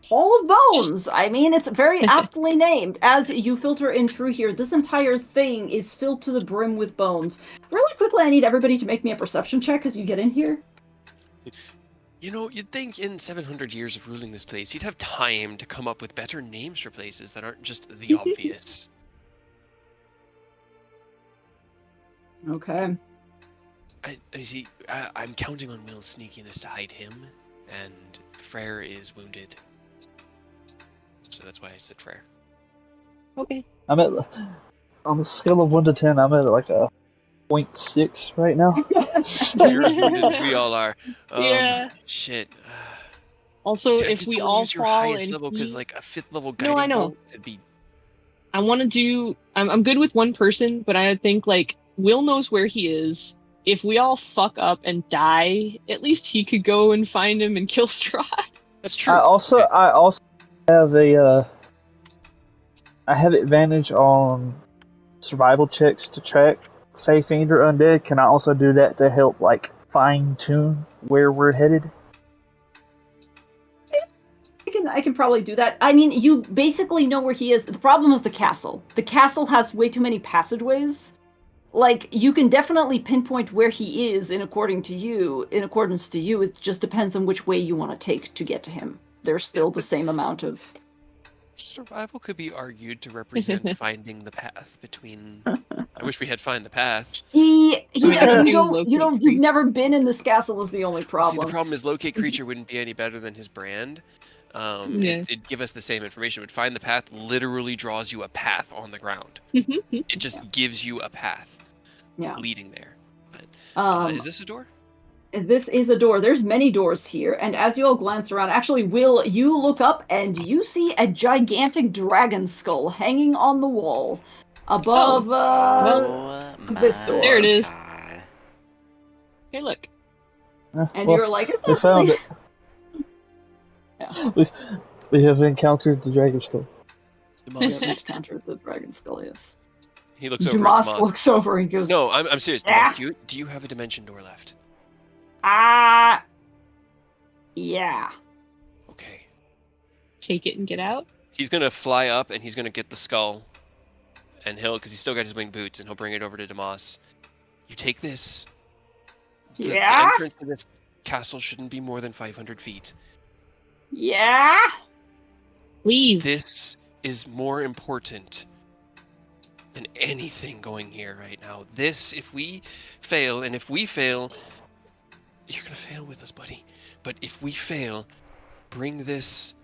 Hall of Bones. I mean, it's very aptly named. As you filter in through here, this entire thing is filled to the brim with bones. Really quickly, I need everybody to make me a perception check as you get in here. You know, you'd think in 700 years of ruling this place, you'd have time to come up with better names for places that aren't just the obvious. Okay. I see. I'm counting on Will's sneakiness to hide him, and Frere is wounded. So that's why I said Frere. Okay. I'm at on a scale of 1 to 10. I'm at like a 0.6 right now. You're as wounded as we all are. Yeah. Shit. Also, See, I if just we don't all use your fall highest and level he... because like a 5th level No, guiding I know. bolt would be. I want to do... I'm good with 1 person, but I think, like, Will knows where he is. If we all fuck up and die, at least he could go and find him and kill Strahd. That's true. I also have I have advantage on survival checks to track Fey Fiend or Undead. Can I also do that to help like fine tune where we're headed? I can probably do that. I mean, you basically know where he is. The problem is the castle. The castle has way too many passageways. Like, you can definitely pinpoint where he is in accordance to you. It just depends on which way you want to take to get to him. There's still the same amount of... Survival could be argued to represent finding the path between. I wish we had find the path. I can do locate You've creature. never been in this castle is the only problem. See, the problem is locate creature wouldn't be any better than his brand. Yeah. It'd give us the same information. But find the path literally draws you a path on the ground. It just gives you a path leading there. But, is this a door? This is a door. There's many doors here, and as you all glance around, actually, Will, you look up and you see a gigantic dragon skull hanging on the wall above this door. There it is. God. Hey, look. And you're like, is we that found really... it. Yeah. We have encountered the dragon skull. Demas. encountered the dragon skull, yes. He looks over at Dumas Demas. looks over and goes, No, I'm serious. Yeah. Demas, do you have a dimension door left? Yeah. Okay. Take it and get out. He's gonna fly up and he's gonna get the skull, and because he's still got his winged boots, and he'll bring it over to Demas. You take this. The entrance to this castle shouldn't be more than 500 feet. Yeah? Leave. This is more important than anything going here right now. This, if we fail, and if we fail, you're gonna fail with us, buddy. But if we fail, bring this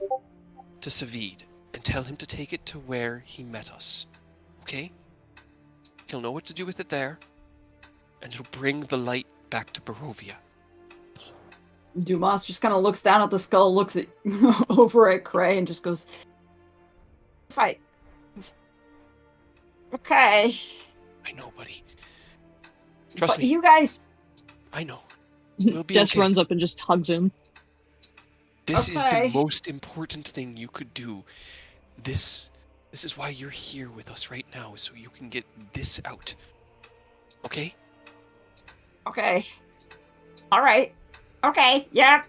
to Savid and tell him to take it to where he met us. Okay? He'll know what to do with it there, and it'll bring the light back to Barovia. Dumas just kind of looks down at the skull, looks at over at Cray, and just goes, "Fight." Okay. I know, buddy. Trust But me. you guys... I know. We'll be Des okay. runs up and just hugs him. This is Okay. the most important thing you could do. This is why you're here with us right now, so you can get this out. Okay? Okay. Alright. Okay, yeah.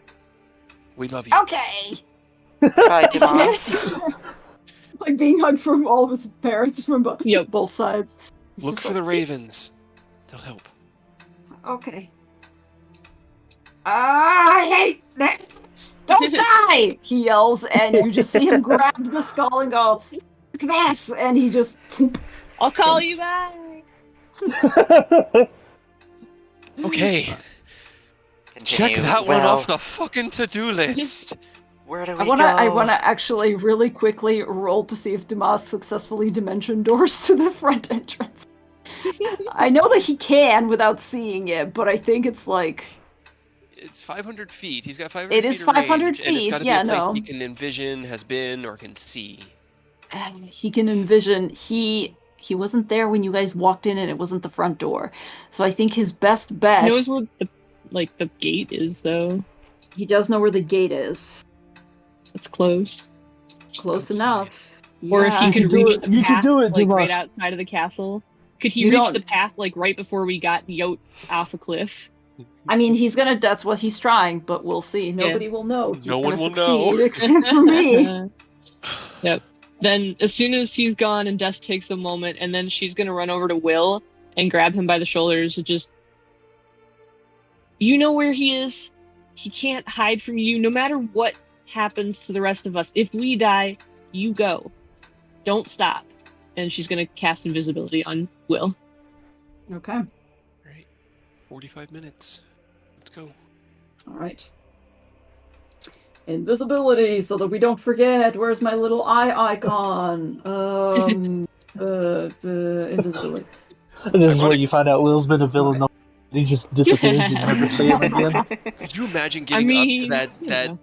We love you. Okay. Bye, Dumas. like being hugged from all of his parents from Yep. both sides. He's Look just for like, the ravens. They'll help. Okay. I hate this! Don't die! He yells, and you just see him grab the skull and go, "Look at this!" And he just. I'll call you back. Okay, check Continue. that one Well, off the fucking to-do list. Where do we I go? wanna actually really quickly roll to see if Damas successfully dimension doors to the front entrance. I know that he can without seeing it, but I think it's like It's 500 feet. He's got 500 it feet is of 500 range, and it's feet. got to Yeah, be a place no. he can envision, has been, or can see. He can envision he wasn't there when you guys walked in, and it wasn't the front door. So I think his best bet. He knows where the gate is, though. He does know where the gate is. That's close. Just Close outside. enough. Or if Yeah. he You could can do reach it. the You can path, do it, like right Dumas. outside of the castle. Could he You reach don't- the path like right before we got Yote off a cliff? I mean, he's gonna. That's what he's trying, but we'll see. Nobody will know. He's No gonna one will know. succeed, except for me. Yep. Then as soon as he's gone and Dust takes a moment, and then she's gonna run over to Will and grab him by the shoulders and just, you know where he is. He can't hide from you, no matter what happens to the rest of us. If we die, you go. Don't stop. And she's gonna cast invisibility on Will. Okay. Right. 45 minutes. Let's go. All right. Invisibility, so that we don't forget. Where's my little eye icon? Invisibility. This is where you find out Will's been a villain. Alright. He just disappears. You never see him again. Could you imagine getting up to that yeah.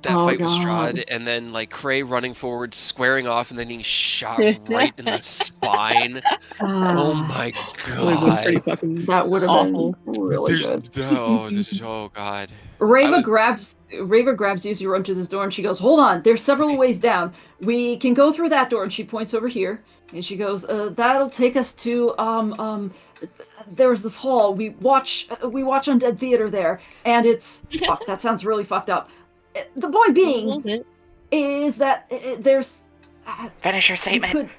Oh, fight with God. Strahd, and then like Cray running forward, squaring off, and then being shot right in the spine? Oh my Would have been pretty god! fucking That would have awful. been really good. Oh god! I Rava was- grabs you as you run to this door, and she goes, "Hold on, there's several ways down. We can go through that door." And she points over here, and she goes, "That'll take us to there's this hall. We watch Undead Theater there, and it's fuck, that sounds really fucked up. The point A being little bit. is that there's Finish your you statement.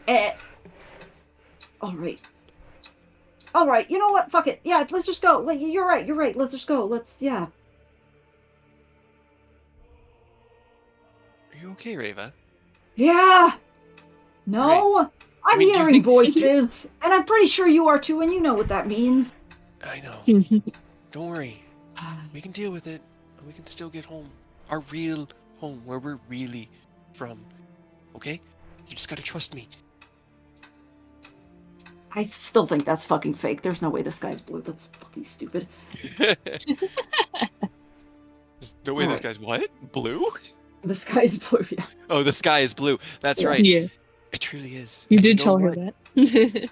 could all right, you know what, fuck it, yeah, let's just go. Like, you're right, let's just go. Yeah. Are you okay, Rava? Yeah. No, I'm mean, do you hearing think- voices, and I'm pretty sure you are too, and you know what that means. I know. Don't worry. We can deal with it, and we can still get home. Our real home, where we're really from. Okay? You just gotta trust me. I still think that's fucking fake. There's no way the sky's blue. That's fucking stupid. There's no way this Alright. guy's what? Blue? The sky's blue. Yeah. Oh, the sky is blue. That's Yeah. right. Yeah, It truly is. you And did know tell her what? that.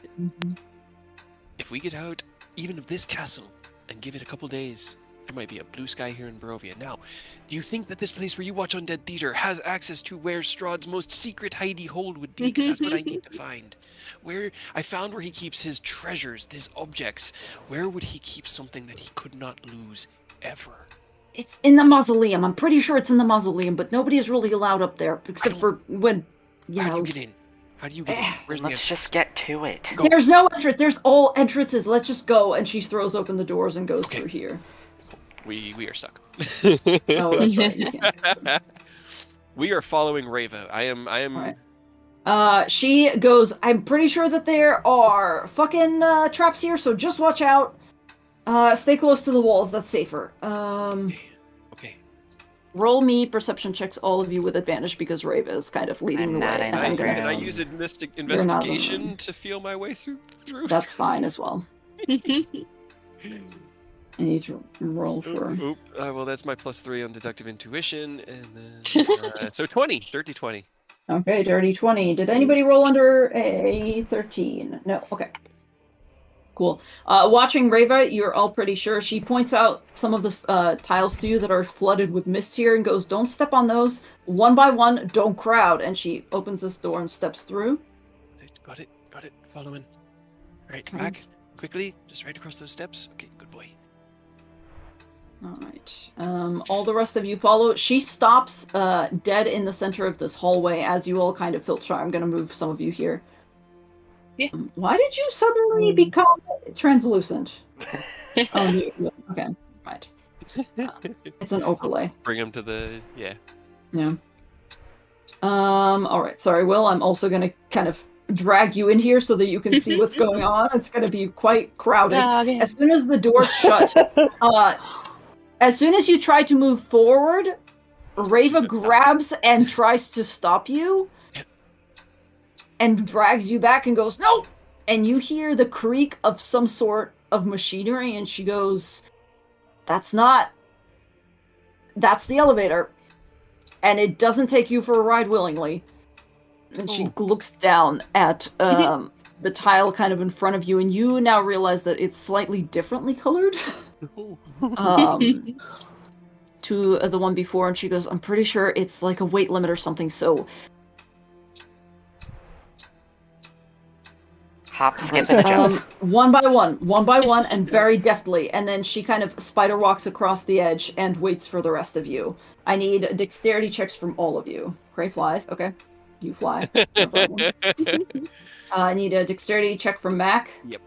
If we get out, even of this castle, and give it a couple days, there might be a blue sky here in Barovia. Now, do you think that this place where you watch Undead Theater has access to where Strahd's most secret hidey hole would be? Because that's what I need to find. Where I found where he keeps his treasures, his objects. Where would he keep something that he could not lose ever? It's in the mausoleum. I'm pretty sure it's in the mausoleum, but nobody is really allowed up there except for when, you How do know. you get in? How do you get in? Where's the Let's entrance? just get to it. Go. There's no entrance. There's all entrances. Let's just go. And she throws open the doors and goes Okay. through here. We are stuck. Oh, that's right. You can't. We are following Rava. I am. Alright. She goes, I'm pretty sure that there are fucking traps here, so just watch out. Stay close to the walls. That's safer. Okay. Roll me perception checks, all of you, with advantage, because Rava is kind of leading I'm the not way. in And my I'm gonna Can I room. use You're not investigation alone. to feel my way through? That's fine as well. I need to roll for. Oop. Well, that's my +3 on deductive intuition, and then so 20, dirty 20. Okay, dirty 20. Did anybody roll under a 13? No. Okay. Cool. Watching Rava, you're all pretty sure. She points out some of the tiles to you that are flooded with mist here and goes, don't step on those. One by one, don't crowd. And she opens this door and steps through. Got it. Following. Right, Okay. back quickly, just right across those steps. Okay, good boy. All right. All the rest of you follow. She stops dead in the center of this hallway as you all kind of filter. I'm going to move some of you here. Yeah. Why did you suddenly become translucent? Oh, okay. Right. It's an overlay. Bring him to the yeah. Yeah. All right. Sorry, Will. I'm also going to kind of drag you in here so that you can see what's going on. It's going to be quite crowded. Okay. As soon as the door's shut, as soon as you try to move forward, Rava grabs and tries to stop you and drags you back and goes, "No!" And you hear the creak of some sort of machinery, and she goes, That's the elevator. And it doesn't take you for a ride willingly. And she looks down at the tile kind of in front of you, and you now realize that it's slightly differently colored to the one before. And she goes, I'm pretty sure it's like a weight limit or something, so... Hop, skip, and a jump. One by one, and very deftly. And then she kind of spider walks across the edge and waits for the rest of you. I need dexterity checks from all of you. Cray flies. Okay. You fly. No problem. I need a dexterity check from Mac. Yep.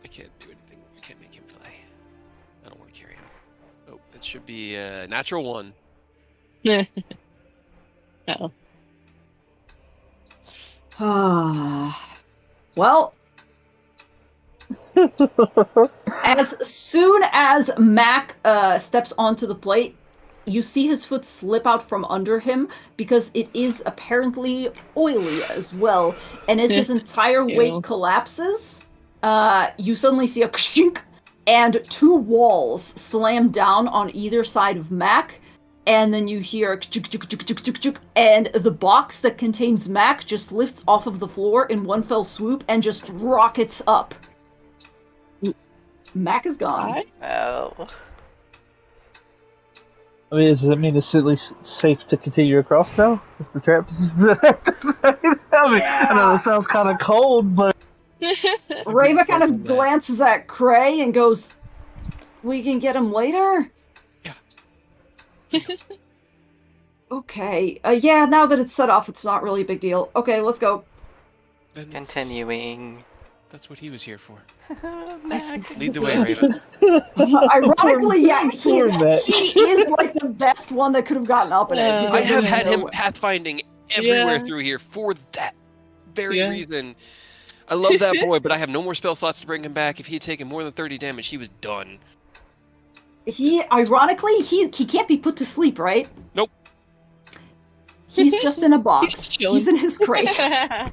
I can't do anything. I can't make him fly. I don't want to carry him. Oh, it should be a natural 1. Uh-oh. Well, as soon as Mac steps onto the plate, you see his foot slip out from under him because it is apparently oily as well. And as his entire weight collapses, you suddenly see a kshink, and 2 walls slam down on either side of Mac. And then you hear and the box that contains Mac just lifts off of the floor in one fell swoop and just rockets up. Mac is gone. Oh. I mean, does that mean it's at least safe to continue across now? If the trap is activated? I know it sounds kind of cold, but... Rava kind of glances at Cray and goes, "We can get him later?" Okay. Yeah, now that it's set off, it's not really a big deal. Okay, let's go. Then Continuing. That's what he was here for. Mac. Lead the way, Raven. Ironically, yeah, Poor Mac. he is like the best one that could have gotten up in it. Yeah. because I have he had him know- pathfinding everywhere Yeah. through here for that very Yeah. reason. I love that boy, but I have no more spell slots to bring him back. If he had taken more than 30 damage, he was done. Ironically, he can't be put to sleep, right? Nope. He's just in a box. He's chilling. He's in his crate. Aw.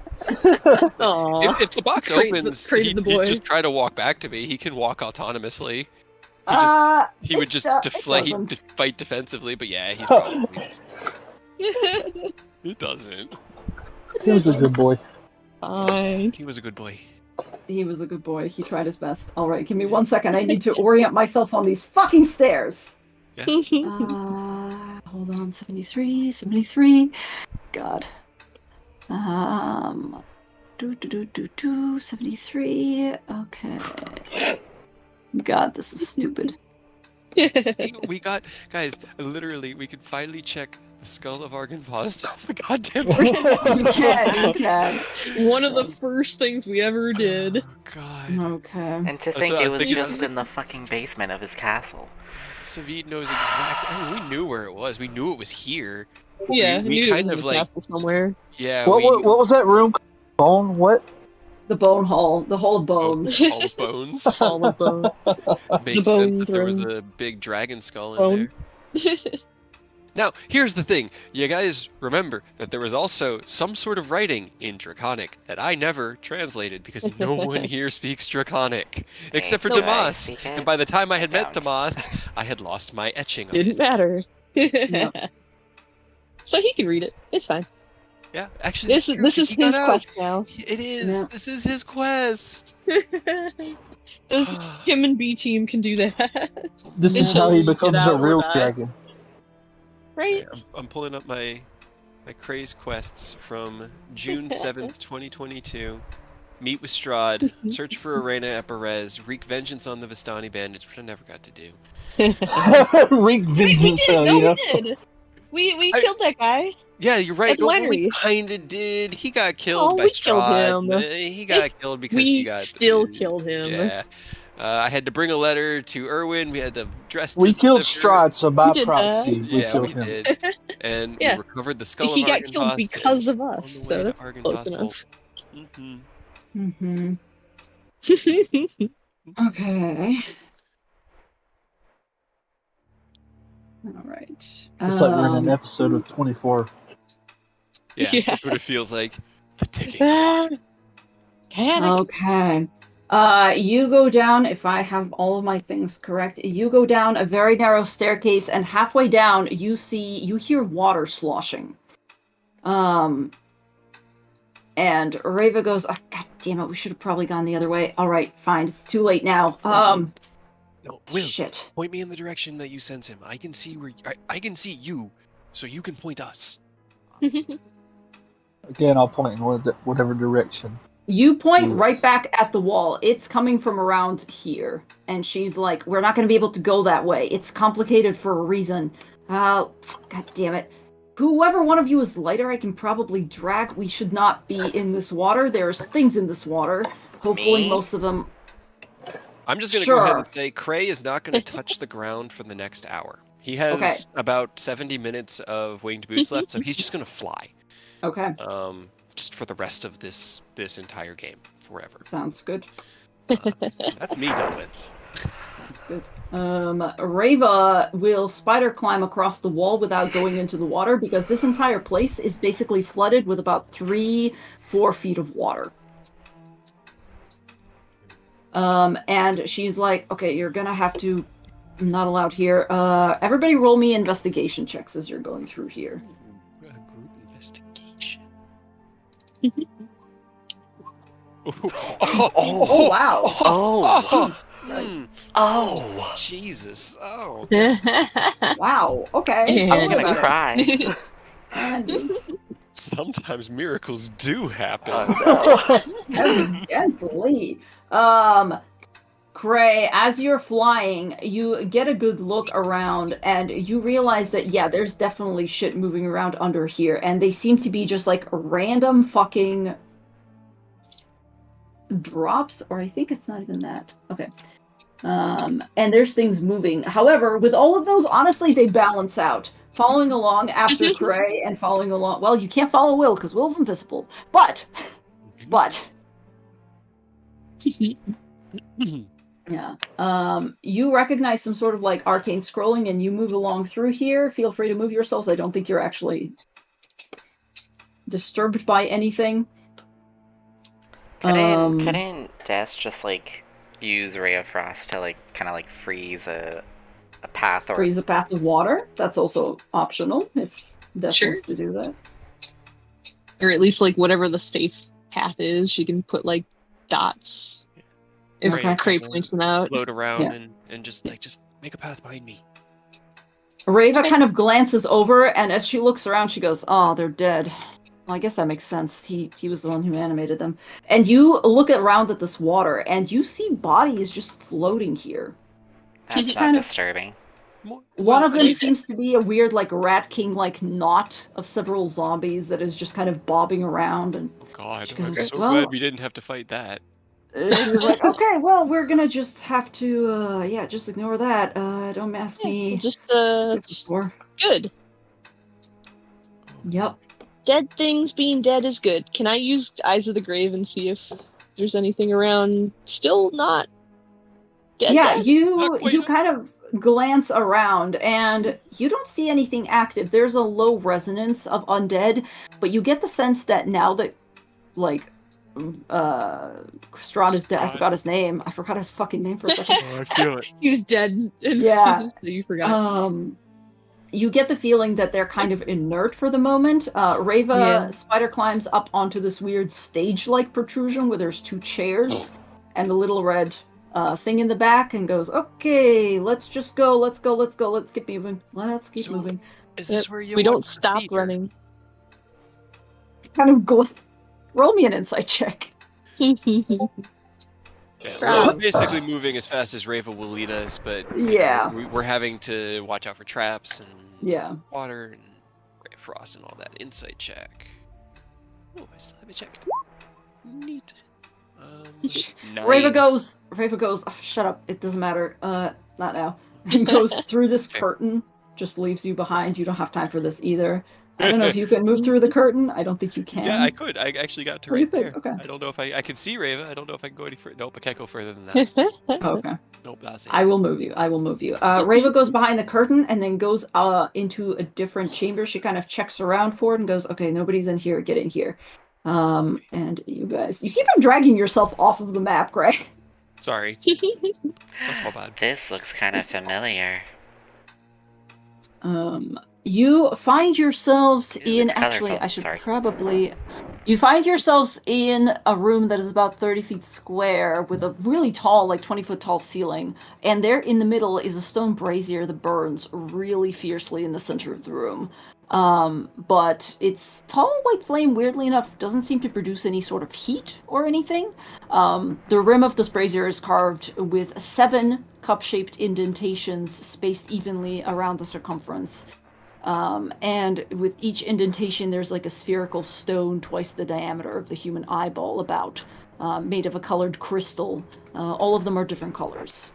If the box Crate- opens, crate he'd the boy. just try to walk back to me. He can walk autonomously. He would just it deflate, doesn't. fight defensively, but yeah, he's probably... It doesn't. He was a good boy. Fine. He was a good boy. He was a good boy. He tried his best. All right, give me 1 second. I need to orient myself on these fucking stairs. Hold on. 73. God. 73. Okay. God, this is stupid. We got... Guys, literally, we could finally check the skull of Argynvost off the goddamn You can. One of the first things we ever did. Oh, God. Okay. And to So think I it was think- just in the fucking basement of his castle. Savid knows exactly... I mean, we knew where it was. We knew it was here. Yeah, we knew it kind was of, in the like- castle somewhere. Yeah, What was that room called? Bone? What? The bone hall. The hall of bones. All the bones. All of them. Makes sense bone that there was throne. a big dragon skull in Bone. there. Now, here's the thing. You guys remember that there was also some sort of writing in Draconic that I never translated because no one here speaks Draconic. Except for do I Damas. speak it? And by the time I had met don't. Damas, I had lost my etching of Didn't his. matter. Yeah. So he can read it. It's fine. Yeah, actually, This that's is true, this 'cause is he got his out. quest now. It is. Yeah. This is his quest. Him and B Team can do that, This is Until how he you get becomes out a or real die. dragon. right? I'm pulling up my craze quests from June 7th, 2022. meet with Strahd, search for Arena at Perez, wreak vengeance on the Vistani bandits, which I never got to do. Wreak We vengeance, did. No, you know. we did. We I- killed that guy Yeah, you're right. at the No, we winery. kinda did. He got killed Oh, by we killed Strahd. him. He got killed because he We got. still killed him. Yeah. I had to bring a letter to Erwin. We had to dress We to killed deliver. Strahd, so by We did that. proxy, we Yeah, killed we him. did. And Yeah. we recovered the skull He of got killed Argynvost because of on us, the so way that's to close Argynvost enough. Mm-hmm. Okay. All right. It's like we're in an episode of 24. Yeah, Yeah. that's what it feels like. The ticking. Panic. Okay. You go down, if I have all of my things correct, you go down a very narrow staircase, and halfway down, you hear water sloshing. And Reva goes, oh, God damn it, we should have probably gone the other way. All right, fine, it's too late now. No, Will, Shit. point me in the direction that you sense him. I can see where I can see you, so you can point us. Again, I'll point in whatever direction. You point Yes. right back at the wall. It's coming from around here. And she's like, we're not going to be able to go that way. It's complicated for a reason. God damn it. Whoever one of you is lighter, I can probably drag. We should not be in this water. There's things in this water. Hopefully Me? most of them... I'm just gonna go ahead Sure. and say Cray is not gonna touch the ground for the next hour. He has about 70 minutes of winged boots left, so he's just gonna fly. Okay, Just for the rest of this entire game, forever. sounds good. That's me done with. Reva will spider climb across the wall without going into the water because this entire place is basically flooded with about 3-4 feet of water. And she's like, okay, you're gonna have to... I'm not allowed here. Everybody roll me investigation checks as you're going through here. A group investigation. Oh, wow. Oh. Nice. Oh. Jesus. Oh. Wow, okay. I'm Tell me gonna about cry. it, Andy. Sometimes miracles do happen. Oh Evidently. Cray, as you're flying, you get a good look around and you realize that, yeah, there's definitely shit moving around under here, and they seem to be just like random fucking drops, or I think it's not even that. Okay. And there's things moving. However, with all of those, honestly, they balance out. Following along after Cray and following along... Well, you can't follow Will, because Will's invisible. But... Yeah. You recognize some sort of like arcane scrolling and you move along through here. Feel free to move yourselves. I don't think you're actually disturbed by anything. Couldn't Des just like use Ray of Frost to like kind of like freeze a path or Freeze a path of water. That's also optional if Des Sure. wants to do that. Or at least like whatever the safe path is, she can put like dots. If Okay. Cray points them out. Float around Yeah. and just make a path behind me. Reva Okay. kind of glances over, and as she looks around, she goes, "Oh, they're dead." Well, I guess that makes sense. He was the one who animated them. And you look around at this water, and you see bodies just floating here. that's not kind of- disturbing. One of them okay. seems to be a weird, like, Rat King-like knot of several zombies that is just kind of bobbing around. And Oh God, She I'm goes, so "Well." glad we didn't have to fight that. she was like, "Okay, well, we're gonna just have to, just ignore that. Don't ask me." Just This is for. good. Yep. Dead things being dead is good. Can I use Eyes of the Grave and see if there's anything around still not dead? Yeah, dead? you kind of glance around and you don't see anything active. There's a low resonance of undead, but you get the sense that now that like Strahd is dead. I forgot his name. I forgot his fucking name for a second. Oh, I feel it. He was dead. Yeah. So you forgot. You get the feeling that they're kind of inert for the moment. Reva Yeah. spider climbs up onto this weird stage-like protrusion where there's 2 chairs and a little red thing in the back and goes, "Okay, let's just go. Let's go. Let's go. Let's keep moving. Let's keep So- moving." Is Yep, this where you we want don't to stop proceed, or- running. Kind of roll me an insight check. Yeah, Strahd. we're basically moving as fast as Rava will lead us, but you Yeah. know, we're having to watch out for traps and Yeah. water and Great Frost and all that. Insight check. Oh, I still haven't checked. Neat. Rava 9. goes. Oh, shut up. It doesn't matter. Not now. And goes through this Fair. curtain. Just leaves you behind. You don't have time for this either. I don't know if you can move through the curtain. I don't think you can. Yeah, I could. I actually got to Oh, you right could? there. Okay. I don't know if I could see Rava. I don't know if I can go any further. Nope, I can't go further than that. Okay. Nope, that's it. I will move you. Rava goes behind the curtain and then goes into a different chamber. She kind of checks around for it and goes, okay, nobody's in here. Get in here. And you keep on dragging yourself off of the map, Greg. Sorry. That's my bad. This looks kind of familiar. You find yourselves Ooh, in it's actually colorful. I should Sorry. probably you find yourselves in a room that is about 30 feet square with a really tall, like 20-foot tall ceiling, and there in the middle is a stone brazier that burns really fiercely in the center of the room. But its tall white flame, weirdly enough, doesn't seem to produce any sort of heat or anything. The rim of this brazier is carved with 7 cup-shaped indentations spaced evenly around the circumference. And with each indentation, there's like a spherical stone twice the diameter of the human eyeball, about, made of a colored crystal. All of them are different colors.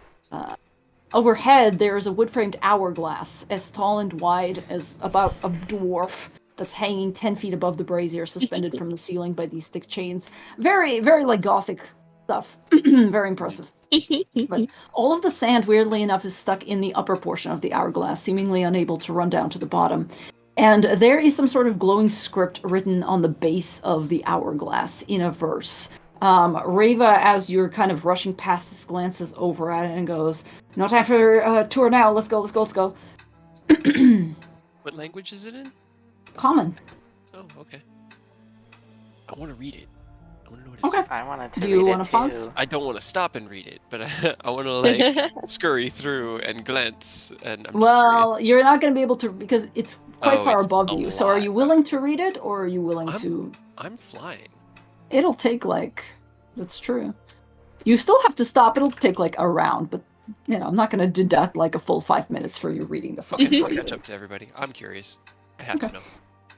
Overhead, there is a wood-framed hourglass, as tall and wide as about a dwarf, that's hanging 10 feet above the brazier, suspended from the ceiling by these thick chains. Very, very like gothic stuff. Very impressive. But all of the sand, weirdly enough, is stuck in the upper portion of the hourglass, seemingly unable to run down to the bottom. And there is some sort of glowing script written on the base of the hourglass in a verse. Rava, as you're kind of rushing past this, glances over at it and goes, "No time for a tour now. Let's go. What language is it in? Common. Oh, okay. I want to read it. I want to know what it Okay. says. I wanted to Do you read wanna it too. pause? I don't want to stop and read it, but I want to like scurry through and glance, and I'm just Well, curious. you're not going to be able to, because it's quite Oh, far it's above a you. So are lot. you willing to read it, or are you willing to... I'm flying. It'll take that's true. You still have to stop. It'll take like a round, but I'm not going to deduct like a full 5 minutes for you reading the fucking Okay, I'll brazier. catch up to everybody. I'm curious. I have to know.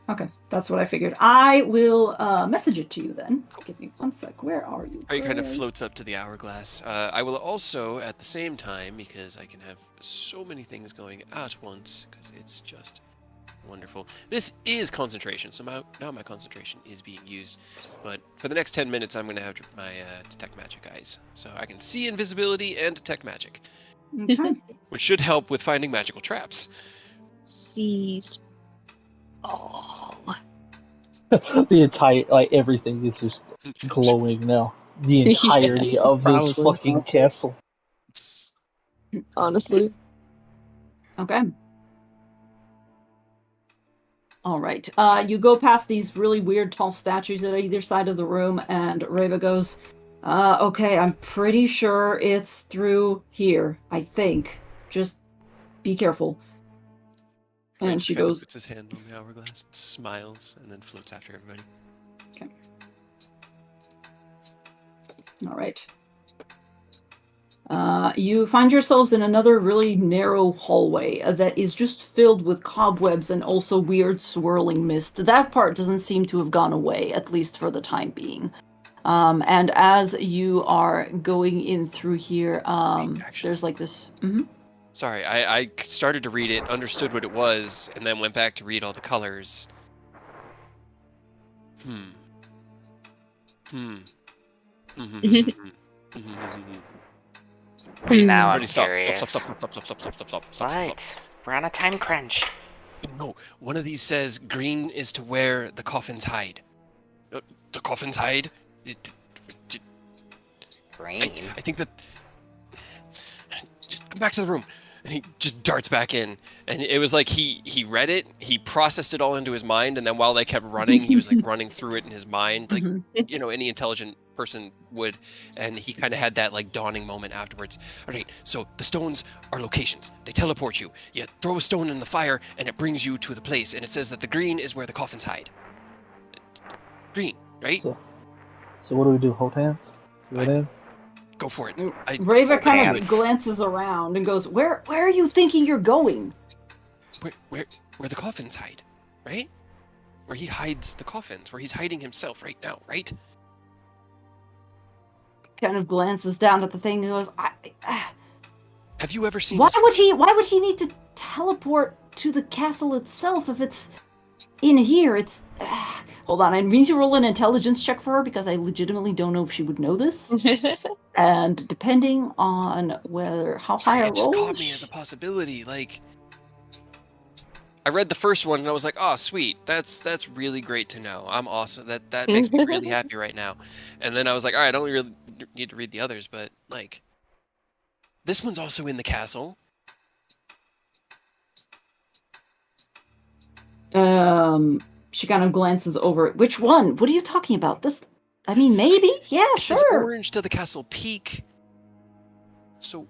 Okay, that's what I figured. I will message it to you then. Give me 1 sec. Where are you? He kind of Greg? floats up to the hourglass. I will also, at the same time, because I can have so many things going at once, because it's just wonderful. This is concentration, so now my concentration is being used. But for the next 10 minutes, I'm going to have my detect magic eyes, so I can see invisibility and detect magic, Okay. which should help with finding magical traps. Sees. Oh. The entire, like, everything is just glowing now. The entirety of this probably. fucking castle. Honestly. Okay. All right. You go past these really weird tall statues at either side of the room, and Rava goes, okay, I'm pretty sure it's through here, I think. Just be careful. And she Kind of goes, puts his hand on the hourglass, smiles, and then floats after everybody. all right. You find yourselves in another really narrow hallway that is just filled with cobwebs and also weird swirling mist. That part doesn't seem to have gone away, at least for the time being. And as you are going in through here, Actually- there's like this... Mhm. Sorry, I started to read it, understood what it was, and then went back to read all the colors. Wait, now I'm Already stop. curious. Stop. What? We're on a time crunch. No, one of these says green is to where the coffins hide. The coffins hide? Green? I think that... Just come back to the room. And he just darts back in. And it was like he read it, he processed it all into his mind, and then while they kept running, he was like running through it in his mind, like, you know, any intelligent person would. And he kind of had that like dawning moment afterwards. All right, so the stones are locations. They teleport you. You throw a stone in the fire, and it brings you to the place. And it says that the green is where the coffins hide. Green, right? So, So what do we do? Hold hands? Go in? Go for it. Rava kind of hands. glances around and goes, Where are you thinking you're going? Where the coffins hide, right? Where he hides the coffins, where he's hiding himself right now, right? Kind of glances down at the thing and goes, Have you ever seen? Why would he need to teleport to the castle itself if it's in here? It's hold on, I need to roll an intelligence check for her because I legitimately don't know if she would know this. And depending on how high I It just roll, caught me as a possibility. Like, I read the first one and I was like, "Oh, sweet, that's really great to know. I'm awesome. That makes me really happy right now." And then I was like, "All right, I don't really need to read the others, but like, this one's also in the castle." she kind of glances over. Which one? What are you talking about? This? I mean, maybe. Yeah, It's sure. orange to the castle peak. So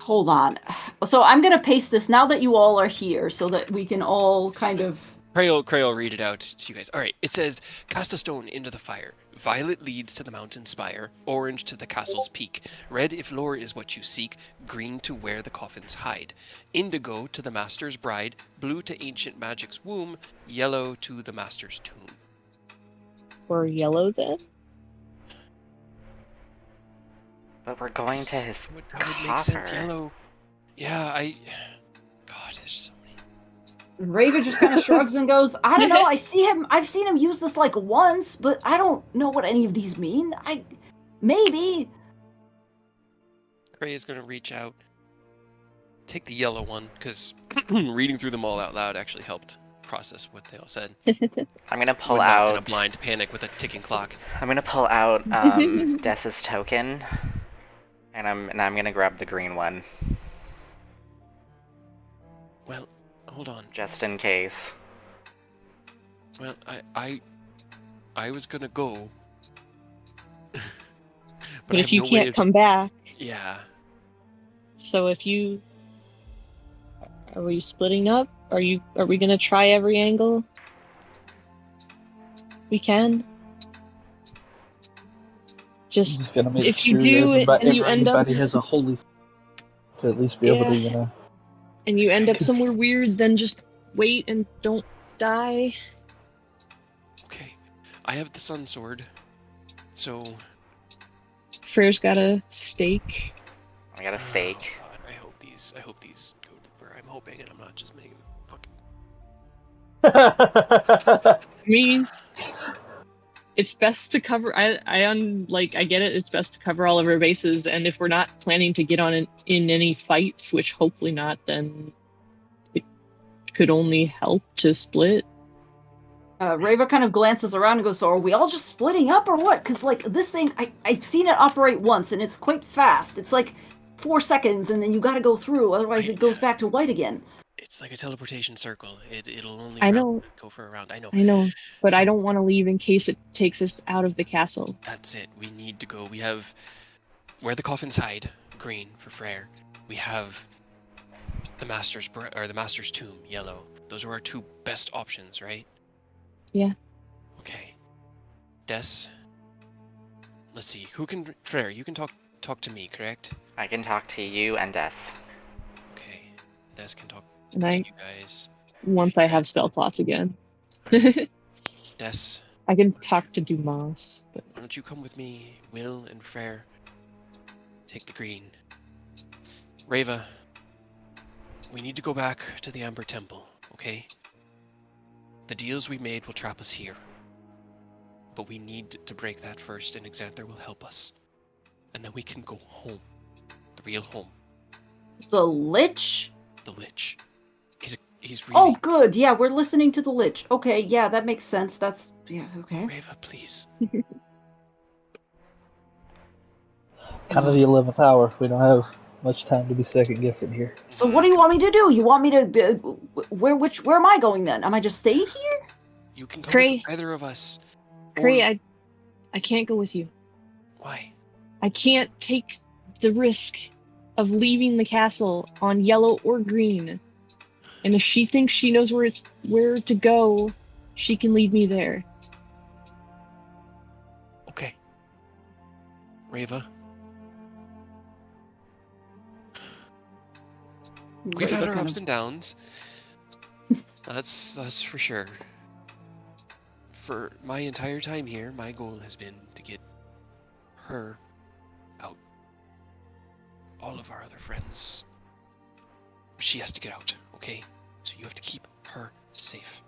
Hold on. So I'm gonna paste this now that you all are here, so that we can all kind of. Crayola, read it out to you guys. All right, it says, cast a stone into the fire. Violet leads to the mountain spire. Orange to the castle's peak. Red if lore is what you seek. Green to where the coffins hide. Indigo to the master's bride. Blue to ancient magic's womb. Yellow to the master's tomb. Or yellow then? But we're going to his That would make sense. coffer. Yellow. Yeah, God, there's so many. Raven just kind of shrugs and goes, I don't know, I've seen him use this like once, but I don't know what any of these mean. Maybe. Cray is going to reach out. Take the yellow one, because reading through them all out loud actually helped process what they all said. I'm gonna pull We're not in a out. blind panic with a ticking clock. I'm gonna pull out Dessa's token, and I'm gonna grab the green one Well, hold on. just in case. Well, I was gonna go. But I if have you no way can't of- come back, Yeah. so if you... Are we splitting up? Are we gonna try every angle we can? I'm Just just gonna make if sure you do it everybody, and you end up everybody has a holy to at least be able to, somewhere weird, then just wait and don't die. Okay. I have the sun sword. So. Freyr's got a stake. I got a stake. Oh, God, I hope these go to where I'm hoping, and I'm not just making fucking. I mean, it's best to cover. I get it. It's best to cover all of our bases, and if we're not planning to get on in any fights, which hopefully not, then it could only help to split. Rava kind of glances around and goes, so are we all just splitting up or what? Because, like, this thing, I've seen it operate once, and it's quite fast. It's like 4 seconds, and then you gotta go through, otherwise it goes back to white again. It's like a teleportation circle. It'll only go for a round. I know. But So- I don't want to leave in case it takes us out of the castle. That's it. We need to go. We have where the coffins hide, green for Freyr. We have the master's tomb, yellow. Those are our two best options, right? Yeah. Okay. Des. Let's see. Who can Freyr? You can talk to me, correct? I can talk to you and Des. Okay. Des can talk And to I, you guys. once I have spell slots again, Des, I can talk to Dumas. But why don't you come with me, Will and Freyr? Take the green. Rava, we need to go back to the Amber Temple, okay? The deals we made will trap us here. But we need to break that first, and Xanther will help us. And then we can go home. The real home. The Lich? The Lich. He's really... Oh, good. Yeah, we're listening to the Lich. Okay, yeah, that makes sense. Yeah, okay. Rava, please. kind of the 11th hour. We don't have much time to be second guessing here. So what do you want me to do? You want me to... where am I going then? Am I just staying here? You can come Cray. with either of us. Cray, Or- I can't go with you. Why? I can't take the risk of leaving the castle on yellow or green. And if she thinks she knows where to go, she can lead me there. Reva. We've had Reva our kind ups of- and downs. That's for sure. For my entire time here, my goal has been to get her out. All of our other friends. She has to get out, okay? So you have to keep her safe.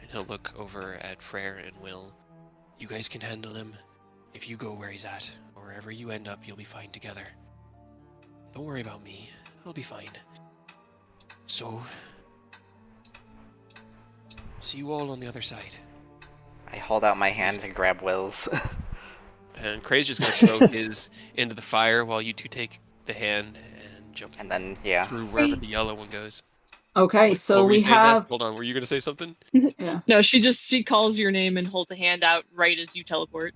And he'll look over at Frere and Will. You guys can handle him. If you go where he's at, or wherever you end up, you'll be fine together. Don't worry about me. I'll be fine. So, see you all on the other side. I hold out my hand to grab Will's. And Cray's just gonna throw his into the fire while you two take the hand and jump And then, yeah. through wherever the yellow one goes. Okay, What so were you we saying, Dad? have. Hold on, were you gonna say something? Yeah. No, she calls your name and holds a hand out right as you teleport.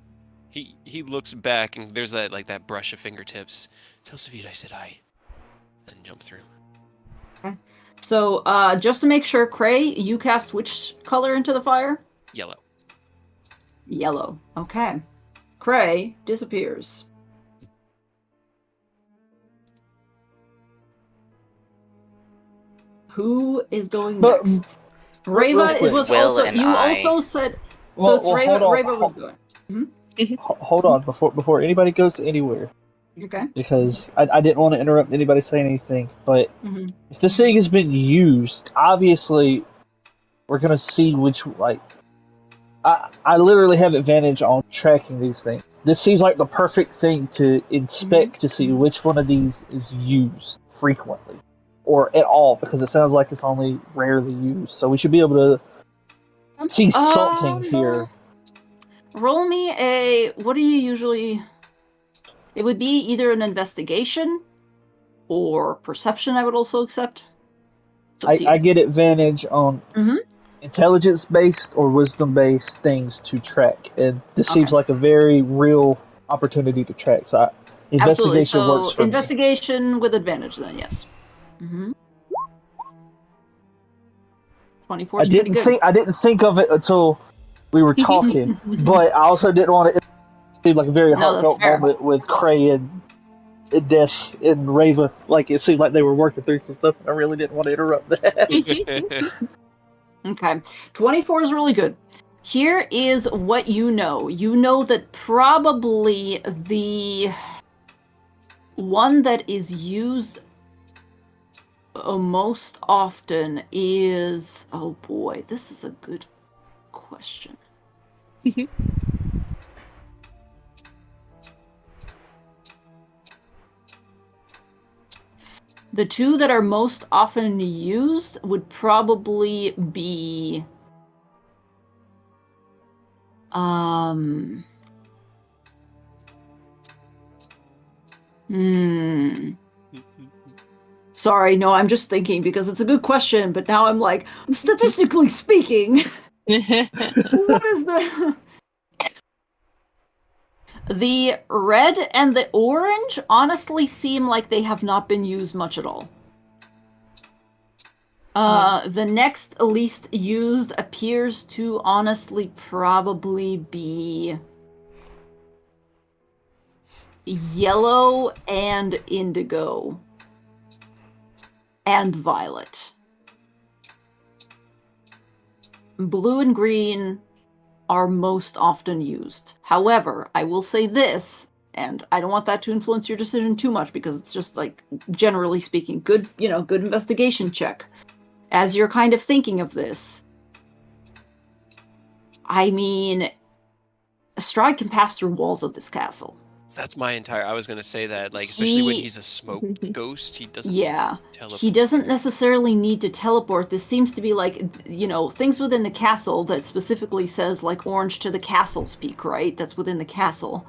He looks back and there's that brush of fingertips. Tell Savita I said hi. And jump through. So, just to make sure, Cray, you cast which color into the fire? Yellow. Yellow. Okay. Cray disappears. Who is going But- next? real Reva quick. was Will also. and You I. also said. So Well, it's well, Reva. hold on, Reva was going. Hold on before anybody goes anywhere, Okay. because I didn't want to interrupt anybody saying anything. But hmm if this thing has been used, obviously we're gonna see which I literally have advantage on tracking these things. This seems like the perfect thing to inspect to see which one of these is used frequently or at all, because it sounds like it's only rarely used. So we should be able to see something here. Roll me a. What do you usually? It would be either an investigation or perception. I would also accept. It's up to you. I get advantage on Mhm. intelligence-based or wisdom-based things to track, and this seems Okay. like a very real opportunity to track. So Absolutely. investigation So works for me. investigation with advantage, then yes. Mm-hmm. 24 is pretty good. I didn't think of it until we were talking, but I also didn't want it to seem like a very No, that's heartfelt fair. moment with Cray and Des and Rava. Like it seemed like they were working through some stuff. And I really didn't want to interrupt that. Okay. 24 is really good. Here is what you know. You know that probably the one that is used most often is. Oh boy, this is a good question. The two that are most often used would probably be Sorry, no, I'm just thinking because it's a good question, but now I'm like, statistically speaking, what is the The red and the orange honestly seem like they have not been used much at all. The next least used appears to honestly probably be yellow and indigo and violet. Blue and green are most often used. However, I will say this, and I don't want that to influence your decision too much because it's just like, generally speaking, good investigation check. As you're kind of thinking of this, I mean, Strahd can pass through walls of this castle. That's my entire. I was gonna say that, like, especially when he's a smoke ghost, he doesn't. Yeah, teleport he doesn't there. necessarily need to teleport. This seems to be like, things within the castle that specifically says, like, orange to the castle speak, right? That's within the castle.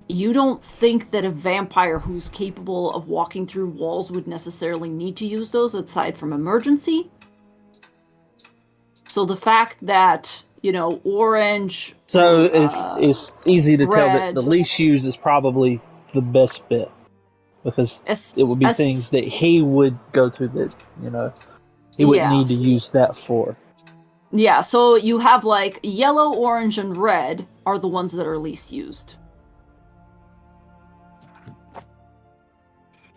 You don't think that a vampire who's capable of walking through walls would necessarily need to use those aside from emergency? So the fact that, orange... So it's easy to tell that red. the least used is probably the best bet, because it would be things that he would go to that he wouldn't need to use that for. Yeah, so you have like yellow, orange, and red are the ones that are least used.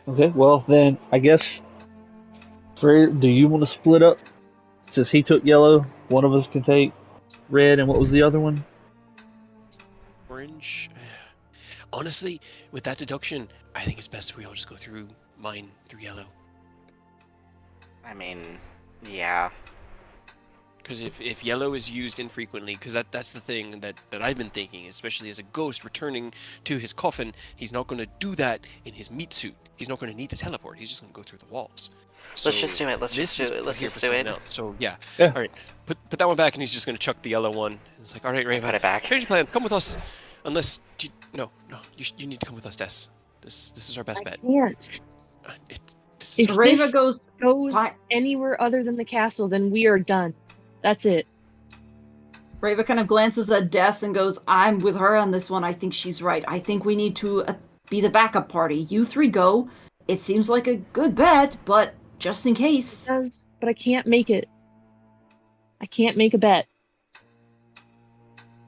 Okay, well then I guess Frere, do you want to split up? Since he took yellow, one of us can take red, and what was the other one? Orange. Honestly, with that deduction, I think it's best if we all just go through mine through yellow. I mean, yeah. Because if yellow is used infrequently, because that's the thing that I've been thinking, especially as a ghost returning to his coffin, he's not going to do that in his meat suit. He's not going to need to teleport. He's just going to go through the walls. Let's just do it. Let's just do it. Let's just do it. So yeah. Yeah. All right. Put that one back, and he's just going to chuck the yellow one. It's like, all right, Raven, Put it back. change plans. Come with us. Unless no, you need to come with us, Des. This is our best bet. Can't. This If is Rava this goes. goes Fine. anywhere other than the castle, then we are done. That's it. Rava kind of glances at Des and goes, I'm with her on this one. I think she's right. I think we need to be the backup party. You three go. It seems like a good bet, but just in case. It does, but I can't make it. I can't make a bet.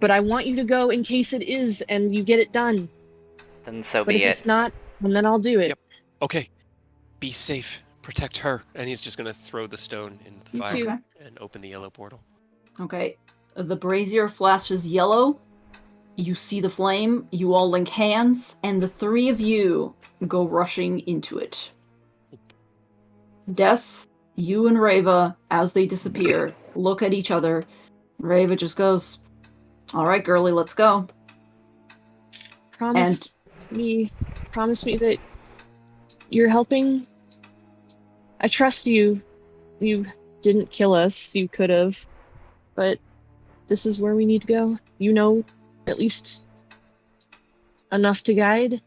But I want you to go in case it is, and you get it done. Then so But if be it's it. not, then I'll do it. Yep. Okay. Be safe. Protect her. And he's just going to throw the stone into the Me fire too. Okay. and open the yellow portal. Okay. The brazier flashes yellow. You see the flame. You all link hands, and the three of you go rushing into it. Des, you and Rava, as they disappear, look at each other. Rava just goes, all right, girly, let's go. Promise me that you're helping. I trust you. You didn't kill us. You could have. But this is where we need to go. You know at least enough to guide.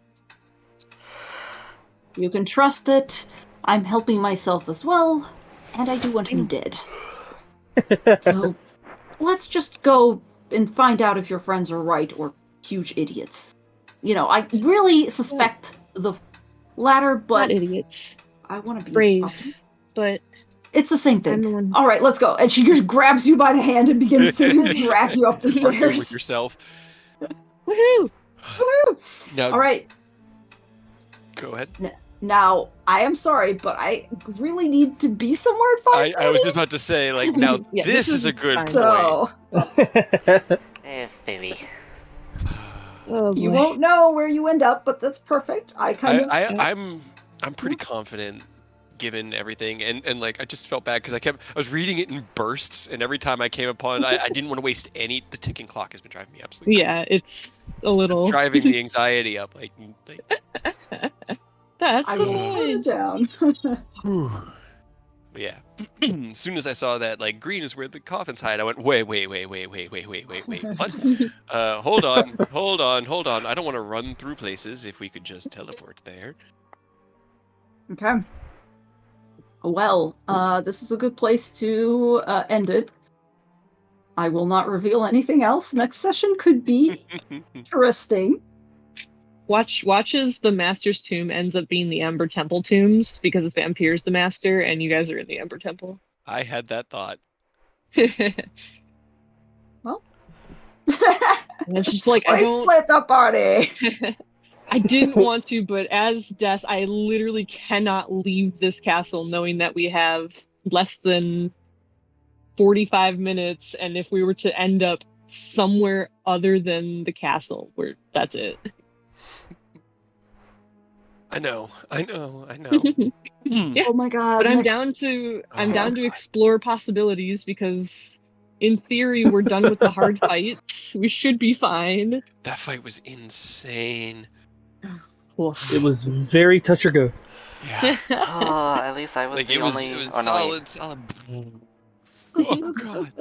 You can trust that I'm helping myself as well, and I do want him dead. So let's just go and find out if your friends are right or huge idiots. You know, I really suspect the latter, Not but idiots. I want to be Brave. But It's the same I'm thing. the one. All right, let's go. And she just grabs you by the hand and begins to drag you up the Arguing with stairs. yourself. Woohoo! Woo! Now, All right. go ahead. Now, I am sorry, but I really need to be somewhere at 5:30. I was just about to say, like, now Yeah, this this is a is good fine. point. So, Phoebe. Oh, you boy. won't know where you end up, but that's perfect. I'm pretty confident given everything, and like I just felt bad because I was reading it in bursts, and every time I came upon it, I didn't want to waste any. The ticking clock has been driving me absolutely Yeah, it's a little. it's driving the anxiety up. Like That's I will turn it fine. down. but yeah. As soon as I saw that like green is where the coffins hide, I went wait, what? Hold on. I don't want to run through places. If we could just teleport there. Okay. Well, this is a good place to end it. I will not reveal anything else. Next session could be interesting. Watch as the Master's tomb ends up being the Ember Temple tombs because Vampire's the Master and you guys are in the Ember Temple. I had that thought. Well, And it's just like I we don't. split the party. I didn't want to, but as Death, I literally cannot leave this castle knowing that we have less than 45 minutes, and if we were to end up somewhere other than the castle, that's it. I know. Yeah. Oh my god! But I'm next- down to God. explore possibilities because in theory we're done with the hard fights. We should be fine. That fight was insane. Cool. It was very touch or go. Yeah. Oh, at least I was Like the it was only. Oh, no, wait. solid. Oh god.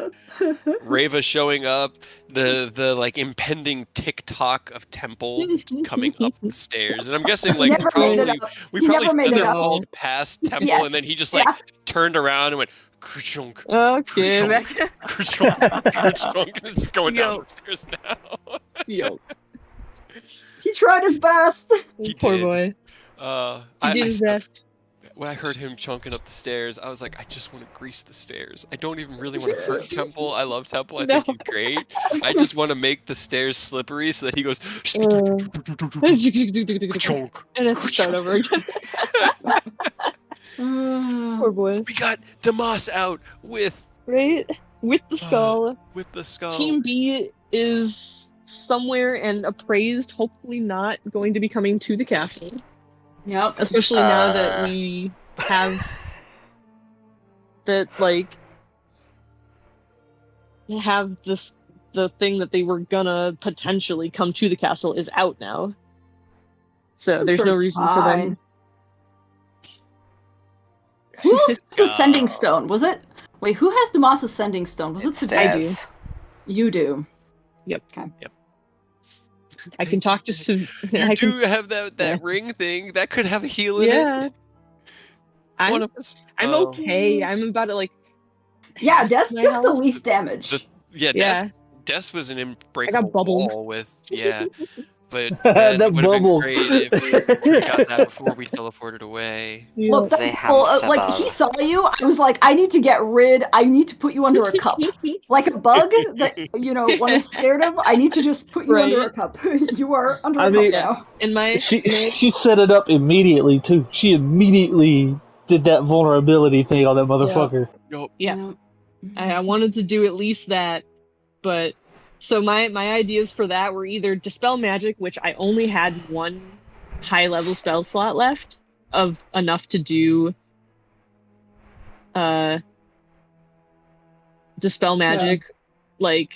Rava showing up, the like impending tick-tock of Temple coming up the stairs, and I'm guessing like Never made it up. we He probably never made it feather up. rolled past Temple, Yes. and then he just like Yeah. turned around and went kerchunk, Okay. kerchunk, kerchunk, and is just going down Yo. the stairs now. Yo, He tried his best. He poor did. boy. He I did his said- best. when I heard him chunking up the stairs, I was like, I just want to grease the stairs. I don't even really want to hurt Temple. I love Temple. I think he's great. I just want to make the stairs slippery so that he goes. Chunk. And have to start over again. Poor boy. We got Damas out with Right? With the skull. the skull. Team B is somewhere and appraised, hopefully not going to be coming to the castle. Yep. Especially now that we have that, like, have this, the thing that they were gonna potentially come to the castle is out now. So there's no reason for them. Who has the sending stone? Was it? Wait, who has Damas' sending stone? Was it It's I do. Des. You do. Yep. Okay. I can talk to some. You do have that ring thing that could have a heal in Yeah. it. One I'm of us. okay. I'm about to, like. Yeah, Des My took the health. least damage. Yeah, Des was an unbreakable bubbled. wall with but That it would have been bubble. great if we got that before we teleported away. Look, They have like he Sabal. saw you. I was like, I need to put you under a cup, like a bug that one is scared of. I need to just put you under a Right. cup. You are under I a mean- cup now. In my She set it up immediately too. She immediately did that vulnerability thing on that motherfucker. Yeah. I wanted to do at least that, but so my ideas for that were either Dispel Magic, which I only had one high level spell slot left of enough to do Dispel Magic, like,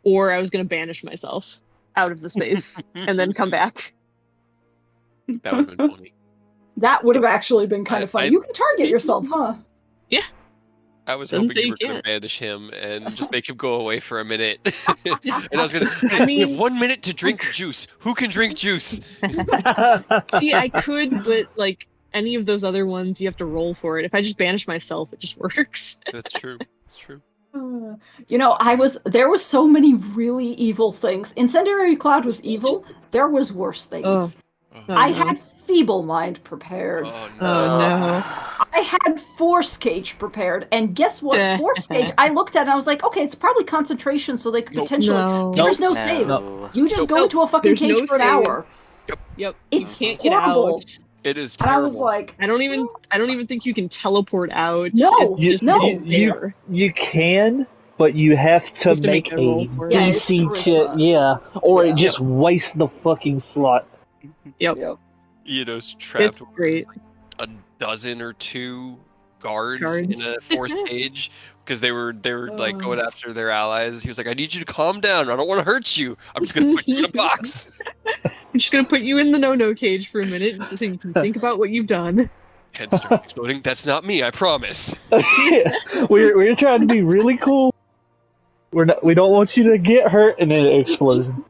or I was gonna banish myself out of the space and then come back. That would have been funny. That would have actually been kind of fun. I- You can target yourself, huh? I was Doesn't hoping say you you were going to can't. banish him and just make him go away for a minute. And I was going to. I We have mean- 1 minute to drink juice. Who can drink juice? See, I could, but like any of those other ones, you have to roll for it. If I just banish myself, it just works. That's true. It's true. There was so many really evil things. Incendiary Cloud was evil. There was worse things. Oh. Oh, I no. had Feeble Mind prepared. oh Oh no. no. I had Force Cage prepared, and guess what? Force Cage, I looked at it and I was like, okay, it's probably concentration, so they could Nope. potentially. No. There's no No. save. You just go Nope. into a fucking There's cage no for an save. hour. Yep. It's You can't get horrible. out. It is And I was terrible. like, I don't even think you can teleport out. No, It's just no. there. You can, but you have to, You have to make make a roll a for it. Yeah, it's DC charisma. check, or Yeah. it just wastes the fucking slot. Yep. Ianno's trapped It's with great. like a dozen or two guards in Guards. a force cage because they were like going after their allies. He was like, I need you to calm down. I don't want to hurt you. I'm just gonna put you in a box. I'm just gonna put you in the no-no cage for a minute so you can think about what you've done. Head starts exploding. That's not me, I promise. we're trying to be really cool. We don't want you to get hurt, and then an explosion.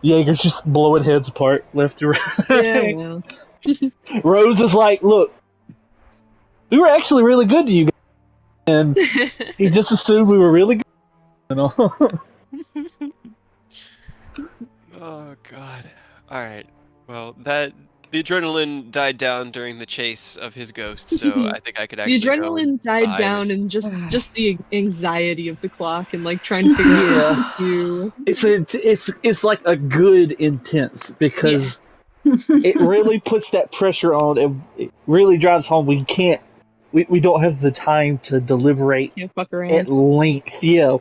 Jaeger's just blowing heads apart left to right. Yeah, well. Rose is like, look, we were actually really good to you guys. And he just assumed we were really good. You know? Oh god. Alright. Well, the adrenaline died down during the chase of his ghost, so I think I could The actually go adrenaline died vibe. down and just the anxiety of the clock and like trying to figure out what to do. It's like a good intense because it really puts that pressure on and it really drives home we don't have the time to deliberate Can't fuck at around. length. Yeah.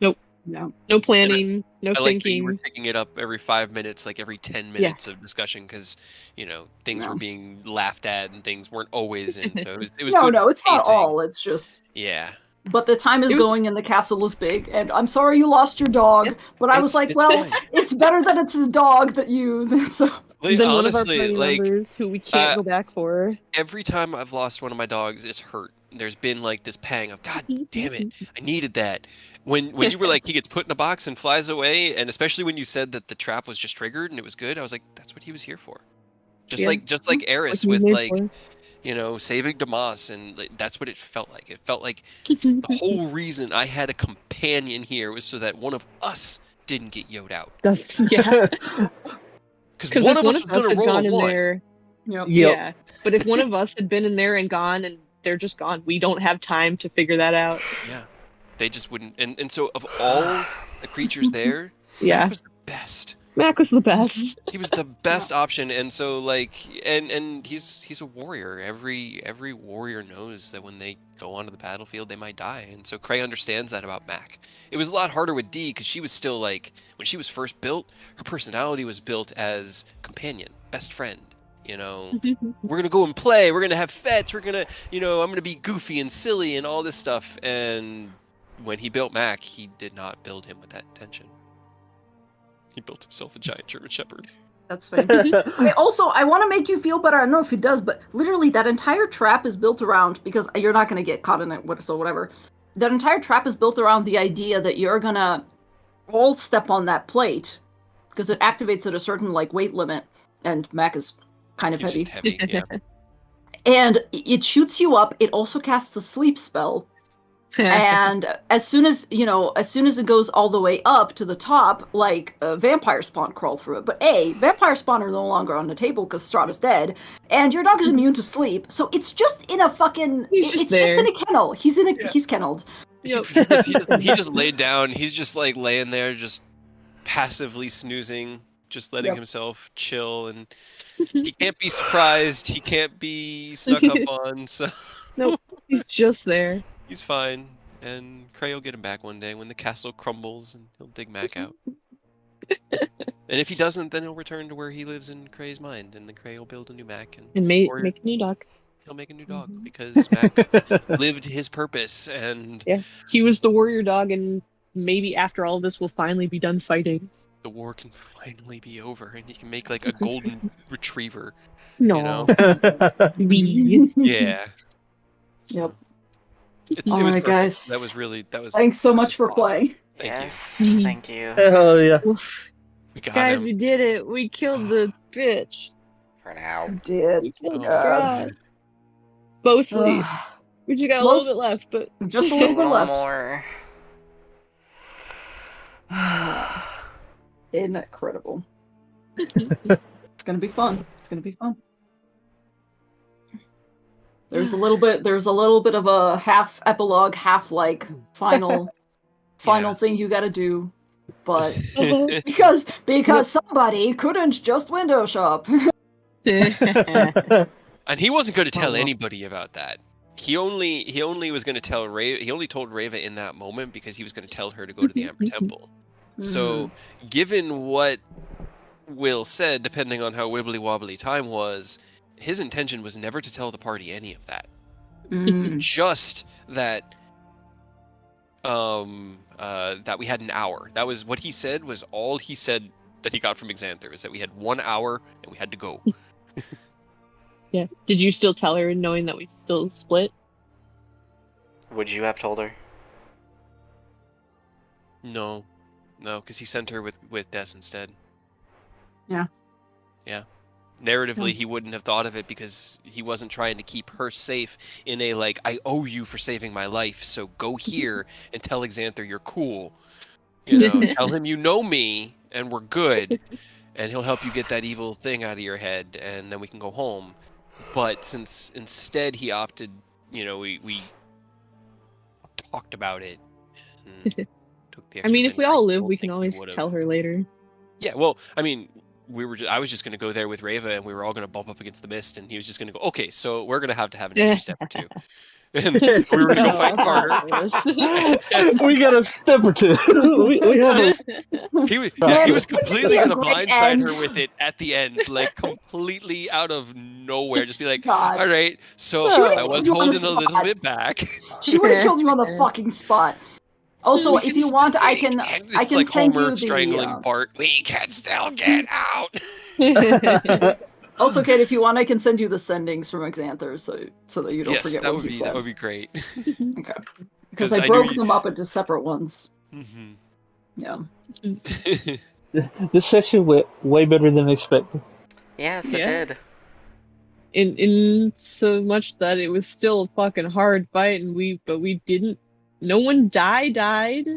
No. No planning, no I like that you were thinking. taking it up every 5 minutes, like every 10 minutes of discussion, because things were being laughed at and things weren't always in. So it was good No, it's not pacing. all. It's just. Yeah, But the time is It was- going and the castle is big, and I'm sorry you lost your dog, Yeah. but I was like, It's well, fine. it's better that it's the dog that you. So. Like, Then honestly, one of our party members who we can't go back for. every time I've lost one of my dogs, it's hurt. There's been like this pang of God damn it, I needed that. When you were like he gets put in a box and flies away, and especially when you said that the trap was just triggered and it was good, I was like, that's what he was here for. Just Yeah. like Eris he was with made like for. saving Damas, and like, that's what it felt like. It felt like the whole reason I had a companion here was so that one of us didn't get yo'd out. Yeah, Because because one if of us was gonna had roll gone a in one. there, Yep. Yep. Yeah. But if one of us had been in there and gone and they're just gone, we don't have time to figure that out. Yeah. They just wouldn't. And so, of all the creatures there, Yeah. Mac was the best. Mac was the best. He was the best option, and so like, and he's a warrior. Every warrior knows that when they go onto the battlefield, they might die, and so Cray understands that about Mac. It was a lot harder with Dee because she was still like, when she was first built, her personality was built as companion, best friend. You know, we're gonna go and play. We're gonna have fetch. We're gonna, I'm gonna be goofy and silly and all this stuff. And when he built Mac, he did not build him with that intention. He built himself a giant German Shepherd. That's fine. I want to make you feel better. I don't know if it does, but literally that entire trap is built around, because you're not going to get caught in it, so whatever. That entire trap is built around the idea that you're going to all step on that plate, because it activates at a certain weight limit, and Mac is kind of He's heavy. just heavy, yeah. And it shoots you up. It also casts a sleep spell. And as soon as it goes all the way up to the top, vampire spawn crawl through it. But vampire spawn are no longer on the table because Strahd is dead, and your dog is immune to sleep. So it's just in a fucking. It's just in a kennel. He's kennelled. Yep. He just laid down. He's just like laying there, just passively snoozing, just letting himself chill, and he can't be surprised. He can't be snuck up on. So Nope, he's just there. he's fine, and Cray will get him back one day when the castle crumbles, and he'll dig Mac out. And if he doesn't, then he'll return to where he lives in Cray's mind, and then Cray will build a new Mac, And make a new dog. he'll make a new dog because Mac lived his purpose, and Yeah, he was the warrior dog, and maybe after all of this, we'll finally be done fighting. the war can finally be over, and he can make like a golden retriever. No, You know? Yeah. Yep. It was Alright, perfect. guys. That was. Thanks so much for awesome. playing. Thank Yes, you. thank you. Hell yeah. you. We got Guys, him. we did it. We killed the bitch. For now. Did. We killed Oh, Strahd. God. Mostly. Ugh. We just got a Most- little bit left, but Just a A little bit little left. more. Incredible. It's gonna be fun. It's gonna be fun. There's a little bit of a half epilogue, half final Yeah. thing you gotta do. But because somebody couldn't just window shop. And he wasn't going to tell Oh. anybody about that. He only was going to tell Rava. He only told Rava in that moment because he was going to tell her to go to the Amber Temple. So, given what Will said, depending on how wibbly wobbly time was, his intention was never to tell the party any of that. Mm. Just that that we had an hour. That was what he said, was all he said that he got from Xanther, is that we had 1 hour and we had to go. yeah. Did you still tell her, knowing that we still split? Would you have told her? No, because he sent her with Des instead. Yeah. Yeah. Narratively, he wouldn't have thought of it because he wasn't trying to keep her safe in a I owe you for saving my life, so go here and tell Xanther you're cool. Tell him you know me and we're good, and he'll help you get that evil thing out of your head, and then we can go home. But since instead he opted, we talked about it. And took the I mean, extra if we all minute, I live, we don't can think he always would've. tell her later. Yeah, well, I mean, I was just going to go there with Rava, and we were all going to bump up against the mist, and he was just going to go, okay, so we're going to have an extra step or two. And we were going to go fight Carter. We got a step or two. we have a, He was completely Yeah, going to great blindside end. her with it at the end, completely out of nowhere. Just be like, God. all right, so She would've I was killed you on the holding a little spot. bit back. She would have killed you on the fucking spot. Also, if you want, I can It's send Homer you the. strangling Bart. We can still get out. Also, Kate, if you want, I can send you the sendings from Xanther, so that you don't Yes, forget that what would he be said. that would be great. Okay. Because 'Cause I I knew broke you- them up into separate ones. Mhm. Yeah. this session went way better than expected. Yes, it Yeah. did. in so much that it was still a fucking hard fight, and we didn't. No one died.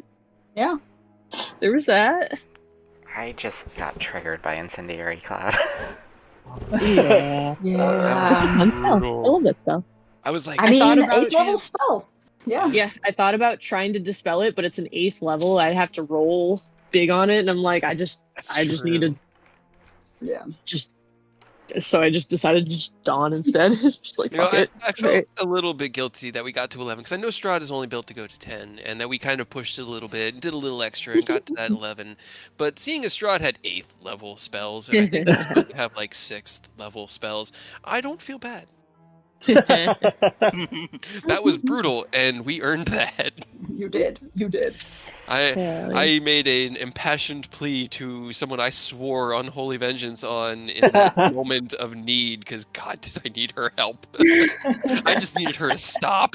Yeah. There was that. I just got triggered by Incendiary Cloud. Yeah. Yeah. Fun spell. I Brutal. love that spell. I was like, I I thought mean, about 8th level chance. spell. Yeah. Yeah, I thought about trying to dispel it, but it's an 8th level. I'd have to roll big on it, and I'm like, I just need to Yeah. so I just decided to just dawn instead. Just like, You know, fuck it. I felt Right. a little bit guilty that we got to 11 because I know Strahd is only built to go to 10, and that we kind of pushed it a little bit, and did a little extra, and got to that 11. But seeing as Strahd had 8th level spells, and I think he's supposed to have like 6th level spells, I don't feel bad. That was brutal, and we earned that. You did. You did. I made an impassioned plea to someone I swore unholy vengeance on in that moment of need, because God, did I need her help. I just needed her to stop.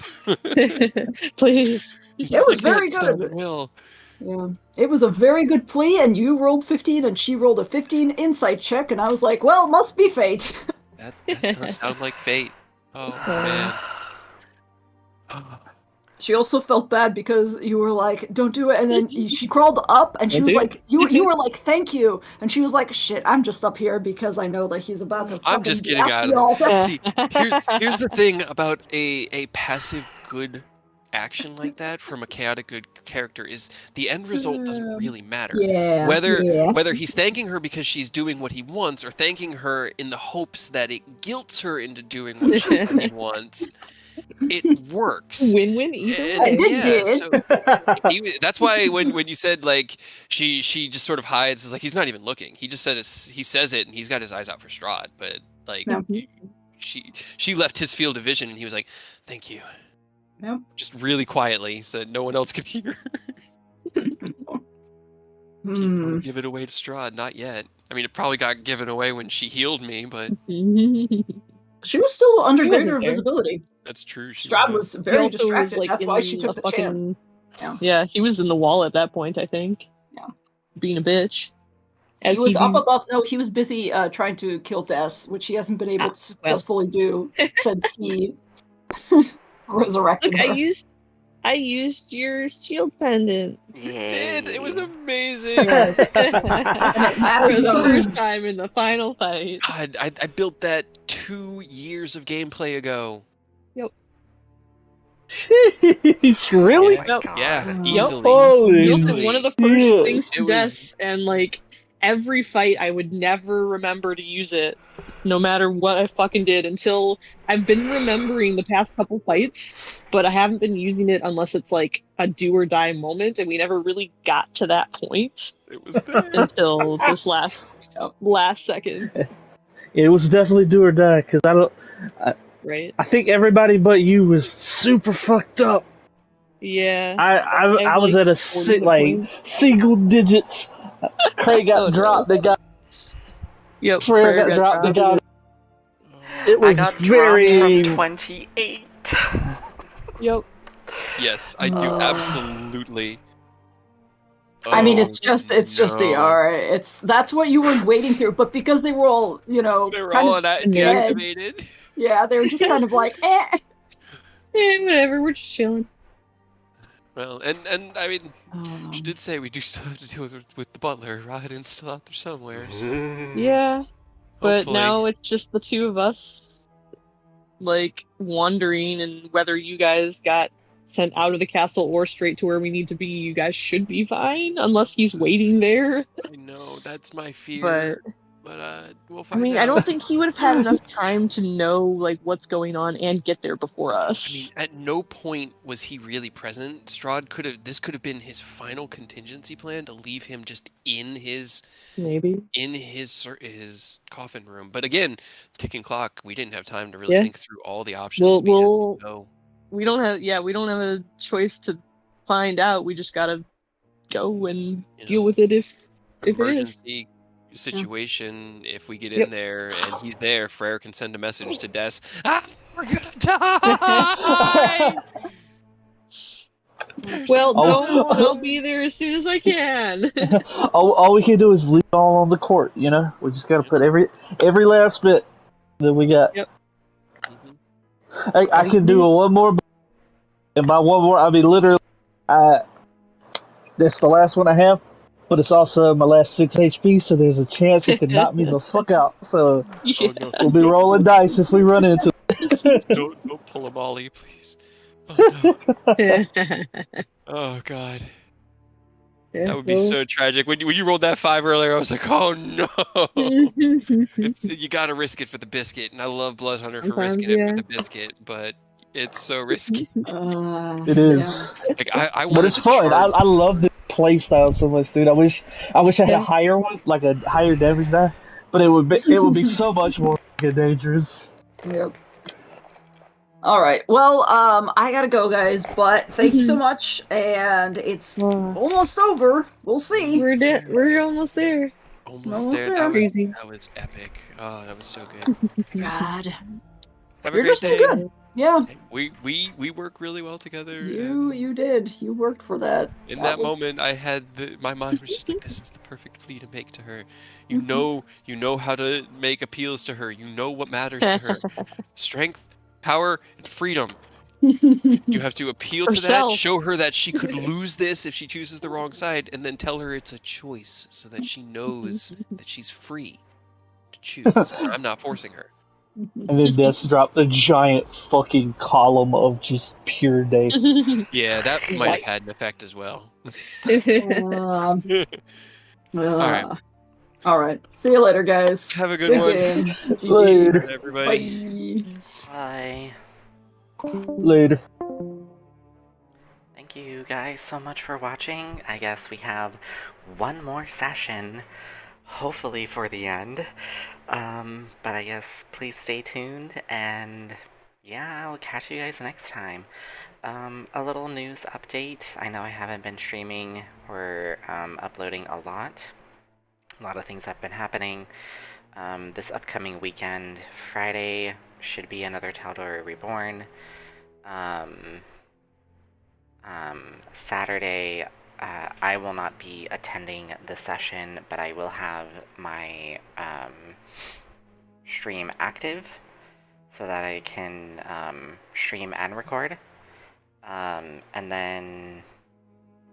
Please. It was I know very it sounded good. Will. Yeah. It was a very good plea, and you rolled 15, and she rolled a 15 insight check, and I was like, well, must be fate. That does sound like fate. Oh man. She also felt bad because you were like, don't do it, and then she crawled up, and she Don't was do like, you were like, thank you, and she was like, shit, I'm just up here because I know that he's about to I'm just fucking getting blast out of y'all. it. See, here's the thing about a passive good action like that from a chaotic good character is the end result doesn't really matter. Yeah. Whether he's thanking her because she's doing what he wants, or thanking her in the hopes that it guilts her into doing what he wants, it works. Win-win either And way. did. so that's why when you said like she just sort of hides, it's like he's not even looking. He just he says it, and he's got his eyes out for Strahd, but like Yeah. she left his field of vision, and he was like, "Thank you," Yep. just really quietly, so no one else could hear. Hmm. Give it away to Strahd, not yet. I mean, it probably got given away when she healed me, but She was still under She greater wasn't there. invisibility. that's true. Strahd was He very also distracted. was, like, That's in why she took a the chance. fucking... Yeah. Yeah, he was in the wall at that point, I think. Yeah. Being a bitch. He As was up be- above. No, he was busy trying to kill Des, which he hasn't been able to well. successfully do since he resurrected Look, her. I used your shield pendant. Did it was amazing. Yes. For matters the most. first time in the final fight. God, I built that 2 years of gameplay ago. Jeez, really? Oh my Nope. God. Yeah, Yep. easily. Holy Built it Easily. one of the first shit. things to It was- Des, and like every fight I would never remember to use it, no matter what I fucking did, until I've been remembering the past couple fights, but I haven't been using it unless it's like a do or die moment, and we never really got to that point It was there. until this last second, It was definitely do or die, because right? I think everybody but you was super fucked up. Yeah. I was like, at a 40 hit like points. single digits. Craig got Oh, no. dropped. They got Yep. Freya got dropped. They got. It I was got very. dropped from 28. Yep. Yes, I do absolutely. I mean, Oh, it's just the no. alright. That's what you were waiting through, but because they were all, They were kind all of deactivated. yeah, they were just kind of like, eh. Whatever. We're just chilling. Well, and I mean, she did say we do still have to deal with the butler. Rodden's still out there somewhere. So Yeah. But hopefully. now it's just the two of us, like, wandering, and whether you guys got sent out of the castle or straight to where we need to be, you guys should be fine, unless he's waiting there. I know that's my fear, but we'll I find mean, out. I don't think he would have had enough time to know, like, what's going on and get there before us. I mean, at no point was he really present. Strahd this could have been his final contingency plan to leave him just in his Maybe. his coffin room. But again, ticking clock. We didn't have time to really Yeah. think through all the options. We'll- we had we'll- to go. We don't have a choice to find out. We just gotta go and You deal know, with it if it is. Emergency situation. If we get in Yep. there and he's there, Frere can send a message to Des. Ah, we're gonna die. Well, Oh. I'll be there as soon as I can. all we can do is leave it all on the court. We just gotta put every last bit that we got. Yep. Mhm. I can do a one more, and by one more I mean literally. That's the last one I have, but it's also my last 6 HP, so there's a chance it could knock me the fuck out. So Yeah. Oh no! we'll be rolling dice if we run into Don't pull a Molly, please. Oh no! Oh god, that would be so tragic. When you rolled that 5 earlier, I was like, oh no! It's you gotta risk it for the biscuit, and I love Blood Hunter for Sometimes, risking it for yeah. the biscuit, but it's so risky. It is. Yeah. Like I But wanted it's to fun. charge. I love this play style so much, dude. I wish I had a Yeah. higher one, like a higher damage die, but it would be so much more fucking dangerous. Yep. All right. Well, I gotta go, guys. But thank you so much, and it's Wow. almost over. We'll see. We're almost there. Almost Almost there. there. Crazy. That was epic. Oh, that was so good. God, Have a you're great just too day. good. Yeah, We work really well together. you did. You worked for that. In that was- moment, I had my mind was just like, this is the perfect plea to make to her. You know how to make appeals to her. You know what matters to her. Strength, power, and freedom. You have to appeal to that, Herself. show her that she could lose this if she chooses the wrong side, and then tell her it's a choice so that she knows that she's free to choose. And I'm not forcing her. And then Death dropped a giant fucking column of just pure day. Yeah, that might have had an effect as well. Um, right. All right. See you later, guys. Have a good Good one. game. GG. Later. Everybody. Bye. Bye. Later. Thank you guys so much for watching. I guess we have one more session, hopefully for the end. But I guess please stay tuned, and yeah, I'll catch you guys next time. A little news update. I know I haven't been streaming or uploading a lot. A lot of things have been happening. This upcoming weekend, Friday, should be another Taldor Reborn. Saturday, I will not be attending the session, but I will have my stream active so that I can stream and record. And then,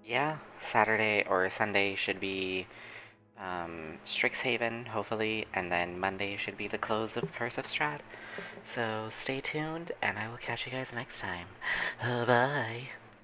yeah, Saturday or Sunday should be Strixhaven, hopefully, and then Monday should be the close of Curse of Strahd. So stay tuned, and I will catch you guys next time. Bye.